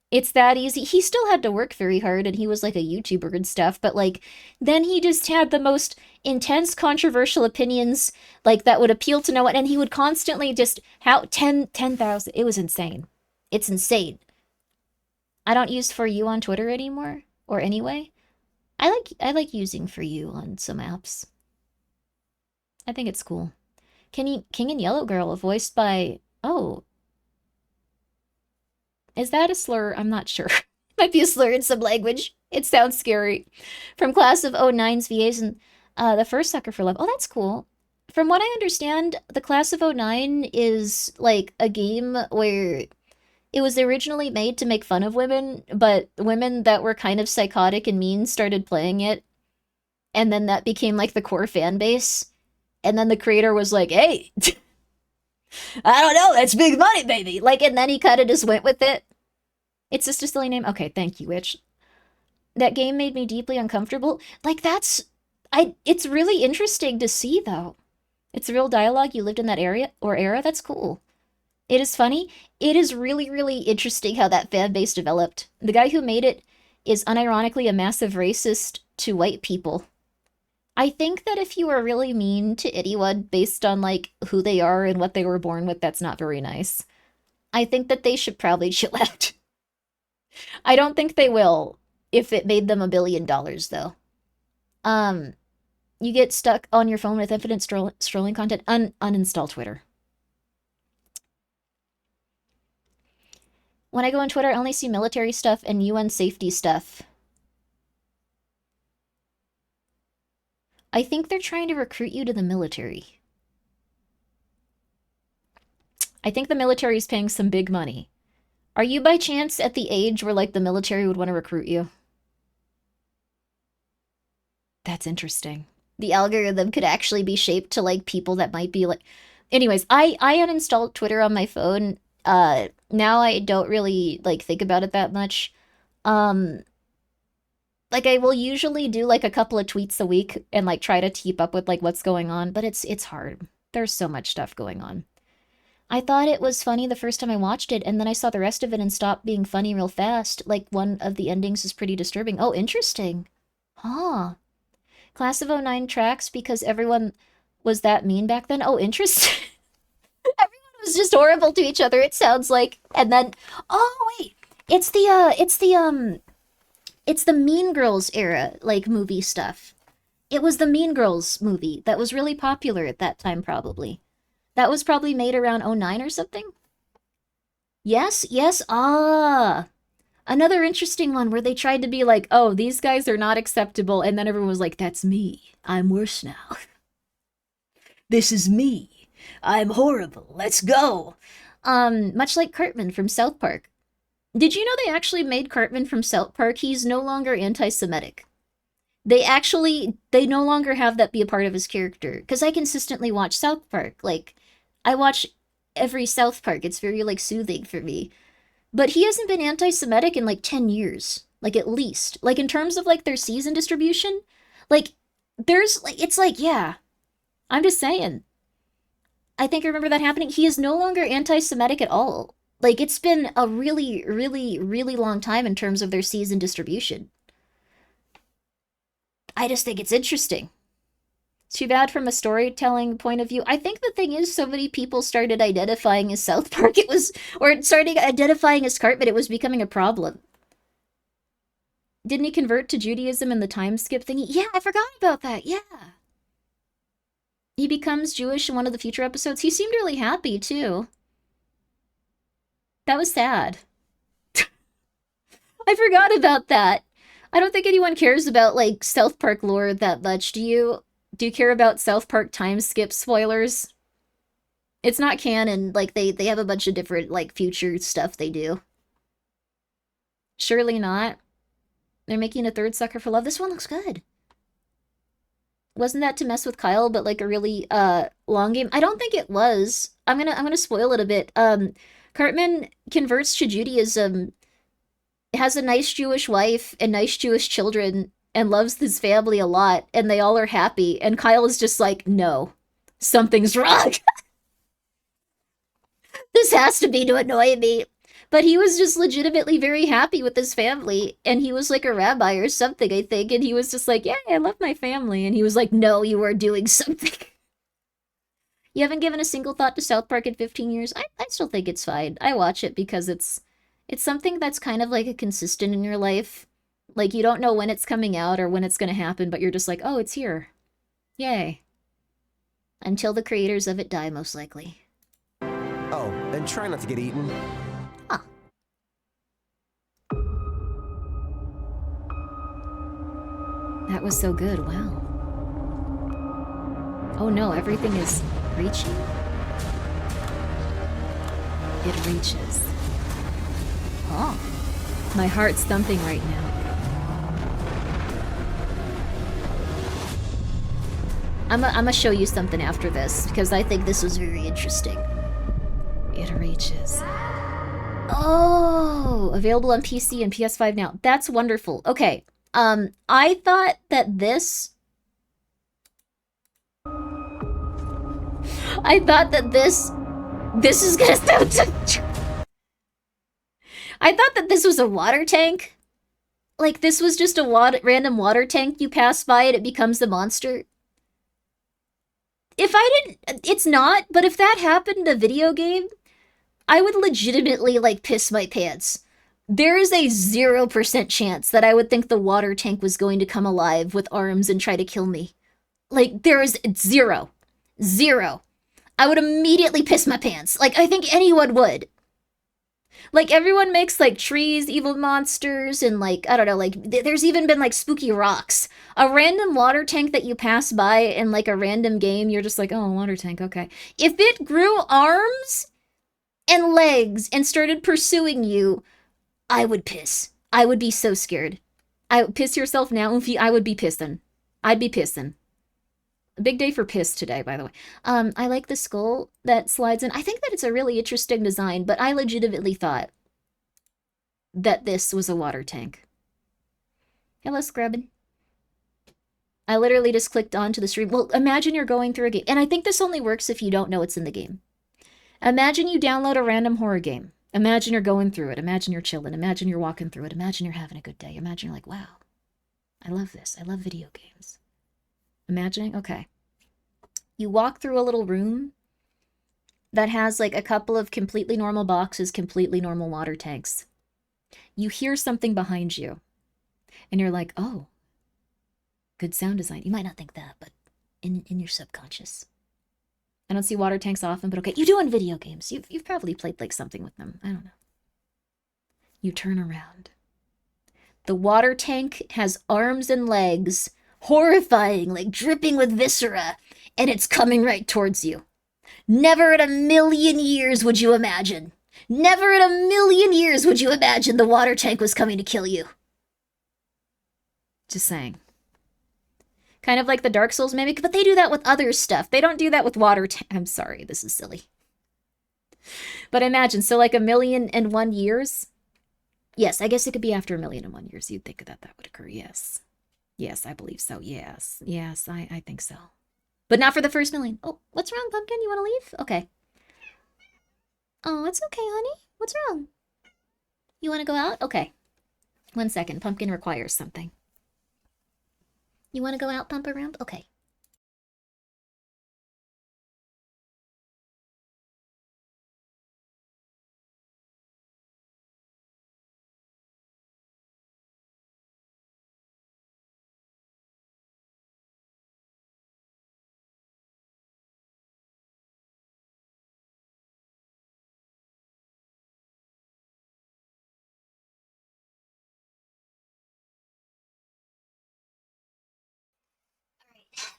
It's that easy. He still had to work very hard, and he was like a YouTuber and stuff, but like, then he just had the most intense, controversial opinions, like, that would appeal to no one, and he would constantly just, 10,000. It was insane. It's insane. I don't use For You on Twitter anymore, or anyway. I like using For You on some apps. I think it's cool. King and Yellow Girl, voiced by, oh, is that a slur? I'm not sure. Might be a slur in some language. It sounds scary. From Class of 09's VAs and the first Sucker for Love. Oh, that's cool. From what I understand, the Class of 09 is like a game where it was originally made to make fun of women, but women that were kind of psychotic and mean started playing it. And then that became like the core fan base. And then the creator was like, hey, I don't know, that's big money, baby. Like, and then he kind of just went with it. It's just a silly name. Okay, thank you, Witch. That game made me deeply uncomfortable. Like, it's really interesting to see, though. It's real dialogue. You lived in that area or era. That's cool. It is funny. It is really, really interesting how that fan base developed. The guy who made it is unironically a massive racist to white people. I think that if you are really mean to anyone based on, like, who they are and what they were born with, that's not very nice. I think that they should probably chill out. I don't think they will if it made them $1 billion, though. You get stuck on your phone with infinite scrolling content, uninstall Twitter. When I go on Twitter, I only see military stuff and UN safety stuff. I think they're trying to recruit you to the military. I think the military is paying some big money. Are you by chance at the age where, like, the military would want to recruit you? That's interesting. The algorithm could actually be shaped to, like, people that might be, like... Anyways, I uninstalled Twitter on my phone. Now I don't really, like, think about it that much. Like, I will usually do, like, a couple of tweets a week and, like, try to keep up with, like, what's going on, but it's hard. There's so much stuff going on. I thought it was funny the first time I watched it, and then I saw the rest of it and stopped being funny real fast. Like, one of the endings is pretty disturbing. Oh, interesting. Huh. Class of 09 tracks because everyone was that mean back then. Oh, interesting. Everyone was just horrible to each other, it sounds like. And then, oh wait, it's the Mean Girls era, like, movie stuff. It was the Mean Girls movie that was really popular at that time, probably. That was probably made around 09 or something? Yes, yes, another interesting one where they tried to be like, oh, these guys are not acceptable, and then everyone was like, that's me. I'm worse now. This is me. I'm horrible. Let's go. Much like Cartman from South Park. Did you know they actually made Cartman from South Park? He's no longer anti-Semitic. They no longer have that be a part of his character. Because I consistently watch South Park. Like, I watch every South Park. It's very, like, soothing for me. But he hasn't been anti-Semitic in, like, 10 years. Like, at least. Like, in terms of, like, their season distribution. Like, there's, like, it's like, yeah. I'm just saying. I think I remember that happening. He is no longer anti-Semitic at all. Like, it's been a really, really, really long time in terms of their season distribution. I just think it's interesting. Too bad from a storytelling point of view. I think the thing is, so many people started identifying as South Park. Or starting identifying as Cartman, it was becoming a problem. Didn't he convert to Judaism in the time skip thingy? Yeah, I forgot about that, yeah. He becomes Jewish in one of the future episodes. He seemed really happy, too. That was sad. I forgot about that. I don't think anyone cares about, like, South Park lore that much. Do you? Do you care about South Park time skip spoilers? It's not canon. Like, they have a bunch of different, like, future stuff they do. Surely not. They're making a third Sucker for Love. This one looks good. Wasn't that to mess with Kyle, but, like, a really, long game? I don't think it was. I'm gonna spoil it a bit. Cartman converts to Judaism, has a nice Jewish wife and nice Jewish children, and loves his family a lot, and they all are happy, and Kyle is just like, no, something's wrong. This has to be to annoy me. But he was just legitimately very happy with his family, and he was like a rabbi or something, I think, and he was just like, yeah, I love my family, and he was like, no, you are doing something. You haven't given a single thought to South Park in 15 years? I still think it's fine. I watch it because it's something that's kind of like a consistent in your life. Like, you don't know when it's coming out or when it's going to happen, but you're just like, oh, it's here. Yay. Until the creators of it die, most likely. Oh, and try not to get eaten. Huh. That was so good, wow. Oh no, everything is reaching? It reaches. Huh. My heart's thumping right now. I'm gonna show you something after this, because I think this was very interesting. It reaches. Oh! Available on PC and PS5 now. That's wonderful. Okay. I thought that this... This is gonna sound so... I thought that this was a water tank. Like, this was just a random water tank you pass by and it becomes a monster. If I didn't... It's not, but if that happened in a video game, I would legitimately, like, piss my pants. There is a 0% chance that I would think the water tank was going to come alive with arms and try to kill me. Like, there is 0. 0. I would immediately piss my pants. Like, I think anyone would. Like, everyone makes, like, trees, evil monsters, and, like, I don't know, like, there's even been, like, spooky rocks. A random water tank that you pass by in, like, a random game, you're just like, oh, water tank, okay. If it grew arms and legs and started pursuing you, I would piss. I would be so scared. Piss yourself now, Oofy. I would be pissing. I'd be pissing. A big day for piss today, by the way. I like the skull that slides in. I think that it's a really interesting design, but I legitimately thought that this was a water tank. Hello, Scrubbin. I literally just clicked onto the stream. Well, imagine you're going through a game. And I think this only works if you don't know what's in the game. Imagine you download a random horror game. Imagine you're going through it. Imagine you're chilling. Imagine you're walking through it. Imagine you're having a good day. Imagine you're like, wow, I love this. I love video games. Imagining? Okay. You walk through a little room that has like a couple of completely normal boxes, completely normal water tanks. You hear something behind you, and you're like, oh, good sound design. You might not think that, but in your subconscious. I don't see water tanks often, but okay. You do in video games. You've probably played like something with them. I don't know. You turn around. The water tank has arms and legs, horrifying, like dripping with viscera, and it's coming right towards you. Never in a million years would you imagine. Never in a million years would you imagine the water tank was coming to kill you. Just saying. Kind of like the Dark Souls mimic, but they do that with other stuff. They don't do that with water tank. I'm sorry, this is silly. But imagine, so like 1,000,001 years? Yes, I guess it could be after 1,000,001 years. You'd think that would occur, yes. Yes, I believe so, yes. Yes, I think so. But not for the first 1,000,000. Oh, what's wrong, Pumpkin? You want to leave? Okay. Oh, it's okay, honey. What's wrong? You want to go out? Okay. 1 second. Pumpkin requires something. You want to go out, Pump Around? Okay.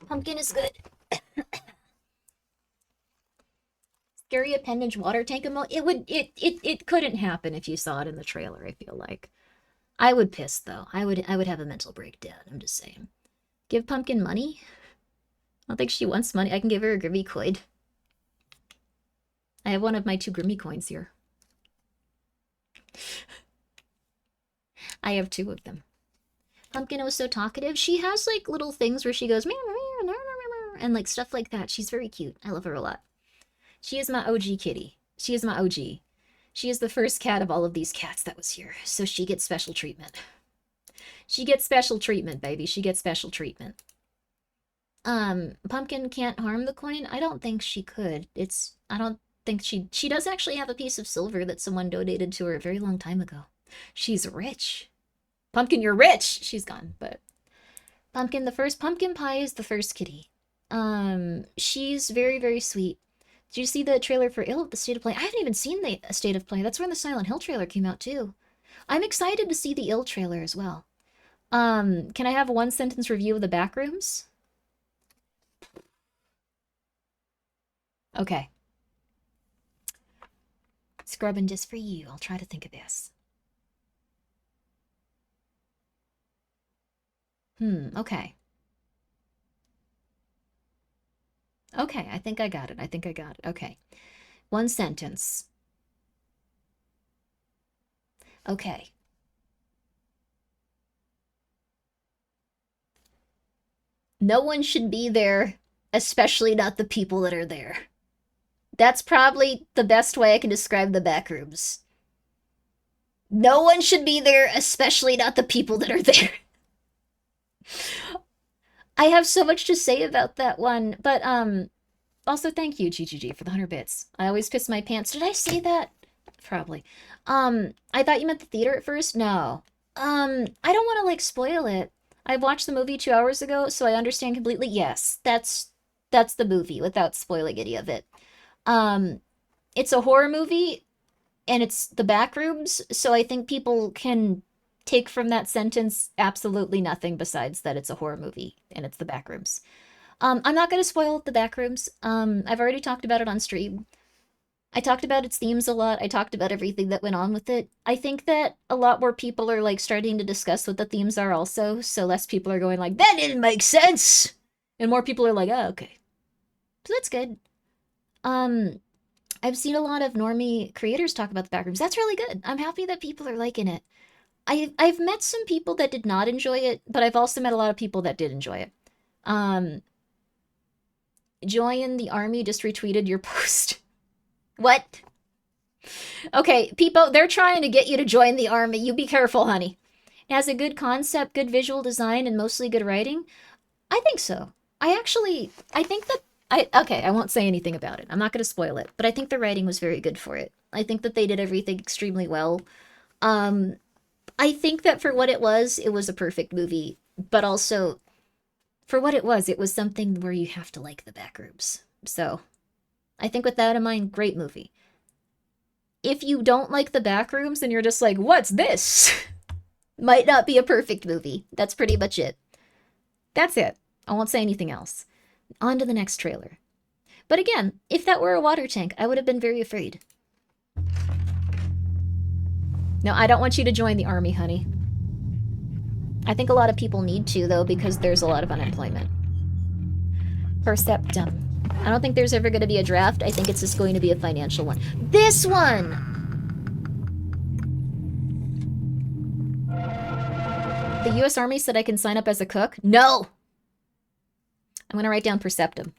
Pumpkin is good. Scary appendage water tank emo. It couldn't happen if you saw it in the trailer, I feel like. I would piss though. I would have a mental breakdown. I'm just saying. Give Pumpkin money? I don't think she wants money. I can give her a Grimmi coin. I have one of my 2 Grimmi coins here. I have 2 of them. Pumpkin was so talkative. She has like little things where she goes meow, meow, meow, meow, and like stuff like that. She's very cute. I love her a lot. She is my OG kitty. She is my OG. She is the first cat of all of these cats that was here, so she gets special treatment. She gets special treatment, baby. She gets special treatment. Pumpkin can't harm the coin? I don't think she could. I don't think she does actually have a piece of silver that someone donated to her a very long time ago. She's rich. Pumpkin, you're rich! She's gone, but... Pumpkin, the first pumpkin pie is the first kitty. She's very, very sweet. Did you see the trailer for The State of Play? I haven't even seen the State of Play. That's when the Silent Hill trailer came out, too. I'm excited to see the trailer as well. Can I have a 1-sentence review of the Backrooms? Okay. Scrubbing just for you. I'll try to think of this. Okay. Okay, I think I got it. Okay. 1 sentence. Okay. No one should be there, especially not the people that are there. That's probably the best way I can describe the Backrooms. No one should be there, especially not the people that are there. I have so much to say about that one, but also thank you, GGG, for the 100 bits. I always piss my pants. Did I say that? Probably. I thought you meant the theater at first? No. I don't want to, like, spoil it. I watched the movie 2 hours ago, so I understand completely. Yes, that's the movie, without spoiling any of it. It's a horror movie, and it's the Backrooms, so I think people can take from that sentence absolutely nothing besides that it's a horror movie, and it's the Backrooms. I'm not going to spoil the Backrooms. I've already talked about it on stream. I talked about its themes a lot. I talked about everything that went on with it. I think that a lot more people are, like, starting to discuss what the themes are also, so less people are going like, that didn't make sense! And more people are like, oh, okay. So that's good. I've seen a lot of normie creators talk about the Backrooms. That's really good. I'm happy that people are liking it. I've met some people that did not enjoy it, but I've also met a lot of people that did enjoy it. Join the army just retweeted your post. What? Okay, people, they're trying to get you to join the army. You be careful, honey. It has a good concept, good visual design, and mostly good writing. I think so. I think that I won't say anything about it. I'm not going to spoil it, but I think the writing was very good for it. I think that they did everything extremely well. I think that for what it was a perfect movie, but also for what it was something where you have to like the backrooms. So, I think with that in mind, great movie. If you don't like the backrooms and you're just like, what's this? Might not be a perfect movie. That's pretty much it. That's it. I won't say anything else. On to the next trailer. But again, if that were a water tank, I would have been very afraid. No, I don't want you to join the army, honey. I think a lot of people need to, though, because there's a lot of unemployment. Perceptum. I don't think there's ever going to be a draft. I think it's just going to be a financial one. This one! The U.S. Army said I can sign up as a cook? No! I'm going to write down Perceptum.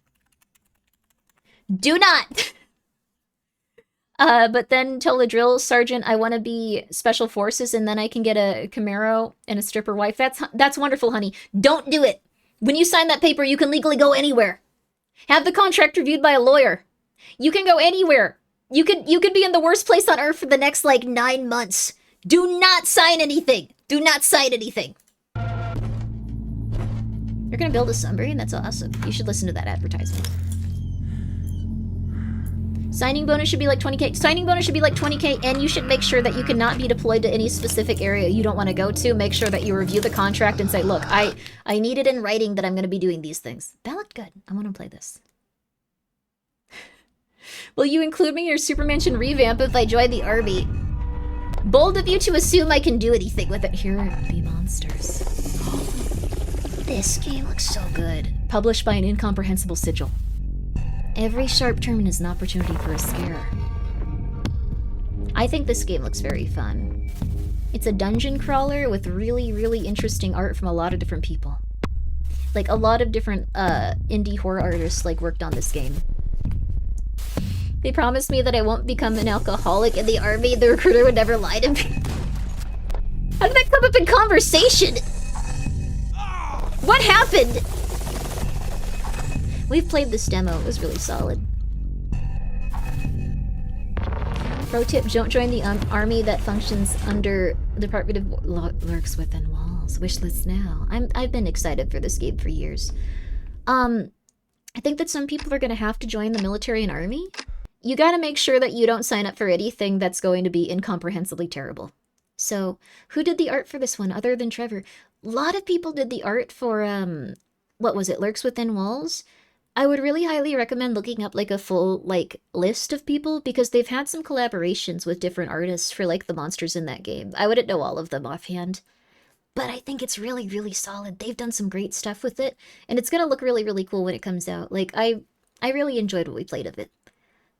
Do not! But then tell the drill sergeant I want to be special forces and then I can get a Camaro and a stripper wife. That's wonderful, honey. Don't do it. When you sign that paper, you can legally go anywhere. Have the contract reviewed by a lawyer. You can go anywhere. You could be in the worst place on earth for the next, 9 months. Do not sign anything. Do not sign anything. You're gonna build a submarine? That's awesome. You should listen to that advertisement. Signing bonus should be like 20k. Signing bonus should be like 20k, and you should make sure that you cannot be deployed to any specific area you don't want to go to. Make sure that you review the contract and say, look, I need it in writing that I'm going to be doing these things. That looked good. I want to play this. Will you include me in your Supermansion revamp if I join the army? Bold of you to assume I can do anything with it. Here be monsters. This game looks so good. Published by an incomprehensible sigil. Every sharp turn is an opportunity for a scare. I think this game looks very fun. It's a dungeon crawler with really, really interesting art from a lot of different people. A lot of different indie horror artists worked on this game. They promised me that I won't become an alcoholic in the army. The recruiter would never lie to me. How did that come up in conversation? What happened? We've played this demo. It was really solid. Pro tip, don't join the army that functions under the Department of Lurks Within Walls. Wishlist now. I've been excited for this game for years. I think that some people are going to have to join the military and army. You got to make sure that you don't sign up for anything that's going to be incomprehensibly terrible. So, who did the art for this one other than Trevor? A lot of people did the art for, what was it, Lurks Within Walls? I would really highly recommend looking up a full list of people because they've had some collaborations with different artists for the monsters in that game. I wouldn't know all of them offhand, but I think it's really, really solid. They've done some great stuff with it, and it's gonna look really, really cool when it comes out. I really enjoyed what we played of it.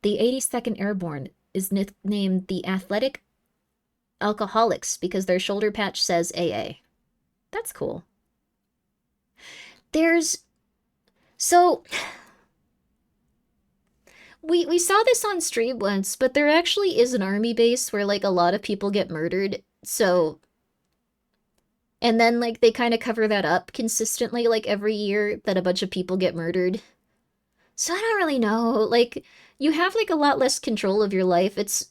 The 82nd Airborne is named the Athletic Alcoholics because their shoulder patch says AA. That's cool. So, we saw this on stream once, but there actually is an army base where, a lot of people get murdered, so... And then, they kind of cover that up consistently, every year that a bunch of people get murdered. So I don't really know, you have, a lot less control of your life. It's,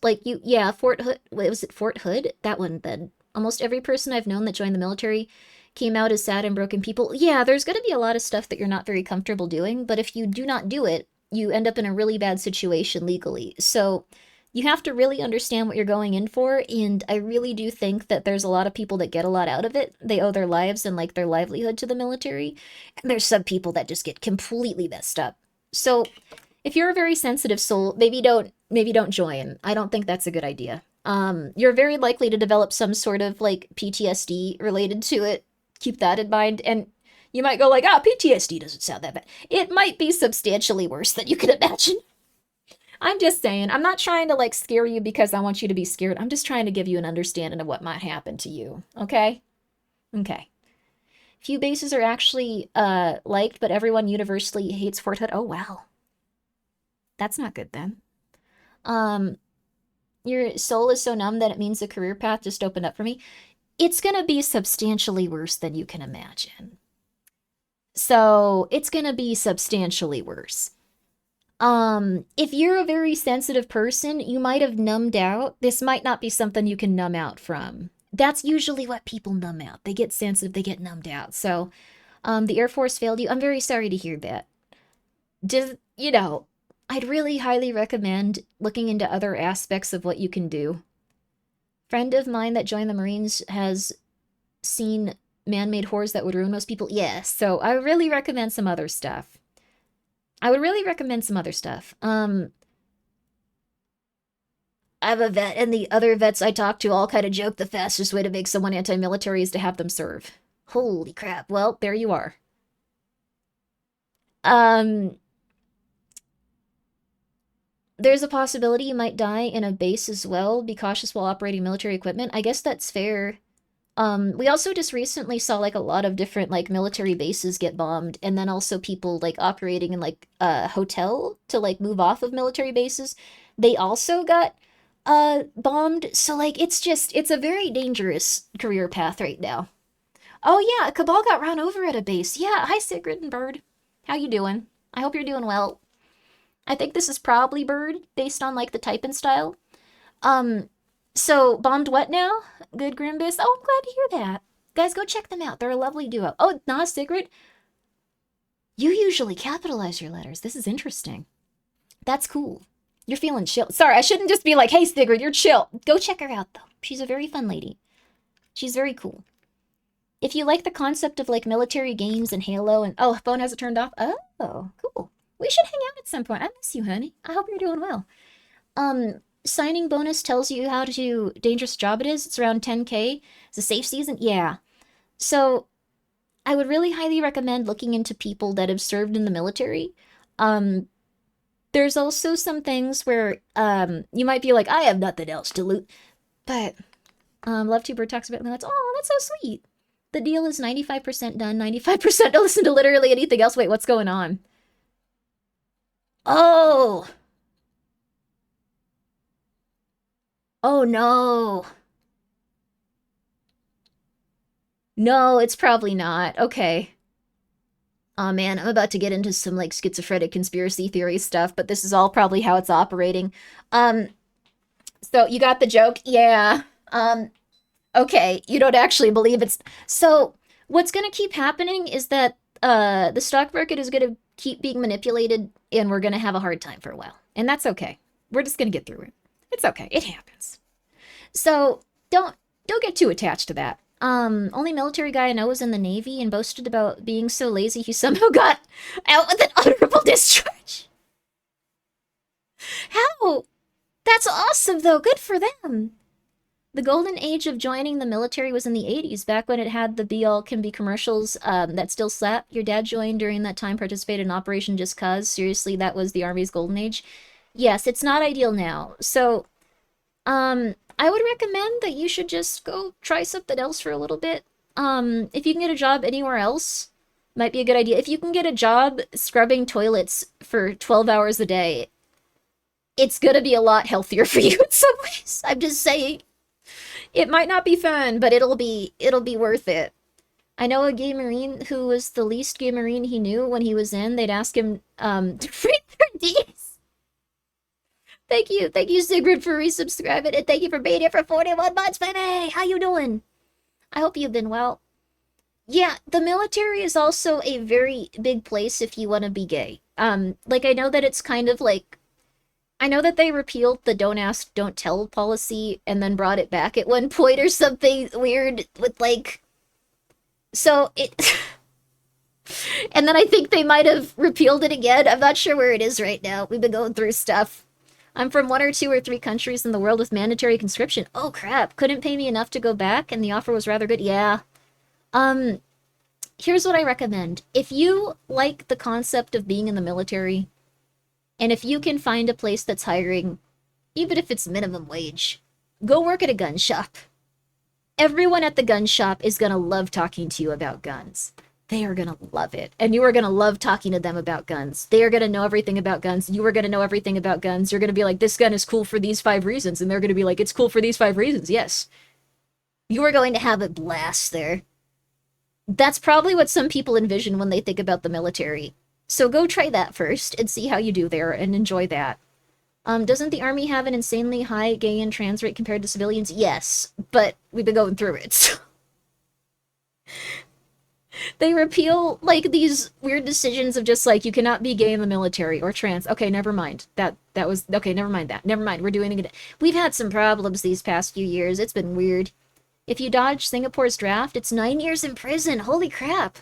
Fort Hood... Was it Fort Hood? That one, then. Almost every person I've known that joined the military came out as sad and broken people. Yeah, there's going to be a lot of stuff that you're not very comfortable doing, but if you do not do it, you end up in a really bad situation legally. So you have to really understand what you're going in for, and I really do think that there's a lot of people that get a lot out of it. They owe their lives and their livelihood to the military, and there's some people that just get completely messed up. So if you're a very sensitive soul, maybe don't join. I don't think that's a good idea. You're very likely to develop some sort of PTSD related to it. Keep that in mind, and you might go PTSD doesn't sound that bad. It might be substantially worse than you can imagine. I'm just saying, I'm not trying to scare you because I want you to be scared. I'm just trying to give you an understanding of what might happen to you, okay? Okay. Few bases are actually liked, but everyone universally hates Fort Hood. Oh, wow. That's not good then. Your soul is so numb that it means a career path just opened up for me. It's going to be substantially worse than you can imagine. So, it's going to be substantially worse. If you're a very sensitive person, you might have numbed out. This might not be something you can numb out from. That's usually what people numb out. They get sensitive, they get numbed out. So, the Air Force failed you. I'm very sorry to hear that. Just, you know, I'd really highly recommend looking into other aspects of what you can do. Friend of mine that joined the Marines has seen man-made horrors that would ruin most people. Yes, so I really recommend some other stuff. I would really recommend some other stuff. I'm a vet, and the other vets I talk to all kind of joke the fastest way to make someone anti-military is to have them serve. Holy crap. Well, there you are. There's a possibility you might die in a base as well. Be cautious while operating military equipment. I guess that's fair. We also just recently saw, like, a lot of different, like, military bases get bombed, and then also people, like, operating in, like, a hotel to, like, move off of military bases. They also got, bombed, so, like, it's a very dangerous career path right now. Oh, yeah, Cabal got run over at a base. Yeah, hi, Sigrid and Bird. How you doing? I hope you're doing well. I think this is probably Bird, based on, like, the type and style. So, bombed what now? Good Grimbus? Oh, I'm glad to hear that. Guys, go check them out. They're a lovely duo. Oh, nah, Sigrid. You usually capitalize your letters. This is interesting. That's cool. You're feeling chill. Sorry, I shouldn't just be like, hey, Sigrid, you're chill. Go check her out, though. She's a very fun lady. She's very cool. If you like the concept of, like, military games and Halo and... Oh, phone has it turned off? Oh, cool. We should hang out at some point. I miss you, honey. I hope you're doing well. Signing bonus tells you how dangerous job it is. It's around 10K. It's a safe season. Yeah. So I would really highly recommend looking into people that have served in the military. There's also some things where you might be like, I have nothing else to loot. But LoveTuber talks about that's so sweet. The deal is 95% done, 95% to listen to literally anything else. Wait, what's going on? Oh! Oh no. No, it's probably not. Okay. Oh man, I'm about to get into some like schizophrenic conspiracy theory stuff, but this is all probably how it's operating. So you got the joke? Yeah. Okay, you don't actually believe it's... So what's gonna keep happening is that the stock market is gonna keep being manipulated and we're gonna have a hard time for a while. And that's okay. We're just gonna get through it. It's okay. It happens. So don't get too attached to that. Only military guy I know was in the Navy and boasted about being so lazy he somehow got out with an honorable discharge. How? That's awesome though. Good for them. The golden age of joining the military was in the 80s, back when it had the Be All Can Be commercials that still slap. Your dad joined during that time, participated in Operation Just Cause. Seriously, that was the Army's golden age. Yes, it's not ideal now. So, I would recommend that you should just go try something else for a little bit. If you can get a job anywhere else, might be a good idea. If you can get a job scrubbing toilets for 12 hours a day, it's gonna be a lot healthier for you in some ways. I'm just saying. It might not be fun, but it'll be worth it. I know a gay Marine who was the least gay Marine he knew when he was in. They'd ask him to read their Ds. Thank you, Sigrid, for resubscribing, and thank you for being here for 41 months, baby! How you doing? I hope you've been well. Yeah, the military is also a very big place if you want to be gay. Like, I know that it's kind of like... I know that they repealed the don't ask, don't tell policy and then brought it back at one point or something weird with, like... So, it... And then I think they might have repealed it again. I'm not sure where it is right now. We've been going through stuff. I'm from 1 or 2 or 3 countries in the world with mandatory conscription. Oh crap, couldn't pay me enough to go back and the offer was rather good. Yeah. Here's what I recommend. If you like the concept of being in the military, and if you can find a place that's hiring, even if it's minimum wage, go work at a gun shop. Everyone at the gun shop is gonna love talking to you about guns. They are gonna love it. And you are gonna love talking to them about guns. They are gonna know everything about guns. You are gonna know everything about guns. You're gonna be like, this gun is cool for these 5 reasons. And they're gonna be like, it's cool for these 5 reasons. Yes. You are going to have a blast there. That's probably what some people envision when they think about the military. So go try that first and see how you do there and enjoy that. Doesn't the army have an insanely high gay and trans rate compared to civilians? Yes, but we've been going through it. So. They repeal, like, these weird decisions of just, like, you cannot be gay in the military or trans. Okay, never mind. That was... Okay, never mind that. Never mind, we're doing it again. We've had some problems these past few years. It's been weird. If you dodge Singapore's draft, it's 9 years in prison. Holy crap.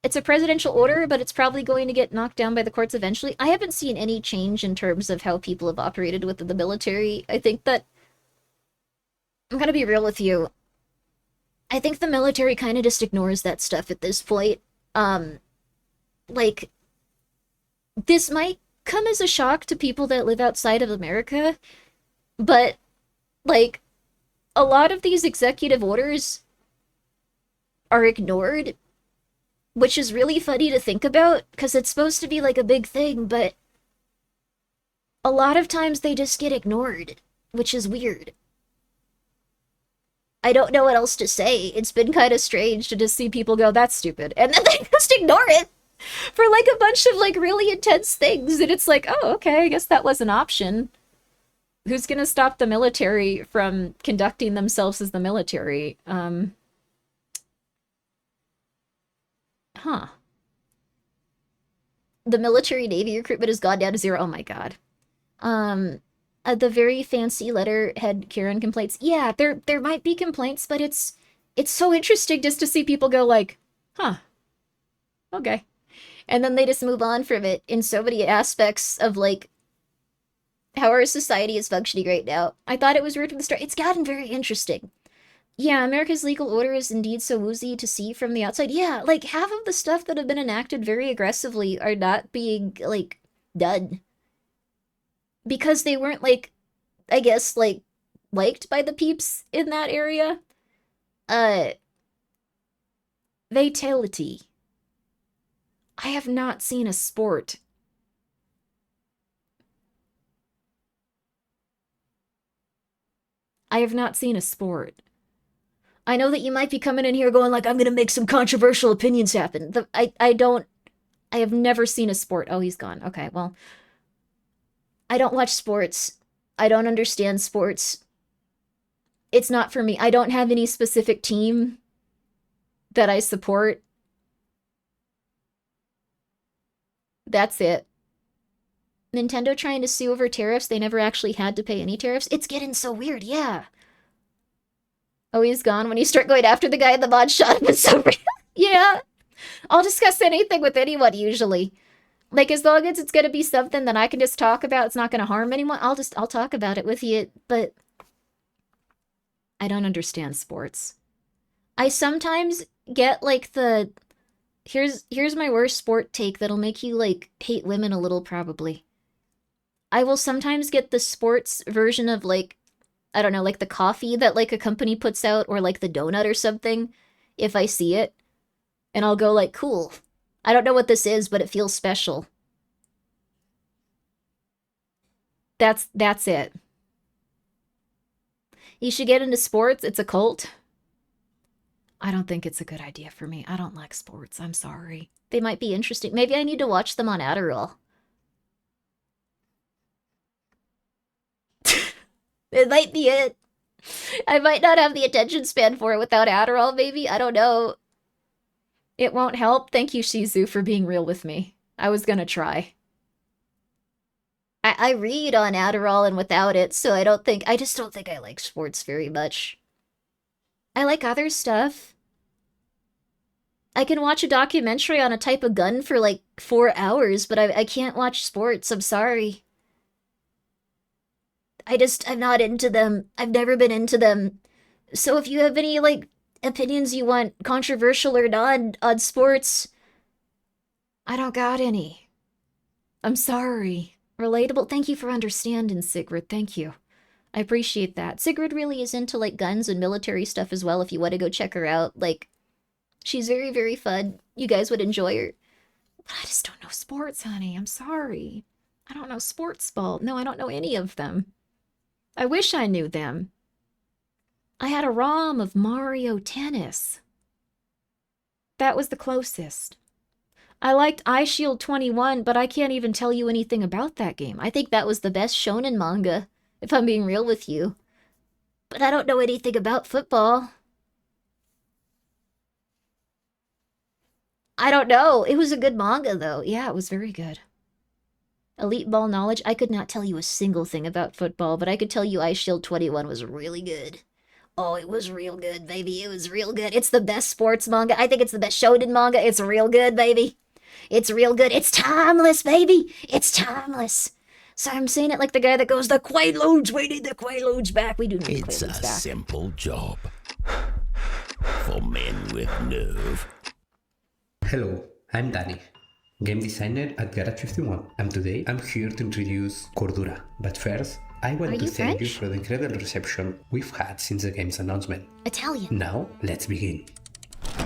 It's a presidential order, but it's probably going to get knocked down by the courts eventually. I haven't seen any change in terms of how people have operated with the military. I think that... I'm gonna be real with you. I think the military kind of just ignores that stuff at this point. Like, this might come as a shock to people that live outside of America, but, like, a lot of these executive orders are ignored, which is really funny to think about, because it's supposed to be, like, a big thing, but a lot of times they just get ignored, which is weird. I don't know what else to say. It's been kind of strange to just see people go, that's stupid. And then they just ignore it for like a bunch of like really intense things. And it's like, oh, okay, I guess that was an option. Who's gonna stop the military from conducting themselves as the military? Huh. The military Navy recruitment has gone down to 0. Oh my god. The very fancy letterhead Karen complaints. Yeah, there might be complaints, but it's so interesting just to see people go like, huh, okay. And then they just move on from it in so many aspects of like how our society is functioning right now. I thought it was weird from the start. It's gotten very interesting. Yeah, America's legal order is indeed so woozy to see from the outside. Yeah, like half of the stuff that have been enacted very aggressively are not being like done. Because they weren't, like, I guess, like, liked by the peeps in that area. Fatality. I have not seen a sport. I have not seen a sport. I know that you might be coming in here going like, I'm gonna make some controversial opinions happen. I have never seen a sport. Oh, he's gone. Okay, well... I don't watch sports. I don't understand sports. It's not for me. I don't have any specific team that I support. That's it. Nintendo trying to sue over tariffs. They never actually had to pay any tariffs. It's getting so weird, yeah. Oh, he's gone when you start going after the guy in the mod shot. It's so real. Yeah. I'll discuss anything with anyone, usually. Like, as long as it's gonna be something that I can just talk about, it's not gonna harm anyone, I'll talk about it with you, but... I don't understand sports. I sometimes get, like, the... Here's my worst sport take that'll make you, like, hate women a little, probably. I will sometimes get the sports version of, like, I don't know, like the coffee that, like, a company puts out, or, like, the donut or something, if I see it. And I'll go, like, cool. I don't know what this is, but it feels special. That's it. You should get into sports. It's a cult. I don't think it's a good idea for me. I don't like sports. I'm sorry. They might be interesting. Maybe I need to watch them on Adderall. It might be it. I might not have the attention span for it without Adderall, maybe. I don't know. It won't help. Thank you, Shizu, for being real with me. I was gonna try. I read on Adderall and without it, so I just don't think I like sports very much. I like other stuff. I can watch a documentary on a type of gun for like 4 hours, but I can't watch sports. I'm sorry. I'm not into them. I've never been into them. So if you have any, like, opinions you want, controversial or not, on sports, I don't got any. I'm sorry. Relatable? Thank you for understanding, Sigrid. Thank you. I appreciate that. Sigrid really is into, like, guns and military stuff as well, if you want to go check her out. Like, she's very, very fun. You guys would enjoy her. But I just don't know sports, honey. I'm sorry. I don't know sports ball. No, I don't know any of them. I wish I knew them. I had a ROM of Mario Tennis. That was the closest. I liked Eye Shield 21, but I can't even tell you anything about that game. I think that was the best shonen manga, if I'm being real with you. But I don't know anything about football. I don't know. It was a good manga, though. Yeah, it was very good. Elite Ball knowledge? I could not tell you a single thing about football, but I could tell you Eye Shield 21 was really good. Oh, it was real good, baby. It was real good. It's the best sports manga. I think it's the best shonen manga. It's real good, baby. It's real good. It's timeless, baby. It's timeless. So I'm saying it like the guy that goes, the Quaaludes, we need the Quaaludes back. We do need It's the Quaaludes a back. simple job for men with nerve. Hello, I'm Danny, game designer at Garage 51, and today I'm here to introduce Cordura. But first, I want to thank you for the incredible reception we've had since the game's announcement. Italian. Now, let's begin.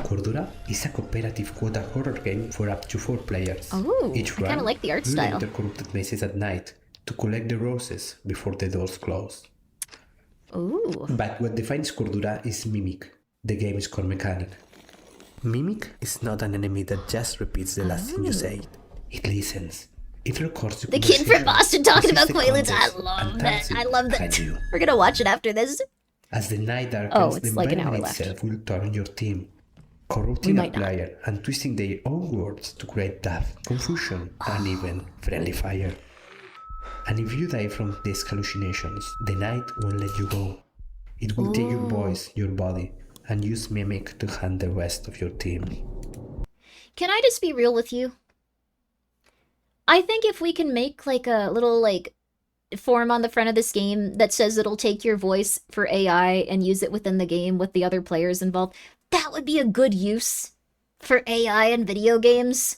Cordura is a cooperative quota horror game for up to 4 players. Oh, Each I kind of like the art will style. enter corrupted mazes at night to collect the roses before the doors close. Ooh. But what defines Cordura is Mimic, the game's core mechanic. Mimic is not an enemy that just repeats the last thing you say. It listens. It records The kid from Boston talking about Quaaludes. I and love that. turns it I love at that. you. We're gonna watch it after this. As the night darkens, Oh, the it's like an environment hour left. itself will turn on your team, corrupting a might not. player and twisting their own words to create death, confusion, and even friendly fire. And if you die from these hallucinations, the night won't let you go. It will take your voice, your body, and use Mimic to hunt the rest of your team. Can I just be real with you? I think if we can make like a little like form on the front of this game that says it'll take your voice for AI and use it within the game with the other players involved, that would be a good use for AI in video games.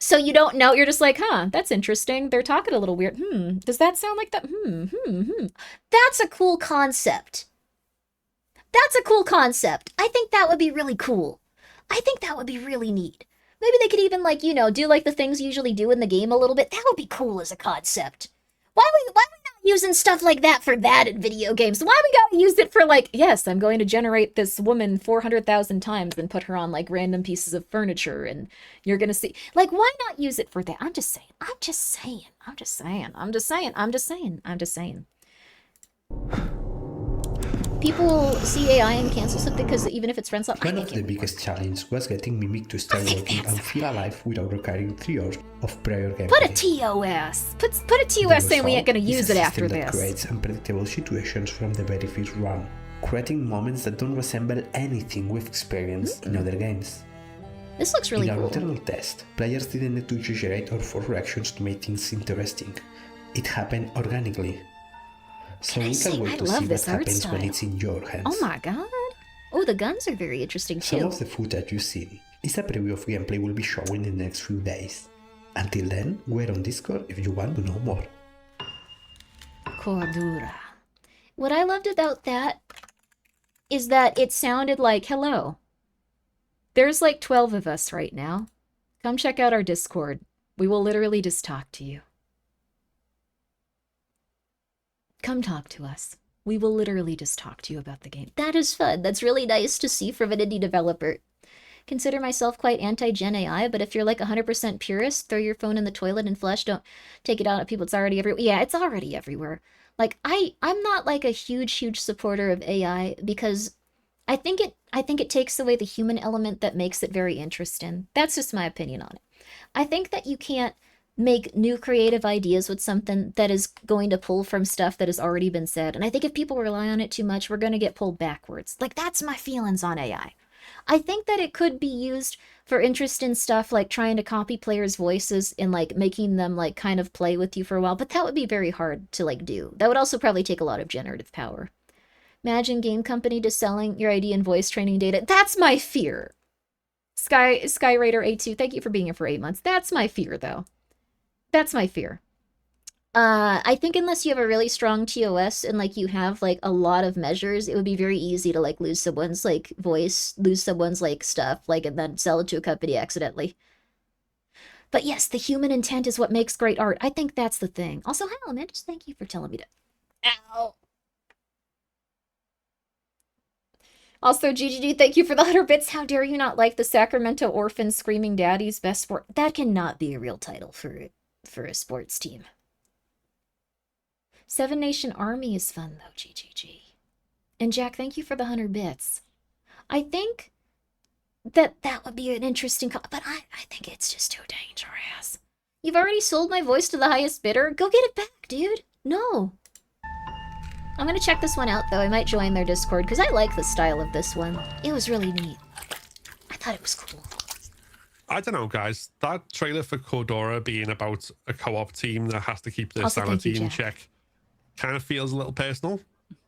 So you don't know, you're just like, huh, that's interesting. They're talking a little weird. Does that sound like that? That's a cool concept. That's a cool concept. I think that would be really cool. I think that would be really neat. Maybe they could even, like, you know, do like the things you usually do in the game a little bit. That would be cool as a concept. Why we not using stuff like that for that in video games? Why we gotta use it for, like, yes, I'm going to generate this woman 400,000 times and put her on, like, random pieces of furniture and you're gonna see. Like, why not use it for that? I'm just saying. I'm just saying. I'm just saying. I'm just saying. I'm just saying. I'm just saying. People see AI and cancel something because even if it's friends, One of the biggest challenges was getting Mimic to start working and feel alive without requiring 3 hours of prior gameplay. Put a TOS. Put a TOS saying we ain't gonna use it after That this. creates unpredictable situations from the very first run, creating moments that don't resemble anything we've experienced in other games. This looks really in our cool. internal test, players didn't need to exaggerate or force reactions to make things interesting. It happened organically. So we can wait to see what happens when it's in your hands. Oh my god. Oh, the guns are very interesting Some too. of the footage you've seen is a preview of gameplay we'll be showing in the next few days. Until then, we're on Discord if you want to know more. Cordura. What I loved about that is that it sounded like, hello. There's like 12 of us right now. Come check out our Discord. We will literally just talk to you. Come talk to us. We will literally just talk to you about the game. That is fun. That's really nice to see from an indie developer. Consider myself quite anti-Gen AI, but if you're like 100% purist, throw your phone in the toilet and flush. Don't take it out at people. It's already everywhere. Yeah, it's already everywhere. Like, I'm not like a huge supporter of AI because I think it takes away the human element that makes it very interesting. That's just my opinion on it. I think that you can't make new creative ideas with something that is going to pull from stuff that has already been said. And I think if people rely on it too much, we're going to get pulled backwards. Like, that's my feelings on AI. I think that it could be used for interesting stuff like trying to copy players' voices and like making them like kind of play with you for a while, but that would be very hard to like do. That would also probably take a lot of generative power. Imagine game company just selling your ID and voice training data. That's my fear. Skyraider A2, thank you for being here for 8 months. That's my fear though. That's my fear. I think unless you have a really strong TOS and like you have like a lot of measures, it would be very easy to like lose someone's like voice, lose someone's like stuff, like and then sell it to a company accidentally. But yes, the human intent is what makes great art. I think that's the thing. Also, hi Elementous, thank you for telling me to. Ow. Also, GGG, thank you for the 100 bits. How dare you not like the Sacramento Orphans Screaming Daddies Best Sport? That cannot be a real title for a sports team. Seven Nation Army is fun, though, GGG. And Jack, thank you for the 100 bits. I think that would be an interesting but I think it's just too dangerous. You've already sold my voice to the highest bidder? Go get it back, dude. No. I'm gonna check this one out, though. I might join their Discord, because I like the style of this one. It was really neat. I thought it was cool. I don't know, guys. That trailer for Cordora being about a co-op team that has to keep their sanity in check kind of feels a little personal.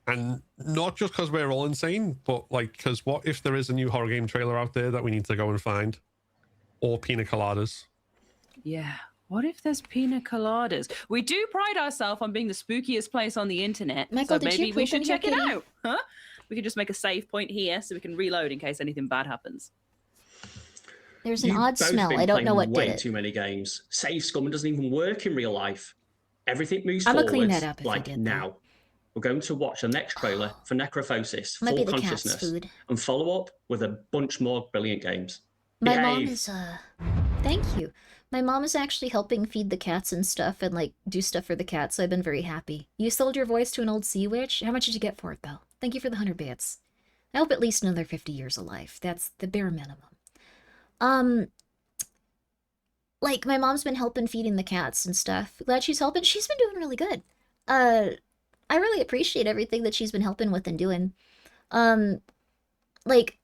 And not just because we're all insane, but like, because what if there is a new horror game trailer out there that we need to go and find? Or pina coladas? Yeah. What if there's pina coladas? We do pride ourselves on being the spookiest place on the internet. Michael, so maybe we should check it kitty? out. Huh? We can just make a save point here so we can reload in case anything bad happens. There's an You've odd both smell. been I don't know playing what way did it. too many games. Save scum doesn't even work in real life. Everything moves I'ma forward clean that up if like I did, now. We're going to watch the next trailer for Necrophosis, Might be Full the cat's Consciousness, food. and follow up with a bunch more brilliant games. My mom Behave. is, thank you. My mom is actually helping feed the cats and stuff and, like, do stuff for the cats, so I've been very happy. You sold your voice to an old sea witch? How much did you get for it, though? Thank you for the 100 bits. I hope at least another 50 years of life. That's the bare minimum. Like, my mom's been helping feeding the cats and stuff. Glad she's helping. She's been doing really good. I really appreciate everything that she's been helping with and doing. Like,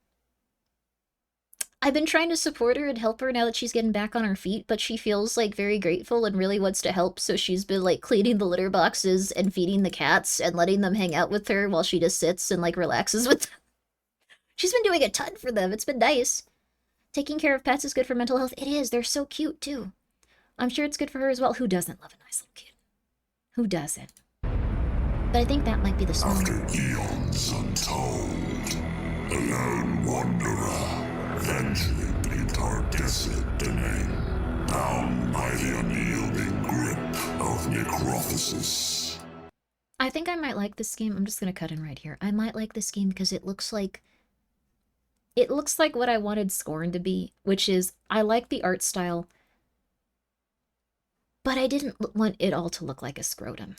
I've been trying to support her and help her now that she's getting back on her feet, but she feels, like, very grateful and really wants to help, so she's been, like, cleaning the litter boxes and feeding the cats and letting them hang out with her while she just sits and, like, relaxes with them. She's been doing a ton for them. It's been nice. Taking care of pets is good for mental health. It is. They're so cute, too. I'm sure it's good for her as well. Who doesn't love a nice little kid? Who doesn't? But I think that might be the smell. After eons untold, a lone wanderer ventured into our desolate domain, bound by the unyielding grip of necrophysis. I think I might like this game. I'm just gonna cut in right here. I might like this game because it looks like what I wanted Scorn to be, which is I like the art style, but I didn't want it all to look like a scrotum.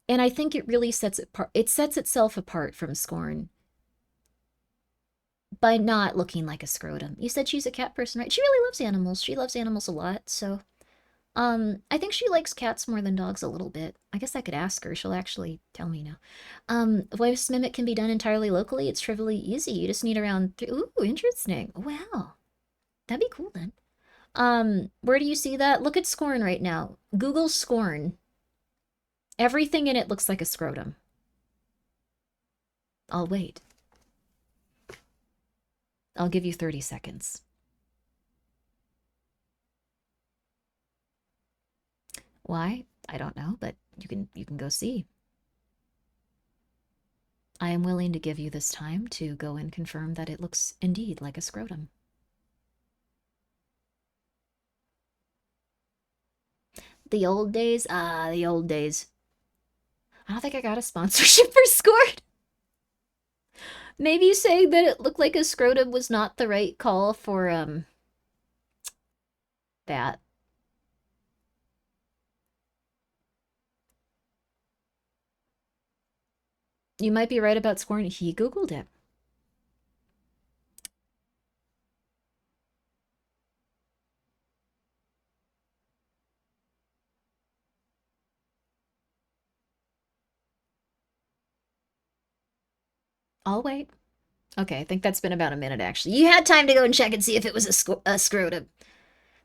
And I think it really sets itself apart from Scorn by not looking like a scrotum. You said she's a cat person, right? She really loves animals. She loves animals a lot, so I think she likes cats more than dogs a little bit. I guess I could ask her. She'll actually tell me now. Voice mimic can be done entirely locally. It's trivially easy. You just need around ooh, interesting. Wow. That'd be cool then. Where do you see that? Look at Scorn right now. Google Scorn. Everything in it looks like a scrotum. I'll wait. I'll give you 30 seconds. Why? I don't know, but you can go see. I am willing to give you this time to go and confirm that it looks indeed like a scrotum. The old days? Ah, the old days. I don't think I got a sponsorship for Scored. Maybe saying that it looked like a scrotum was not the right call for, that. You might be right about Scorn. He Googled it. I'll wait. Okay, I think that's been about a minute, actually. You had time to go and check and see if it was a scrotum.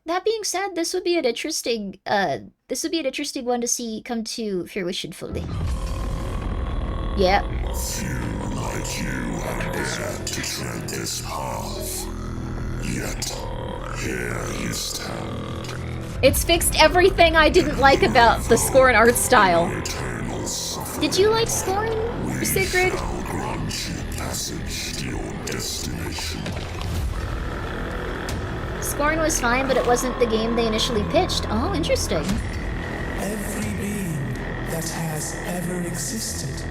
That being said, this would be an interesting, one to see come to fruition fully. Yeah. Few like you have dared to tread this path, yet here you stand. It's fixed everything I didn't like about the Scorn art style. Did you like Scorn, Sigrid? Passage to your destination. Scorn was fine, but it wasn't the game they initially pitched. Oh, interesting. Every being that has ever existed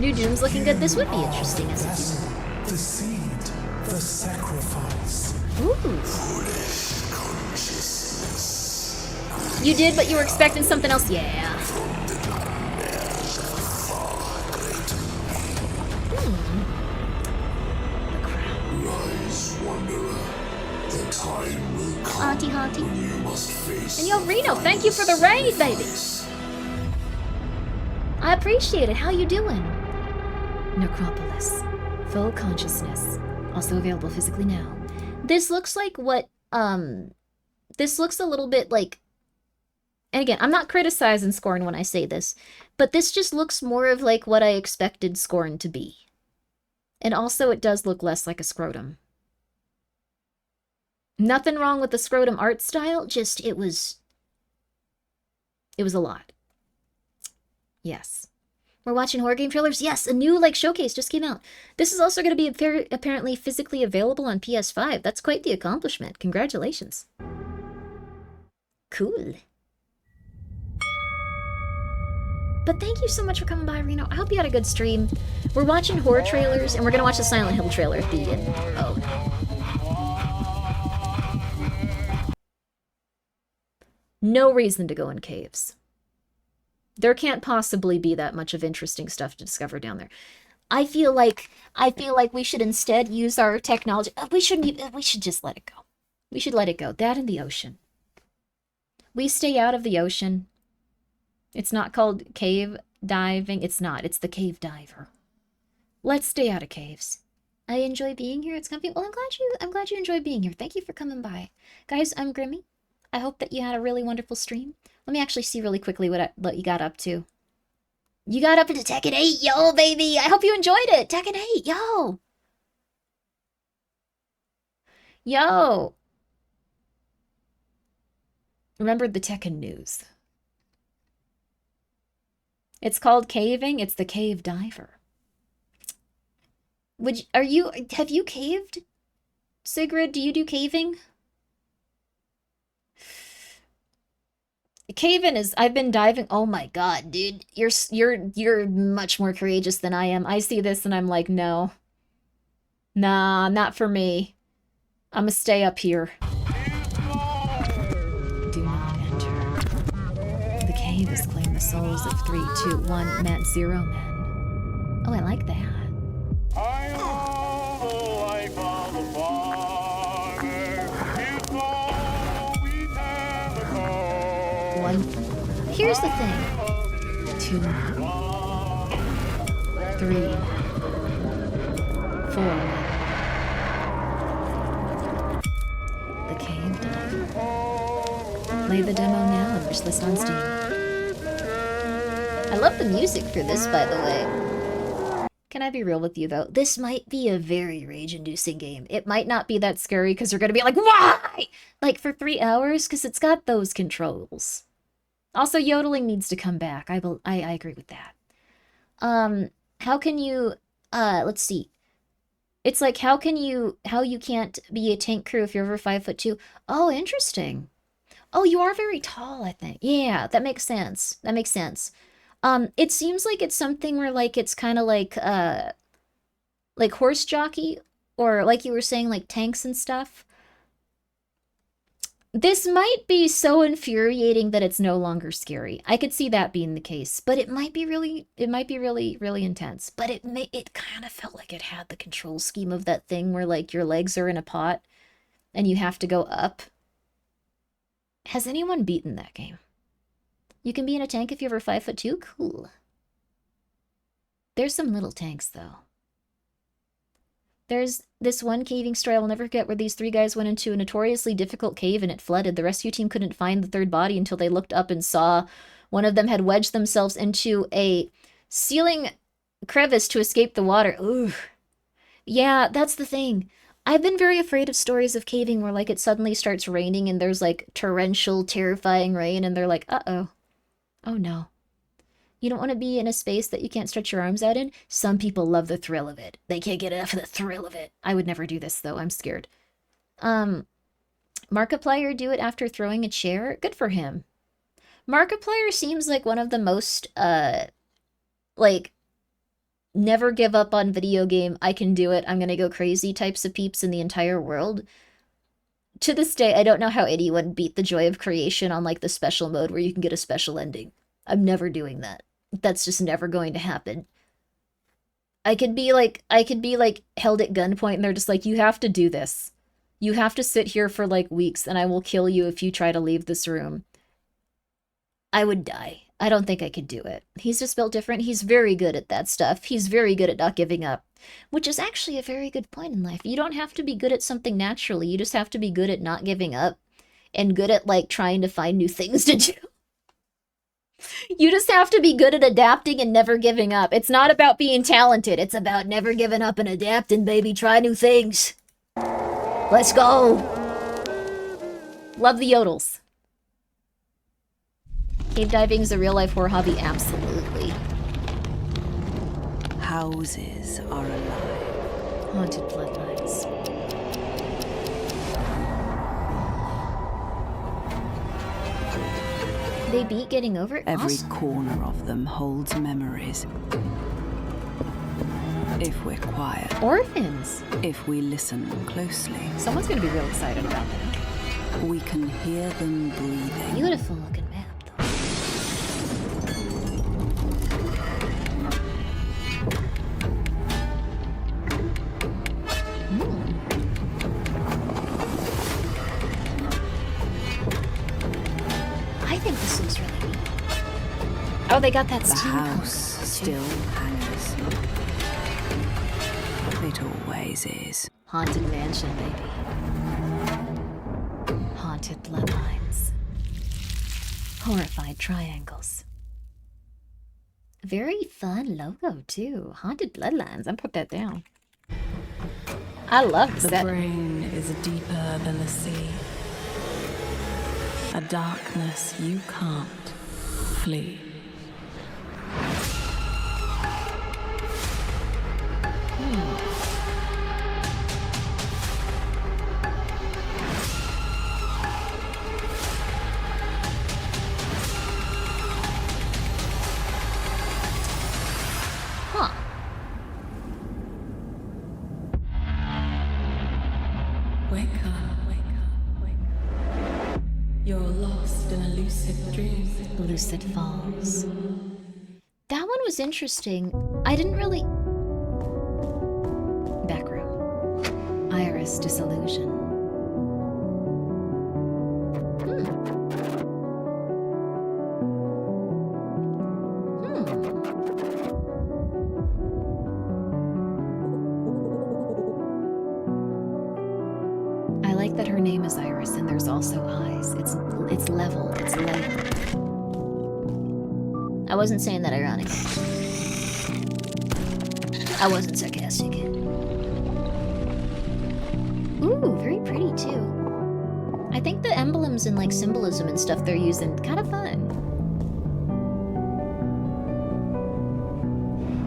New Doom's looking good. This would be interesting as a Doom. The seed, the sacrifice. Ooh. You did, but you were expecting something else? Yeah. Rise, wanderer. The time will come Auntie Hauntie. when you must face. And yo, Reno, thank you for the raid, baby. I appreciate it. How you doing? Necropolis. Full consciousness. Also available physically now. This looks like what, this looks a little bit like, and again, I'm not criticizing Scorn when I say this, but this just looks more of like what I expected Scorn to be. And also it does look less like a scrotum. Nothing wrong with the scrotum art style, just it was a lot. Yes. We're watching horror game trailers? Yes, a new like showcase just came out. This is also going to be apparently physically available on PS5. That's quite the accomplishment. Congratulations. Cool. But thank you so much for coming by, Reno. I hope you had a good stream. We're watching horror trailers, and we're going to watch the Silent Hill trailer at the end. Oh, no. No reason to go in caves. There can't possibly be that much of interesting stuff to discover down there. I feel like we should instead use our technology. We should just let it go. We should let it go. That and the ocean. We stay out of the ocean. It's not called cave diving. It's not. It's the cave diver. Let's stay out of caves. I enjoy being here. It's comfy. Well, I'm glad you enjoy being here. Thank you for coming by. Guys, I'm Grimmi. I hope that you had a really wonderful stream. Let me actually see really quickly what you got up to. You got up into Tekken 8, yo, baby! I hope you enjoyed it! Tekken 8, yo! Yo! Remembered the Tekken news. It's called caving. It's the cave diver. Have you caved? Sigrid, do you do caving? Cave-in is, I've been diving. Oh my god, dude. You're much more courageous than I am. I see this and I'm like, no. Nah, not for me. I'ma stay up here. Do not enter. The cave has claimed the souls of 3, 2, 1 men, 0 men. Oh, I like that. Here's the thing. 2, 3, 4. The cave diver. Play the demo now and wish list on Steam. I love the music for this, by the way. Can I be real with you, though? This might be a very rage-inducing game. It might not be that scary because you're going to be like, why? Like, for 3 hours? Because it's got those controls. Also, yodeling needs to come back. I agree with that. How can you, let's see. It's like, how you can't be a tank crew if you're over 5'2"? Oh, interesting. Oh, you are very tall, I think. Yeah, that makes sense. That makes sense. It seems like it's something where, like, it's kind of like horse jockey, or like you were saying, like tanks and stuff. This might be so infuriating that it's no longer scary. I could see that being the case, but it might be really intense. But it kind of felt like it had the control scheme of that thing where, like, your legs are in a pot and you have to go up. Has anyone beaten that game? You can be in a tank if you're over 5'2"? Cool. There's some little tanks, though. There's this one caving story I'll never forget where these 3 guys went into a notoriously difficult cave and it flooded. The rescue team couldn't find the 3rd body until they looked up and saw one of them had wedged themselves into a ceiling crevice to escape the water. Ooh. Yeah, that's the thing. I've been very afraid of stories of caving where, like, it suddenly starts raining and there's, like, torrential, terrifying rain and they're like, uh-oh. Oh, no. You don't want to be in a space that you can't stretch your arms out in? Some people love the thrill of it. They can't get enough of the thrill of it. I would never do this, though. I'm scared. Markiplier do it after throwing a chair? Good for him. Markiplier seems like one of the most, like, never give up on video game, I can do it, I'm gonna go crazy types of peeps in the entire world. To this day, I don't know how anyone beat the joy of creation on, like, the special mode where you can get a special ending. I'm never doing that. That's just never going to happen. I could be, like, held at gunpoint and they're just like, you have to do this. You have to sit here for, like, weeks and I will kill you if you try to leave this room. I would die. I don't think I could do it. He's just built different. He's very good at that stuff. He's very good at not giving up, which is actually a very good point in life. You don't have to be good at something naturally. You just have to be good at not giving up and good at, like, trying to find new things to do. You just have to be good at adapting and never giving up. It's not about being talented. It's about never giving up and adapting, baby. Try new things. Let's go. Love the yodels. Cave diving is a real-life horror hobby? Absolutely. Houses are alive. Haunted bloodlines. They beat getting over it? Every Awesome. corner of them holds memories. If we're quiet. Orphans. If we listen closely. Someone's gonna be real excited about that. We can hear them breathing. Beautiful looking map, though. I think this looks really neat. Oh, they got that The steam house color, too. still hangs. It always is. Haunted mansion, baby. Haunted bloodlines. Horrified triangles. Very fun logo, too. Haunted bloodlines. I'm put that down. I love The that. brain is deeper than the sea. A darkness you can't flee. Huh. Wake up, wake up, wake up. You're lost in a lucid dream. Lucid Falls. That one was interesting. I didn't really... Back room. Iris Disillusion. I like that her name is Iris and there's also eyes. It's leveled, it's layered. I wasn't saying that ironically. I wasn't sarcastic. Ooh, very pretty too. I think the emblems and like symbolism and stuff they're using, kind of fun.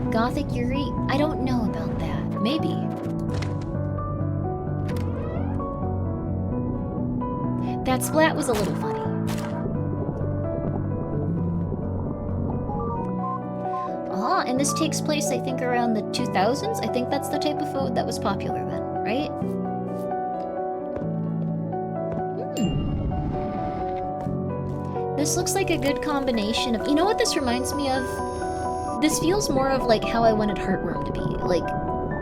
Gothic Yuri? I don't know about that. Maybe. That splat was a little funny. Ah, and this takes place, I think, around the 2000s. I think that's the type of food that was popular then, right? This looks like a good combination of... You know what this reminds me of? This feels more of like how I wanted Heartworm to be. Like,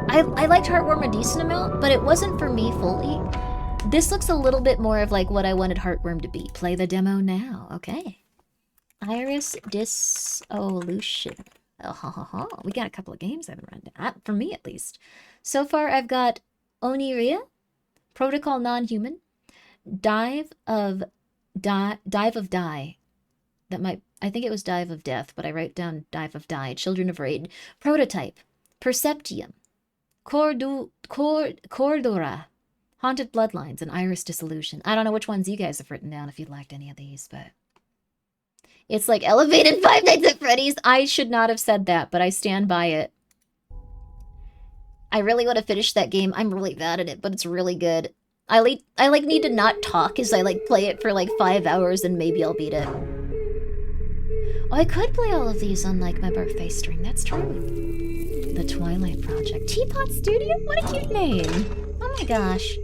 I liked Heartworm a decent amount, but it wasn't for me fully. This looks a little bit more of like what I wanted Heartworm to be. Play the demo now, okay. Iris Dissolution. Oh, ha, ha, ha. We got a couple of games I haven't run down, for me at least. So far I've got Oniria, Protocol Non-Human, Dive of Die. That might, I think it was Dive of Death, but I write down Dive of Die, Children of Raid, Prototype, Perceptium, Cordura, Haunted Bloodlines, and Iris Dissolution. I don't know which ones you guys have written down if you liked any of these, but... It's like elevated Five Nights at Freddy's. I should not have said that, but I stand by it. I really want to finish that game. I'm really bad at it, but it's really good. I like need to not talk as I like play it for like 5 hours and maybe I'll beat it. Oh, I could play all of these on, like, my birthday stream. That's true. The Twilight Project. Teapot Studio? What a cute name. Oh my gosh.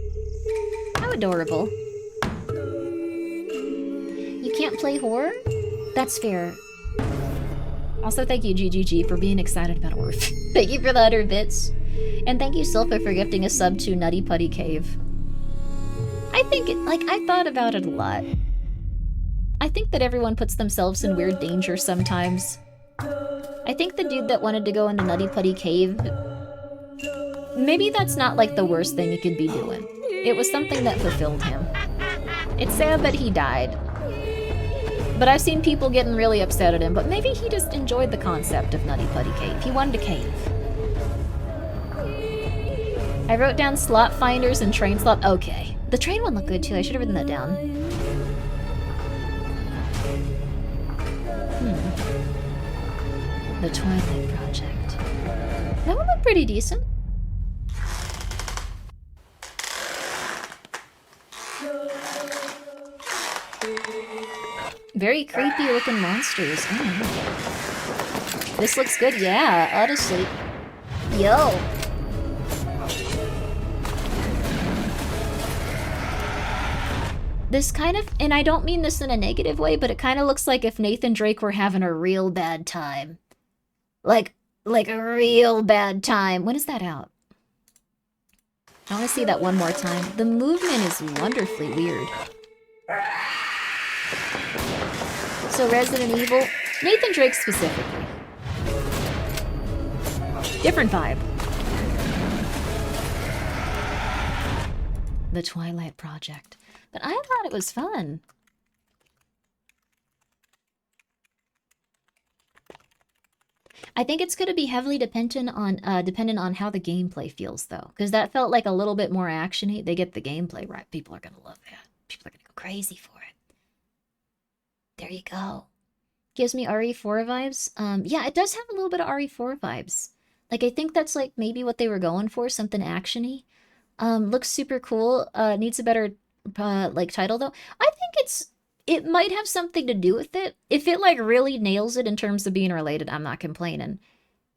How adorable. You can't play horror? That's fair. Also, thank you, GGG, for being excited about Orph. Thank you for the 100 bits. And thank you, Silpha, for gifting a sub to Nutty Putty Cave. I think, I thought about it a lot. I think that everyone puts themselves in weird danger sometimes. I think the dude that wanted to go into Nutty Putty Cave, maybe that's not, like, the worst thing he could be doing. It was something that fulfilled him. It's sad that he died. But I've seen people getting really upset at him, but maybe he just enjoyed the concept of Nutty Putty Cave. He wanted a cave. I wrote down slot finders and train slot. Okay. The train one looked good too. I should have written that down. The Twilight Project. That one looked pretty decent. Very creepy looking monsters. Oh. This looks good, yeah, honestly. Yo. This kind of, and I don't mean this in a negative way, but it kind of looks like if Nathan Drake were having a real bad time. Like a real bad time. When is that out? I want to see that one more time. The movement is wonderfully weird. So Resident Evil, Nathan Drake specifically. Different vibe. The Twilight Project. But I thought it was fun. I think it's going to be heavily dependent on how the gameplay feels, though. Because that felt like a little bit more action-y. They get the gameplay right. People are going to love that. People are going to go crazy for it. There you go. Gives me RE4 vibes. Yeah, it does have a little bit of RE4 vibes. Like, I think that's, like, maybe what they were going for. Something action-y. Looks super cool. Needs a better, like, title, though. I think it might have something to do with it. If it, like, really nails it in terms of being related, I'm not complaining.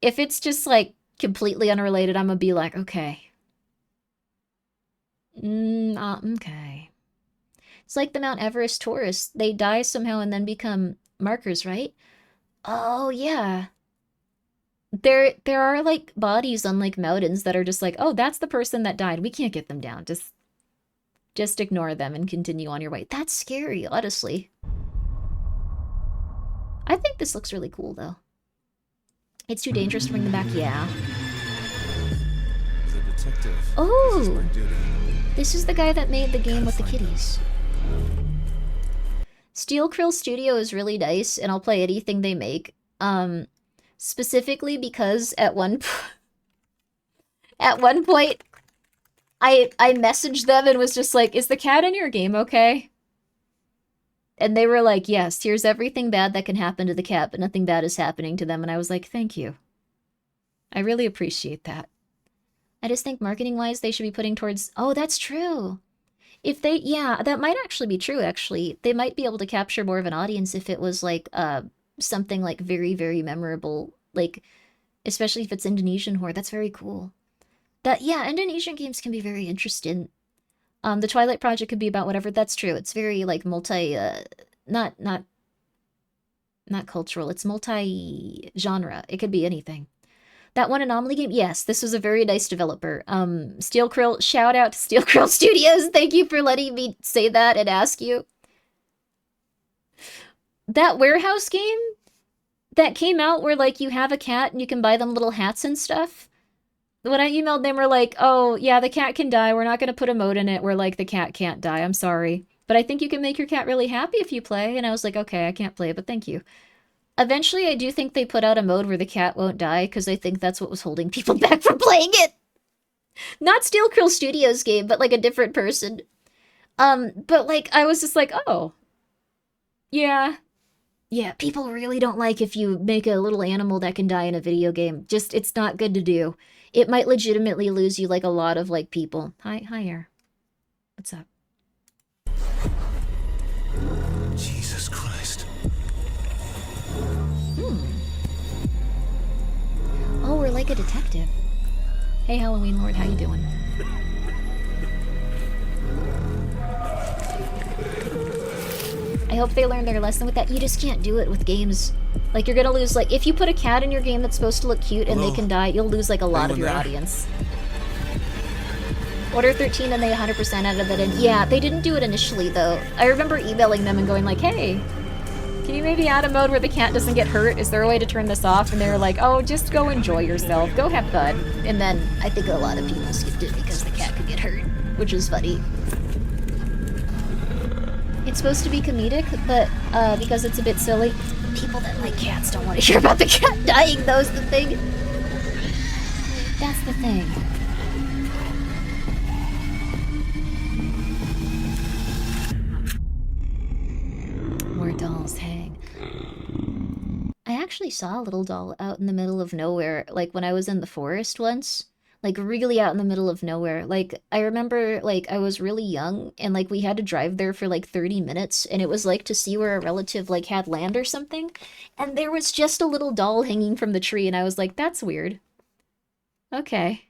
If it's just, like, completely unrelated, I'm gonna be like, okay. Okay. It's like the Mount Everest tourists. They die somehow and then become markers, right? Oh, yeah. There are, like, bodies on, like, mountains that are just like, oh, that's the person that died. We can't get them down. Just ignore them and continue on your way. That's scary, honestly. I think this looks really cool, though. It's too dangerous to bring them back. Yeah. The detective. Oh! This is the guy that made the game with the kitties. Steel Krill Studio is really nice, and I'll play anything they make. Specifically because at one point, I messaged them and was just like, is the cat in your game okay? And they were like, yes, here's everything bad that can happen to the cat, but nothing bad is happening to them. And I was like, thank you. I really appreciate that. I just think marketing-wise, they should be putting towards... Oh, that's true. If they... Yeah, that might actually be true, actually. They might be able to capture more of an audience if it was, like, something, like, very, very memorable. Like, especially if it's Indonesian horror. That's very cool. Yeah, Indonesian games can be very interesting. The Twilight Project could be about whatever. That's true. It's very, like, not cultural. It's multi-genre. It could be anything. That one Anomaly game? Yes, this was a very nice developer. Steel Krill, shout out to Steel Krill Studios. Thank you for letting me say that and ask you. That warehouse game that came out where, like, you have a cat and you can buy them little hats and stuff. When I emailed them, we're like, oh, yeah, the cat can die. We're not going to put a mode in it where, like, the cat can't die. I'm sorry. But I think you can make your cat really happy if you play. And I was like, okay, I can't play, but thank you. Eventually, I do think they put out a mode where the cat won't die, because I think that's what was holding people back from playing it. Not Steel Krill Studios game, but, like, a different person. But, like, I was just like, oh. Yeah. Yeah, people really don't like if you make a little animal that can die in a video game. Just, it's not good to do. It might legitimately lose you, like, a lot of, like, people. Hi, Air. What's up? Jesus Christ. a detective. Hey, Halloween Lord, how you doing? I hope they learned their lesson with that. You just can't do it with games. Like, you're gonna lose, like, if you put a cat in your game that's supposed to look cute and they can die, you'll lose, like, a lot of your audience. Order 13 and they 100% added that in. Yeah, they didn't do it initially, though. I remember emailing them and going like, hey, can you maybe add a mode where the cat doesn't get hurt? Is there a way to turn this off? And they were like, oh, just go enjoy yourself. Go have fun. And then I think a lot of people skipped it because the cat could get hurt, which is funny. It's supposed to be comedic, but because it's a bit silly, people that like cats don't want to hear about the cat dying, though's the thing. That's the thing. More dolls hang. I actually saw a little doll out in the middle of nowhere, like when I was in the forest once. Like, really out in the middle of nowhere. Like, I remember, like, I was really young, and, like, we had to drive there for, like, 30 minutes, and it was, like, to see where a relative, like, had land or something, and there was just a little doll hanging from the tree, and I was like, that's weird. Okay.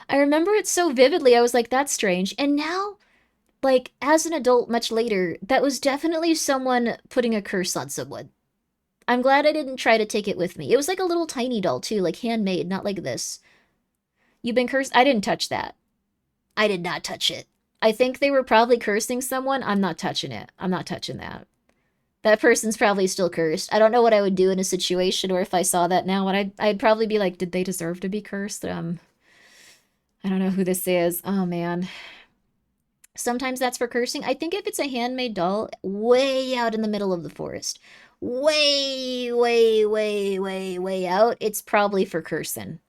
I remember it so vividly, I was like, that's strange, and now, like, as an adult much later, that was definitely someone putting a curse on someone. I'm glad I didn't try to take it with me. It was, like, a little tiny doll, too, like, handmade, not like this. You've been cursed? I didn't touch that. I did not touch it. I think they were probably cursing someone. I'm not touching it. I'm not touching that. That person's probably still cursed. I don't know what I would do in a situation or if I saw that now. And I'd probably be like, did they deserve to be cursed? I don't know who this is. Oh, man. Sometimes that's for cursing. I think if it's a handmade doll, way out in the middle of the forest, way out, it's probably for cursing.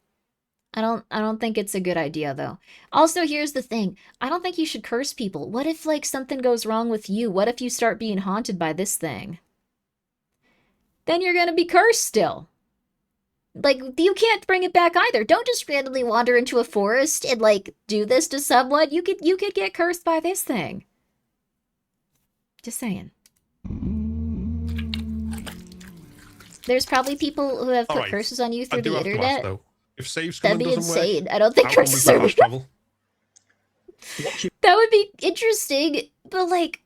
I don't think it's a good idea, though. Also, here's the thing. I don't think you should curse people. What if, like, something goes wrong with you? What if you start being haunted by this thing? Then you're gonna be cursed still. Like, you can't bring it back either. Don't just randomly wander into a forest and, like, do this to someone. You could get cursed by this thing. Just saying. There's probably people who have put curses on you through the internet. If save That'd command be doesn't insane. work, I don't think how can curses we are fast travel? That would be interesting, but like,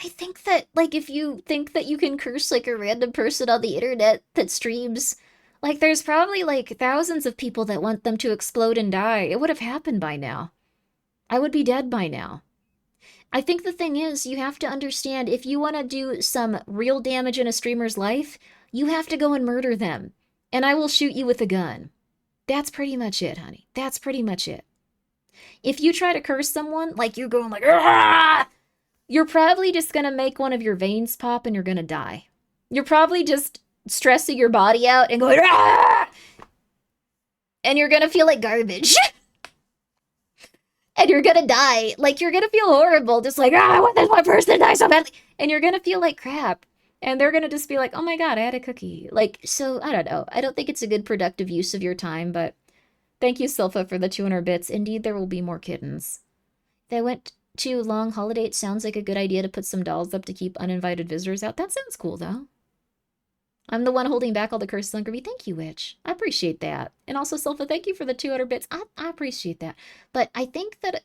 I think that, like, if you think that you can curse, like, a random person on the internet that streams, like, there's probably, like, thousands of people that want them to explode and die. It would have happened by now. I would be dead by now. I think the thing is, you have to understand, if you want to do some real damage in a streamer's life, you have to go and murder them. And I will shoot you with a gun. That's pretty much it, honey. That's pretty much it. If you try to curse someone, like you're going like, "Argh!" You're probably just gonna make one of your veins pop and you're gonna die. You're probably just stressing your body out and going, "Argh!" And you're gonna feel like garbage. And you're gonna die. Like, you're gonna feel horrible, just like, I want this one person to die so badly. And you're gonna feel like crap. And they're gonna just be like, oh my god, I had a cookie. Like, so, I don't know. I don't think it's a good productive use of your time, but thank you, Silpha, for the 200 bits. Indeed, there will be more kittens. They went to long holiday. It sounds like a good idea to put some dolls up to keep uninvited visitors out. That sounds cool, though. I'm the one holding back all the curses on Grimmi. Thank you, Witch. I appreciate that. And also, Silpha, thank you for the 200 bits. I appreciate that. But I think that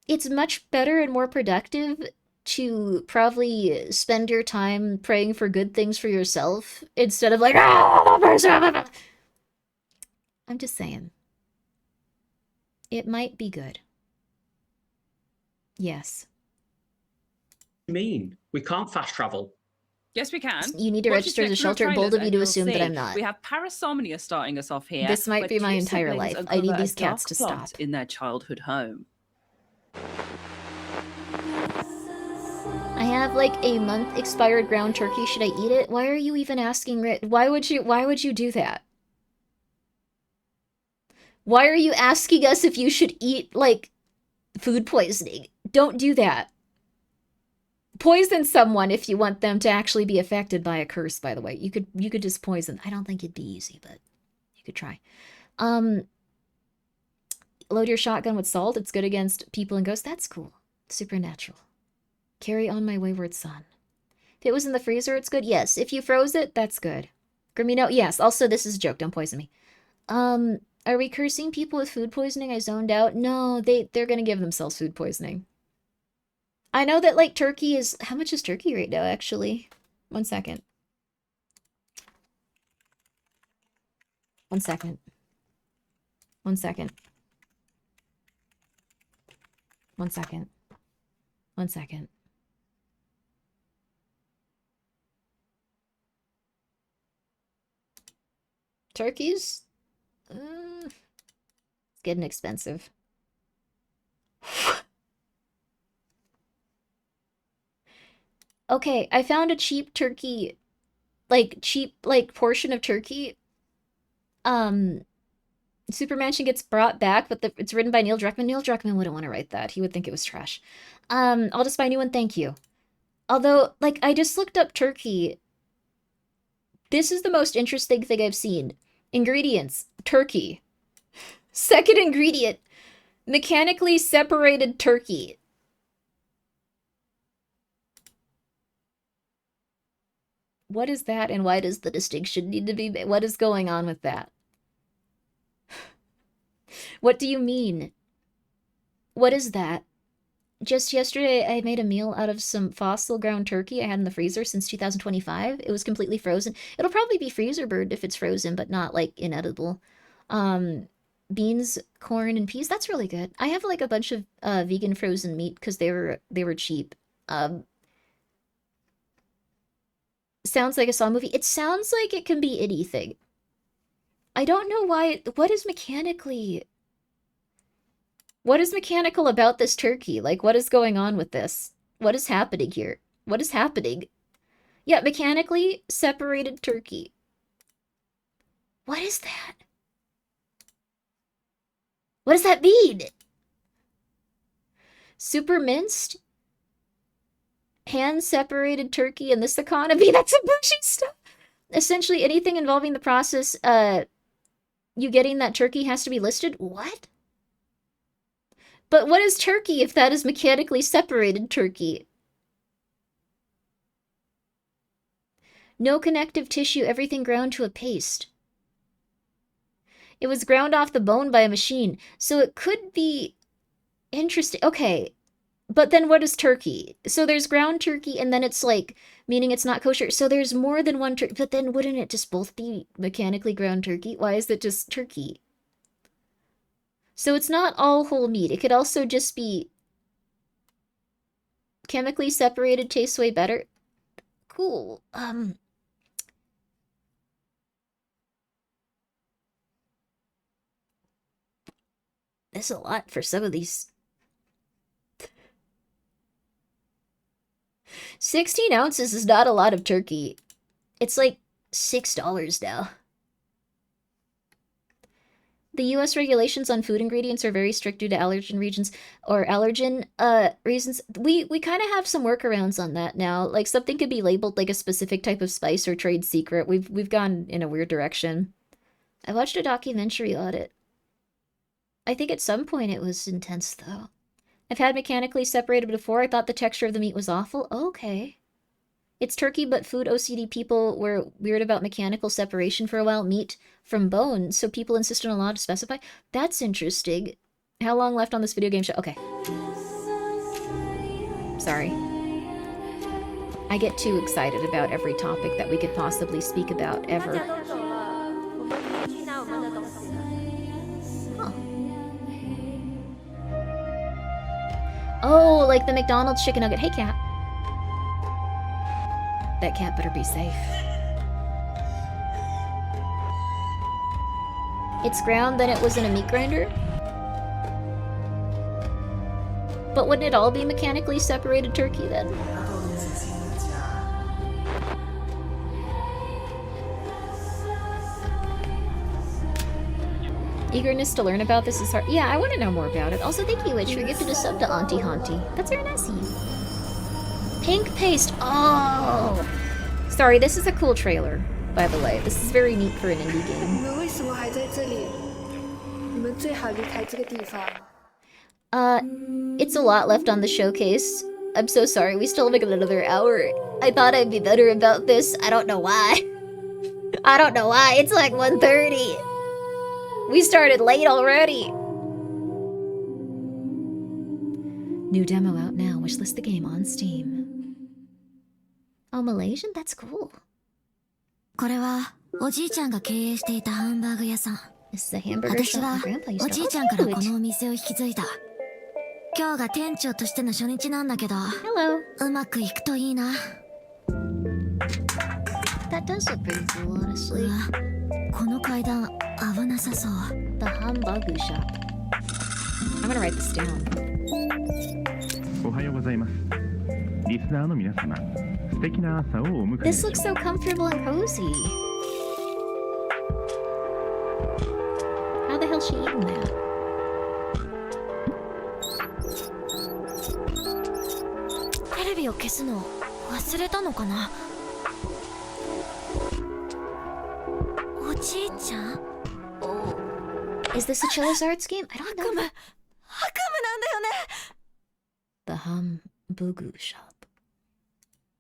it's much better and more productive to probably spend your time praying for good things for yourself instead of like, I'm just saying. It might be good. Yes. What do you mean? We can't fast travel. Yes, we can. You need to Watch register this as a next shelter. trailers Bold of you and to you'll assume that see. I'm not. We have Parasomnia starting us off here. This might where be my two entire siblings life. I need uncover these a dark cats to plot stop. in their childhood home. I have like a month expired ground turkey. Should I eat it? Why are you even asking? Why would you do that? Why are you asking us if you should eat like food poisoning? Don't do that. Poison someone if you want them to actually be affected by a curse, by the way. You could just poison. I don't think it'd be easy, but you could try. Load your shotgun with salt. It's good against people and ghosts. That's cool. Supernatural. Carry on my wayward son. If it was in the freezer, it's good. Yes. If you froze it, that's good. Grimmi, no. Yes. Also, this is a joke. Don't poison me. Are we cursing people with food poisoning? I zoned out. No, they're gonna give themselves food poisoning. I know that, like, turkey is... How much is turkey right now, actually? 1 second. 1 second. 1 second. 1 second. 1 second. Turkeys? It's getting expensive. Okay, I found a cheap turkey, cheap portion of turkey. Supermansion gets brought back, but it's written by Neil Druckmann. Neil Druckmann wouldn't want to write that. He would think it was trash. I'll just buy a new one, thank you. Although, I just looked up turkey. This is the most interesting thing I've seen. Ingredients, turkey. Second ingredient, mechanically separated turkey. What is that, and why does the distinction need to be made? What is going on with that? What do you mean? What is that? Just yesterday, I made a meal out of some fossil ground turkey I had in the freezer since 2025. It was completely frozen. It'll probably be freezer burned if it's frozen, but not, inedible. Beans, corn, and peas. That's really good. I have, a bunch of vegan frozen meat because they were cheap. Sounds like a Saw movie. It sounds like it can be anything. I don't know why... What is mechanically... What is mechanical about this turkey? What is going on with this? What is happening here? What is happening? Yeah, mechanically separated turkey. What is that? What does that mean? Super minced? Hand-separated turkey in this economy? That's some bougie stuff! Essentially, anything involving the process, you getting that turkey has to be listed? What? But what is turkey if that is mechanically separated turkey? No connective tissue, everything ground to a paste. It was ground off the bone by a machine, so it could be interesting. Okay, but then what is turkey? So there's ground turkey, and then it's meaning it's not kosher. So there's more than one turkey, but then wouldn't it just both be mechanically ground turkey? Why is it just turkey? So it's not all whole meat. It could also just be chemically separated, tastes way better. Cool. There's a lot for some of these. 16 ounces is not a lot of turkey. It's $6 now. The U.S. regulations on food ingredients are very strict due to allergen reasons. We kind of have some workarounds on that now. Something could be labeled a specific type of spice or trade secret. We've gone in a weird direction. I watched a documentary on it. I think at some point it was intense, though. I've had mechanically separated before. I thought the texture of the meat was awful. Okay. It's turkey, but food OCD people were weird about mechanical separation for a while. Meat from bone, so people insist on a law to specify. That's interesting. How long left on this video game show? Okay. Sorry. I get too excited about every topic that we could possibly speak about, ever. Huh. Oh, the McDonald's chicken nugget. Hey, cat. That cat better be safe. It's ground, then it was in a meat grinder? But wouldn't it all be mechanically separated turkey then? Eagerness to learn about this is hard. Yeah, I want to know more about it. Also, thank you, Witch, for gifting a sub to Auntie Haunty. That's very nice of you. Pink paste. Oh! Sorry, this is a cool trailer, by the way. This is very neat for an indie game. It's a lot left on the showcase. I'm so sorry, we still have another hour. I thought I'd be better about this. I don't know why. I don't know why. It's 1:30. We started late already. New demo out now. Wishlist the game on Steam. Oh, Malaysian? That's cool. これはおじいちゃんが経営していたハンバーグ屋さん。 This is a hamburger 私 shop は my grandpa used お to じいちゃんからこのお店を引き継いだ。今日が店長としての初日なんだけど、うまくいくといいな。That does look pretty cool, honestly. うわ、この階段危なさそう。 The Hambagu shop. I'm gonna write this down. おはようございます。リスナーの皆様、素敵な朝をお迎え。 This looks so comfortable and cozy. How the hell's she eating that? テレビを消すの忘れたのかな。おじいちゃん Is this a Charizard's game? I don't know. 悪夢なんだよね。 The Hambugu shop.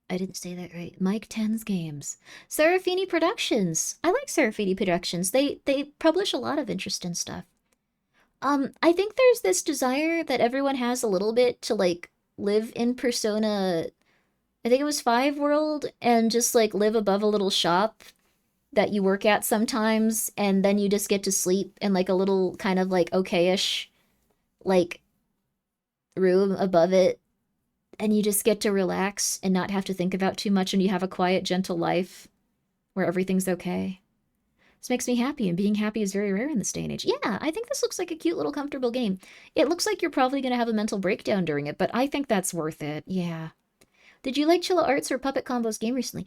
I didn't say that right. Mike 10's games. Serafini Productions. I like Serafini Productions. They publish a lot of interesting stuff. I think there's this desire that everyone has a little bit to like live in Persona, I think it was 5 World, and just like live above a little shop that you work at sometimes, and then you just get to sleep in like a little kind of like okay-ish like room above it, and you just get to relax and not have to think about too much, and you have a quiet, gentle life where everything's okay. This makes me happy, and being happy is very rare in this day and age. Yeah, I think this looks like a cute little comfortable game. It looks like you're probably going to have a mental breakdown during it, but I think that's worth it. Yeah. Did you like Chilla Arts or Puppet Combo's game recently?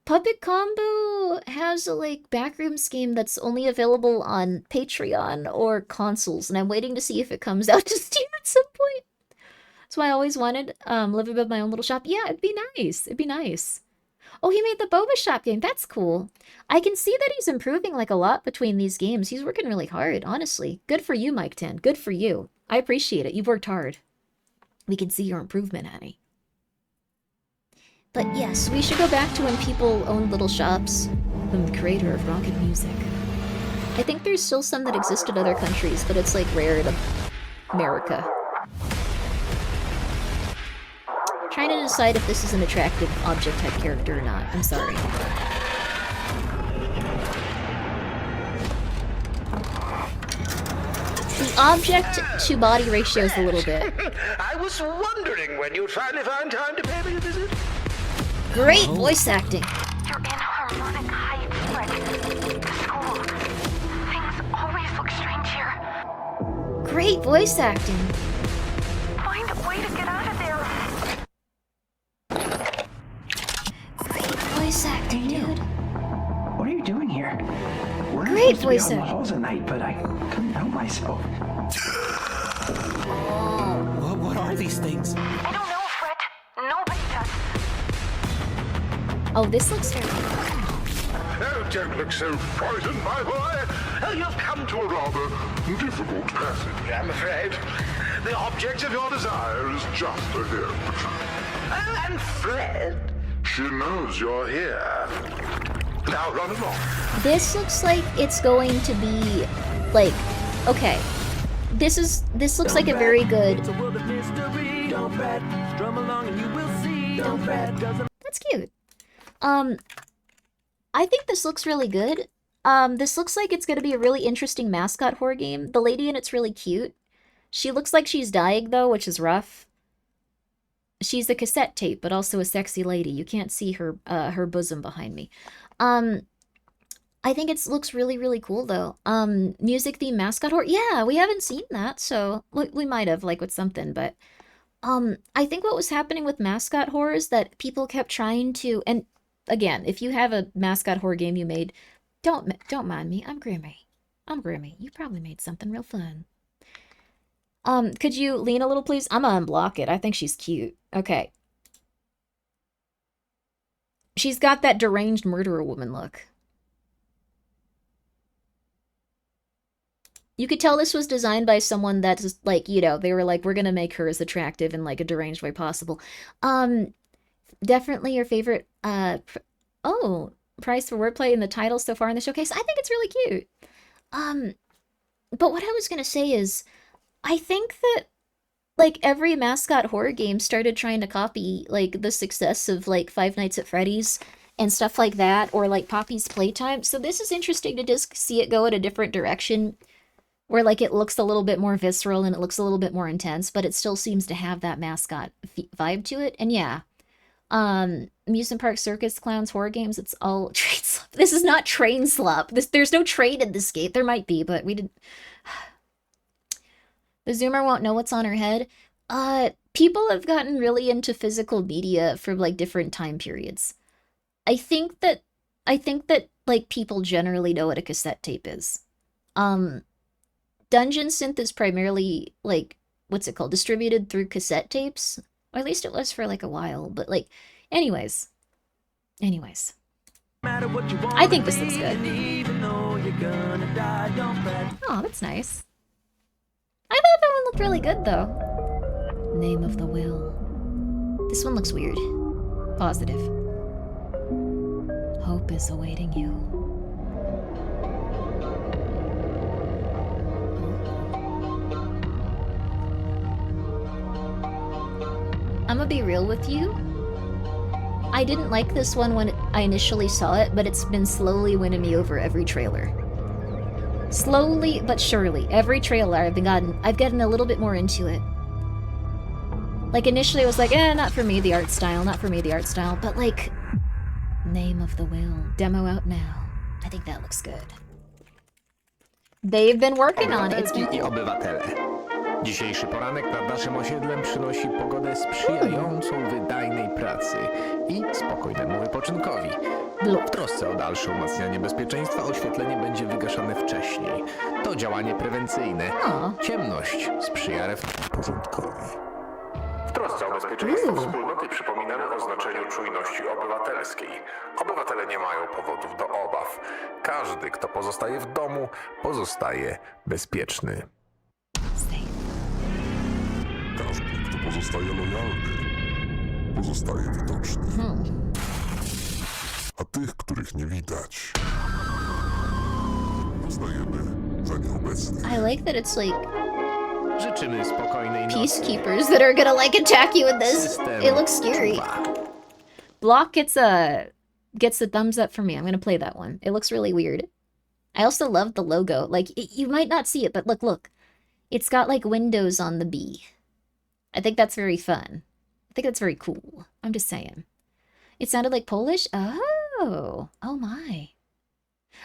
Puppet Combo has a like backrooms game that's only available on Patreon or consoles, and I'm waiting to see if it comes out to Steam at some point. That's why I always wanted live above my own little shop. Yeah, it'd be nice. It'd be nice. Oh, he made the Boba Shop game. That's cool. I can see that he's improving like a lot between these games. He's working really hard, honestly. Good for you, Mike 10. Good for you. I appreciate it. You've worked hard. We can see your improvement, honey. But yes, we should go back to when people owned little shops. The creator of rocket music. I think there's still some that exist in other countries, but it's like rare in America. Trying to decide if this is an attractive object type character or not. I'm sorry. The object to body ratio is a little bit. I was wondering when you'd finally find time to pay me a visit. Great voice acting. You're in Harmonic Heights, Fred. The school. Things always look strange here. Great voice acting. Find a way to get out of there. Voice acting, dude. What are you doing here? We're not Great supposed voice to be on the acting. halls at night, but I couldn't help myself. What are these things? I don't know, Fred. Nobody does. Oh, this looks very cool. Oh, don't look so frightened, my boy. You've come to a rather difficult passage, I'm afraid. The object of your desire is just ahead. Oh, and Fred, she knows you're here. Now run along. This looks like it's going to be like, okay. This looks like a very good. That's cute. I think this looks really good. This looks like it's going to be a really interesting mascot horror game. The lady in it's really cute. She looks like she's dying though, which is rough. She's a cassette tape, but also a sexy lady. You can't see her bosom behind me. I think it looks really, really cool though. Music theme mascot horror. Yeah, we haven't seen that, so we might have like with something, but I think what was happening with mascot horror is that people kept trying to, and again, if you have a mascot horror game you made, don't mind me. I'm Grimmi. You probably made something real fun. Could you lean a little, please? I'm gonna unblock it. I think she's cute. Okay. She's got that deranged murderer woman look. You could tell this was designed by someone that's like, you know, they were like, we're gonna make her as attractive in like a deranged way possible. Definitely your favorite, prize for wordplay in the title so far in the showcase. I think it's really cute. but what I was gonna say is, I think that like every mascot horror game started trying to copy like the success of like Five Nights at Freddy's and stuff like that, or like Poppy's Playtime. So this is interesting to just see it go in a different direction, where like it looks a little bit more visceral and it looks a little bit more intense, but it still seems to have that mascot vibe to it. And yeah, amusement park, circus, clowns, horror games, it's all train slop. This is not train slop. There's no train in this game. There might be, but we didn't. The Zoomer won't know what's on her head. People have gotten really into physical media for like different time periods. I think that like people generally know what a cassette tape is. Dungeon Synth is primarily like, what's it called? Distributed through cassette tapes. Or at least it was for like a while, but like, anyways. I think this looks good. Oh, that's nice. I thought that one looked really good, though. Name of the Will. This one looks weird. Positive. Hope is awaiting you. I'm gonna be real with you. I didn't like this one when I initially saw it, but it's been slowly winning me over every trailer. Slowly but surely, every trailer I've gotten a little bit more into it. Like initially I was like, not for me, the art style, but like, Name of the Will, demo out now. I think that looks good. They've been working on it. It's been i obywatele. Dzisiejszy poranek nad naszym osiedlem przynosi pogodę sprzyjającą wydajnej pracy i spokojnemu wypoczynkowi. W trosce o dalsze umacnianie bezpieczeństwa oświetlenie będzie wygaszane wcześniej. To działanie prewencyjne. Ciemność sprzyja porządkowi. W trosce o bezpieczeństwo wspólnoty przypominamy o znaczeniu czujności obywatelskiej. Obywatele nie mają powodów do obaw. Każdy, kto pozostaje w domu, pozostaje bezpieczny. Każdy, kto pozostaje lojalny, pozostaje widoczny. A tych, których nie widać, uznajemy za nieobecnych. I like that it's like życzymy spokojnej nocy. Peacekeepers that are gonna like attack you in this. It looks scary. Block gets a thumbs up for me. I'm gonna play that one. It looks really weird. I also love the logo. Like you might not see it, but look. It's got like windows on the B. I think that's very fun. I think that's very cool. I'm just saying. It sounded like Polish? Oh my.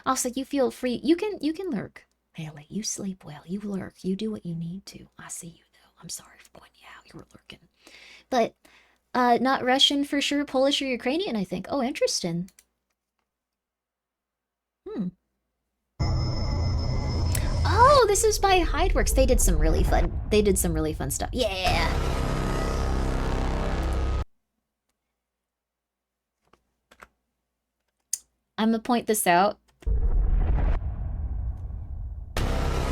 Also, you feel free. You can lurk. Haley, you sleep well. You lurk. You do what you need to. I see you though. I'm sorry for pointing you out. You were lurking. But not Russian for sure. Polish or Ukrainian, I think. Oh, interesting. Oh, this is by Hideworks. They did some really fun stuff. Yeah. I'm gonna point this out.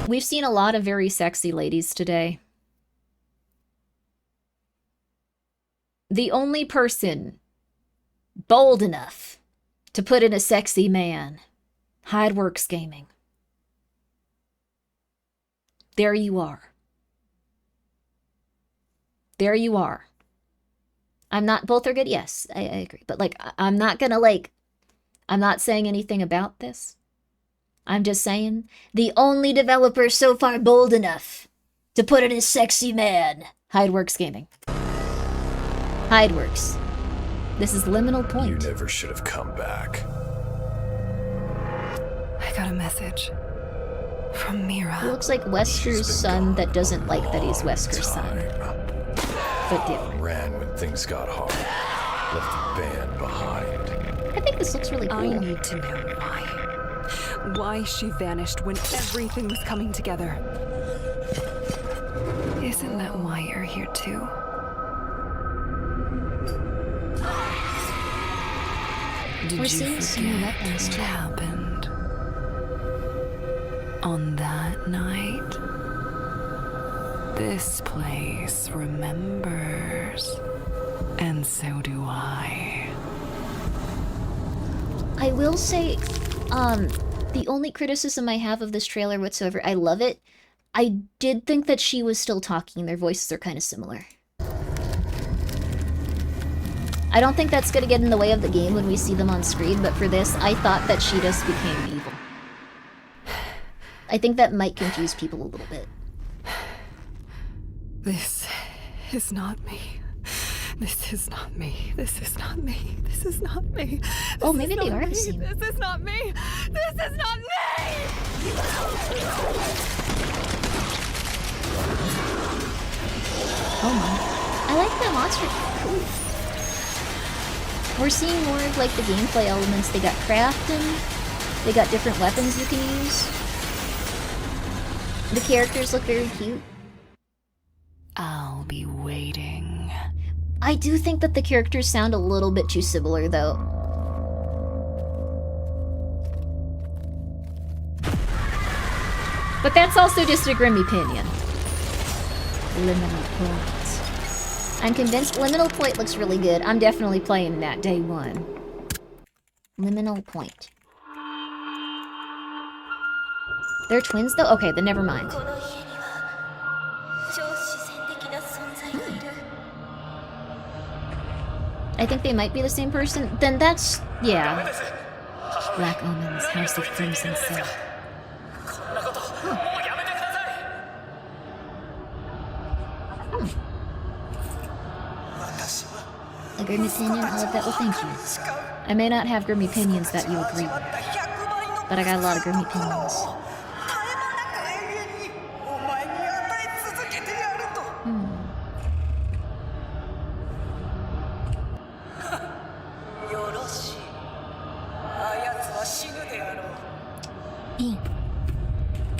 We've seen a lot of very sexy ladies today. The only person bold enough to put in a sexy man, Hideworks Gaming. There you are. There you are. I'm not, both are good, yes, I agree. But like, I'm not gonna like, I'm not saying anything about this. I'm just saying, the only developer so far bold enough to put in a sexy man, Hideworks Gaming. Hideworks. This is Liminal Point. You never should have come back. I got a message from Mira. He looks like Wesker's son that doesn't like that he's Wesker's son. But different. Ran when things got hard. Left the band behind. I think this looks really cool. I need to know why. Why she vanished when everything was coming together. Isn't that why you're here too? We're seeing some weapons too. Happened on that night? This place remembers, and so do I. I will say, The only criticism I have of this trailer whatsoever, I love it. I did think that she was still talking. Their voices are kind of similar. I don't think that's going to get in the way of the game when we see them on screen, but for this, I thought that she just became evil. I think that might confuse people a little bit. This is not me. This is not me. This is not me. This is not me. Oh, maybe they are the same. This is not me. This is not me! Oh my. I like that monster. Cool. We're seeing more of like the gameplay elements. They got crafting. They got different weapons you can use. The characters look very cute. I'll be waiting. I do think that the characters sound a little bit too similar, though. But that's also just a Grimmi opinion. Liminal Point. I'm convinced Liminal Point looks really good. I'm definitely playing that day one. Liminal Point. They're twins, though? Okay, then never mind. I think they might be the same person. Then that's... yeah. Black Omens, House of Crimson Silk. A Grimmi opinion? All of that? Well, thank you. I may not have Grimmi opinions that you agree with, but I got a lot of Grimmi opinions.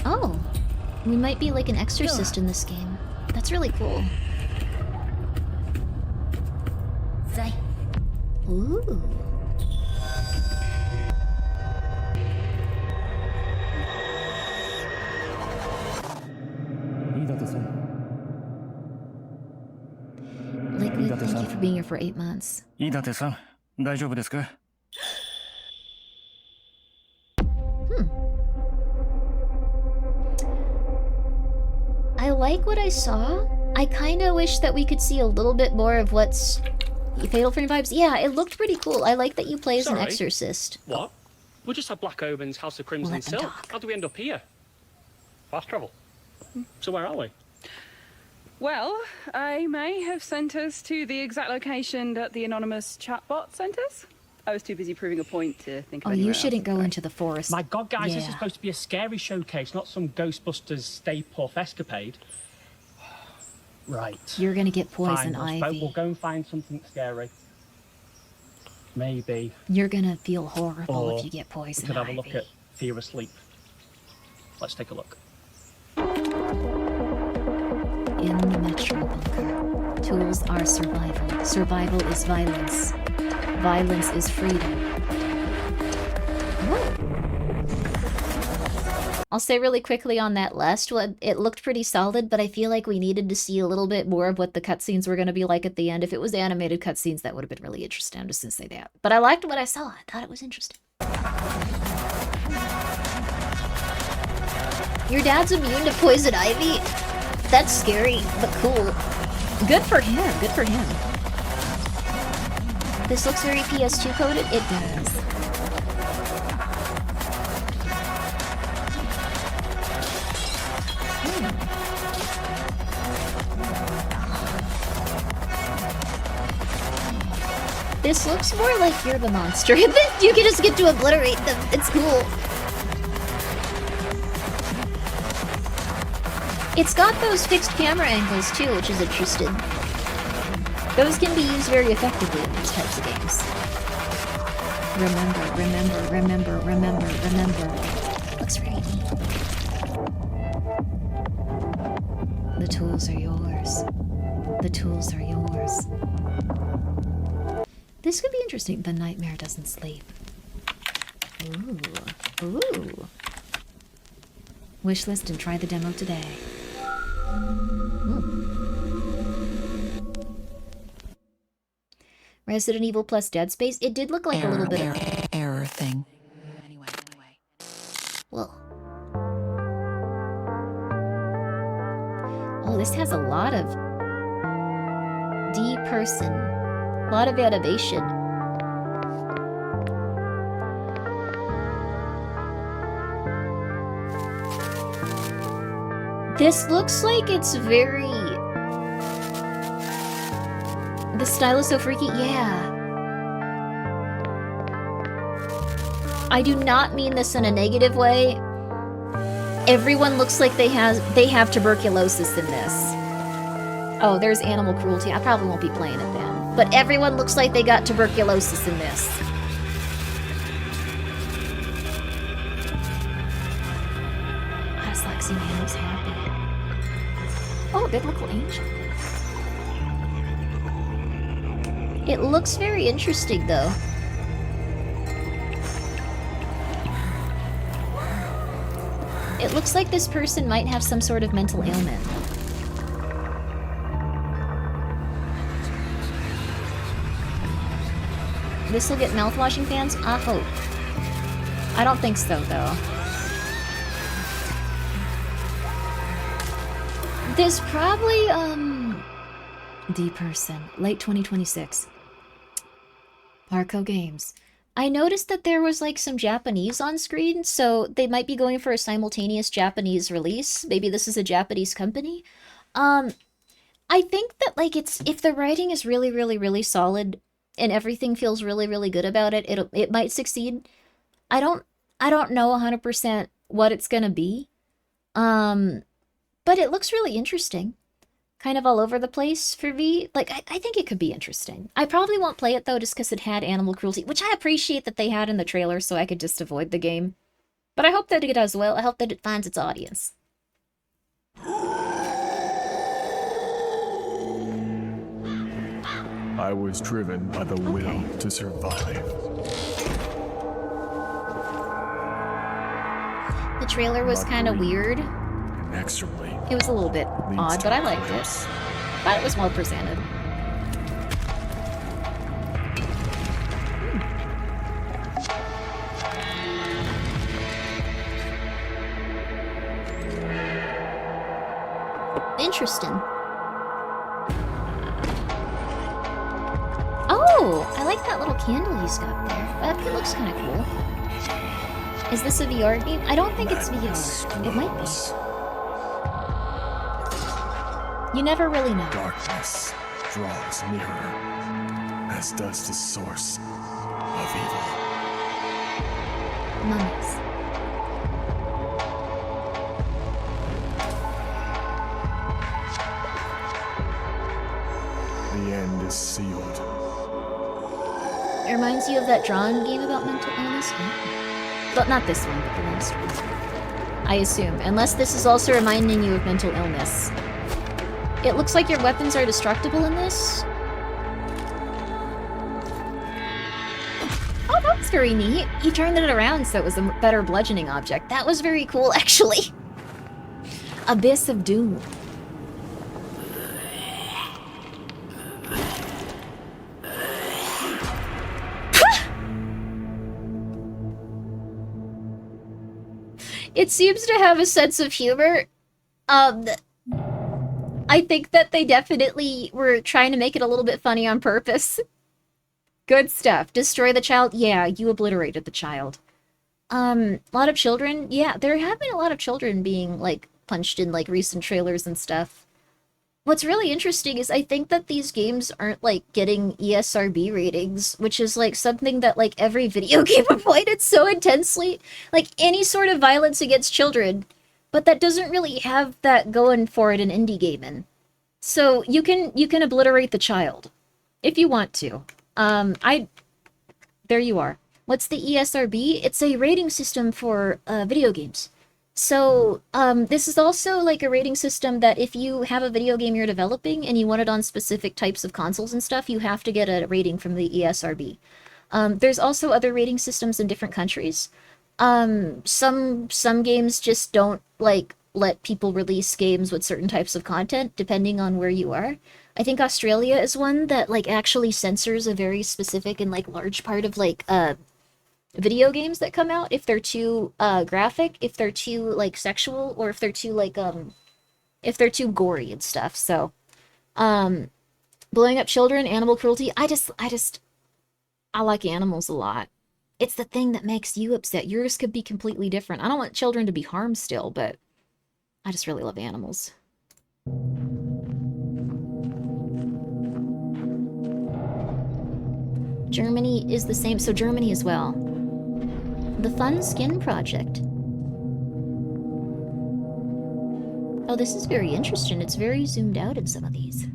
Oh, we might be like an exorcist in this game. That's really cool. Ooh. Liquid, thank you for being here for 8 months. 飯舘さん、大丈夫ですか? I like what I saw. I kind of wish that we could see a little bit more of what's Fatal Frame vibes. Yeah, it looked pretty cool. I like that you play as an exorcist. What? We just had Black Omens, House of Crimson Silk. How do we end up here? Fast travel. So where are we? Well, I may have sent us to the exact location that the anonymous chatbot sent us. I was too busy proving a point to think of Oh, you shouldn't go into the forest. My God, guys, this Yeah. is supposed to be a scary showcase, not some Ghostbusters Stay Puft escapade. Right. You're gonna get poison Fine, ivy. we'll go and find something scary. Maybe. You're gonna feel horrible Or if you get poison we could have ivy. a look at Fear Asleep. Let's take a look. In the Metro Bunker, tools are survival. Survival is violence. Violence is freedom. I'll say really quickly on that last one, it looked pretty solid, but I feel like we needed to see a little bit more of what the cutscenes were going to be like at the end. If it was animated cutscenes, that would have been really interesting. I'm just going to say that. But I liked what I saw. I thought it was interesting. Your dad's immune to poison ivy? That's scary, but cool. Good for him. Good for him. This looks very PS2 coded. It does. This looks more like you're the monster. You can just get to obliterate them. It's cool. It's got those fixed camera angles too, which is interesting. Those can be used very effectively in these types of games. Remember, remember, remember, remember, remember. Looks very neat. The tools are yours. The tools are yours. This could be interesting. The nightmare doesn't sleep. Ooh. Ooh. Wishlist and try the demo today. Resident Evil plus Dead Space. It did look like a little bit of error thing. Whoa. Oh, this has a lot of D-person. A lot of animation. This looks like it's very... The style is so freaky. Yeah. I do not mean this in a negative way. Everyone looks like they have tuberculosis in this. Oh, there's animal cruelty. I probably won't be playing it then. But everyone looks like they got tuberculosis in this. Sexy man was happy. Oh, a biblical angel. It looks very interesting, though. It looks like this person might have some sort of mental ailment. This will get mouthwashing fans? I hope. I don't think so, though. This probably, D-person. Late 2026. Parco Games. I noticed that there was, like, some Japanese on screen, so they might be going for a simultaneous Japanese release. Maybe this is a Japanese company. I think that, like, if the writing is really, really, really solid and everything feels really, really good about it, it might succeed. I don't know 100% what it's gonna be. But it looks really interesting. Kind of all over the place for me. Like, I think it could be interesting. I probably won't play it, though, just because it had animal cruelty, which I appreciate that they had in the trailer, so I could just avoid the game. But I hope that it does well. I hope that it finds its audience. I was driven by the will to survive. The trailer was kind of weird. Inexorably. It was a little bit odd, but I liked it. Thought it was well presented. Interesting. Oh, I like that little candle he's got there. That looks kind of cool. Is this a VR game? I don't think it's VR. It might be. You never really know. Darkness draws nearer, as does the source of evil. Mummies. The end is sealed. It reminds you of that drawn game about mental illness? Well, not this one, but the last one. I assume. Unless this is also reminding you of mental illness. It looks like your weapons are destructible in this. Oh, that was very neat. He turned it around so it was a better bludgeoning object. That was very cool, actually. Abyss of Doom. It seems to have a sense of humor. I think that they definitely were trying to make it a little bit funny on purpose. Good stuff. Destroy the child? Yeah, you obliterated the child. A lot of children? Yeah, there have been a lot of children being, like, punched in, like, recent trailers and stuff. What's really interesting is I think that these games aren't, like, getting ESRB ratings, which is, like, something that, like, every video game avoided so intensely. Like, any sort of violence against children, but that doesn't really have that going for it in indie gaming. So you can obliterate the child if you want to. There you are. What's the ESRB? It's a rating system for video games. So this is also like a rating system that if you have a video game you're developing and you want it on specific types of consoles and stuff, you have to get a rating from the ESRB. There's also other rating systems in different countries. Some games just don't, like, let people release games with certain types of content, depending on where you are. I think Australia is one that, like, actually censors a very specific and, like, large part of, like, video games that come out, if they're too graphic, if they're too like sexual, or if they're too like if they're too gory and stuff. So blowing up children, animal cruelty, I like animals a lot. It's the thing that makes you upset. Yours could be completely different. I don't want children to be harmed still, but I just really love animals. Germany is the same, so Germany as well. The Fun Skin Project. Oh, this is very interesting. It's very zoomed out in some of these.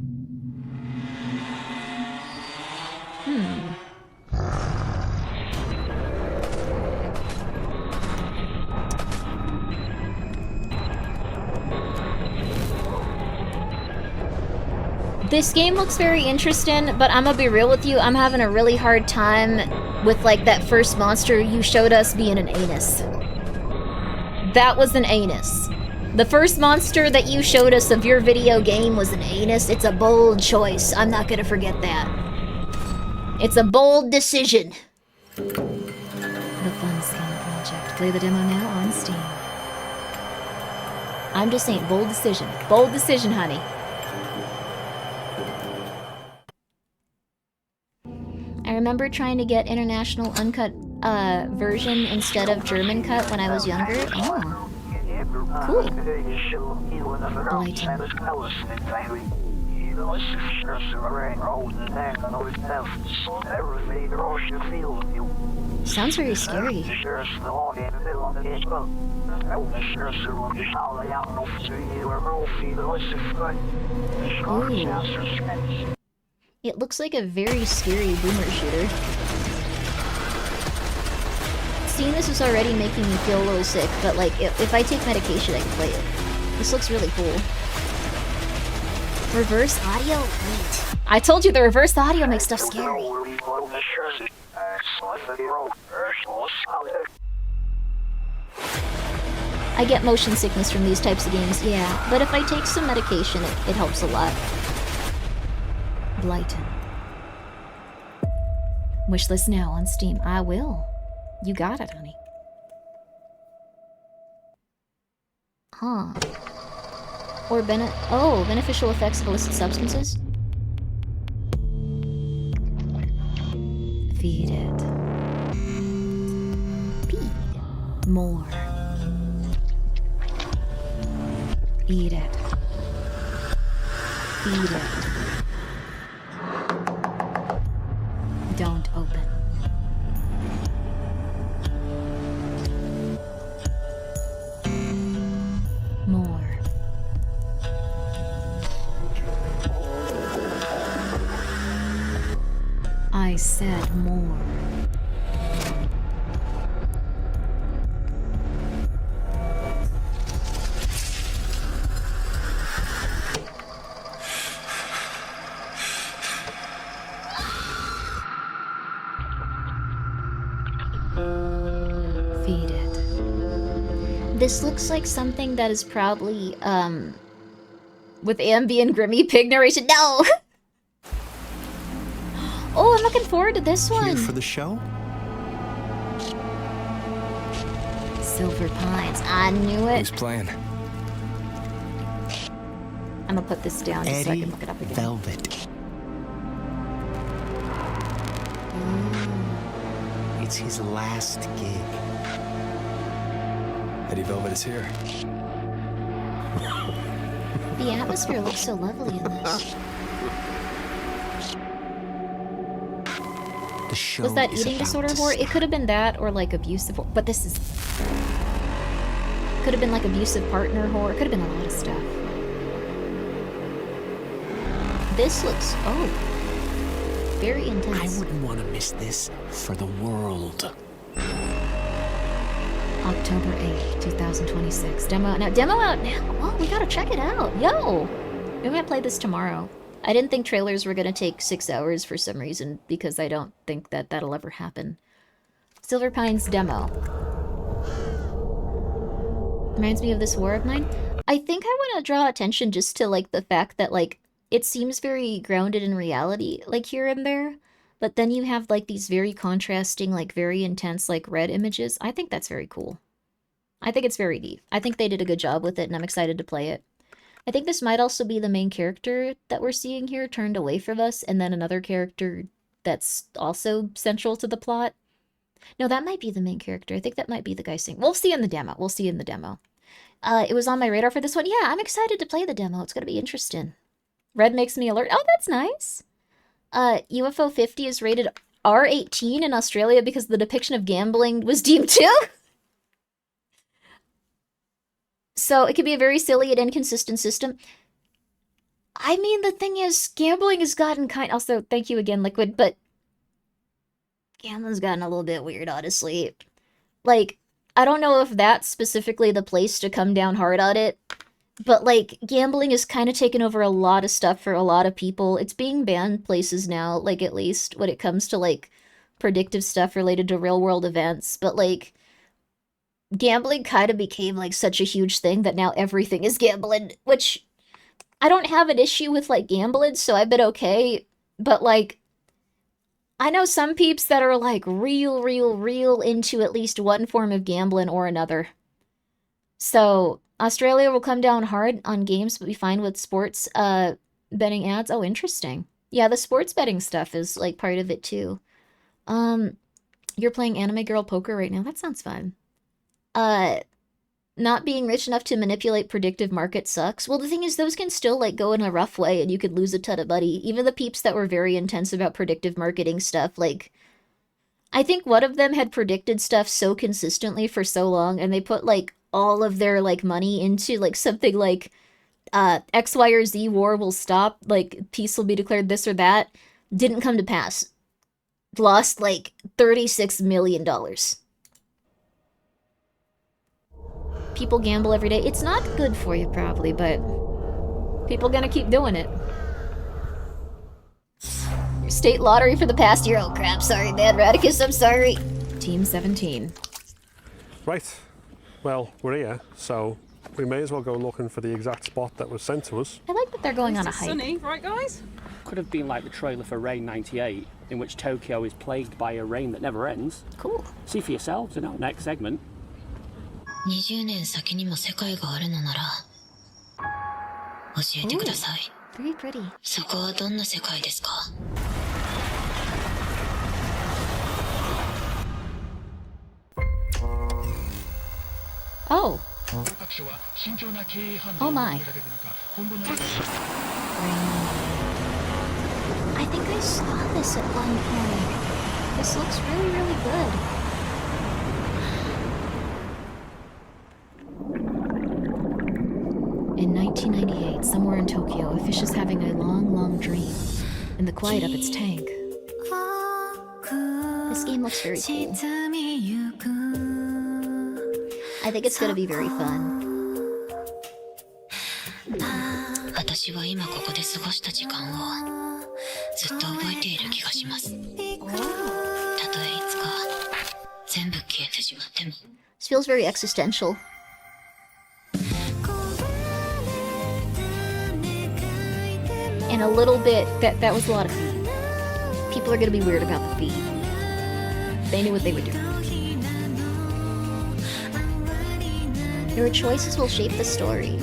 This game looks very interesting, but I'm gonna be real with you, I'm having a really hard time with like that first monster you showed us being an anus. That was an anus. The first monster that you showed us of your video game was an anus. It's a bold choice. I'm not gonna forget that. It's a bold decision. The Fun Skin Project. Play the demo now on Steam. I'm just saying, bold decision. Bold decision, honey. I remember trying to get international uncut version instead of German cut when I was younger. Oh. Cool. Blighton. Sounds very scary. Ooh. It looks like a very scary boomer shooter. Seeing this is already making me feel a little sick, but like, if I take medication, I can play it. This looks really cool. Reverse audio? Wait. I told you the reverse audio makes stuff scary. I get motion sickness from these types of games, yeah, but if I take some medication, it helps a lot. Blighton. Wishlist now on Steam. I will. You got it, honey. Huh. Or beneficial effects of illicit substances? Feed it. Feed. More. Eat it. Feed it. Don't open. More. I said more. Feed it. This looks like something that is probably, with Ambi and Grimmi pig narration. No! Oh, I'm looking forward to this one. Here for the show? Silver Pines. I knew it. Who's playing? I'm gonna put this down just so I can look it up again. Velvet. It's his last gig. Eddie Velvet is here. The atmosphere looks so lovely in this. The show Was that is eating about disorder to horror? It could have been that or like abusive horror. But this is... Could have been like abusive partner horror. Could have been a lot of stuff. This looks... Oh. Very intense. I wouldn't want to miss this for the world. October 8th, 2026. Demo out now. Demo out now? Oh, we gotta check it out. Yo! We might play this tomorrow. I didn't think trailers were gonna take 6 hours for some reason, because I don't think that that'll ever happen. Silver Pines demo. Reminds me of this war of mine. I think I want to draw attention just to, like, the fact that, like, it seems very grounded in reality, like, here and there. But then you have like these very contrasting, like very intense, like red images. I think that's very cool. I think it's very neat. I think they did a good job with it, and I'm excited to play it. I think this might also be the main character that we're seeing here turned away from us, and then another character that's also central to the plot. No, that might be the main character. I think that might be the guy singing. We'll see in the demo. We'll see in the demo. It was on my radar for this one. Yeah, I'm excited to play the demo. It's going to be interesting. Red makes me alert. Oh, that's nice. UFO 50 is rated R18 in Australia because the depiction of gambling was deemed too. So it could be a very silly and inconsistent system. I mean, the thing is, gambling has gotten also, thank you again, Liquid, but gambling's gotten a little bit weird, honestly. Like, I don't know if that's specifically the place to come down hard on it, but, like, gambling has kind of taken over a lot of stuff for a lot of people. It's being banned places now, like, at least when it comes to, like, predictive stuff related to real-world events, but, like, gambling kind of became, like, such a huge thing that now everything is gambling, which I don't have an issue with, like, gambling, so I've been okay, but, like, I know some peeps that are, like, real into at least one form of gambling or another. So, Australia will come down hard on games, but be fine with sports, betting ads. Oh, interesting. Yeah, the sports betting stuff is, like, part of it, too. You're playing Anime Girl Poker right now? That sounds fun. Not being rich enough to manipulate predictive market sucks. Well, the thing is, those can still, like, go in a rough way, and you could lose a ton of money. Even the peeps that were very intense about predictive marketing stuff, like, I think one of them had predicted stuff so consistently for so long, and they put, like, all of their, like, money into, like, something like, X, Y, or Z war will stop, like, peace will be declared, this or that. Didn't come to pass. Lost, like, $36 million. People gamble every day. It's not good for you, probably, but people gonna keep doing it. Your state lottery for the past year. Oh, crap. Sorry, man. Radicus, I'm sorry. Team 17. Right. Well, we're here, so we may as well go looking for the exact spot that was sent to us. I like that they're going on a hike. Sunny, right, guys? Could have been like the trailer for Rain 98, in which Tokyo is plagued by a rain that never ends. Cool. See for yourselves in our next segment. 20年先にも世界があるのなら教えてください。Very pretty. そこはどんな世界ですか? Oh. Oh my. I think I saw this at one point. This looks really good. In 1998, somewhere in Tokyo, a fish is having a long dream in the quiet of its tank. This game looks very cool. I think it's gonna be very fun. 私は今ここで過ごした時間をずっと覚えている気がします。たとえいつか全部消えてしまっても。This feels very existential. And a little bit, that was a lot of feet. People are gonna be weird about the feet. They knew what they would do. Your choices will shape the story.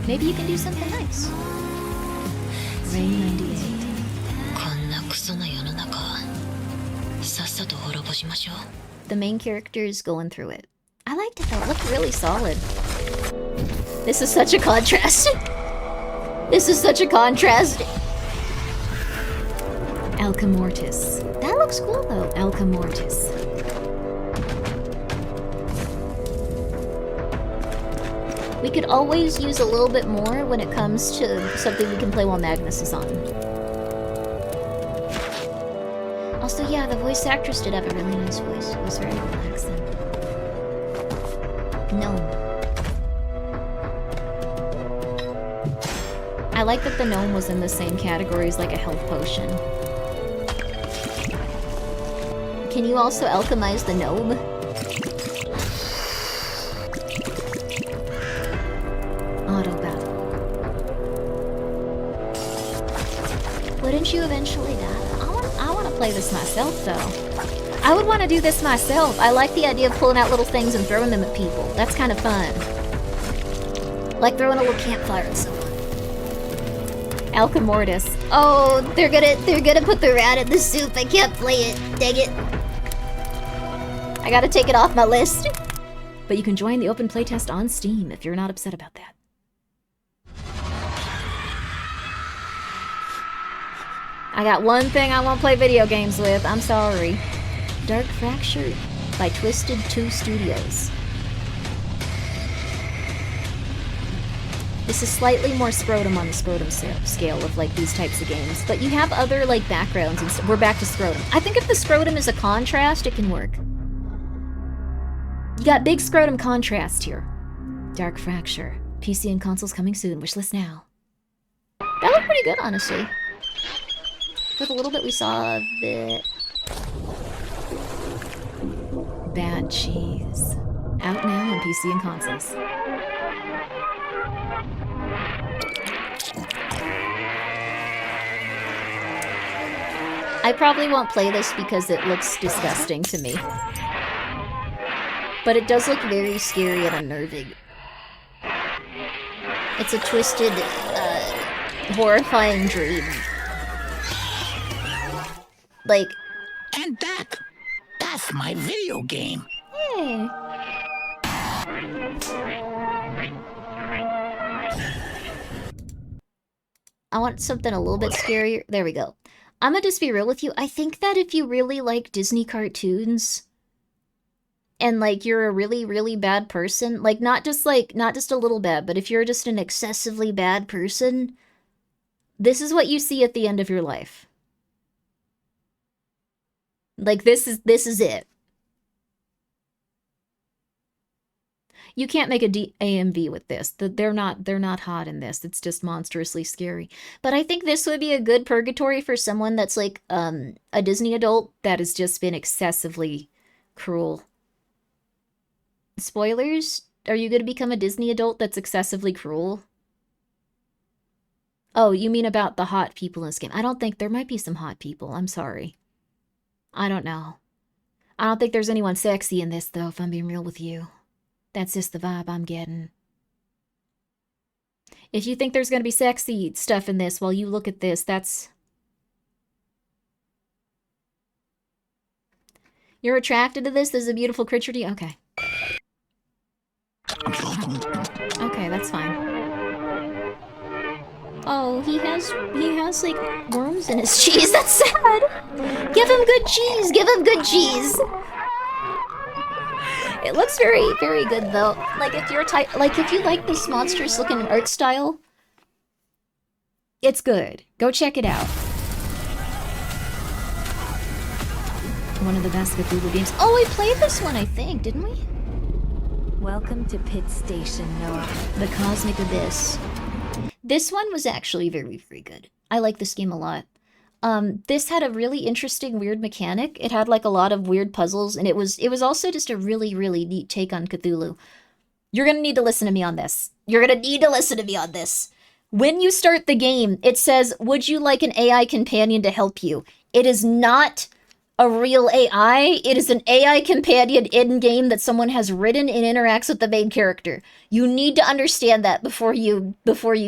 Maybe you can do something nice. Rain 98. こんなクソな世の中さっさと滅ぼしましょう。 The main character is going through it. I liked it though, it looked really solid. This is such a contrast. This is such a contrast. Alchemortis. That looks cool though. Alchemortis. We could always use a little bit more when it comes to something we can play while Magnus is on. Also, yeah, the voice actress did have a really nice voice. It was very relaxing. Gnome. I like that the gnome was in the same category as like a health potion. Can you also alchemize the gnome? Auto battle. Wouldn't won't you eventually die? I want to play this myself, though. I would want to do this myself. I like the idea of pulling out little things and throwing them at people. That's kind of fun. Like throwing a little campfire at someone. Alchemortis. Oh, they're gonna put the rat in the soup. I can't play it. Dang it. I gotta take it off my list. But you can join the open playtest on Steam if you're not upset about that. I got one thing I won't play video games with. I'm sorry. Dark Fracture by Twisted 2 Studios. This is slightly more scrotum on the scrotum scale of like these types of games, but you have other like backgrounds and we're back to scrotum. I think if the scrotum is a contrast, it can work. You got big scrotum contrast here. Dark Fracture. PC and consoles coming soon. Wishlist now. That looked pretty good, honestly. For the little bit we saw of it. Bad Cheese. Out now on PC and consoles. I probably won't play this because it looks disgusting to me. But it does look very scary and unnerving. It's a twisted, horrifying dream. Like... And that's my video game. Hey. I want something a little bit scarier. There we go. I'm gonna just be real with you. I think that if you really like Disney cartoons and like you're a really, really bad person, like not just a little bad, but if you're just an excessively bad person, this is what you see at the end of your life. Like this is it. You can't make a AMV with this. They're not hot in this. It's just monstrously scary. But I think this would be a good purgatory for someone that's like a Disney adult that has just been excessively cruel. Spoilers? Are you going to become a Disney adult that's excessively cruel? Oh, you mean about the hot people in this game? I don't think there might be some hot people. I'm sorry. I don't know. I don't think there's anyone sexy in this though, if I'm being real with you. That's just the vibe I'm getting. If you think there's going to be sexy stuff in this while you look at this, that's... You're attracted to this? This is a beautiful creature to you? Okay. Okay, that's fine. Oh, he has like worms in his cheese. That's sad. Give him good cheese. Give him good cheese. It looks very, very good though. Like if you're if you like this monstrous looking art style, it's good. Go check it out. One of the best Cthulhu games. Oh, we played this one, I think, didn't we? Welcome to Pit Station, Noah. The Cosmic Abyss. This one was actually very, very good. I like this game a lot. This had a really interesting, weird mechanic. It had like a lot of weird puzzles, and it was also just a really, really neat take on Cthulhu. You're gonna need to listen to me on this. You're gonna need to listen to me on this. When you start the game, it says, would you like an AI companion to help you? It is not a real AI. It is an AI companion in-game that someone has written and interacts with the main character. You need to understand that before you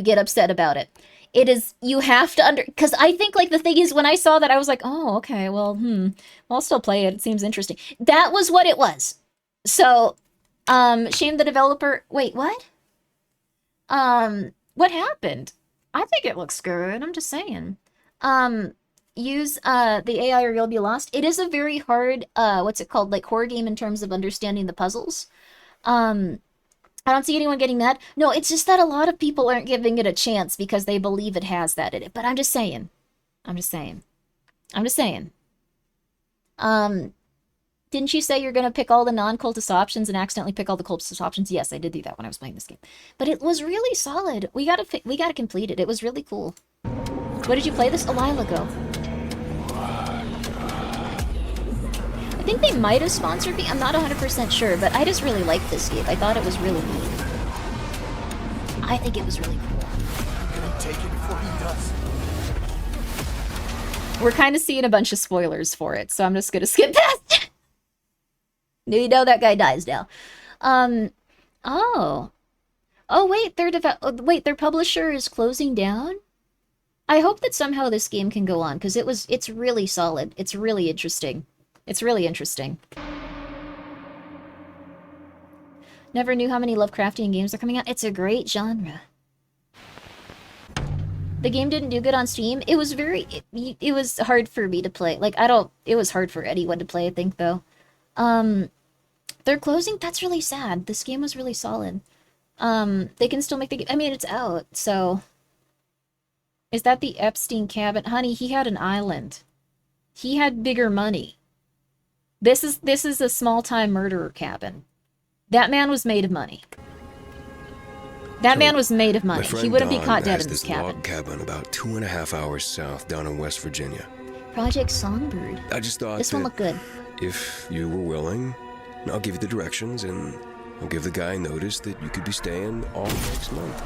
get upset about it. It is, you have to because I think like the thing is when I saw that I was like, oh, okay, well, I'll still play it. It seems interesting. That was what it was. So, shame the developer. Wait, what? What happened? I think it looks good. I'm just saying. Use the AI or you'll be lost. It is a very hard, what's it called, like horror game in terms of understanding the puzzles. I don't see anyone getting that. No, it's just that a lot of people aren't giving it a chance because they believe it has that in it. But I'm just saying. Didn't you say you're going to pick all the non-cultist options and accidentally pick all the cultist options? Yes, I did do that when I was playing this game. But it was really solid. We gotta complete it. It was really cool. What did you play this? A while ago. I think they might have sponsored me. I'm not 100% sure, but I just really liked this game. I thought it was really neat. I think it was really cool. I'm gonna take it before he does. We're kind of seeing a bunch of spoilers for it, so I'm just gonna skip past it. You know that guy dies now. Oh. Oh, wait, their publisher is closing down? I hope that somehow this game can go on, because it's really solid. It's really interesting. It's really interesting. Never knew how many Lovecraftian games are coming out. It's a great genre. The game didn't do good on Steam. It was it was hard for me to play. Like, it was hard for anyone to play, I think, though. They're closing? That's really sad. This game was really solid. They can still make the game. I mean, it's out, so... Is that the Epstein cabin? Honey, he had an island. He had bigger money. This is a small-time murderer cabin. That man was made of money. That man was made of money. He wouldn't be caught dead in this cabin. Log cabin about 2.5 hours south down in West Virginia. Project Songbird. I just thought this one looked good. If you were willing, I'll give you the directions and I'll give the guy notice that you could be staying all next month.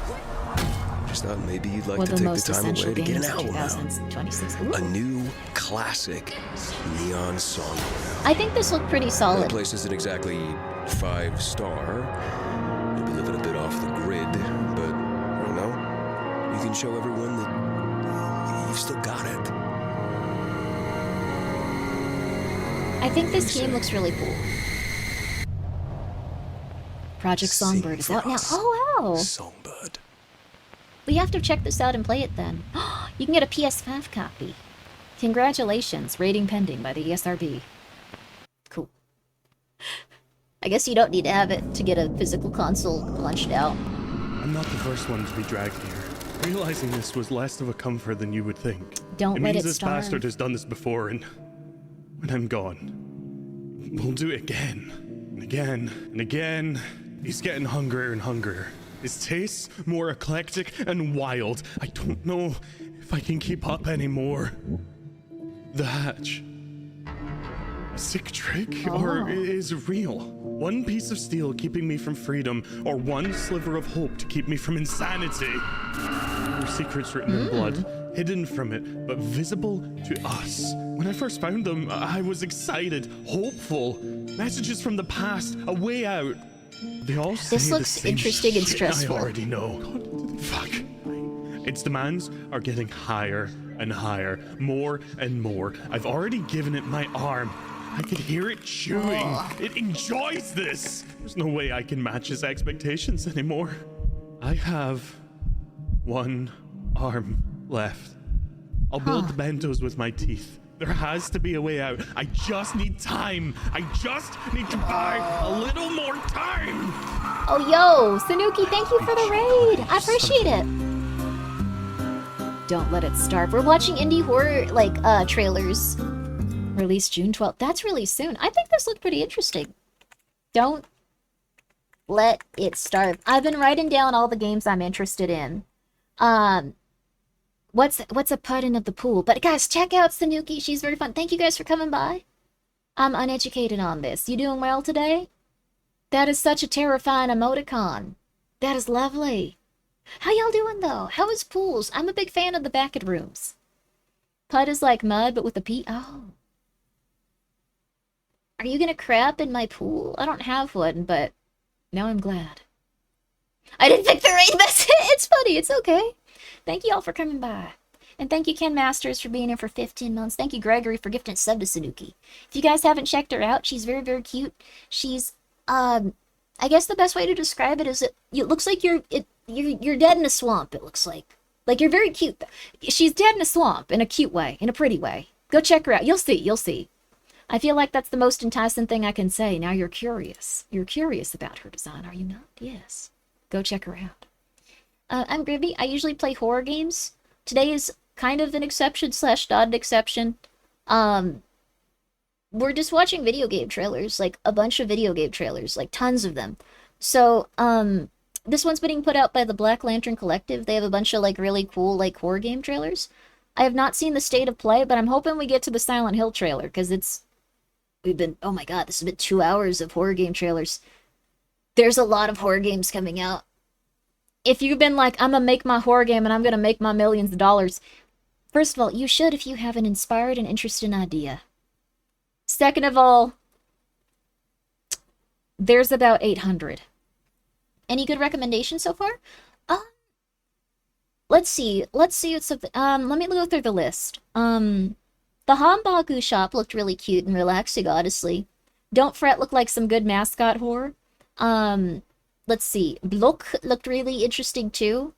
Just thought maybe you'd like to take the time away to get an album out. A new classic neon song. I think this looked pretty solid. The place isn't exactly 5-star. Maybe living a bit off the grid, but I don't know. You can show everyone that you've still got it. I think this game looks really cool. Project Songbird is out now. Oh, wow! Songbird. We have to check this out and play it then. You can get a PS5 copy. Congratulations, rating pending by the ESRB. Cool. I guess you don't need to have it to get a physical console punched out. I'm not the first one to be dragged here. Realizing this was less of a comfort than you would think. Don't let it this starve. bastard has done this before, and when I'm gone, we'll do it again, and again, and again. He's getting hungrier and hungrier. His tastes more eclectic and wild. I don't know if I can keep up anymore. The hatch. A sick trick, or is it real? One piece of steel keeping me from freedom, or one sliver of hope to keep me from insanity. There were secrets written in blood, hidden from it, but visible to us. When I first found them, I was excited, hopeful. Messages from the past, a way out. They all say this looks the same interesting and shit stressful. I already know. God, fuck. Its demands are getting higher and higher, more and more. I've already given it my arm. I could hear it chewing. It enjoys this. There's no way I can match its expectations anymore. I have one arm left. I'll build the bentos with my teeth. There has to be a way out. I just need time. I just need to buy a little more time. Oh, yo, Sanuki, thank you for the raid. I appreciate it. Don't let it starve. We're watching indie horror, trailers. Released June 12th. That's really soon. I think this looked pretty interesting. Don't let it starve. I've been writing down all the games I'm interested in. What's a putt-in of the pool? But guys, check out Sanuki. She's very fun. Thank you guys for coming by. I'm uneducated on this. You doing well today? That is such a terrifying emoticon. That is lovely. How y'all doing though? How is pools? I'm a big fan of the back rooms. Putt is like mud, but with a P. Oh. Are you gonna crap in my pool? I don't have one, but now I'm glad. I didn't pick the raid message. It's funny. It's okay. Thank you all for coming by. And thank you, Ken Masters, for being here for 15 months. Thank you, Gregory, for gifting a sub to Sanuki. If you guys haven't checked her out, she's very, very cute. She's, I guess the best way to describe it is it looks like you're dead in a swamp, it looks like. Like, you're very cute. She's dead in a swamp, in a cute way, in a pretty way. Go check her out. You'll see. You'll see. I feel like that's the most enticing thing I can say. Now you're curious. You're curious about her design, are you not? Yes. Go check her out. I'm Grimmi. I usually play horror games. Today is kind of an exception / not an exception. We're just watching video game trailers, like a bunch of video game trailers, like tons of them. So, this one's being put out by the Black Lantern Collective. They have a bunch of really cool horror game trailers. I have not seen the state of play, but I'm hoping we get to the Silent Hill trailer because oh my god, this has been 2 hours of horror game trailers. There's a lot of horror games coming out. If you've been like, I'm gonna make my horror game and I'm gonna make my millions of dollars, First of all, you should if you have an inspired and interesting idea. Second of all, there's about 800. Any good recommendations so far? Let's see what's up. Let me go through the list. The Hambaku shop looked really cute and relaxing, honestly. Don't Fret looked like some good mascot horror. Let's see. Block looked really interesting too.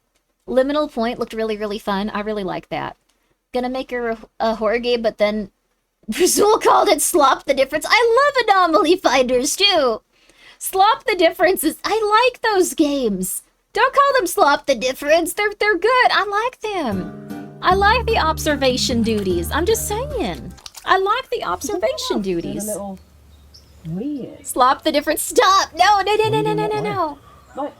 Liminal Point looked really, really fun. I really like that. Gonna make her a horror game, but then Rizul called it Slop the Difference. I love Anomaly Finders too. Slop the Differences. I like those games. Don't call them Slop the Difference. They're good. I like them. I like the observation duties. I'm just saying. I like the observation duties. Weird. Slop the Difference. Stop. No. Like,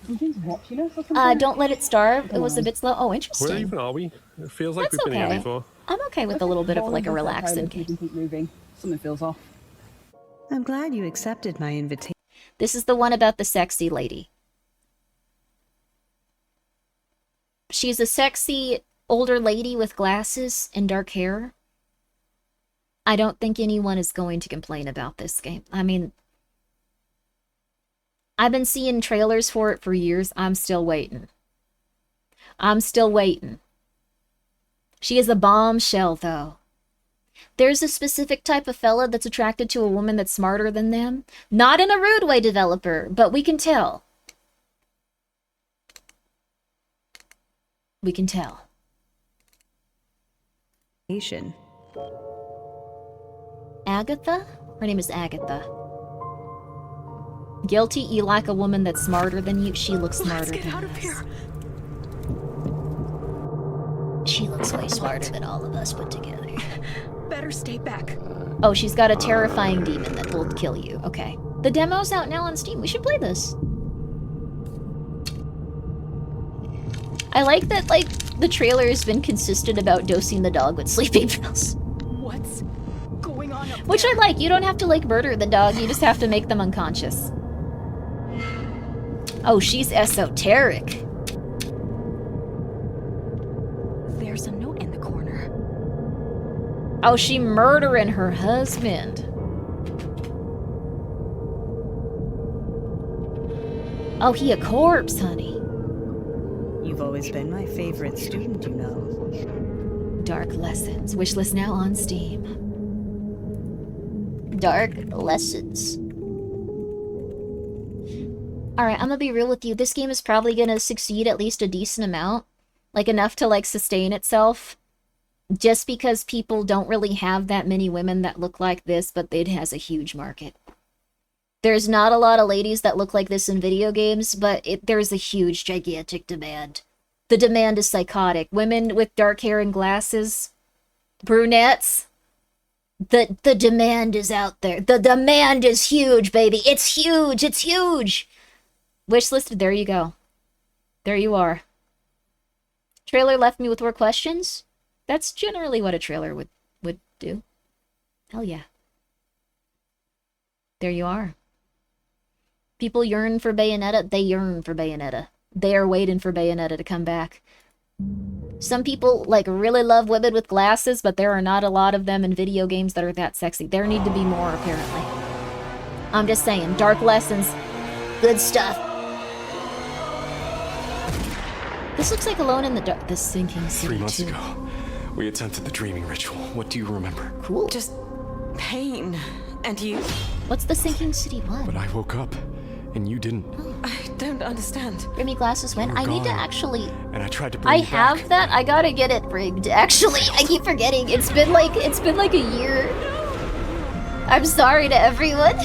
something's watching us or something? Don't let it starve. It was a bit slow. Oh, interesting. Where even are we? It feels like That's we've been okay. here before. I'm okay with a little bit of like a relaxing game. Keep moving. Something feels off. I'm glad you accepted my invitation. This is the one about the sexy lady. She's a sexy older lady with glasses and dark hair. I don't think anyone is going to complain about this game. I mean, I've been seeing trailers for it for years. I'm still waiting. She is a bombshell, though. There's a specific type of fella that's attracted to a woman that's smarter than them. Not in a rude way, developer, but we can tell. We can tell. Agatha? Her name is Agatha. Guilty, you like a woman that's smarter than you. She looks smarter than us. She looks way smarter than all of us put together. Better stay back. Oh, she's got a terrifying demon that will kill you. Okay. The demo's out now on Steam. We should play this. I like that, like, the trailer has been consistent about dosing the dog with sleeping pills. What's going on up Which I like. You don't have to, like, murder the dog. You just have to make them unconscious. Oh, she's esoteric. There's a note in the corner. Oh, she murdering her husband. Oh, he a corpse, honey. You've always been my favorite student, you know. Dark Lessons. Wishlist now on Steam. Dark Lessons. Alright, I'm gonna be real with you. This game is probably gonna succeed at least a decent amount. Like, enough to, like, sustain itself. Just because people don't really have that many women that look like this, but it has a huge market. There's not a lot of ladies that look like this in video games, but there's a huge, gigantic demand. The demand is psychotic. Women with dark hair and glasses, brunettes, the demand is out there. The demand is huge, baby. It's huge. It's huge. Wishlist, there you go. There you are. Trailer left me with more questions. That's generally what a trailer would do. Hell yeah. There you are. People yearn for Bayonetta. They yearn for Bayonetta. They are waiting for Bayonetta to come back. Some people, like, really love women with glasses, but there are not a lot of them in video games that are that sexy. There need to be more, apparently. I'm just saying. Dark Lessons. Good stuff. This looks like Alone in the Dark. The Sinking City, 3 months too. ago, we attempted the dreaming ritual. What do you remember? Cool. Just pain. And you? What's the Sinking City one? But I woke up, and you didn't. I don't understand. Grimmi glasses when? You were I need to gone. actually... And I tried to bring I you have back. that. I gotta get it rigged. Actually, I keep forgetting. It's been like a year. I'm sorry to everyone.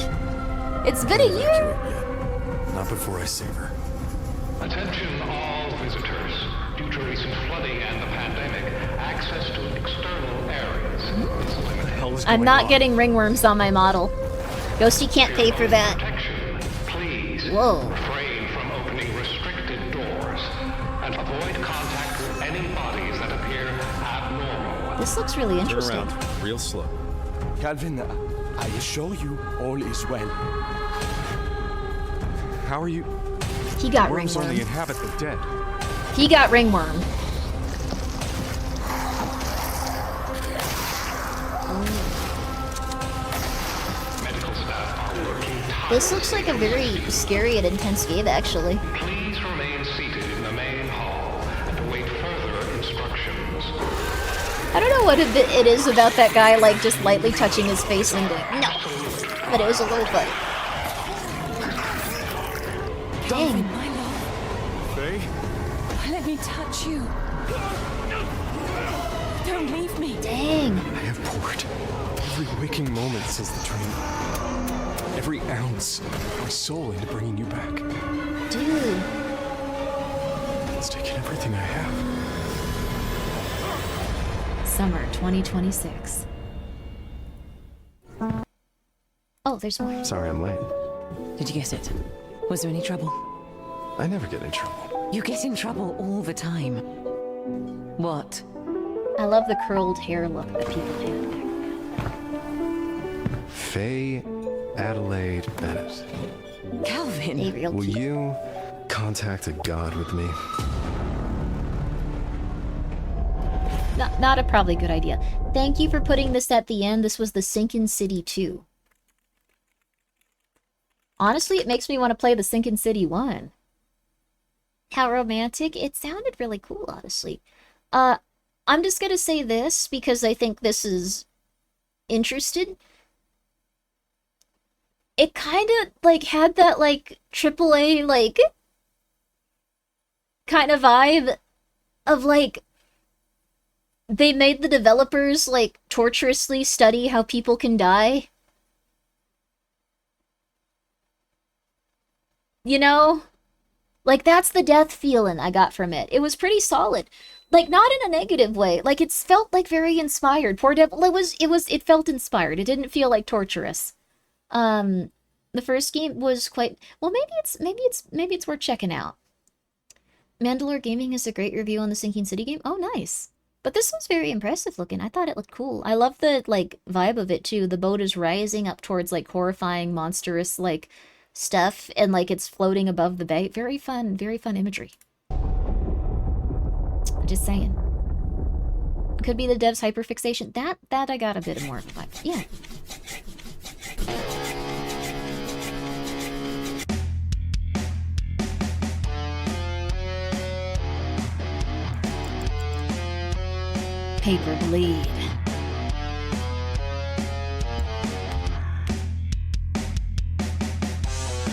It's been a year. Not before I save her. Attention all visitors. Due to recent flooding and the pandemic, access to external areas is limited. I'm not getting ringworms on my model. Ghosty can't pay for that. Please Whoa. refrain from opening restricted doors and avoid contact with any bodies that appear abnormal. This looks really interesting. Turn around, real slow. Calvin, I assure you, all is well. How are you? He got Worms only ringworm. inhabit the dead. He got ringworm. This looks like a very scary and intense game, actually. Please remain seated in the main hall and await further instructions. I don't know what it is about that guy, like, just lightly touching his face and going, no! But it was a little funny. Dang. My love. Faye? Let me touch you. Don't leave me. Dang. I have poured every waking moment since the train. Every ounce of my soul into bringing you back. Dude. It's taken everything I have. Summer 2026. Oh, there's more. Sorry I'm late. Did you get it? Was there any trouble? I never get in trouble. You get in trouble all the time. What? I love the curled hair look that people had back then. Faye Adelaide Bennett. Calvin! Will you contact a god with me? Not a probably good idea. Thank you for putting this at the end. This was the Sinkin' City 2. Honestly, it makes me want to play the Sinkin' City 1. How romantic. It sounded really cool, honestly. I'm just gonna say this because I think this is interesting. It kind of, like, had that, like, AAA, like, kind of vibe of, like, they made the developers, like, torturously study how people can die. You know? Like, that's the death feeling I got from it. It was pretty solid. Like, not in a negative way. Like, it's felt, like, very inspired. Poor devil, it felt inspired. It didn't feel, like, torturous. The first game was quite, well, maybe it's worth checking out. Mandalore Gaming has a great review on the Sinking City game. Oh, nice. But this was very impressive looking. I thought it looked cool. I love the, like, vibe of it, too. The boat is rising up towards, like, horrifying, monstrous, like, stuff, and, like, it's floating above the bay. Very fun imagery. Just saying. Could be the devs' hyperfixation. That I got a bit more of a vibe. Yeah. Paper bleed.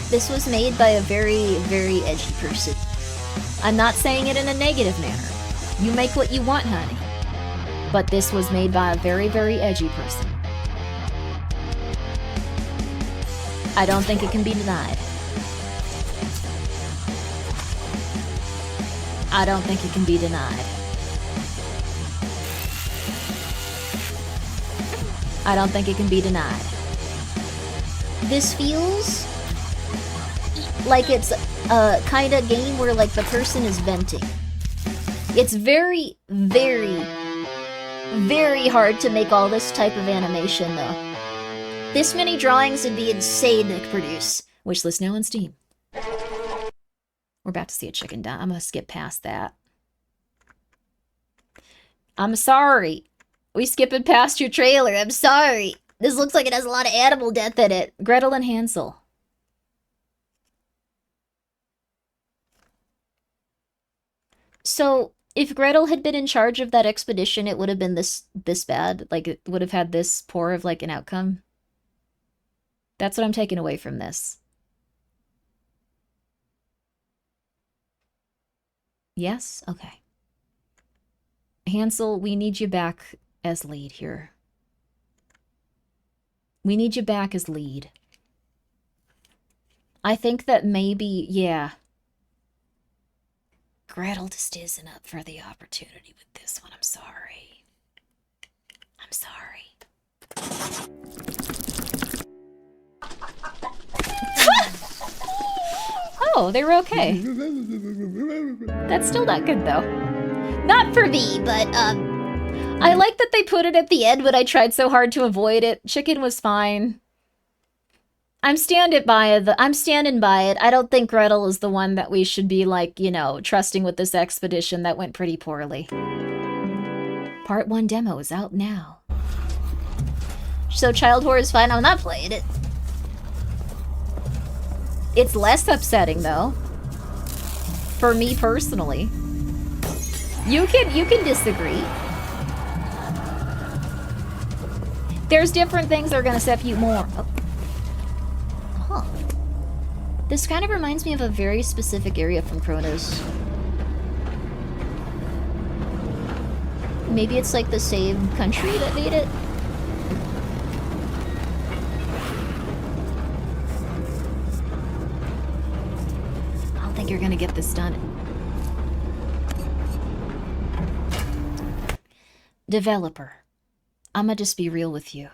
This was made by a very, very edgy person. I'm not saying it in a negative manner. You make what you want, honey. But this was made by a very, very edgy person. I don't think it can be denied. I don't think it can be denied. I don't think it can be denied. This feels like it's a kind of game where, like, the person is venting. It's very, very, very hard to make all this type of animation, though. This many drawings would be insane to produce. Wishlist now on Steam. We're about to see a chicken die. I'm gonna skip past that. I'm sorry. We skipping past your trailer. I'm sorry. This looks like it has a lot of animal death in it. Gretel and Hansel. So, if Gretel had been in charge of that expedition, it would have been this bad. Like, it would have had this poor of, like, an outcome. That's what I'm taking away from this. Yes? Okay. Hansel, we need you back as lead here. We need you back as lead. I think that maybe, yeah. Gretel just isn't up for the opportunity with this one. I'm sorry. I'm sorry. Oh, they were okay. That's still not good, though. Not for me, but, I like that they put it at the end when I tried so hard to avoid it. Chicken was fine. I'm standing by it. I don't think Gretel is the one that we should be, like, you know, trusting with this expedition. That went pretty poorly. Part 1 demo is out now. So child horror is fine. I'm not playing it. It's less upsetting though. For me personally. You can disagree. There's different things that are gonna set you more. Oh. Huh. This kind of reminds me of a very specific area from Chronos. Maybe it's like the same country that made it? I don't think you're gonna get this done. Developer, I'ma just be real with you.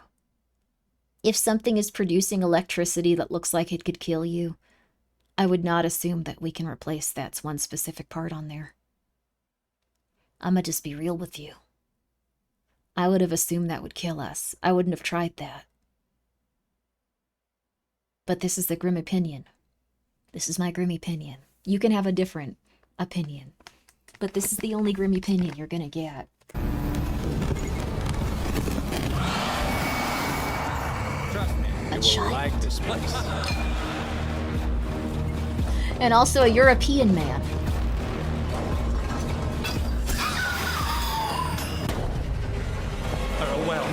If something is producing electricity that looks like it could kill you, I would not assume that we can replace that one specific part on there. I'ma just be real with you. I would have assumed that would kill us. I wouldn't have tried that. But this is the grim opinion. This is my grim opinion. You can have a different opinion. But this is the only grim opinion you're gonna get. Trust me, you will like this place. And also a European man. Well.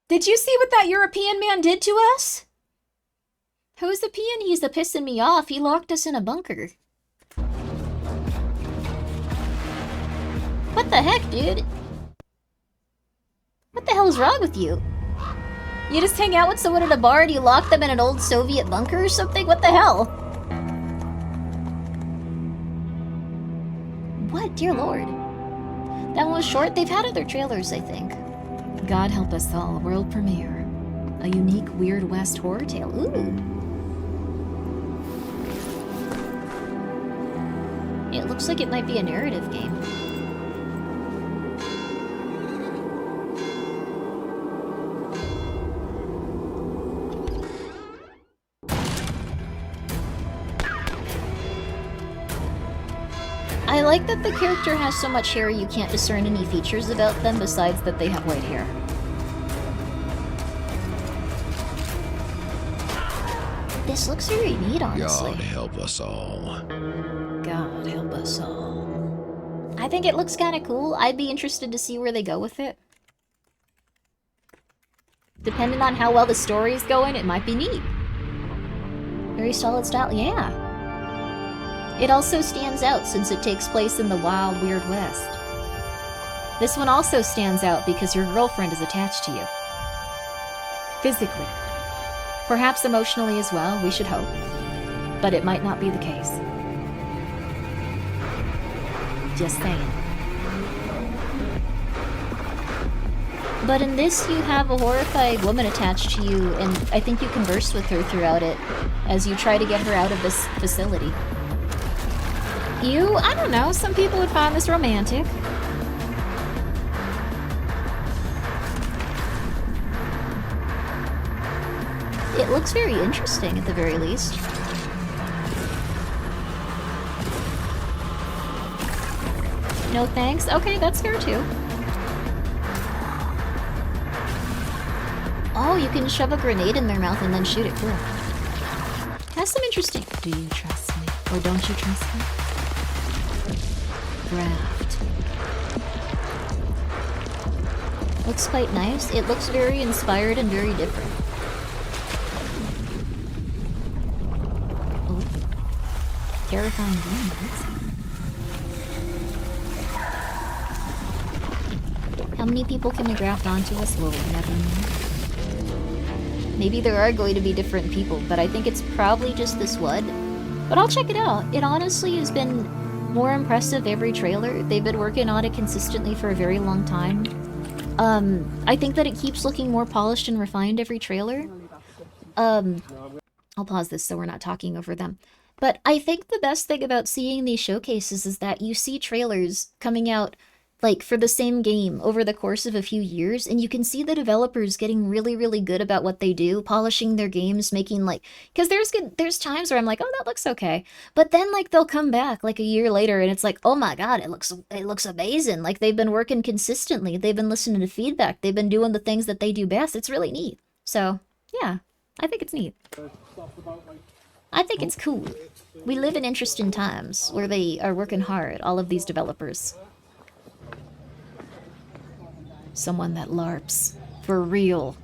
Did you see what that European man did to us? Who's the peon? He's the pissing me off. He locked us in a bunker. What the heck, dude? What the hell is wrong with you? You just hang out with someone at a bar and you lock them in an old Soviet bunker or something? What the hell? What? Dear Lord. That one was short. They've had other trailers, I think. God help us all. World premiere. A unique Weird West horror tale. Ooh. It looks like it might be a narrative game. I like that the character has so much hair you can't discern any features about them besides that they have white hair. This looks very neat, honestly. God help us all. God help us all. I think it looks kind of cool. I'd be interested to see where they go with it. Depending on how well the story's going, it might be neat. Very solid style, yeah. It also stands out since it takes place in the wild, weird West. This one also stands out because your girlfriend is attached to you. Physically. Perhaps emotionally as well, we should hope. But it might not be the case. Just saying. But in this, you have a horrified woman attached to you, and I think you converse with her throughout it as you try to get her out of this facility. I don't know, some people would find this romantic. It looks very interesting at the very least. No thanks? Okay, that's fair too. Oh, you can shove a grenade in their mouth and then shoot it, cool. That's some interesting... Do you trust me? Or don't you trust me? Graft. Looks quite nice. It looks very inspired and very different. Oh. Terrifying demons. How many people can we graft onto us? We'll never know. Maybe there are going to be different people, but I think it's probably just this one. But I'll check it out. It honestly has been more impressive every trailer. They've been working on it consistently for a very long time. I think that it keeps looking more polished and refined every trailer. I'll pause this so we're not talking over them. But I think the best thing about seeing these showcases is that you see trailers coming out like for the same game over the course of a few years, and you can see the developers getting really, really good about what they do, polishing their games, making like, because there's times where I'm like, oh, that looks okay, but then like they'll come back like a year later and it's like, oh my god, it looks amazing. Like they've been working consistently, they've been listening to feedback, they've been doing the things that they do best. It's really neat. So, yeah, I think it's neat. I think it's cool. We live in interesting times where they are working hard, all of these developers. Someone that LARPs. For real.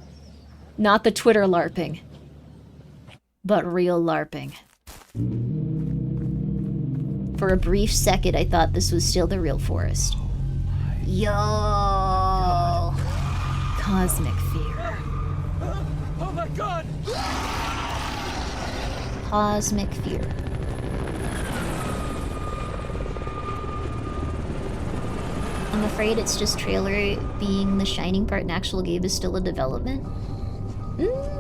Not the Twitter LARPing. But real LARPing. For a brief second, I thought this was still the real forest. Yo! Cosmic fear. Oh my god! Cosmic fear. I'm afraid it's just trailer being the shining part and actual game is still in development.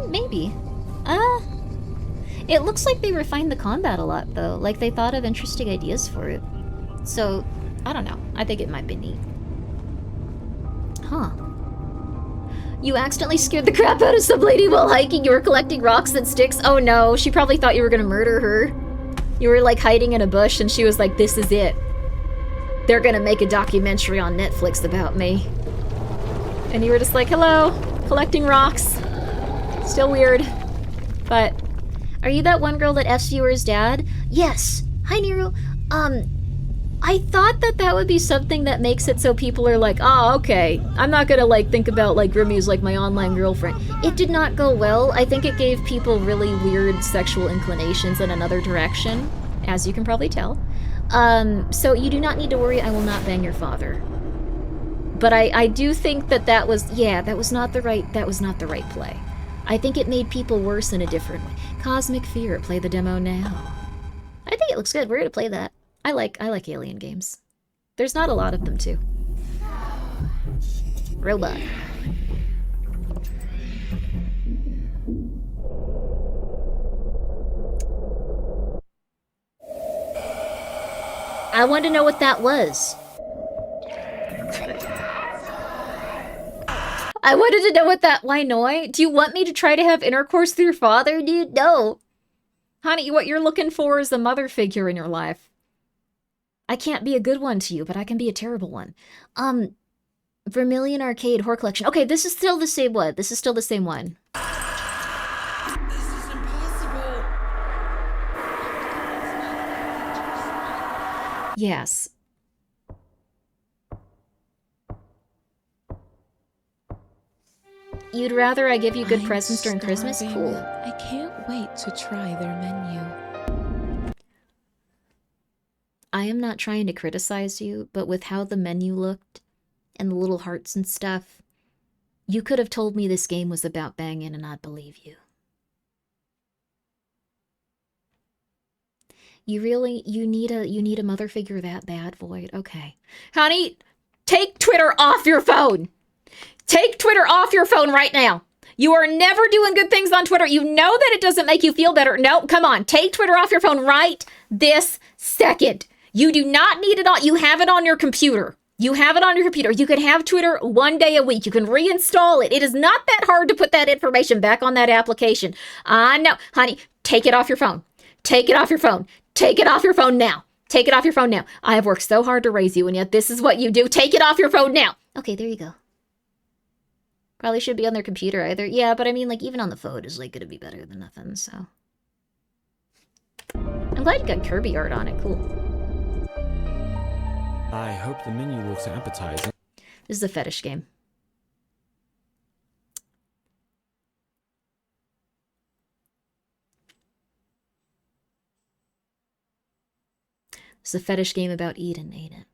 Maybe. It looks like they refined the combat a lot though. Like they thought of interesting ideas for it. So, I don't know. I think it might be neat. Huh. You accidentally scared the crap out of some lady while hiking. You were collecting rocks and sticks. Oh no, she probably thought you were gonna murder her. You were like hiding in a bush and she was like, this is it. They're gonna make a documentary on Netflix about me. And you were just like, hello, collecting rocks. Still weird. But, are you that one girl that F's viewer's dad? Yes. Hi, Nero. I thought that that would be something that makes it so people are like, oh, okay. I'm not gonna like think about like Grimmi as like my online girlfriend. It did not go well. I think it gave people really weird sexual inclinations in another direction, as you can probably tell. So you do not need to worry, I will not bang your father. But I do think that that was, yeah, that was not the right play. I think it made people worse in a different way. Cosmic Fear, play the demo now. I think it looks good, we're gonna play that. I like alien games. There's not a lot of them too. Robot. I want to know what that was. I wanted to know what that... Why no? Do you want me to try to have intercourse with your father, dude? No. Honey, what you're looking for is a mother figure in your life. I can't be a good one to you, but I can be a terrible one. Vermilion Arcade Horror Collection. Okay, this is still the same one. This is still the same one. This is impossible. Yes. You'd rather I give you good presents during Christmas? Cool. I can't wait to try their menu. I am not trying to criticize you, but with how the menu looked and the little hearts and stuff, you could have told me this game was about banging and I'd believe you. You need a mother figure that bad, Void? Okay. Honey, take Twitter off your phone! Take Twitter off your phone right now! You are never doing good things on Twitter. You know that it doesn't make you feel better. No, come on. Take Twitter off your phone right this second. You do not need it on. You have it on your computer. You have it on your computer. You can have Twitter one day a week. You can reinstall it. It is not that hard to put that information back on that application. No, honey, take it off your phone. Take it off your phone. Take it off your phone now. Take it off your phone now. I have worked so hard to raise you, and yet this is what you do. Take it off your phone now. Okay, there you go. Probably should be on their computer either. Yeah, but I mean, like, even on the phone is, like, gonna be better than nothing, so. I'm glad you got Kirby art on it. Cool. I hope the menu looks appetizing. This is a fetish game. It's a fetish game about Eden, ain't it?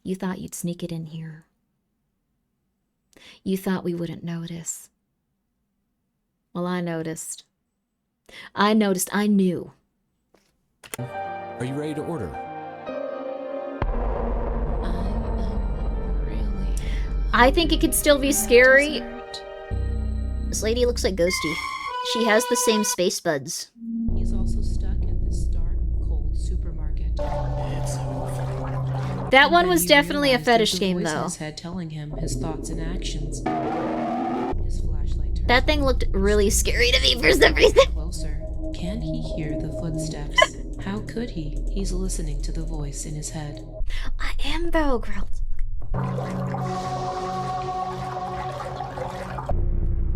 You thought you'd sneak it in here. You thought we wouldn't notice. Well, I noticed. I knew. Are you ready to order? I think it could still be scary. This lady looks like Ghosty. She has the same space buds. He's also stuck in this dark, cold supermarket. That one was definitely a fetish game, voice in though. his head telling him his thoughts and actions. His flashlight turns That thing looked really scary to me for some reason. closer. Can he hear the footsteps? How could he? He's listening to the voice in his head. I am, though, girl.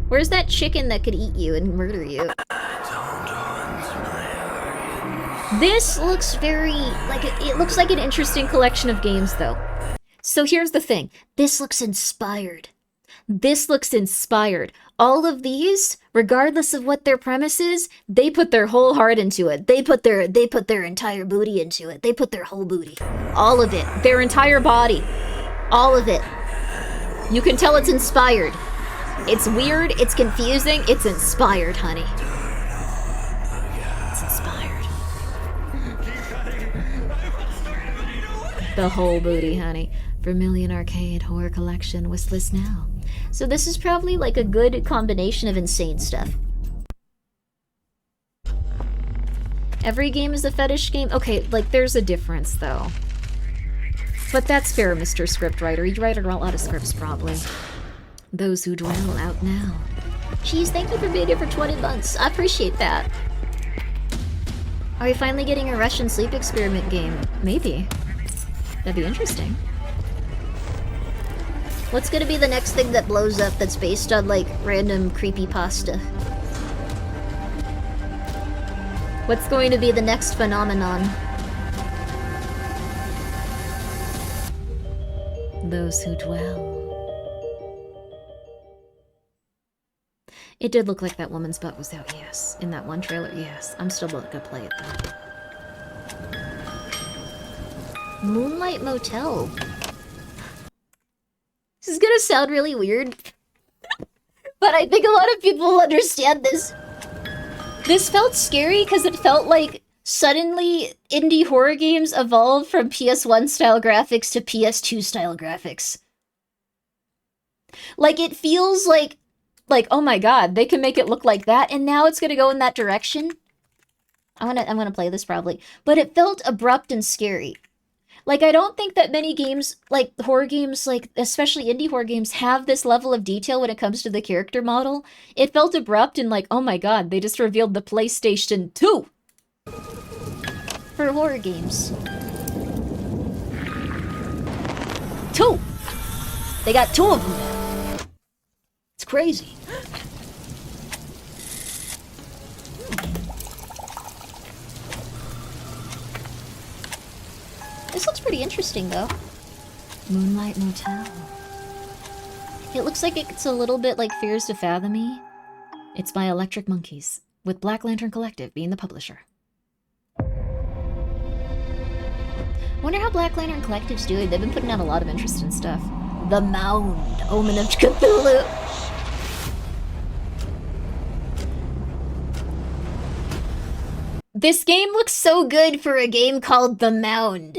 Where's that chicken that could eat you and murder you? This looks very, like, it looks like an interesting collection of games, though. So here's the thing. This looks inspired. This looks inspired. All of these, regardless of what their premise is, they put their whole heart into it. They put their entire booty into it. They put their whole booty. All of it. Their entire body. All of it. You can tell it's inspired. It's weird, it's confusing, it's inspired, honey. It's inspired. The whole booty, honey. Vermilion Arcade Horror Collection, wishlist now. So this is probably like a good combination of insane stuff. Every game is a fetish game? Okay, like there's a difference though. But that's fair, Mr. Scriptwriter. You write a lot of scripts, probably. Those Who Dwell out now. Jeez, thank you for being here for 20 months. I appreciate that. Are we finally getting a Russian sleep experiment game? Maybe. That'd be interesting. What's gonna be the next thing that blows up that's based on, like, random creepypasta? What's going to be the next phenomenon? Those Who Dwell. It did look like that woman's butt was out, yes. In that one trailer, yes. I'm still not gonna play it, though. Moonlight Motel. This is gonna sound really weird, but I think a lot of people will understand this. This felt scary because it felt like suddenly indie horror games evolved from PS1 style graphics to PS2 style graphics. Like, it feels like, oh my god, they can make it look like that, and now it's gonna go in that direction. I'm gonna play this probably. But it felt abrupt and scary. Like, I don't think that many games, like horror games, like especially indie horror games, have this level of detail when it comes to the character model. It felt abrupt and like, oh my god, they just revealed the PlayStation 2 for horror games. 2! They got 2 of them. It's crazy. This looks pretty interesting, though. Moonlight Motel. It looks like it's a little bit like Fears to Fathom Me. It's by Electric Monkeys, with Black Lantern Collective being the publisher. Wonder how Black Lantern Collective's doing. They've been putting out a lot of interesting stuff. The Mound, Omen of Cthulhu. This game looks so good for a game called The Mound.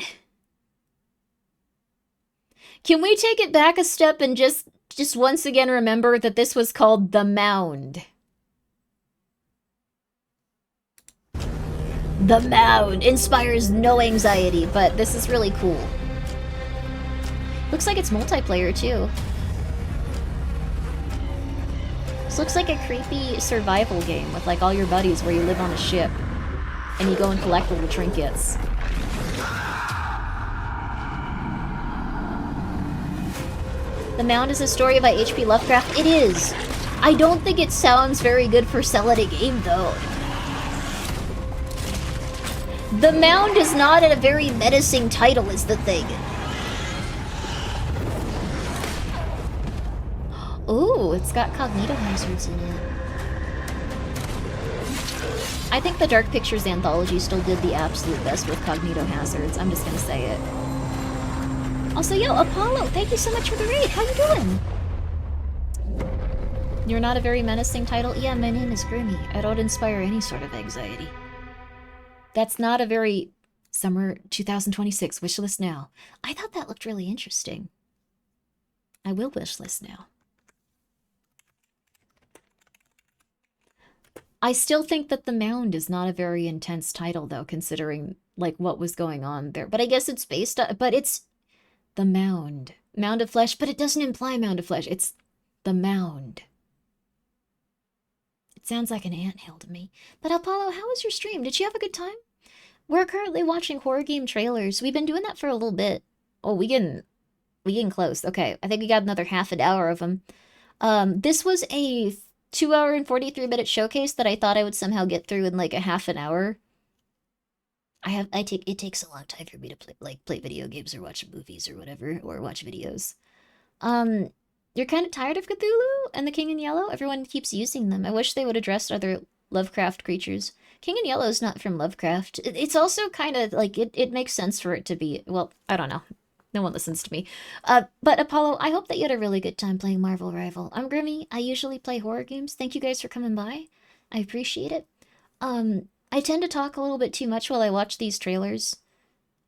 Can we take it back a step and just once again remember that this was called The Mound? The Mound inspires no anxiety, but this is really cool. Looks like it's multiplayer too. This looks like a creepy survival game with like all your buddies where you live on a ship and you go and collect little trinkets. The Mound is a story by H.P. Lovecraft. It is. I don't think it sounds very good for selling a game, though. The Mound is not a very menacing title, is the thing. Ooh, it's got cognito hazards in it. I think the Dark Pictures anthology still did the absolute best with cognito hazards. I'm just gonna say it. Also, yo, Apollo, thank you so much for the raid. How you doing? You're not a very menacing title? Yeah, my name is Grimmi. I don't inspire any sort of anxiety. That's not a very summer 2026 wishlist now. I thought that looked really interesting. I will wishlist now. I still think that The Mound is not a very intense title, though, considering, like, what was going on there. But I guess it's based on... But it's... The Mound. Mound of Flesh, but it doesn't imply Mound of Flesh. It's The Mound. It sounds like an anthill to me. But Apollo, how was your stream? Did you have a good time? We're currently watching horror game trailers. We've been doing that for a little bit. Oh, we getting close. Okay, I think we got another half an hour of them. This was a 2-hour and 43-minute showcase that I thought I would somehow get through in like a half an hour. It takes a long time for me to play video games or watch movies or whatever, or watch videos. You're kind of tired of Cthulhu and the King in Yellow? Everyone keeps using them. I wish they would address other Lovecraft creatures. King in Yellow is not from Lovecraft. It's also kind of like, it makes sense for it to be, well, I don't know. No one listens to me. But Apollo, I hope that you had a really good time playing Marvel Rival. I'm Grimmi. I usually play horror games. Thank you guys for coming by. I appreciate it. I tend to talk a little bit too much while I watch these trailers.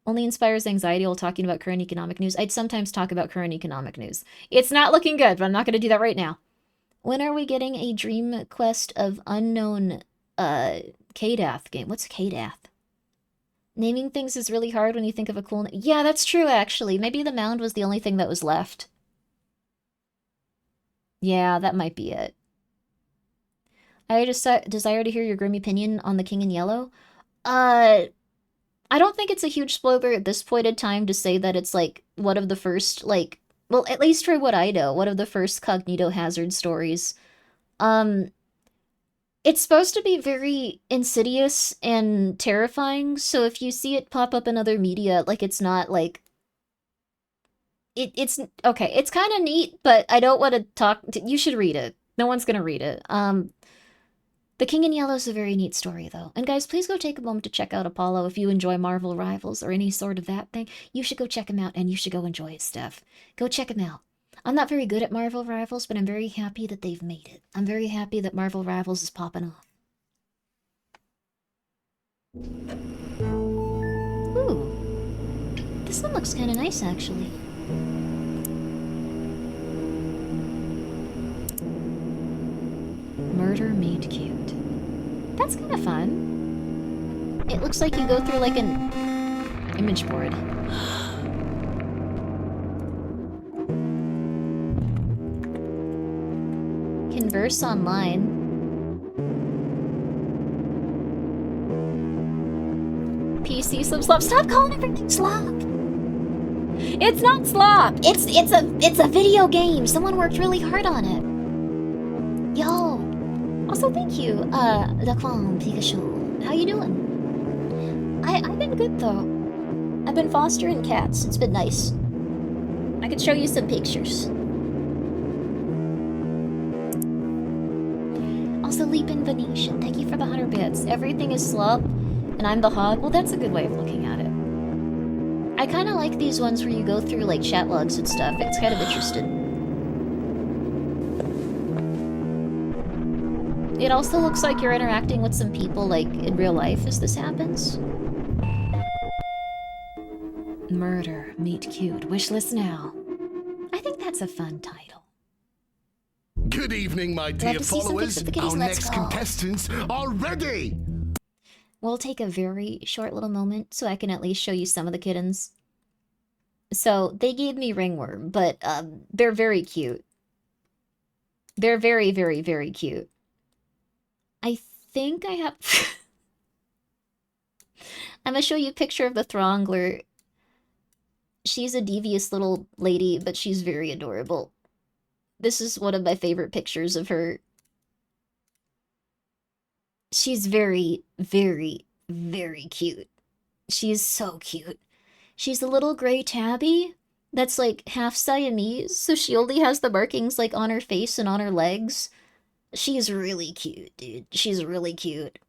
Only inspires anxiety while talking about current economic news. I'd sometimes talk about current economic news. It's not looking good, but I'm not going to do that right now. When are we getting a Dream Quest of Unknown Kadath game? What's Kadath? Naming things is really hard when you think of a cool name. Yeah, that's true, actually. Maybe the mound was the only thing that was left. Yeah, that might be it. I just desire to hear your grim opinion on the King in Yellow. I don't think it's a huge spoiler at this point in time to say that it's, like, one of the first, like, well, at least for what I know, one of the first Cognito Hazard stories. It's supposed to be very insidious and terrifying, so if you see it pop up in other media, like, it's not, like... It's... Okay, it's kind of neat, but I don't want to talk... You should read it. No one's gonna read it. The King in Yellow is a very neat story, though. And guys, please go take a moment to check out Apollo if you enjoy Marvel Rivals or any sort of that thing. You should go check him out, and you should go enjoy his stuff. Go check him out. I'm not very good at Marvel Rivals, but I'm very happy that they've made it. I'm very happy that Marvel Rivals is popping off. Ooh. This one looks kind of nice, actually. Murder Made Cute. That's kind of fun. It looks like you go through like an image board. Converse online. PC slop. Stop calling everything slop. It's not slop. It's a video game. Someone worked really hard on it. Yo. Also, thank you, Daquan Pikachu. How you doing? I've been good, though. I've been fostering cats. It's been nice. I could show you some pictures. Also, Leaping Venetian, thank you for the 100 bits. Everything is slop, and I'm the hog. Well, that's a good way of looking at it. I kind of like these ones where you go through, like, chat logs and stuff. It's kind of interesting. It also looks like you're interacting with some people, like, in real life as this happens. Murder, Meet Cute, wishlist now. I think that's a fun title. Good evening, my dear followers. Our next contestants are ready. We'll take a very short little moment so I can at least show you some of the kittens. So, they gave me ringworm, but they're very cute. They're very, very, very cute. I think I have... I'm gonna show you a picture of the Throngler. She's a devious little lady, but she's very adorable. This is one of my favorite pictures of her. She's very, very, very cute. She is so cute. She's a little gray tabby that's like half Siamese, so she only has the markings like on her face and on her legs. She's really cute, dude. She's really cute.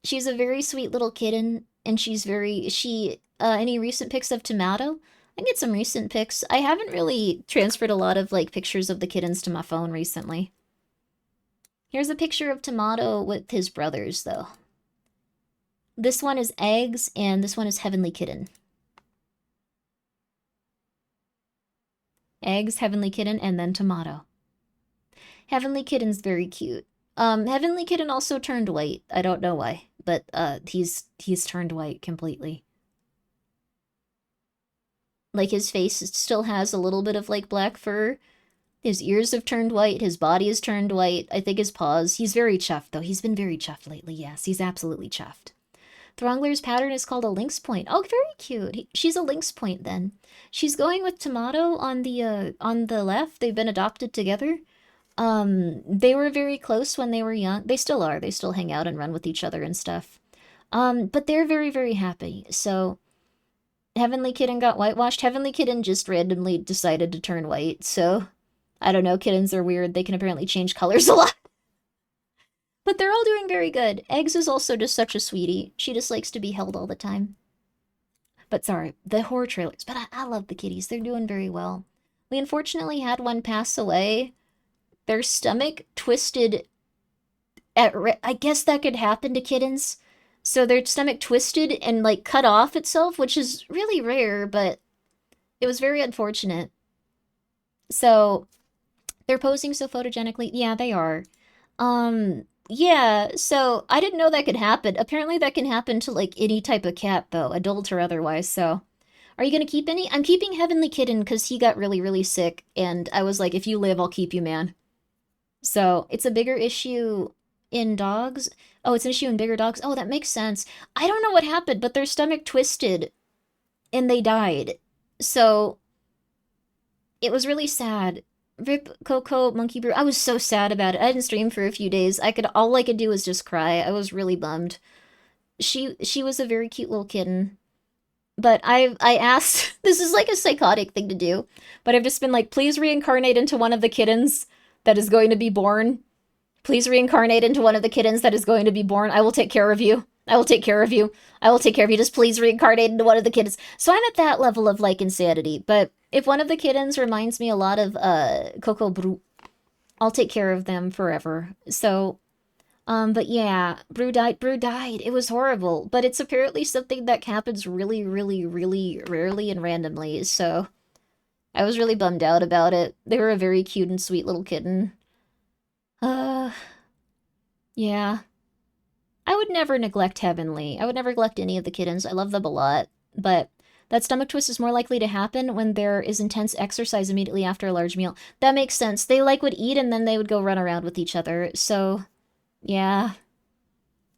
She's a very sweet little kitten, and any recent pics of Tomato? I get some recent pics. I haven't really transferred a lot of, like, pictures of the kittens to my phone recently. Here's a picture of Tomato with his brothers, though. This one is Eggs, and this one is Heavenly Kitten. Eggs, Heavenly Kitten, and then Tomato. Heavenly Kitten's very cute. Heavenly Kitten also turned white. I don't know why, but he's turned white completely. Like, his face still has a little bit of, like, black fur. His ears have turned white. His body has turned white. I think his paws. He's very chuffed, though. He's been very chuffed lately, yes. He's absolutely chuffed. Throngler's pattern is called a lynx point. Oh, very cute. She's a lynx point, then. She's going with Tomato on the left. They've been adopted together. They were very close when they were young. They still are. They still hang out and run with each other and stuff. But they're very, very happy. So Heavenly Kitten got whitewashed. Heavenly Kitten just randomly decided to turn white. So I don't know. Kittens are weird. They can apparently change colors a lot. But they're all doing very good. Eggs is also just such a sweetie. She just likes to be held all the time. But sorry, the horror trailers. But I love the kitties. They're doing very well. We unfortunately had one pass away. Their stomach twisted I guess that could happen to kittens. So their stomach twisted and, like, cut off itself, which is really rare, but it was very unfortunate. So they're posing so photogenically. Yeah, they are. Yeah, so I didn't know that could happen. Apparently that can happen to, like, any type of cat, though, adult or otherwise, so. Are you gonna keep any? I'm keeping Heavenly Kitten because he got really, really sick, and I was like, if you live, I'll keep you, man. So, it's a bigger issue in dogs. Oh, it's an issue in bigger dogs? Oh, that makes sense. I don't know what happened, but their stomach twisted, and they died. So, it was really sad. Rip Coco Monkey Brew. I was so sad about it. I didn't stream for a few days. All I could do was just cry. I was really bummed. She was a very cute little kitten. But I asked, this is like a psychotic thing to do, but I've just been like, please reincarnate into one of the kittens that is going to be born. Please reincarnate into one of the kittens that is going to be born. I will take care of you. I will take care of you. I will take care of you. Just please reincarnate into one of the kittens. So I'm at that level of, like, insanity. But if one of the kittens reminds me a lot of Coco Brew, I'll take care of them forever. So, but yeah, Brew died. It was horrible. But it's apparently something that happens really, really, really rarely and randomly. So I was really bummed out about it. They were a very cute and sweet little kitten. Yeah. I would never neglect Heavenly. I would never neglect any of the kittens. I love them a lot. But that stomach twist is more likely to happen when there is intense exercise immediately after a large meal. That makes sense. They, like, would eat and then they would go run around with each other. So, yeah.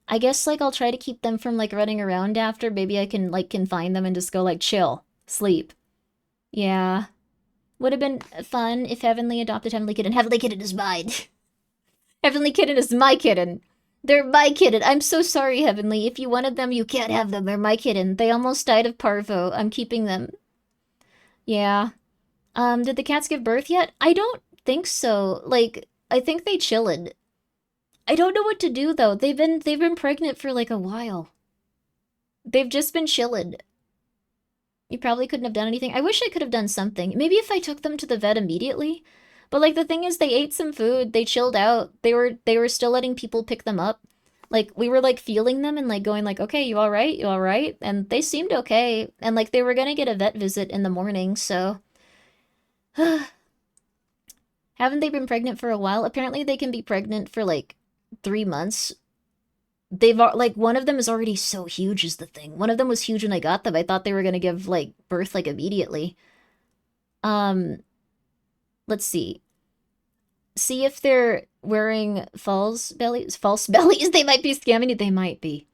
I guess, like, I'll try to keep them from, like, running around after. Maybe I can, like, confine them and just go, like, chill. Sleep. Yeah. Would have been fun if Heavenly adopted Heavenly Kitten. Heavenly Kitten is mine. Heavenly Kitten is my kitten. They're my kitten. I'm so sorry, Heavenly. If you wanted them, you can't have them. They're my kitten. They almost died of parvo. I'm keeping them. Yeah. Did the cats give birth yet? I don't think so. Like, I think they chilled. I don't know what to do, though. They've been pregnant for, like, a while. They've just been chilled. You probably couldn't have done anything. I wish I could have done something. Maybe if I took them to the vet immediately. But, like, the thing is, they ate some food. They chilled out. They were still letting people pick them up. Like, we were, like, feeling them and, like, going, like, okay, you all right? You all right? And they seemed okay. And, like, they were gonna get a vet visit in the morning, so. Haven't they been pregnant for a while? Apparently they can be pregnant for, like, 3 months. Like, one of them is already so huge is the thing. One of them was huge when I got them. I thought they were gonna give, like, birth, like, immediately. Let's see. See if they're wearing false bellies. They might be scamming you. They might be.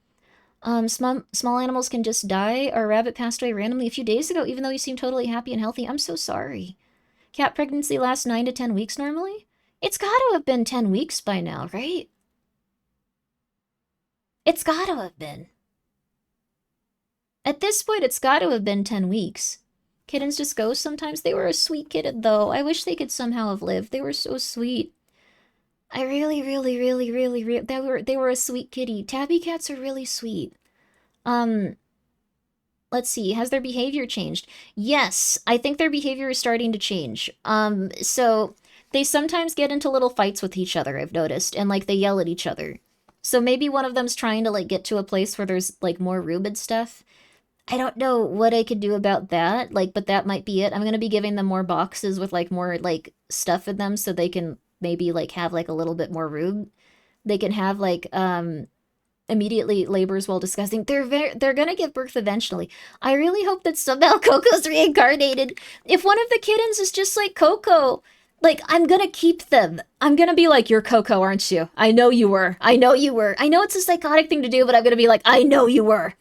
Small animals can just die. Our rabbit passed away randomly a few days ago, even though you seem totally happy and healthy. I'm so sorry. Cat pregnancy lasts 9 to 10 weeks normally? It's gotta have been 10 weeks by now, right? It's gotta have been. At this point, it's gotta have been 10 weeks. Kittens just go sometimes. They were a sweet kitten, though. I wish they could somehow have lived. They were so sweet. I really, they were a sweet kitty. Tabby cats are really sweet. Let's see. Has their behavior changed? Yes, I think their behavior is starting to change. So they sometimes get into little fights with each other, I've noticed, and, like, they yell at each other. So maybe one of them's trying to, like, get to a place where there's, like, more room and stuff. I don't know what I could do about that, like, but that might be it. I'm gonna be giving them more boxes with, like, more, like, stuff in them so they can maybe, like, have, like, a little bit more room. They can have, like, immediately labors while discussing. They're gonna give birth eventually. I really hope that somehow Coco's reincarnated. If one of the kittens is just like Coco, like, I'm gonna keep them. I'm gonna be like, you're Coco, aren't you? I know you were. I know you were. I know it's a psychotic thing to do, but I'm gonna be like, I know you were.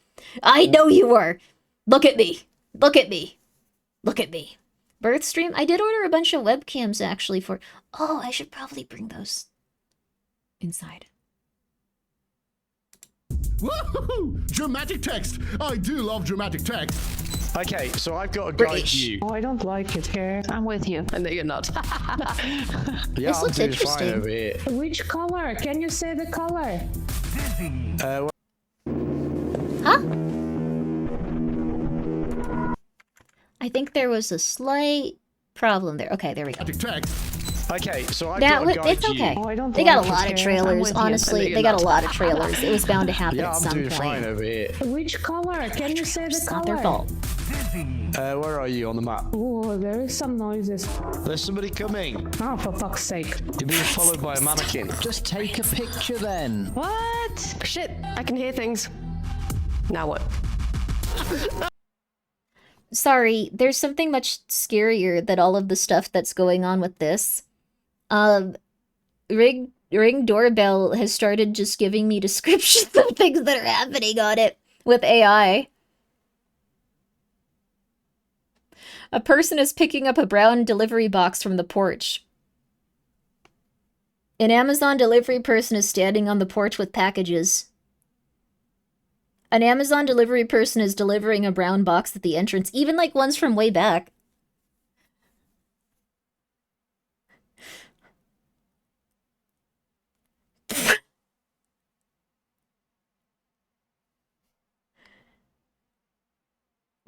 I know you were. Look at me. Look at me. Look at me. Birth stream? I did order a bunch of webcams actually for... Oh, I should probably bring those inside. Woohoo! Dramatic text! I do love dramatic text. Okay, so I've got a guide you. Oh, I don't like it here. I'm with you. I know you're not. Yeah, this looks doing fine interesting. over here. Which color? Can you say the color? Huh? I think there was a slight problem there. Okay, there we go. Okay, so I've got a guide it's okay. Oh, I don't They got a like it lot of here. I'm trailers. with you. Honestly, they got a lot of trailers. It was bound to happen Yeah, at I'm some doing point. fine over here. Which color? Can you say the It's color? not their fault. Where are you on the map? Oh, there is some noises. There's somebody coming. Oh, for fuck's sake. You're being followed by a mannequin. Just take a picture then. What? Shit, I can hear things. Now what? Sorry, there's something much scarier than all of the stuff that's going on with this. Ring Doorbell has started just giving me descriptions of things that are happening on it with AI. A person is picking up a brown delivery box from the porch. An Amazon delivery person is standing on the porch with packages. An Amazon delivery person is delivering a brown box at the entrance, even like ones from way back.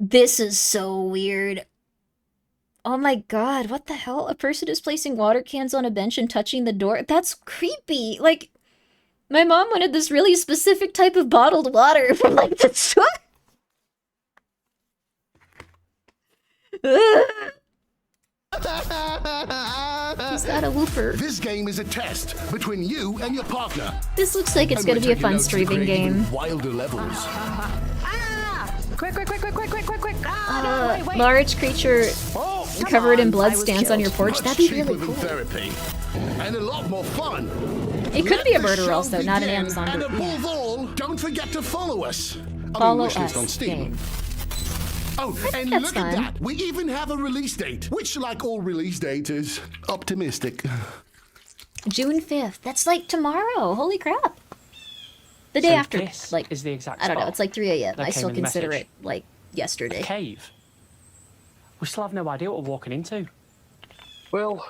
This is so weird. Oh my god, what the hell? A person is placing water cans on a bench and touching the door? That's creepy. Like, my mom wanted this really specific type of bottled water from like the store. He's got a whooper. This game is a test between you and your partner. This looks like it's And gonna we're be a taking fun notes to streaming create even game. Wilder levels. Quick, quick, quick, quick, quick, quick, quick, quick. Ah, no, wait. Large creature covered in blood I was stands on your killed. porch. Much That'd be cheaper really than cool. therapy. And a lot more fun. It could Let be a the murderer show also, not an begin, Amazon And delivery. above all, don't forget to follow us. Follow wish list us, on Steam. game. Oh, and that's look fun. at that. We even have a release date, which, like all release dates, is optimistic. June 5th. That's like tomorrow. Holy crap. The day So after. this Like, is the exact I don't know. spot It's like 3 a.m. that I came still in the consider message. it like yesterday. A cave. We still have no idea what we're walking into. Well,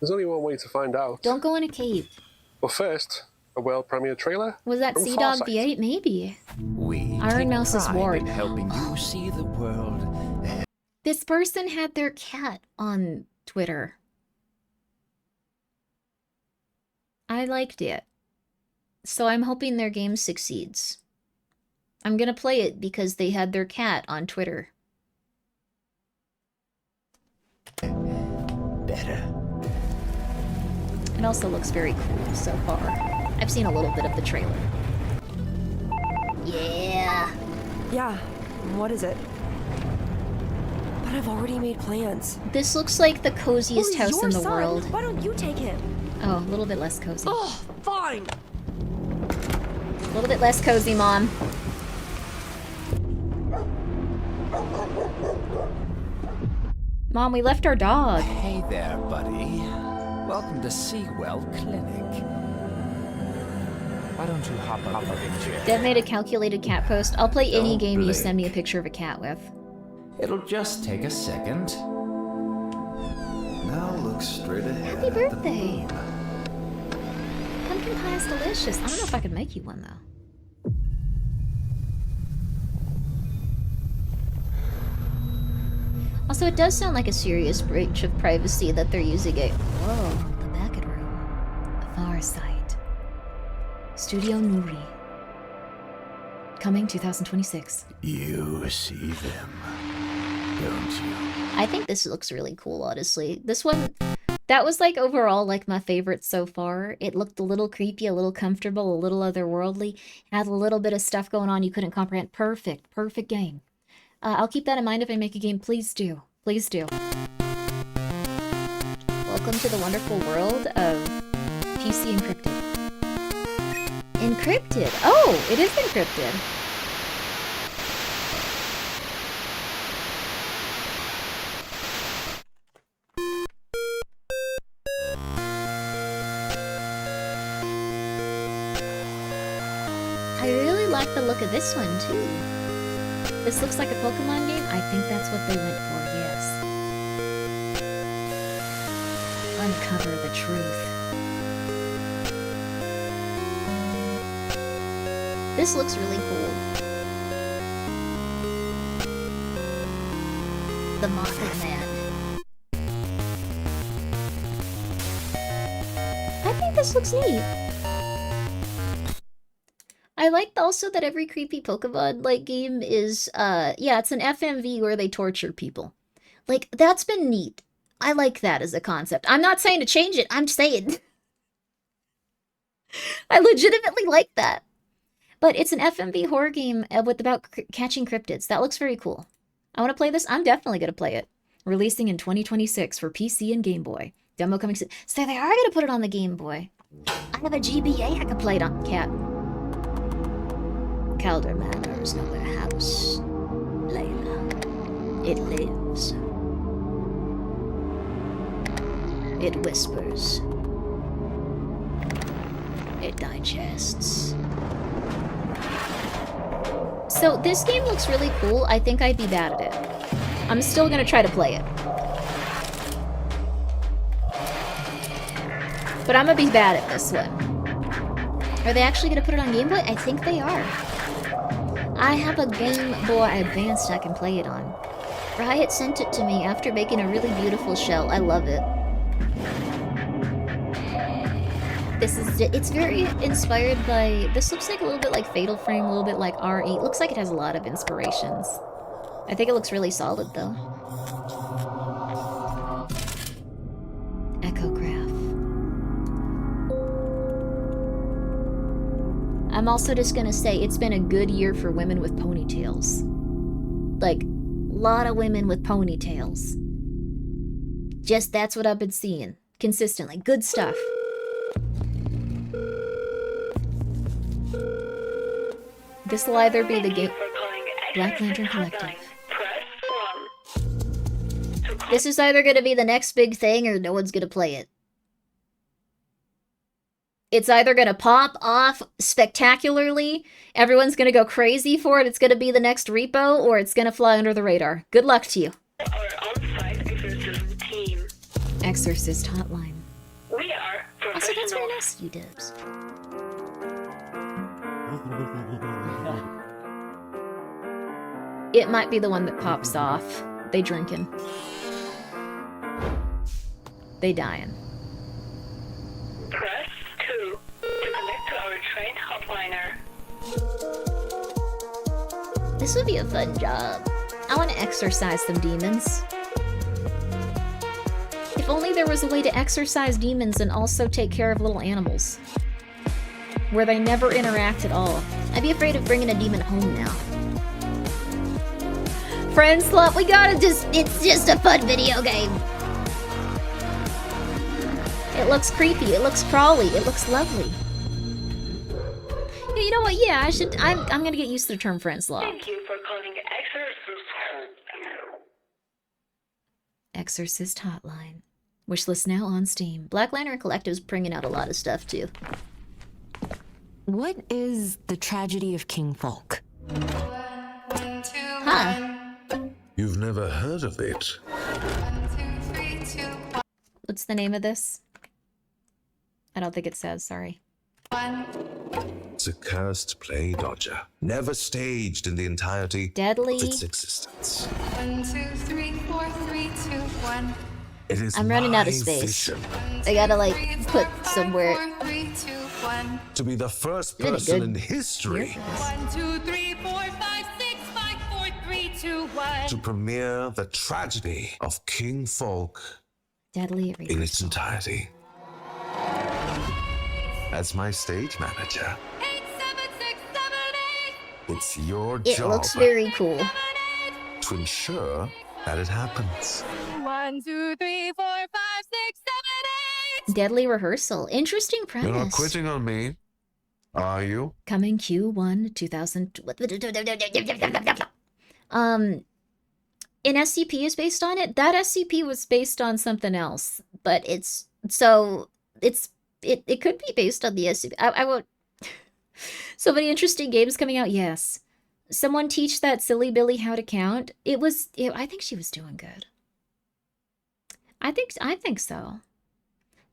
there's only one way to find out. Don't go in a cave. But first, a world premiere trailer. Was that from Sea Dog Farsight. the 8? Maybe. We Iron take Mouse's pride ward. in helping you see the world. This person had their cat on Twitter. I liked it. So I'm hoping their game succeeds. I'm gonna play it because they had their cat on Twitter. Better. It also looks very cool so far. I've seen a little bit of the trailer. Yeah. Yeah, what is it? But I've already made plans. This looks like the coziest Well, house in your the son. world. Why don't you take him? Oh, a little bit less cozy. Oh, fine. A little bit less cozy, Mom. Mom, we left our dog. Hey there, buddy. Welcome to Seawell Clinic. Why don't you hop up a chair? Deb made a calculated cat post. I'll play any Don't game you blink. send me a picture of a cat with. It'll just take a second. Now look straight ahead. Happy birthday! Pumpkin pie is delicious. I don't know if I could make you one, though. Also, it does sound like a serious breach of privacy that they're using it. Whoa, the Beckett room. The far side. Studio Nuri. Coming 2026. You see them, don't you? I think this looks really cool, honestly. This one, that was like overall like my favorite so far. It looked a little creepy, a little comfortable, a little otherworldly. Had a little bit of stuff going on you couldn't comprehend. Perfect, perfect game. I'll keep that in mind if I make a game. Please do. Please do. Welcome to the wonderful world of PC Encrypted. Encrypted! Oh, it is encrypted. like the look of this one, too. This looks like a Pokemon game? I think that's what they went for, yes. Uncover the truth. This looks really cool. The Mothman Man. I think this looks neat. I like also that every creepy Pokemon like game is yeah, it's an FMV where they torture people. Like, that's been neat. I like that as a concept. I'm not saying to change it, I'm saying I legitimately like that. But it's an FMV horror game about catching cryptids. That looks very cool. I want to play this. I'm definitely going to play it. Releasing in 2026 for PC and Game Boy. Demo coming soon. So they are going to put it on the Game Boy. I have a GBA I can play it on. Cat. Calder Manor's nowhere house. Layla. It lives. It whispers. It digests. So this game looks really cool. I think I'd be bad at it. I'm still gonna try to play it. But I'm gonna be bad at this one. Are they actually gonna put it on Game Boy? I think they are. I have a Game Boy Advance I can play it on. Riot sent it to me after making a really beautiful shell. I love it. It's very inspired by, this looks like a little bit like Fatal Frame, a little bit like R8. Looks like it has a lot of inspirations. I think it looks really solid though. Echograph. I'm also just gonna say it's been a good year for women with ponytails. Like, a lot of women with ponytails. Just that's what I've been seeing. Consistently. Good stuff. This will either be the game Black Lantern Collective. This is either going to be the next big thing or no one's going to play it. It's either going to pop off spectacularly, everyone's going to go crazy for it, it's going to be the next repo, or it's going to fly under the radar. Good luck to you. Exorcist Hotline. We are Also, that's very nice of you, Dubs. It might be the one that pops off. They drinking. They dying. Press 2 to connect to our train hotliner. This would be a fun job. I want to exorcise some demons. If only there was a way to exorcise demons and also take care of little animals. Where they never interact at all. I'd be afraid of bringing a demon home now. Friend Slut, we gotta it's just a fun video game. It looks creepy, it looks crawly, it looks lovely. Yeah, you know what, yeah, I'm gonna get used to the term friend slut. Thank you for calling Exorcist Hotline. Wishlist now on Steam. Black Lantern Collective's bringing out a lot of stuff too. What is the tragedy of King Folk? Huh. You've never heard of it? What's the name of this? I don't think it says, sorry. It's a cursed play dodger, never staged in the entirety Deadly. of its existence. 1, 2, 3, 4, 3, 2, 1. It is I'm running out of my space. vision I gotta like put somewhere. 4, 3, 2, 1. to be the first Isn't it person good? in history 1, 2, 3, 4, 5, 6, 5, 4, 3, 2, 1. to premiere the tragedy of King Folk Deadly in its entirety. As my stage manager, 8, 7, 6, 7, 8. it's your It job looks very cool. to ensure that it happens. 1, 2, 3, 4, 5, 6, 7, 8. Deadly Rehearsal. Interesting You're not premise. quitting on me, are you? Coming Q1 2000. An SCP is based on it. That SCP was based on something else, but it could be based on the SCP. I won't. So many interesting games coming out. Yes. Someone teach that silly Billy how to count. I think she was doing good. I think so.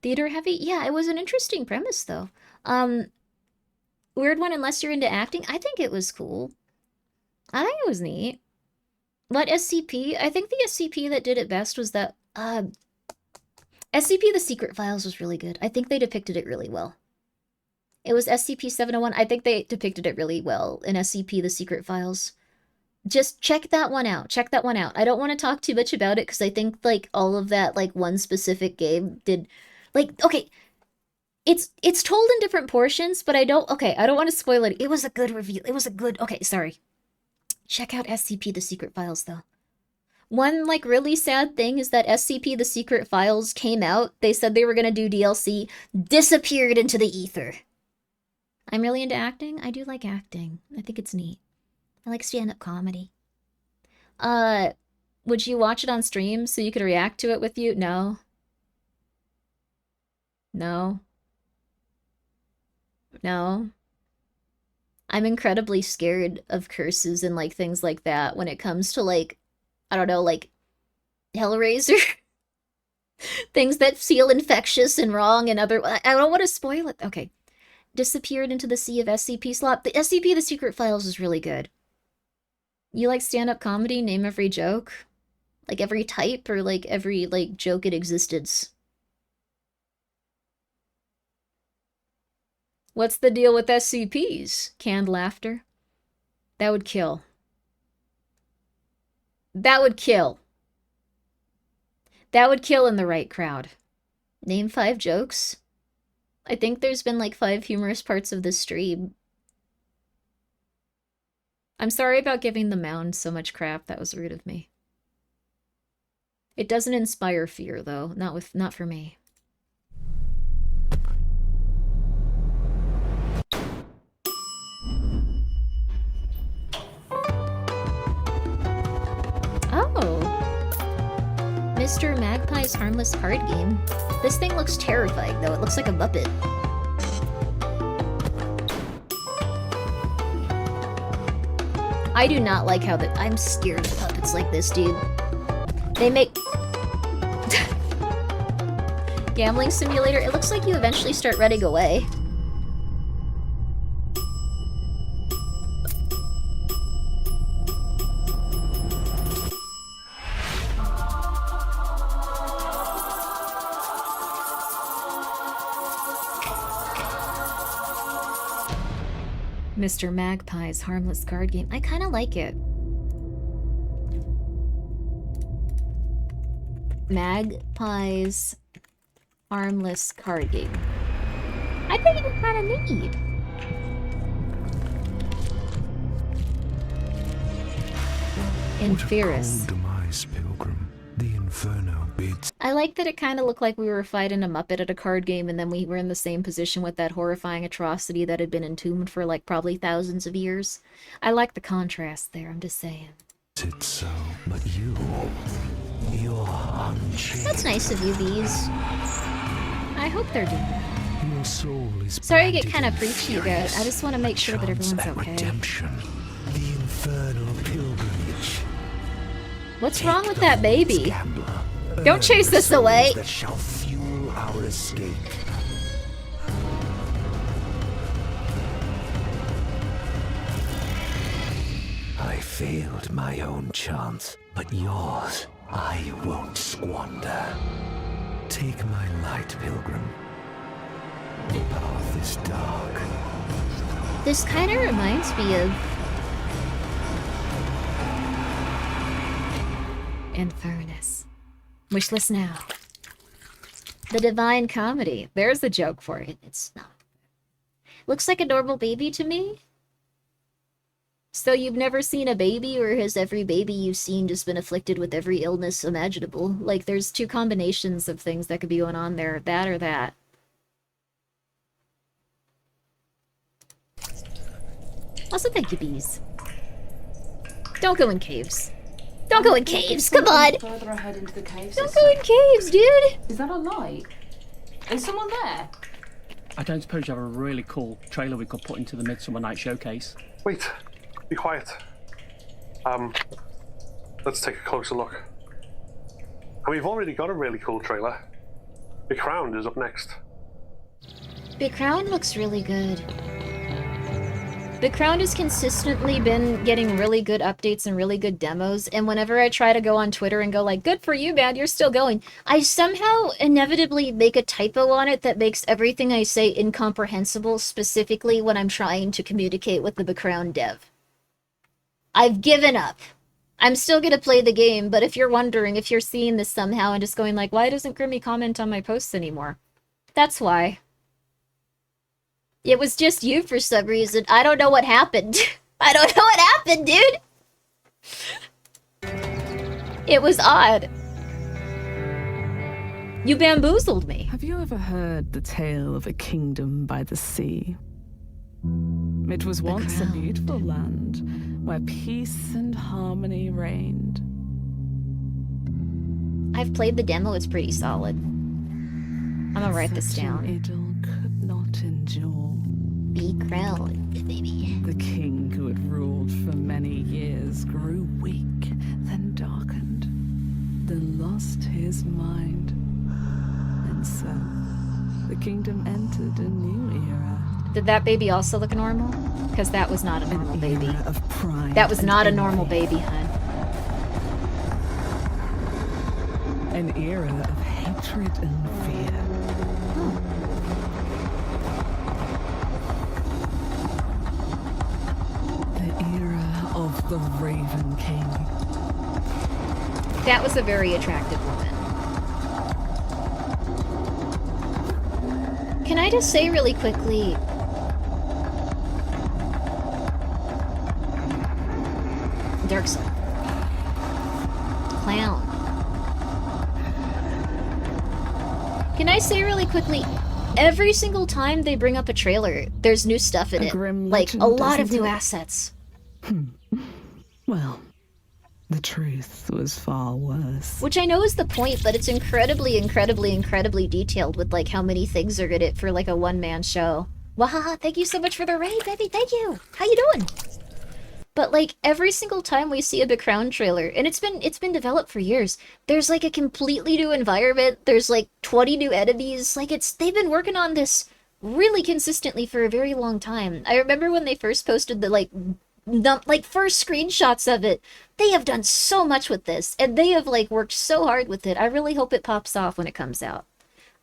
Theater heavy? Yeah, it was an interesting premise though. Weird one unless you're into acting. I think it was cool. I think it was neat. What SCP? I think the SCP that did it best was that SCP The Secret Files was really good. I think they depicted it really well. It was SCP-701. I think they depicted it really well in SCP The Secret Files. Just check that one out. Check that one out. I don't want to talk too much about it because I think like all of that like one specific game did like okay. It's told in different portions, but I don't want to spoil it. It was a good review. It was a good sorry. Check out SCP The Secret Files though. One like really sad thing is that SCP The Secret Files came out. They said they were going to do DLC, disappeared into the ether. I'm really into acting. I do like acting. I think it's neat. I like stand-up comedy. Would you watch it on stream so you could react to it with you? No. No. No. I'm incredibly scared of curses and like things like that when it comes to like, I don't know, like Hellraiser. Things that feel infectious and wrong and other... I don't want to spoil it. Okay. Disappeared into the sea of SCP slop. The SCP The Secret Files is really good. You like stand-up comedy? Name every joke? Like every type or like every like joke in existence? What's the deal with SCPs? Canned laughter? That would kill. That would kill. That would kill in the right crowd. Name 5 jokes? I think there's been like 5 humorous parts of this stream. I'm sorry about giving the mound so much crap. That was rude of me. It doesn't inspire fear though. Not for me. Oh. Mr. Magpie's Harmless Card Game. This thing looks terrifying though. It looks like a Muppet. I do not like how I'm scared of puppets like this, dude. They make... Gambling simulator. It looks like you eventually start running away. Mr. Magpie's Harmless Card Game. I kind of like it. Magpie's Harmless Card Game. I think it's kind of neat. Inferus. Demise, Pilgrim. The Inferno bids. I like that it kind of looked like we were fighting a Muppet at a card game and then we were in the same position with that horrifying atrocity that had been entombed for like probably thousands of years. I like the contrast there, I'm just saying. It's so, but you're unchanged. That's nice of you, Bees. I hope they're doing well. Your soul is sorry I get kind of preachy about it. I just want to make sure that everyone's okay. Redemption. The infernal pilgrimage. What's wrong with that baby? Don't chase this away. That shall fuel our escape. I failed my own chance, but yours I won't squander. Take my light, Pilgrim. The path is dark. This kind of reminds me of Infernus. Wishlist now. The Divine Comedy. There's a joke for it. It's not. Looks like a normal baby to me. So you've never seen a baby, or has every baby you've seen just been afflicted with every illness imaginable? Like, there's 2 combinations of things that could be going on there. That or that. Also, thank you, Bees. Don't go in caves. Don't go in caves, come on! Further ahead into the caves. Don't go in caves, dude! Is that a light? Is someone there? I don't suppose you have a really cool trailer we could put into the Midsummer Night Showcase? Wait, be quiet. Let's take a closer look. And we've already got a really cool trailer. The Crown is up next. The Crown looks really good. The Crown has consistently been getting really good updates and really good demos, and whenever I try to go on Twitter and go like, good for you, man, you're still going, I somehow inevitably make a typo on it that makes everything I say incomprehensible, specifically when I'm trying to communicate with the Crown dev. I've given up. I'm still gonna play the game, but if you're wondering, if you're seeing this somehow and just going like, why doesn't Grimmi comment on my posts anymore? That's why. It was just you for some reason. I don't know what happened. I don't know what happened, dude! It was odd. You bamboozled me. Have you ever heard the tale of a kingdom by the sea? It was once a beautiful land where peace and harmony reigned. I've played the demo, it's pretty solid. I'm gonna write this down. Idyll could not endure. Be crowned, baby. The king who had ruled for many years grew weak, then darkened, then lost his mind. And so, the kingdom entered a new era. Did that baby also look normal? Because that was not a normal baby. Of pride that was not a and normal baby, hun. An era of hatred and fear. The era of the Raven King. That was a very attractive woman. Can I just say really quickly... Dark side. Clown. Can I say really quickly, every single time they bring up a trailer, there's new stuff in it. Like, a lot of new assets. Well, the truth was far worse. Which I know is the point, but it's incredibly, incredibly, incredibly detailed with, like, how many things are in it for, like, a one-man show. Wahaha, thank you so much for the raid, baby, thank you! How you doing? But, like, every single time we see a Big Crown trailer, and it's been developed for years, there's, like, a completely new environment, there's, like, 20 new enemies, like, they've been working on this really consistently for a very long time. I remember when they first posted the, first screenshots of it. They have done so much with this, and they have, like, worked so hard with it. I really hope it pops off when it comes out.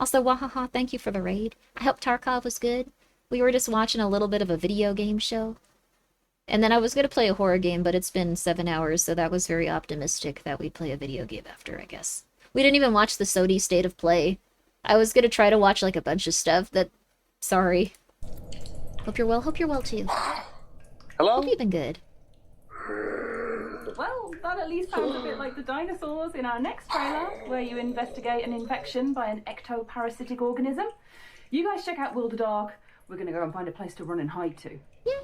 Also, wahaha, thank you for the raid. I hope Tarkov was good. We were just watching a little bit of a video game show. And then I was going to play a horror game, but it's been 7 hours, so that was very optimistic that we'd play a video game after, I guess. We didn't even watch the Sony State of Play. I was going to try to watch, like, a bunch of stuff that... Sorry. Hope you're well. Hope you're well, too. Hello? Hope you've been good. Well, that at least sounds a bit like the dinosaurs in our next trailer, where you investigate an infection by an ectoparasitic organism. You guys check out World of Dark. We're going to go and find a place to run and hide to.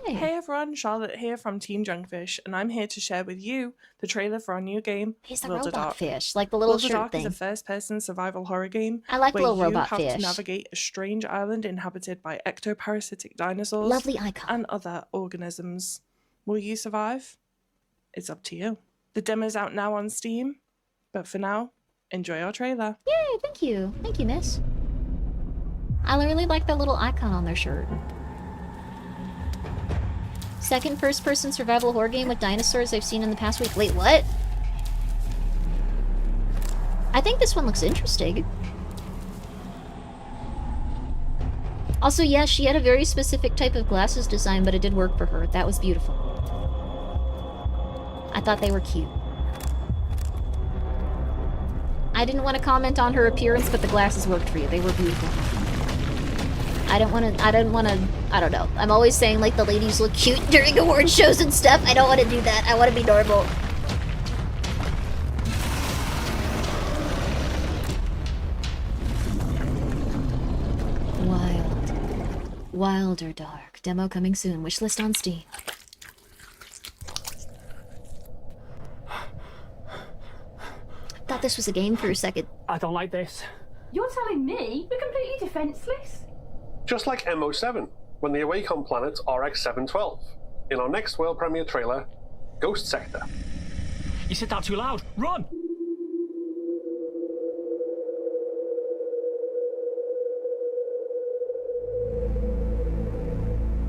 Yay! Hey everyone, Charlotte here from Team Junkfish, and I'm here to share with you the trailer for our new game, He's the World of robot Dark. fish, like the little World of shirt Dark thing. is a first-person survival horror game I like where little you robot have fish. to navigate a strange island inhabited by ectoparasitic dinosaurs Lovely icon. and other organisms. Will you survive? It's up to you. The demo's out now on Steam, but for now, enjoy our trailer. Yay, thank you. Thank you, miss. I really like that little icon on their shirt. Second first-person survival horror game with dinosaurs I've seen in the past week. Wait, what? I think this one looks interesting. Also, yeah, she had a very specific type of glasses design, but it did work for her. That was beautiful. I thought they were cute. I didn't want to comment on her appearance, but the glasses worked for you. They were beautiful. I don't know. I'm always saying, like, the ladies look cute during award shows and stuff. I don't want to do that. I want to be normal. Wilder Dark. Demo coming soon. Wishlist on Steam. Thought this was a game for a second. I don't like this. You're telling me we're completely defenseless? Just like MO7, when they awake on planet RX-712. In our next world premiere trailer, Ghost Sector. You said that too loud. Run!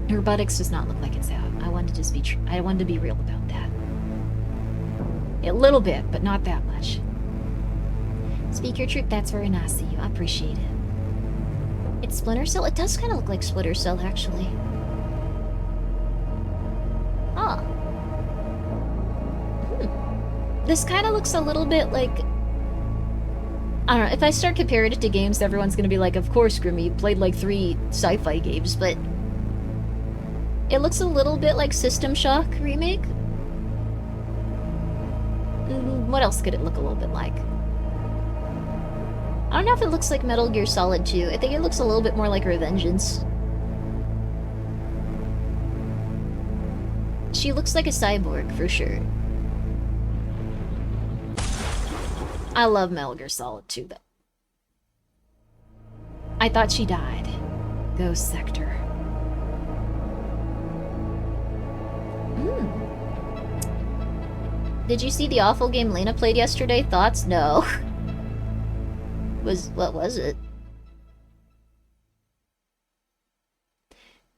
Her buttocks does not look like it's out. I wanted to just be I wanted to be real about that. A little bit, but not that much. Speak your truth. That's very nice of you. I appreciate it. It's Splinter Cell? It does kind of look like Splinter Cell, actually. Huh. This kind of looks a little bit like... I don't know, if I start comparing it to games, everyone's gonna be like, of course, Grimmi, you played like 3 sci-fi games, but... It looks a little bit like System Shock Remake. What else could it look a little bit like? I don't know if it looks like Metal Gear Solid 2. I think it looks a little bit more like Revengeance. She looks like a cyborg, for sure. I love Metal Gear Solid 2, though. I thought she died. Ghost Sector. Did you see the awful game Lena played yesterday? Thoughts? No. What was it?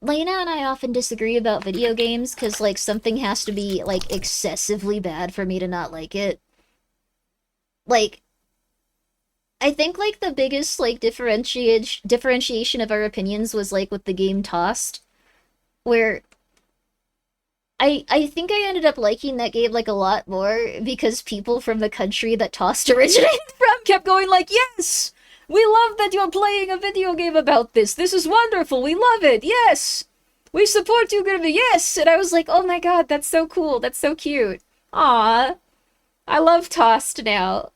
Lena and I often disagree about video games because, like, something has to be, like, excessively bad for me to not like it. Like, I think, like, the biggest, like, differentiation of our opinions was, like, with the game Tossed, where I think I ended up liking that game, like, a lot more because people from the country that Tossed originated from kept going like, yes! We love that you're playing a video game about this! This is wonderful! We love it! Yes! We support you, Grimmi! Yes! And I was like, oh my god, that's so cool! That's so cute! Aww! I love Tossed now.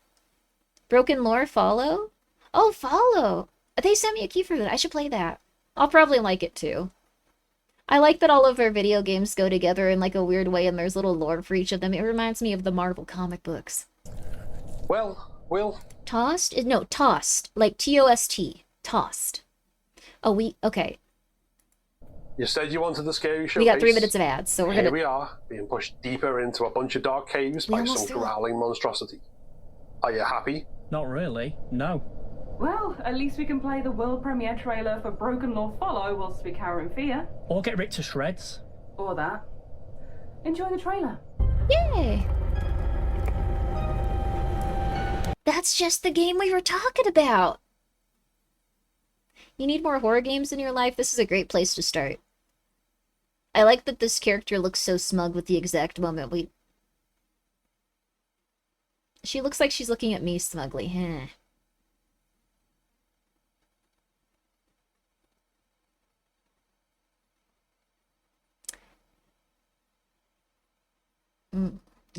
Broken Lore follow? Oh, follow! They sent me a key for that. I should play that. I'll probably like it too. I like that all of our video games go together in like a weird way and there's little lore for each of them. It reminds me of the Marvel comic books. Well, Will. Tossed? No, Tossed. Like T-O-S-T. Tossed. Oh, okay. You said you wanted the scary showcase. We got 3 minutes of ads, so Here we are, being pushed deeper into a bunch of dark caves by some growling monstrosity. Are you happy? Not really, no. Well, at least we can play the world premiere trailer for Broken Law Follow whilst we cower in fear. Or get ripped to shreds. Or that. Enjoy the trailer. Yay! That's just the game we were talking about! You need more horror games in your life? This is a great place to start. I like that this character looks so smug with the exact moment we... She looks like she's looking at me smugly, huh?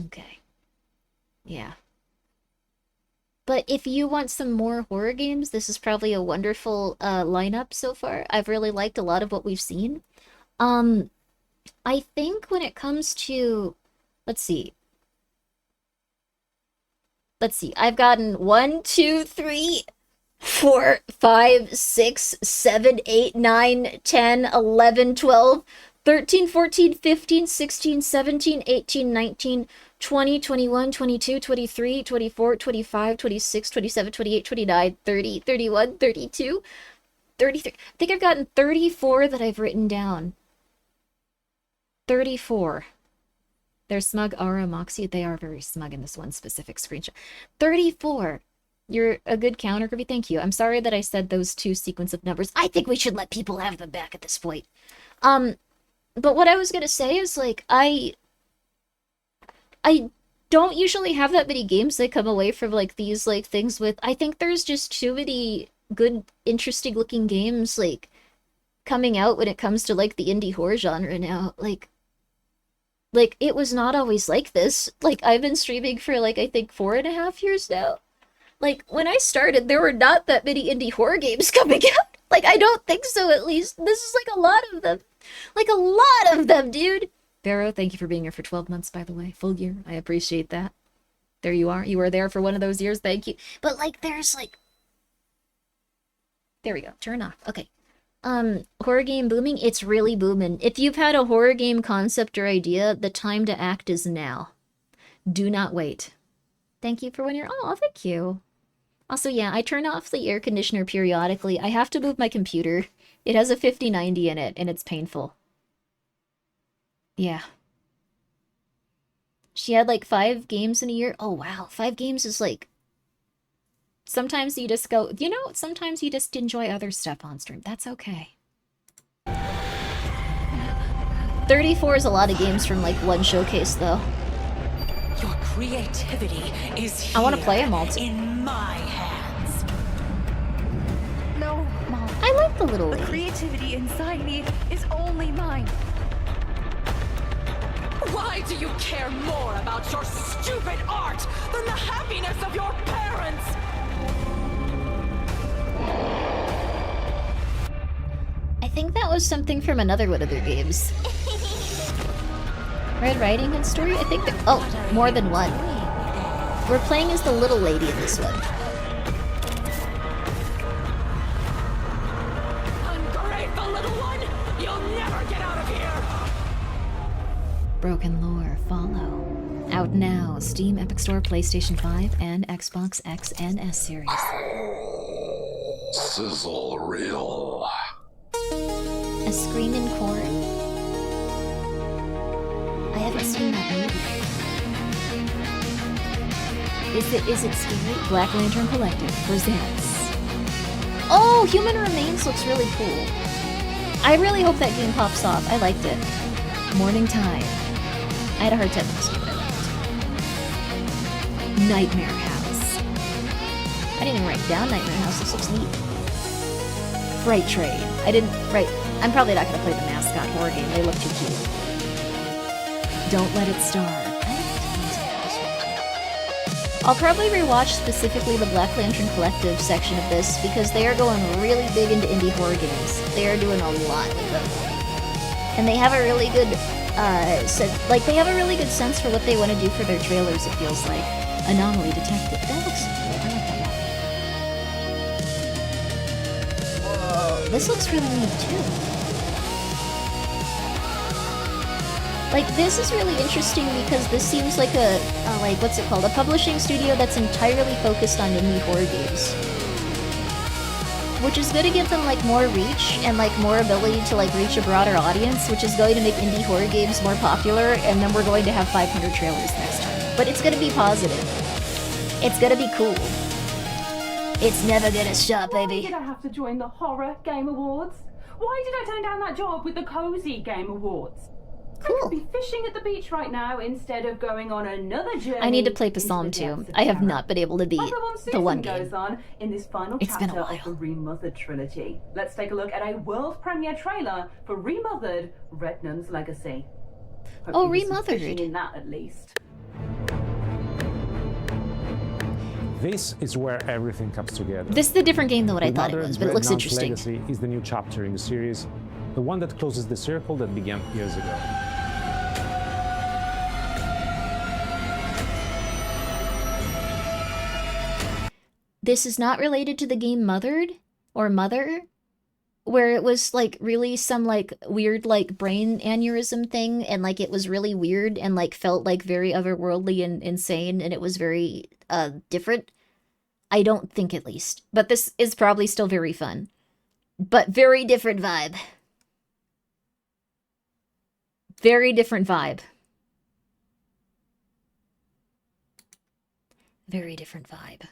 Okay. Yeah. But if you want some more horror games, this is probably a wonderful lineup so far. I've really liked a lot of what we've seen. I think when it comes to... Let's see. I've gotten 1, 2, 3, 4, 5, 6, 7, 8, 9, 10, 11, 12, 13, 14, 15, 16, 17, 18, 19, 20, 21, 22, 23, 24, 25, 26, 27, 28, 29, 30, 31, 32, 33. I think I've gotten 34 that I've written down. 34. They're smug, Aura, Moxie. They are very smug in this one specific screenshot. 34. You're a good counter, Grimmi. Thank you. I'm sorry that I said those 2 sequence of numbers. I think we should let people have them back at this point. But what I was gonna say is, like, I don't usually have that many games that come away from, like, these, like, things with... I think there's just too many good, interesting-looking games, like, coming out when it comes to, like, the indie horror genre now. Like, it was not always like this. Like, I've been streaming for, like, I think 4.5 years now. Like, when I started, there were not that many indie horror games coming out. Like, I don't think so, at least. This is, like, a lot of them. Like, a lot of them, dude! Barrow, thank you for being here for 12 months, by the way. Full year. I appreciate that. There you are. You were there for one of those years. Thank you. But, like, there's, like... There we go. Turn off. Okay. Horror game booming? It's really booming. If you've had a horror game concept or idea, the time to act is now. Do not wait. Thank you for when you're... Oh, thank you. Also, yeah, I turn off the air conditioner periodically. I have to move my computer. It has a 5090 in it, and it's painful. Yeah. She had like 5 games in a year. Oh, wow. 5 games is like... Sometimes you just go... You know, sometimes you just enjoy other stuff on stream. That's okay. 34 is a lot of games from like one showcase, though. Your creativity is here I want to play them all too. in my hands. No, Mom. I like the little The lady. creativity inside me is only mine. Why do you care more about your stupid art than the happiness of your parents? I think that was something from another one of their games. Red Riding Hood story? I think oh, more than one. We're playing as the little lady in this one. Ungrateful little one! You'll never get out of here! Broken Lore, follow. Out now, Steam, Epic Store, PlayStation 5, and Xbox X and S series. Sizzle reel. A Screamin' Corn. I haven't seen that movie. Is it scary? Black Lantern Collective presents. Oh, Human Remains looks really cool. I really hope that game pops off. I liked it. Morning Tide. I had a hard time with this game, but I liked it. Nightmare House. I didn't even write down Nightmare House. This looks neat. Freight Train. I didn't write... I'm probably not going to play the mascot horror game. They look too cute. Don't Let It Starve. I'll probably rewatch specifically the Black Lantern Collective section of this because they are going really big into indie horror games. They are doing a lot with them. And they have a really good they have a really good sense for what they want to do for their trailers, it feels like. Anomaly Detective. That looks cool. I like that one. Whoa, this looks really neat too. Like, this is really interesting because this seems like a what's it called? A publishing studio that's entirely focused on indie horror games. Which is going to give them, like, more reach and, like, more ability to, like, reach a broader audience, which is going to make indie horror games more popular, and then we're going to have 500 trailers next time. But it's going to be positive. It's going to be cool. It's never gonna stop, baby. Why did I have to join the Horror Game Awards? Why did I turn down that job with the Cozy Game Awards? Cool. I could be fishing at the beach right now instead of going on another journey. I need to play Psalm 2. I have not been able to beat the one game. Goes on in this final It's been a chapter while. of the Remothered trilogy. Let's take a look at a world premiere trailer for Remothered: Rednan's Legacy. Oh, Hopefully there's some Remothered. fishing in that at least. This is where everything comes together. This is a different game than what I thought it Remothered was, but it looks Rednan's interesting. Legacy is the new chapter in the series, the one that closes the circle that began years ago. This is not related to the game Mothered or Mother, where it was like really some like weird like brain aneurysm thing, and like it was really weird and like felt like very otherworldly and insane, and it was very different. I don't think, at least. But this is probably still very fun. But very different vibe. Very different vibe. Very different vibe.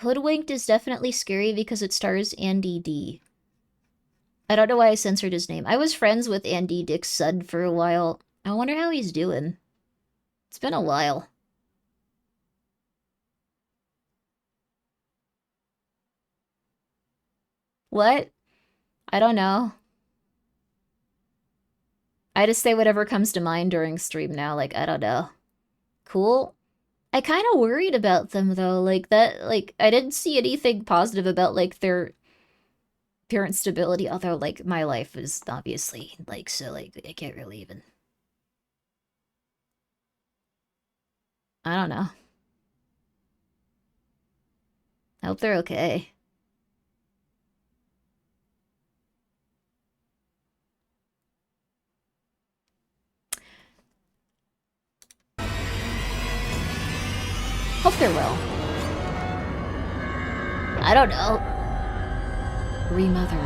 Hoodwinked is definitely scary because it stars Andy D. I don't know why I censored his name. I was friends with Andy Dick Sud for a while. I wonder how he's doing. It's been a while. What? I don't know. I just say whatever comes to mind during stream now, like, I don't know. Cool. I kind of worried about them, though, like, that, like, I didn't see anything positive about, like, their parent stability, although, like, my life is obviously, like, so, like, I can't really even... I don't know. I hope they're okay. Hope they're well. I don't know. Remothered.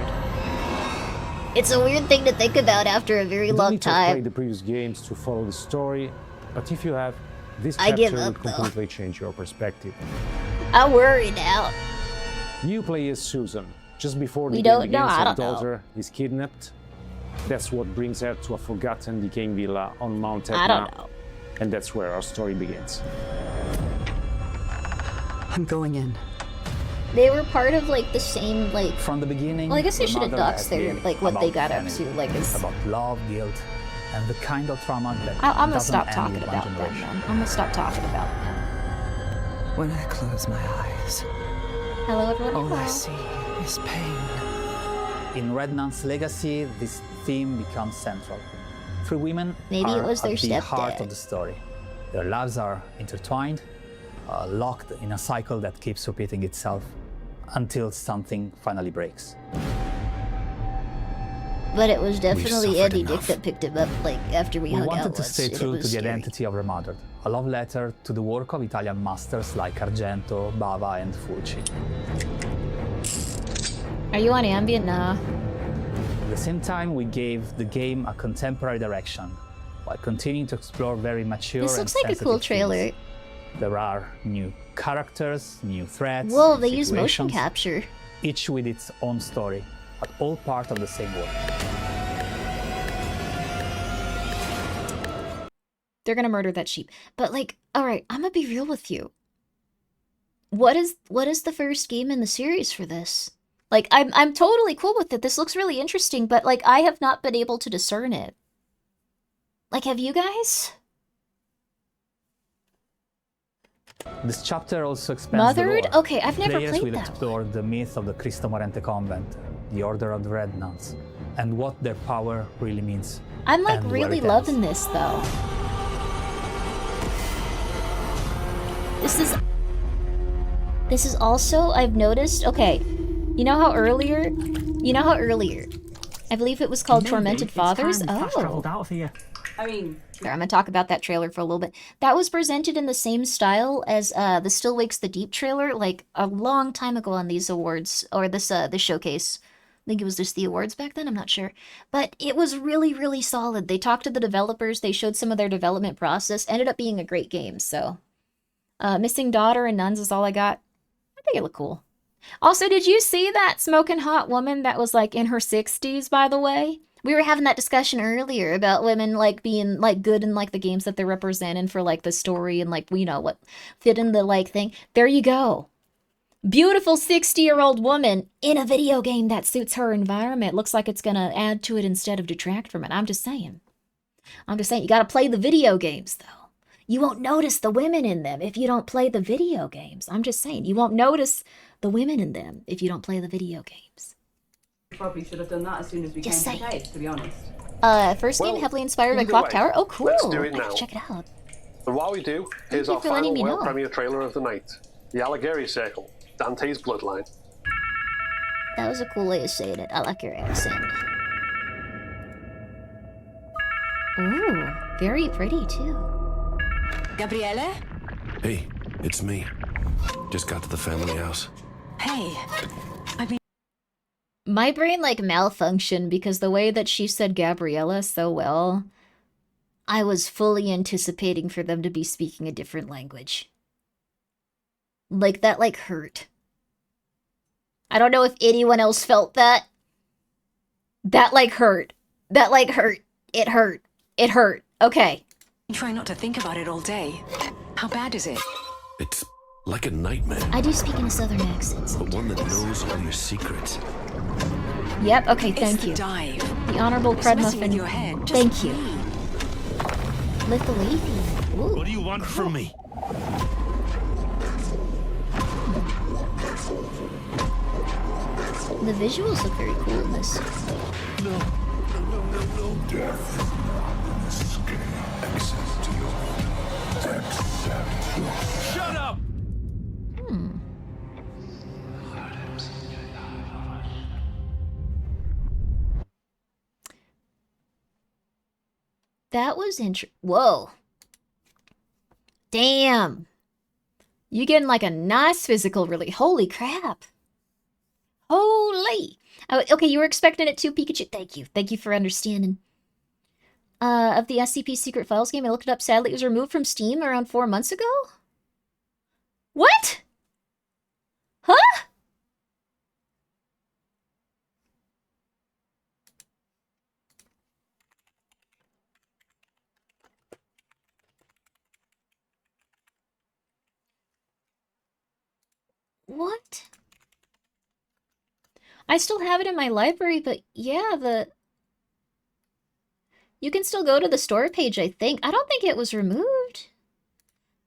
It's a weird thing to think about after a very You don't long need to have time. played the previous games to follow the story, but if you have, this I chapter give will up, though. completely change your perspective. I worry now. You play as Susan. Just before the We game don't know, begins, I her don't know. daughter is kidnapped. That's what brings her to a forgotten, decaying villa on Mount Etna. I don't know. And that's where our story begins. I'm going in. They were part of like the same like. From the beginning, Well, I guess they your should have mother doxed had their been like what they about got up family, to. Like is. about love, guilt, and the kind of trauma that I'm gonna doesn't stop end talking with one about them. generation. Then. I'm gonna stop talking about them. When I close my eyes, Hello, everyone. all I Hello. see is pain. In Rednan's legacy, this theme becomes central. Three women Maybe it are was their at the heart stepdad. of the story. Their lives are intertwined, locked in a cycle that keeps repeating itself until something finally breaks. But it was definitely suffered Andy enough. Dick that picked him up like after we We hung out wanted to once, stay and it true was to the scary. identity of Remothered, a love letter to the work of Italian masters like Argento, Bava, and Fulci. Are you on ambient? Nah. At the same time, we gave the game a contemporary direction, while continuing to explore very mature This and looks like a cool sensitive trailer. themes. There are new characters, new threats, Whoa, they use motion situations, capture. each with its own story, but all part of the same world. They're gonna murder that sheep. But like, alright, I'm gonna be real with you. What is the first game in the series for this? Like, I'm totally cool with it. This looks really interesting, but like I have not been able to discern it. Like, have you guys? This chapter also expands the Mothered? lore. Okay, I've never Players played will that explore the myth of the Cristo Morente convent, the Order of the Red Nuns, and what their power really means. I'm like and where really it ends. loving this though. This is also, I've noticed, okay, you know how earlier, I believe it was called Tormented Fathers? Traveled out of here. I mean, Here, I'm gonna talk about that trailer for a little bit. That was presented in the same style as the Still Wakes the Deep trailer, like a long time ago on these awards, or this showcase. I think it was just the awards back then, I'm not sure. But it was really, really solid. They talked to the developers, they showed some of their development process, ended up being a great game, so. Missing Daughter and Nuns is all I got. I think it looked cool. Also, did you see that smoking hot woman that was like in her 60s, by the way? We were having that discussion earlier about women like being like good in like the games that they're representing for like the story and like, you know, what fit in the like thing. There you go. Beautiful 60-year-old woman in a video game that suits her environment. Looks like it's gonna add to it instead of detract from it. I'm just saying. You gotta play the video games though. You won't notice the women in them if you don't play the video games. I'm just saying, you won't notice the women in them if you don't play the video games. probably should have done that as soon as we Just came to the case, to be honest. First game heavily inspired by either Clock way, Tower. Oh, cool. let's do it I now. gotta check it out. And while we do, here's you our for letting final me world know. premiere trailer of the night. The Allegheny Circle, Dante's Bloodline. That was a cool way of saying it. I like your accent. Ooh, very pretty too. Gabriele? Hey, it's me. Just got to the family house. Hey. My brain like malfunctioned because the way that she said Gabriella so well, I was fully anticipating for them to be speaking a different language. Like that like hurt. I don't know if anyone else felt that. That like hurt. That like hurt. It hurt. It hurt. Okay. Try not to think about it all day. How bad is it? It's like a nightmare, I do speak in a southern accent. but one that knows all your secrets. Yep, okay, It's thank the you. dive. The Honorable It's Cred messing with Muffin. your head. Just Thank you. breathe. Lift the leaf. Ooh. What do you want from me? The visuals look very cool in this. No. Death. Access to your. Accept. Shut up! That was whoa. Damn. You getting like a nice physical, really. Holy crap. Holy. Oh, okay, you were expecting it too, Pikachu. Thank you. Thank you for understanding. Of the SCP Secret Files game, I looked it up. Sadly, it was removed from Steam around 4 months ago? What? Huh? What? I still have it in my library, but yeah, you can still go to the store page, I think. I don't think it was removed.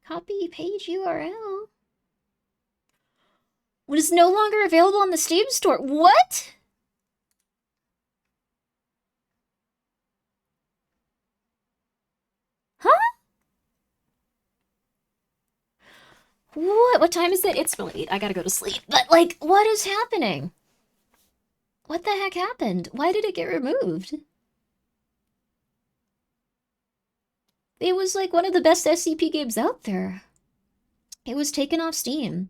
Copy page URL. Was no longer available on the Steam store. What? Huh? What time is it? It's late. I gotta go to sleep. But, like, what is happening? What the heck happened? Why did it get removed? It was, like, one of the best SCP games out there. It was taken off Steam.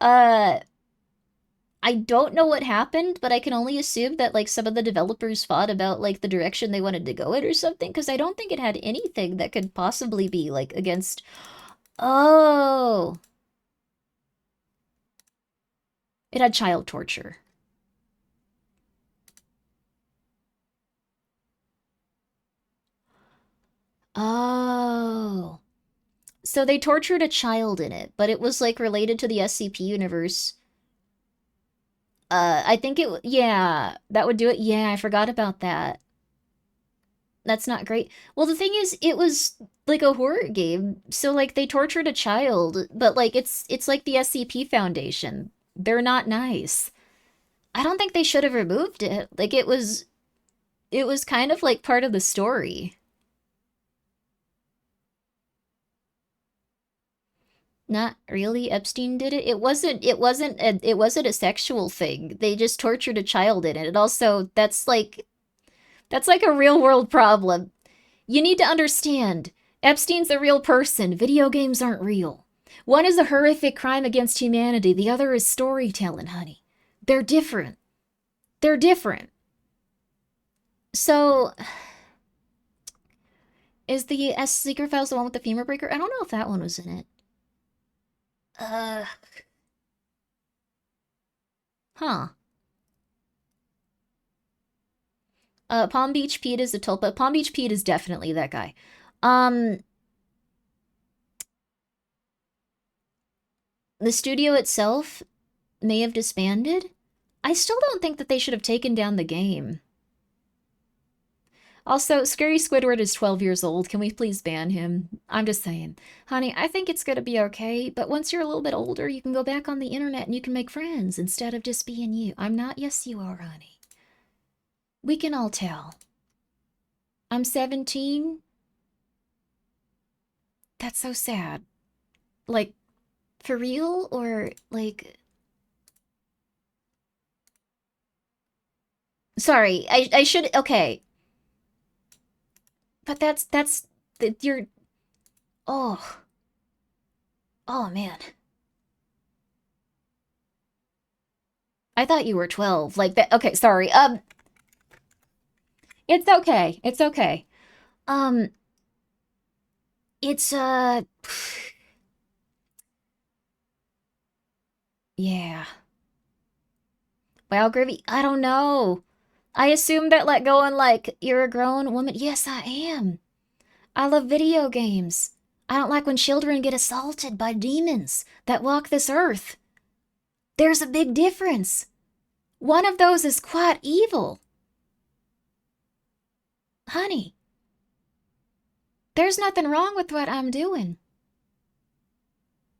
I don't know what happened, but I can only assume that, like, some of the developers fought about, like, the direction they wanted to go in or something, because I don't think it had anything that could possibly be, like, against... Oh! It had child torture. Oh. So they tortured a child in it, but it was, like, related to the SCP universe. I think yeah, that would do it. Yeah, I forgot about that. That's not great. Well, the thing is, it was, like, a horror game, so, like, they tortured a child, but, like, it's like the SCP Foundation. They're not nice. I don't think they should have removed it. Like, it was kind of, like, part of the story. Not really. Epstein did it. It wasn't a sexual thing. They just tortured a child in it. And also, that's like a real world problem. You need to understand, Epstein's a real person. Video games aren't real. One is a horrific crime against humanity. The other is storytelling, honey. They're different. They're different. So, is the Secret Files the one with the femur breaker? I don't know if that one was in it. Huh. Palm Beach Pete is a tulpa. Palm Beach Pete is definitely that guy. The studio itself may have disbanded. I still don't think that they should have taken down the game. Also, Scary Squidward is 12 years old. Can we please ban him? I'm just saying. Honey, I think it's gonna be okay, but once you're a little bit older, you can go back on the internet and you can make friends instead of just being you. I'm not. Yes, you are, honey. We can all tell. I'm 17. That's so sad. Like, for real? Or, like... Sorry, I should... Okay. But you're... Oh. Oh, man. I thought you were 12. Like, that... Okay, sorry. It's okay. It's okay. It's, yeah. Wow, Grimmi, I don't know. I assume that, like, going, like, you're a grown woman. Yes, I am. I love video games. I don't like when children get assaulted by demons that walk this earth. There's a big difference. One of those is quite evil. Honey, there's nothing wrong with what I'm doing.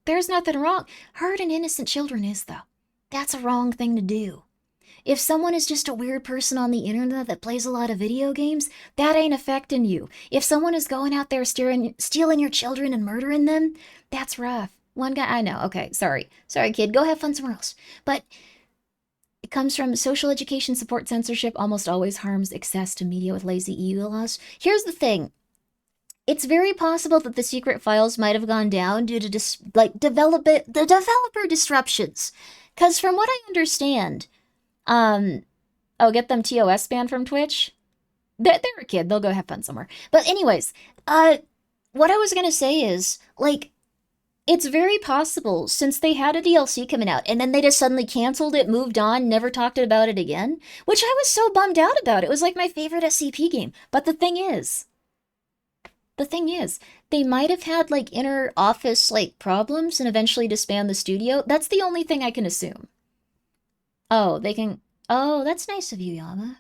There's nothing wrong. Hurting innocent children is, though. That's a wrong thing to do. If someone is just a weird person on the internet that plays a lot of video games, that ain't affecting you. If someone is going out there stealing your children and murdering them, that's rough. One guy, I know. Okay, sorry. Sorry, kid. Go have fun somewhere else. But It comes from social education support censorship almost always harms access to media with lazy EU laws. Here's the thing. It's very possible that the secret files might have gone down due to developer disruptions. Because from what I understand, get them TOS banned from Twitch. They're a kid. They'll go have fun somewhere. But anyways, what I was going to say is, like, it's very possible, since they had a DLC coming out, and then they just suddenly canceled it, moved on, never talked about it again, which I was so bummed out about. It was like my favorite SCP game. But the thing is, they might have had, like, inner office, like, problems and eventually disband the studio. That's the only thing I can assume. Oh, they can... Oh, that's nice of you, Yama.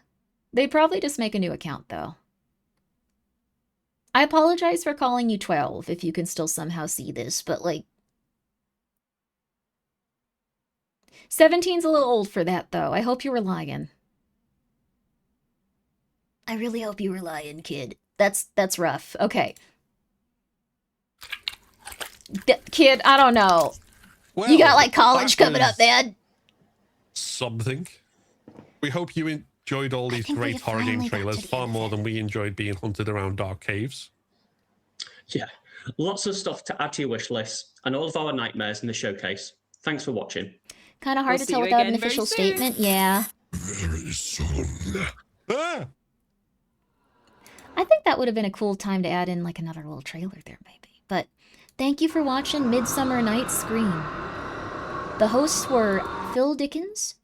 They'd probably just make a new account, though. I apologize for calling you 12, if you can still somehow see this, but, like... 17's a little old for that, though. I hope you were lying. I really hope you were lying, kid. That's rough. Okay. Kid, I don't know. Well, you got, like, college coming up, man. Something. We hope you enjoyed all these great horror game trailers far more than we enjoyed being hunted around dark caves. Yeah, lots of stuff to add to your wish list and all of our nightmares in the showcase. Thanks for watching. Kind of hard to tell without an official statement. Yeah. Very soon. Ah! I think that would have been a cool time to add in, like, another little trailer there, maybe. But thank you for watching Midsummer Night's Scream. The hosts were Phil Dickens,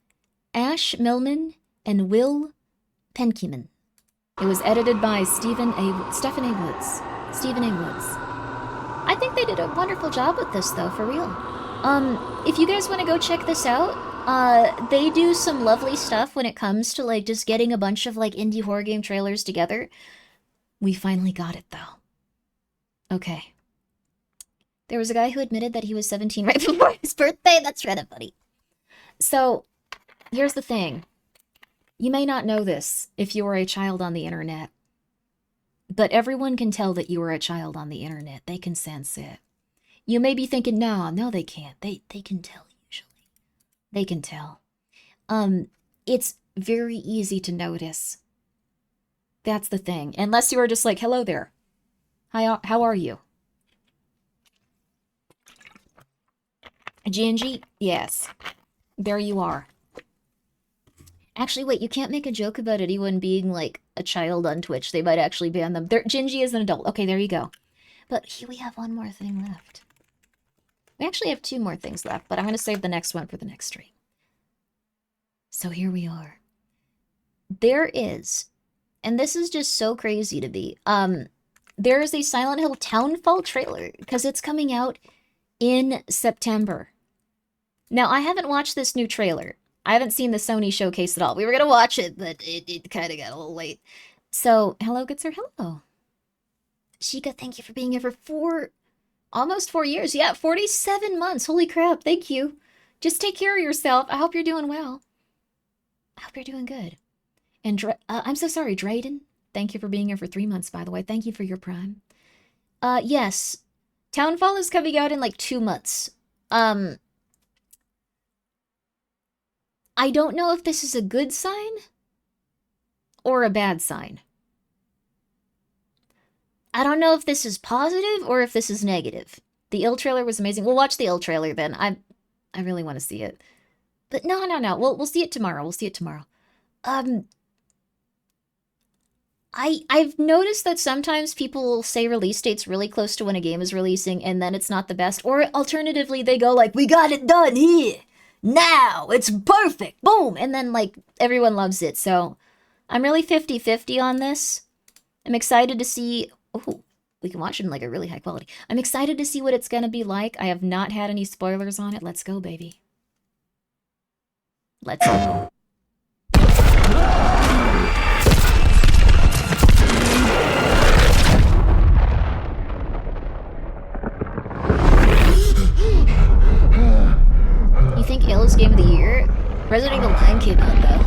Ash Millman, and Will Penkiman. It was edited by Stephen A. Woods. I think they did a wonderful job with this, though, for real. If you guys want to go check this out, they do some lovely stuff when it comes to, like, just getting a bunch of, like, indie horror game trailers together. We finally got it, though. Okay. There was a guy who admitted that he was 17 right before his birthday. That's kind of funny. So, here's the thing. You may not know this if you are a child on the internet. But everyone can tell that you are a child on the internet. They can sense it. You may be thinking, no, they can't. They can tell, usually. They can tell. It's very easy to notice. That's the thing. Unless you are just like, hello there. Hi, how are you? GNG? Yes. There you are. Actually, wait, you can't make a joke about anyone being, like, a child on Twitch. They might actually ban them. Gingy is an adult. Okay, there you go. But here we have one more thing left. We actually have 2 more things left, but I'm going to save the next one for the next stream. So here we are. There is, and this is just so crazy to me, there is a Silent Hill Townfall trailer, because it's coming out in September. Now, I haven't watched this new trailer. I haven't seen the Sony showcase at all. We were going to watch it, but it kind of got a little late. So, hello, good sir, hello. Sheikah, thank you for being here for almost 4 years. Yeah, 47 months. Holy crap, thank you. Just take care of yourself. I hope you're doing well. I hope you're doing good. And I'm so sorry, Drayden. Thank you for being here for 3 months, by the way. Thank you for your Prime. Yes. Townfall is coming out in, like, 2 months. I don't know if this is a good sign or a bad sign. I don't know if this is positive or if this is negative. The Ill trailer was amazing. We'll watch the Ill trailer then. I really want to see it. But no. We'll see it tomorrow. I've noticed that sometimes people will say release dates really close to when a game is releasing and then it's not the best. Or alternatively, they go like, we got it done here. Now, it's perfect, boom, and then, like, everyone loves it, so I'm really 50-50 on this. I'm excited to see, oh, we can watch it in, like, a really high quality. I'm excited to see what it's gonna be like. I have not had any spoilers on it. Let's go, baby. Let's go. You think Ill's Game of the Year? Resident Evil 9 came out, though.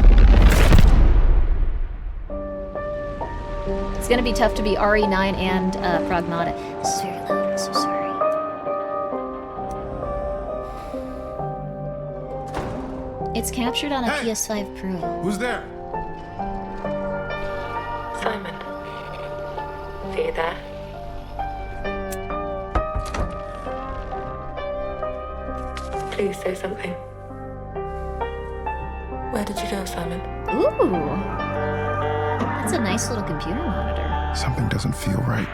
It's gonna be tough to be RE9 and Pragmata. This is very loud, I'm so sorry. It's captured on a PS5 Pro. Who's there? Simon. Are you there? Please say something. Where did you go, Simon? Ooh. That's a nice little computer monitor. Something doesn't feel right.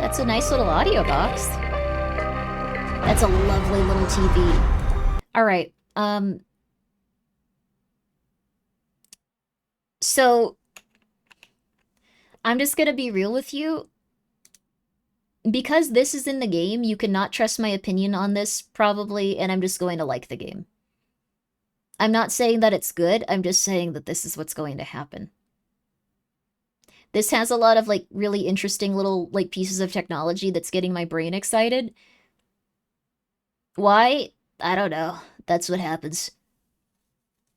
That's a nice little audio box. That's a lovely little TV. All right. So I'm just gonna be real with you. Because this is in the game, you cannot trust my opinion on this, probably, and I'm just going to like the game. I'm not saying that it's good, I'm just saying that this is what's going to happen. This has a lot of, like, really interesting little, like, pieces of technology that's getting my brain excited. Why? I don't know. That's what happens.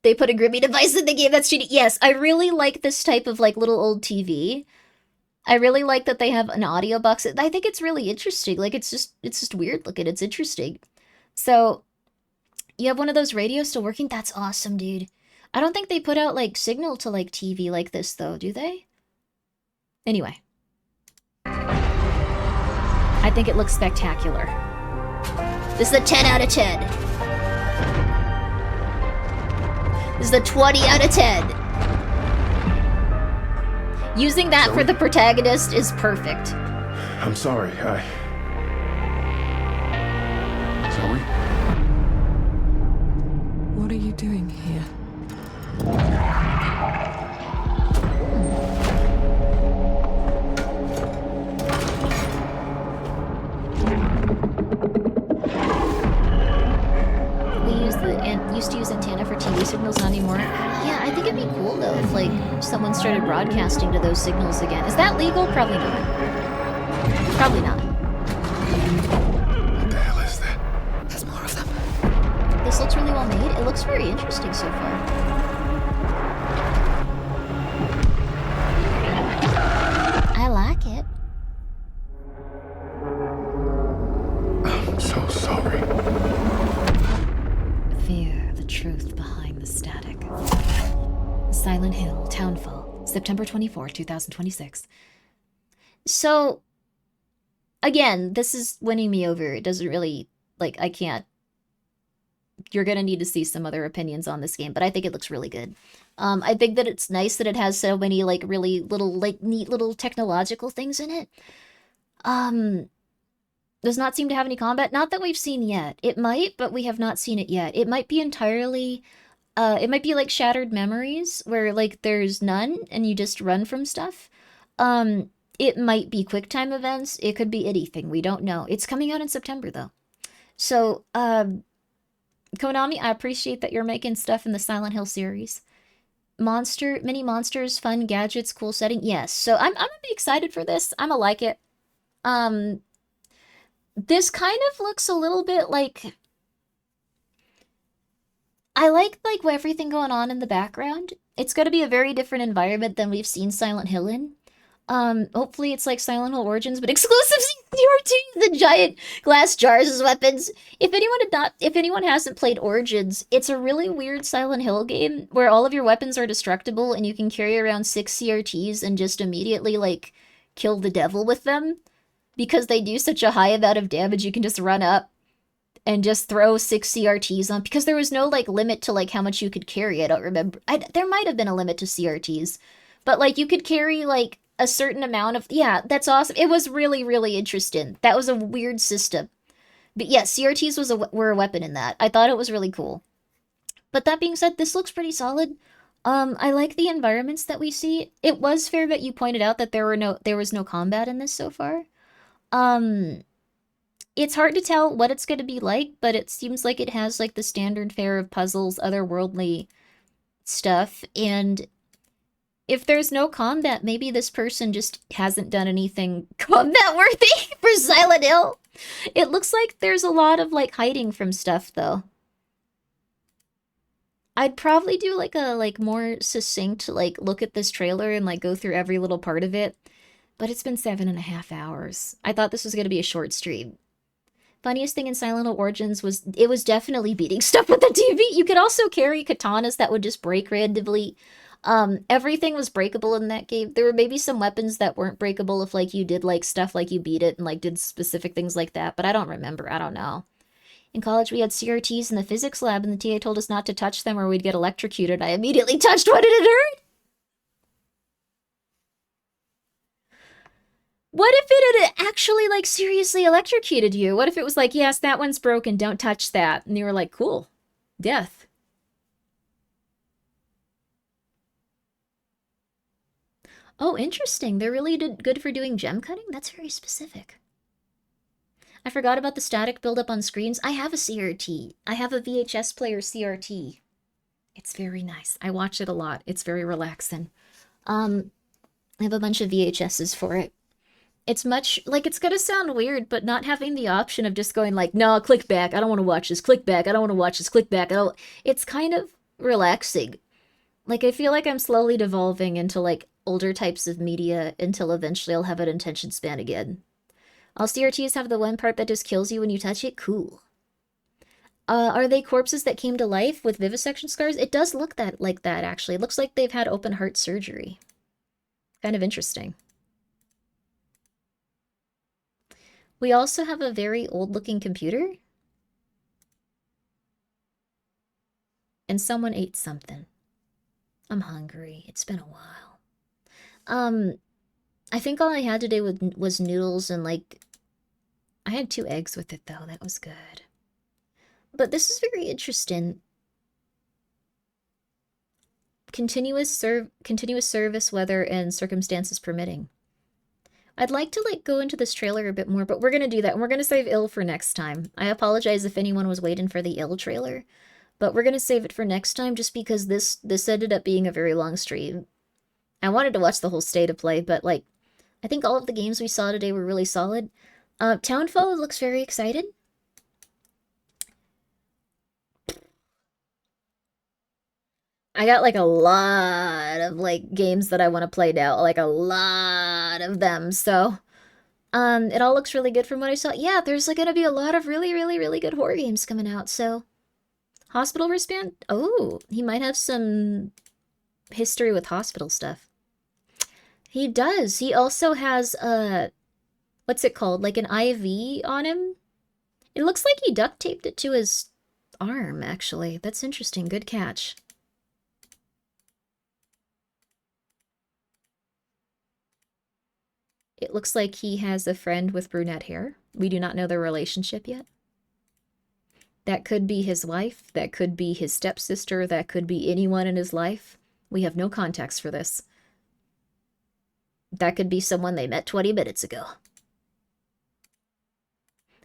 They put a Grimmi device in the game, that's cheating. Yes, I really like this type of, like, little old TV. I really like that they have an audio box. I think it's really interesting. Like, it's just weird looking. It's interesting. So, you have one of those radios still working? That's awesome, dude. I don't think they put out, like, signal to, like, TV like this, though, do they? Anyway. I think it looks spectacular. This is a 10 out of 10. This is a 20 out of 10. Using that for the protagonist is perfect. I'm sorry, Zoe? What are you doing here? Used to use antenna for TV signals, not anymore. Yeah, I think it'd be cool though if like someone started broadcasting to those signals again. Is that legal? Probably not. Probably not. What the hell is that? There's more of them. This looks really well made. It looks very interesting so far. I like it. I'm so sorry. Fear. Truth behind the static. Silent Hill, Townfall, September 24, 2026. So, again, this is winning me over. It doesn't really, like, I can't. You're gonna need to see some other opinions on this game, but I think it looks really good. I think that it's nice that it has so many, like, really little, like, neat little technological things in it. Does not seem to have any combat. Not that we've seen yet. It might, but we have not seen it yet. It might be entirely, it might be like Shattered Memories, where like there's none and you just run from stuff. It might be QuickTime events. It could be anything. We don't know. It's coming out in September though. So, Konami, I appreciate that you're making stuff in the Silent Hill series. Mini monsters, fun gadgets, cool setting. Yes. So I'm gonna be excited for this. I'm gonna like it. This kind of looks a little bit like... I like everything going on in the background. It's going to be a very different environment than we've seen Silent Hill in. Hopefully it's like Silent Hill Origins, but exclusive CRT, the giant glass jars as weapons. If anyone hasn't played Origins, it's a really weird Silent Hill game where all of your weapons are destructible and you can carry around 6 CRTs and just immediately, like, kill the devil with them. Because they do such a high amount of damage, you can just run up and just throw 6 CRTs on. Because there was no, like, limit to, like, how much you could carry. I don't remember. There might have been a limit to CRTs. But, like, you could carry, like, a certain amount of... Yeah, that's awesome. It was really, really interesting. That was a weird system. But yeah, CRTs were a weapon in that. I thought it was really cool. But that being said, this looks pretty solid. I like the environments that we see. It was fair that you pointed out that there was no combat in this so far. It's hard to tell what it's going to be like, but it seems like it has like the standard fare of puzzles, otherworldly stuff, and if there's no combat, maybe this person just hasn't done anything combat-worthy for Silent Hill. It looks like there's a lot of like hiding from stuff, though. I'd probably do like a more succinct look at this trailer and like go through every little part of it. But it's been 7.5 hours. I thought this was going to be a short stream. Funniest thing in Silent Hill Origins was it was definitely beating stuff with the TV. You could also carry katanas that would just break randomly. Everything was breakable in that game. There were maybe some weapons that weren't breakable if like you did like stuff like you beat it and like did specific things like that, but I don't remember. I don't know. In college, we had CRTs in the physics lab, and the TA told us not to touch them or we'd get electrocuted. I immediately touched one and it hurt. What if it had actually, like, seriously electrocuted you? What if it was like, yes, that one's broken, don't touch that. And you were like, cool. Death. Oh, interesting. They're really good for doing gem cutting? That's very specific. I forgot about the static buildup on screens. I have a CRT. I have a VHS player CRT. It's very nice. I watch it a lot. It's very relaxing. I have a bunch of VHSs for it. It's much, like, it's gonna sound weird, but not having the option of just going like, no, click back, I don't want to watch this, click back, I don't want to watch this, click back, it's kind of relaxing. Like, I feel like I'm slowly devolving into, like, older types of media until eventually I'll have an attention span again. All CRTs have the one part that just kills you when you touch it? Cool. Are they corpses that came to life with vivisection scars? It does look like that, actually. It looks like they've had open heart surgery. Kind of interesting. We also have a very old-looking computer. And someone ate something. I'm hungry. It's been a while. I think all I had today was noodles and, like... I had 2 eggs with it, though. That was good. But this is very interesting. Continuous service, weather, and circumstances permitting. I'd like to, like, go into this trailer a bit more, but we're gonna do that, and we're gonna save ill for next time. I apologize if anyone was waiting for the ill trailer, but we're gonna save it for next time just because this ended up being a very long stream. I wanted to watch the whole state of play, but, like, I think all of the games we saw today were really solid. Townfall looks very excited. I got, like, a lot of, like, games that I want to play now. Like, a lot of them, so... it all looks really good from what I saw. Yeah, there's, like, gonna be a lot of really, really, really good horror games coming out, so... Hospital wristband? Oh, he might have some history with hospital stuff. He does. He also has, what's it called? Like, an IV on him? It looks like he duct taped it to his arm, actually. That's interesting. Good catch. It looks like he has a friend with brunette hair. We do not know their relationship yet. That could be his wife. That could be his stepsister. That could be anyone in his life. We have no context for this. That could be someone they met 20 minutes ago.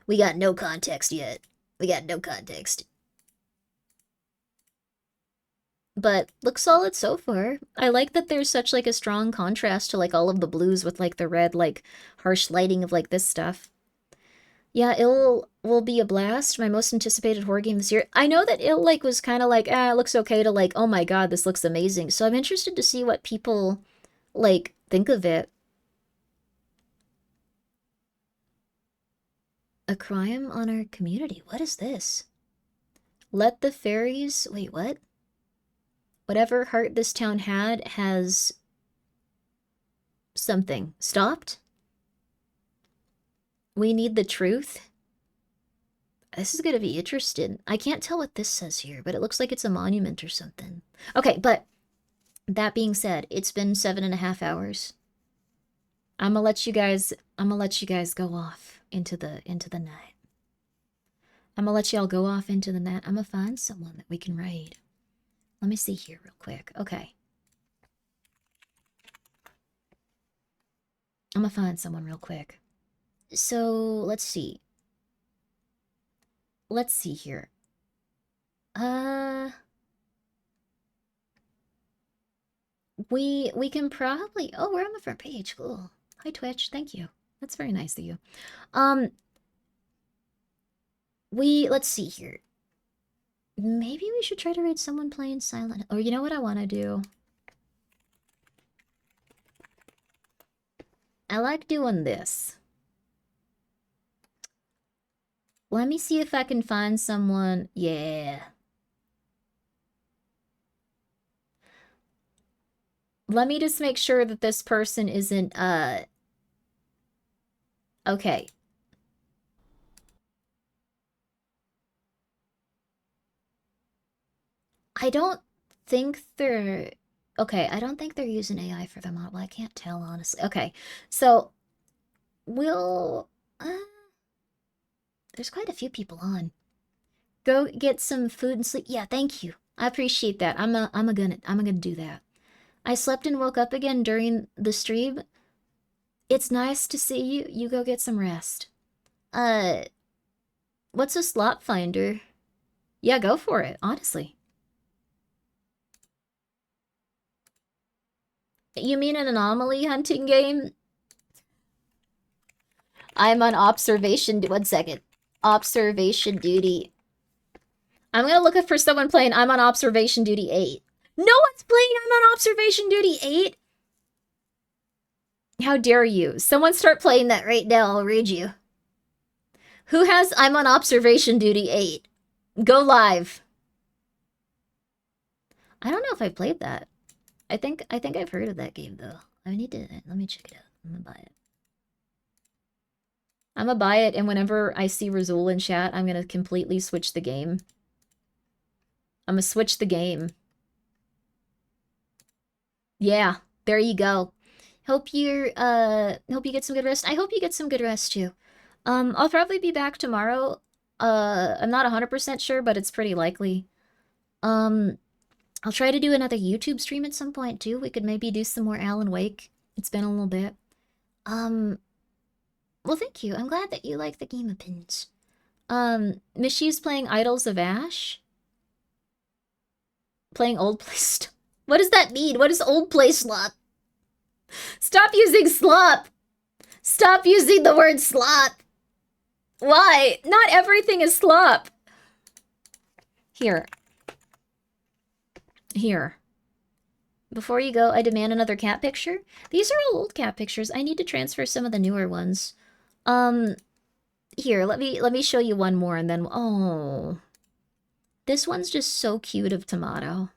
We got no context yet. We got no context. But looks solid so far. I like that there's such, like, a strong contrast to, like, all of the blues with, like, the red, like, harsh lighting of, like, this stuff. Yeah, Ill will be a blast. My most anticipated horror game this year. I know that Ill, like, was kind of like, it looks okay, to, like, oh my god, this looks amazing. So I'm interested to see what people, like, think of it. A crime on our community. What is this? Let the fairies... Wait, what? Whatever heart this town had has... something. Stopped? We need the truth? This is gonna be interesting. I can't tell what this says here, but it looks like it's a monument or something. Okay, but that being said, it's been 7.5 hours. I'm gonna let you guys go off into the night. I'm gonna let y'all go off into the night. I'm gonna find someone that we can raid. Let me see here real quick. Okay. I'm gonna find someone real quick. So, let's see. Let's see here. We can probably... Oh, we're on the front page. Cool. Hi, Twitch. Thank you. That's very nice of you. Let's see here. Maybe we should try to raid someone playing Silent... Or you know what I want to do? I like doing this. Let me see if I can find someone. Yeah. Let me just make sure that this person isn't, okay. I don't think they're... Okay, I don't think they're using AI for their model. I can't tell, honestly. Okay, so we'll... there's quite a few people on. Go get some food and sleep. Yeah, thank you. I appreciate that. I'm gonna do that. I slept and woke up again during the stream. It's nice to see you. You go get some rest. What's a slot finder? Yeah, go for it, honestly. You mean an anomaly hunting game? I'm on observation. 1 second. Observation duty. I'm gonna look for someone playing I'm on observation duty 8. No one's playing I'm on observation duty 8? How dare you? Someone start playing that right now. I'll read you. Who has I'm on observation duty 8? Go live. I don't know if I played that. I think I've heard of that game though. I need to let me check it out. I'm gonna buy it. I'm gonna buy it, and whenever I see Razul in chat, I'm gonna completely switch the game. I'm gonna switch the game. Yeah, there you go. Hope you get some good rest. I hope you get some good rest too. I'll probably be back tomorrow. I'm not 100% sure, but it's pretty likely. I'll try to do another YouTube stream at some point too. We could maybe do some more Alan Wake. It's been a little bit. Well, thank you. I'm glad that you like the game opinions. Mishy's playing Idols of Ash. Playing Old Play What does that mean? What is Old Play Slop? Stop using slop! Stop using the word slop! Why? Not everything is slop. Here. Here. Before you go, I demand another cat picture. These are all old cat pictures. I need to transfer some of the newer ones. Here, let me show you one more and then... Oh. This one's just so cute of Tomato.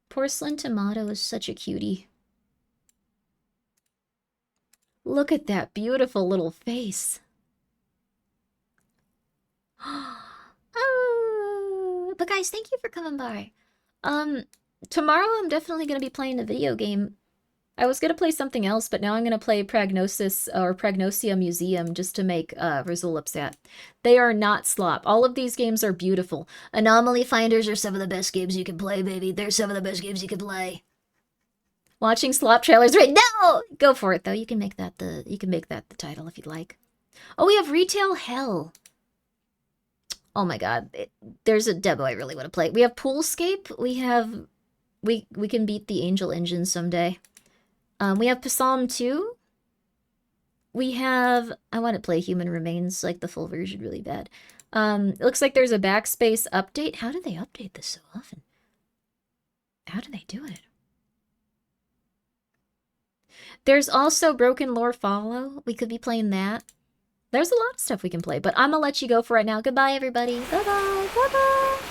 Porcelain Tomato is such a cutie. Look at that beautiful little face. Oh, but guys, thank you for coming by. Tomorrow I'm definitely going to be playing a video game. I was going to play something else, but now I'm going to play Prognosia Museum just to make Razul upset. They are not slop. All of these games are beautiful. Anomaly Finders are some of the best games you can play, baby. They're some of the best games you can play. Watching slop trailers right now! Go for it, though. You can make that the title if you'd like. Oh, we have Retail Hell. Oh my god. There's a demo I really want to play. We have Poolscape. We have... We can beat the Angel Engine someday. We have Psalm 2. We have... I want to play Human Remains, like the full version, really bad. It looks like there's a backspace update. How do they update this so often? How do they do it? There's also Broken Lore Follow. We could be playing that. There's a lot of stuff we can play, but I'm gonna let you go for right now. Goodbye, everybody. Bye-bye. Bye-bye.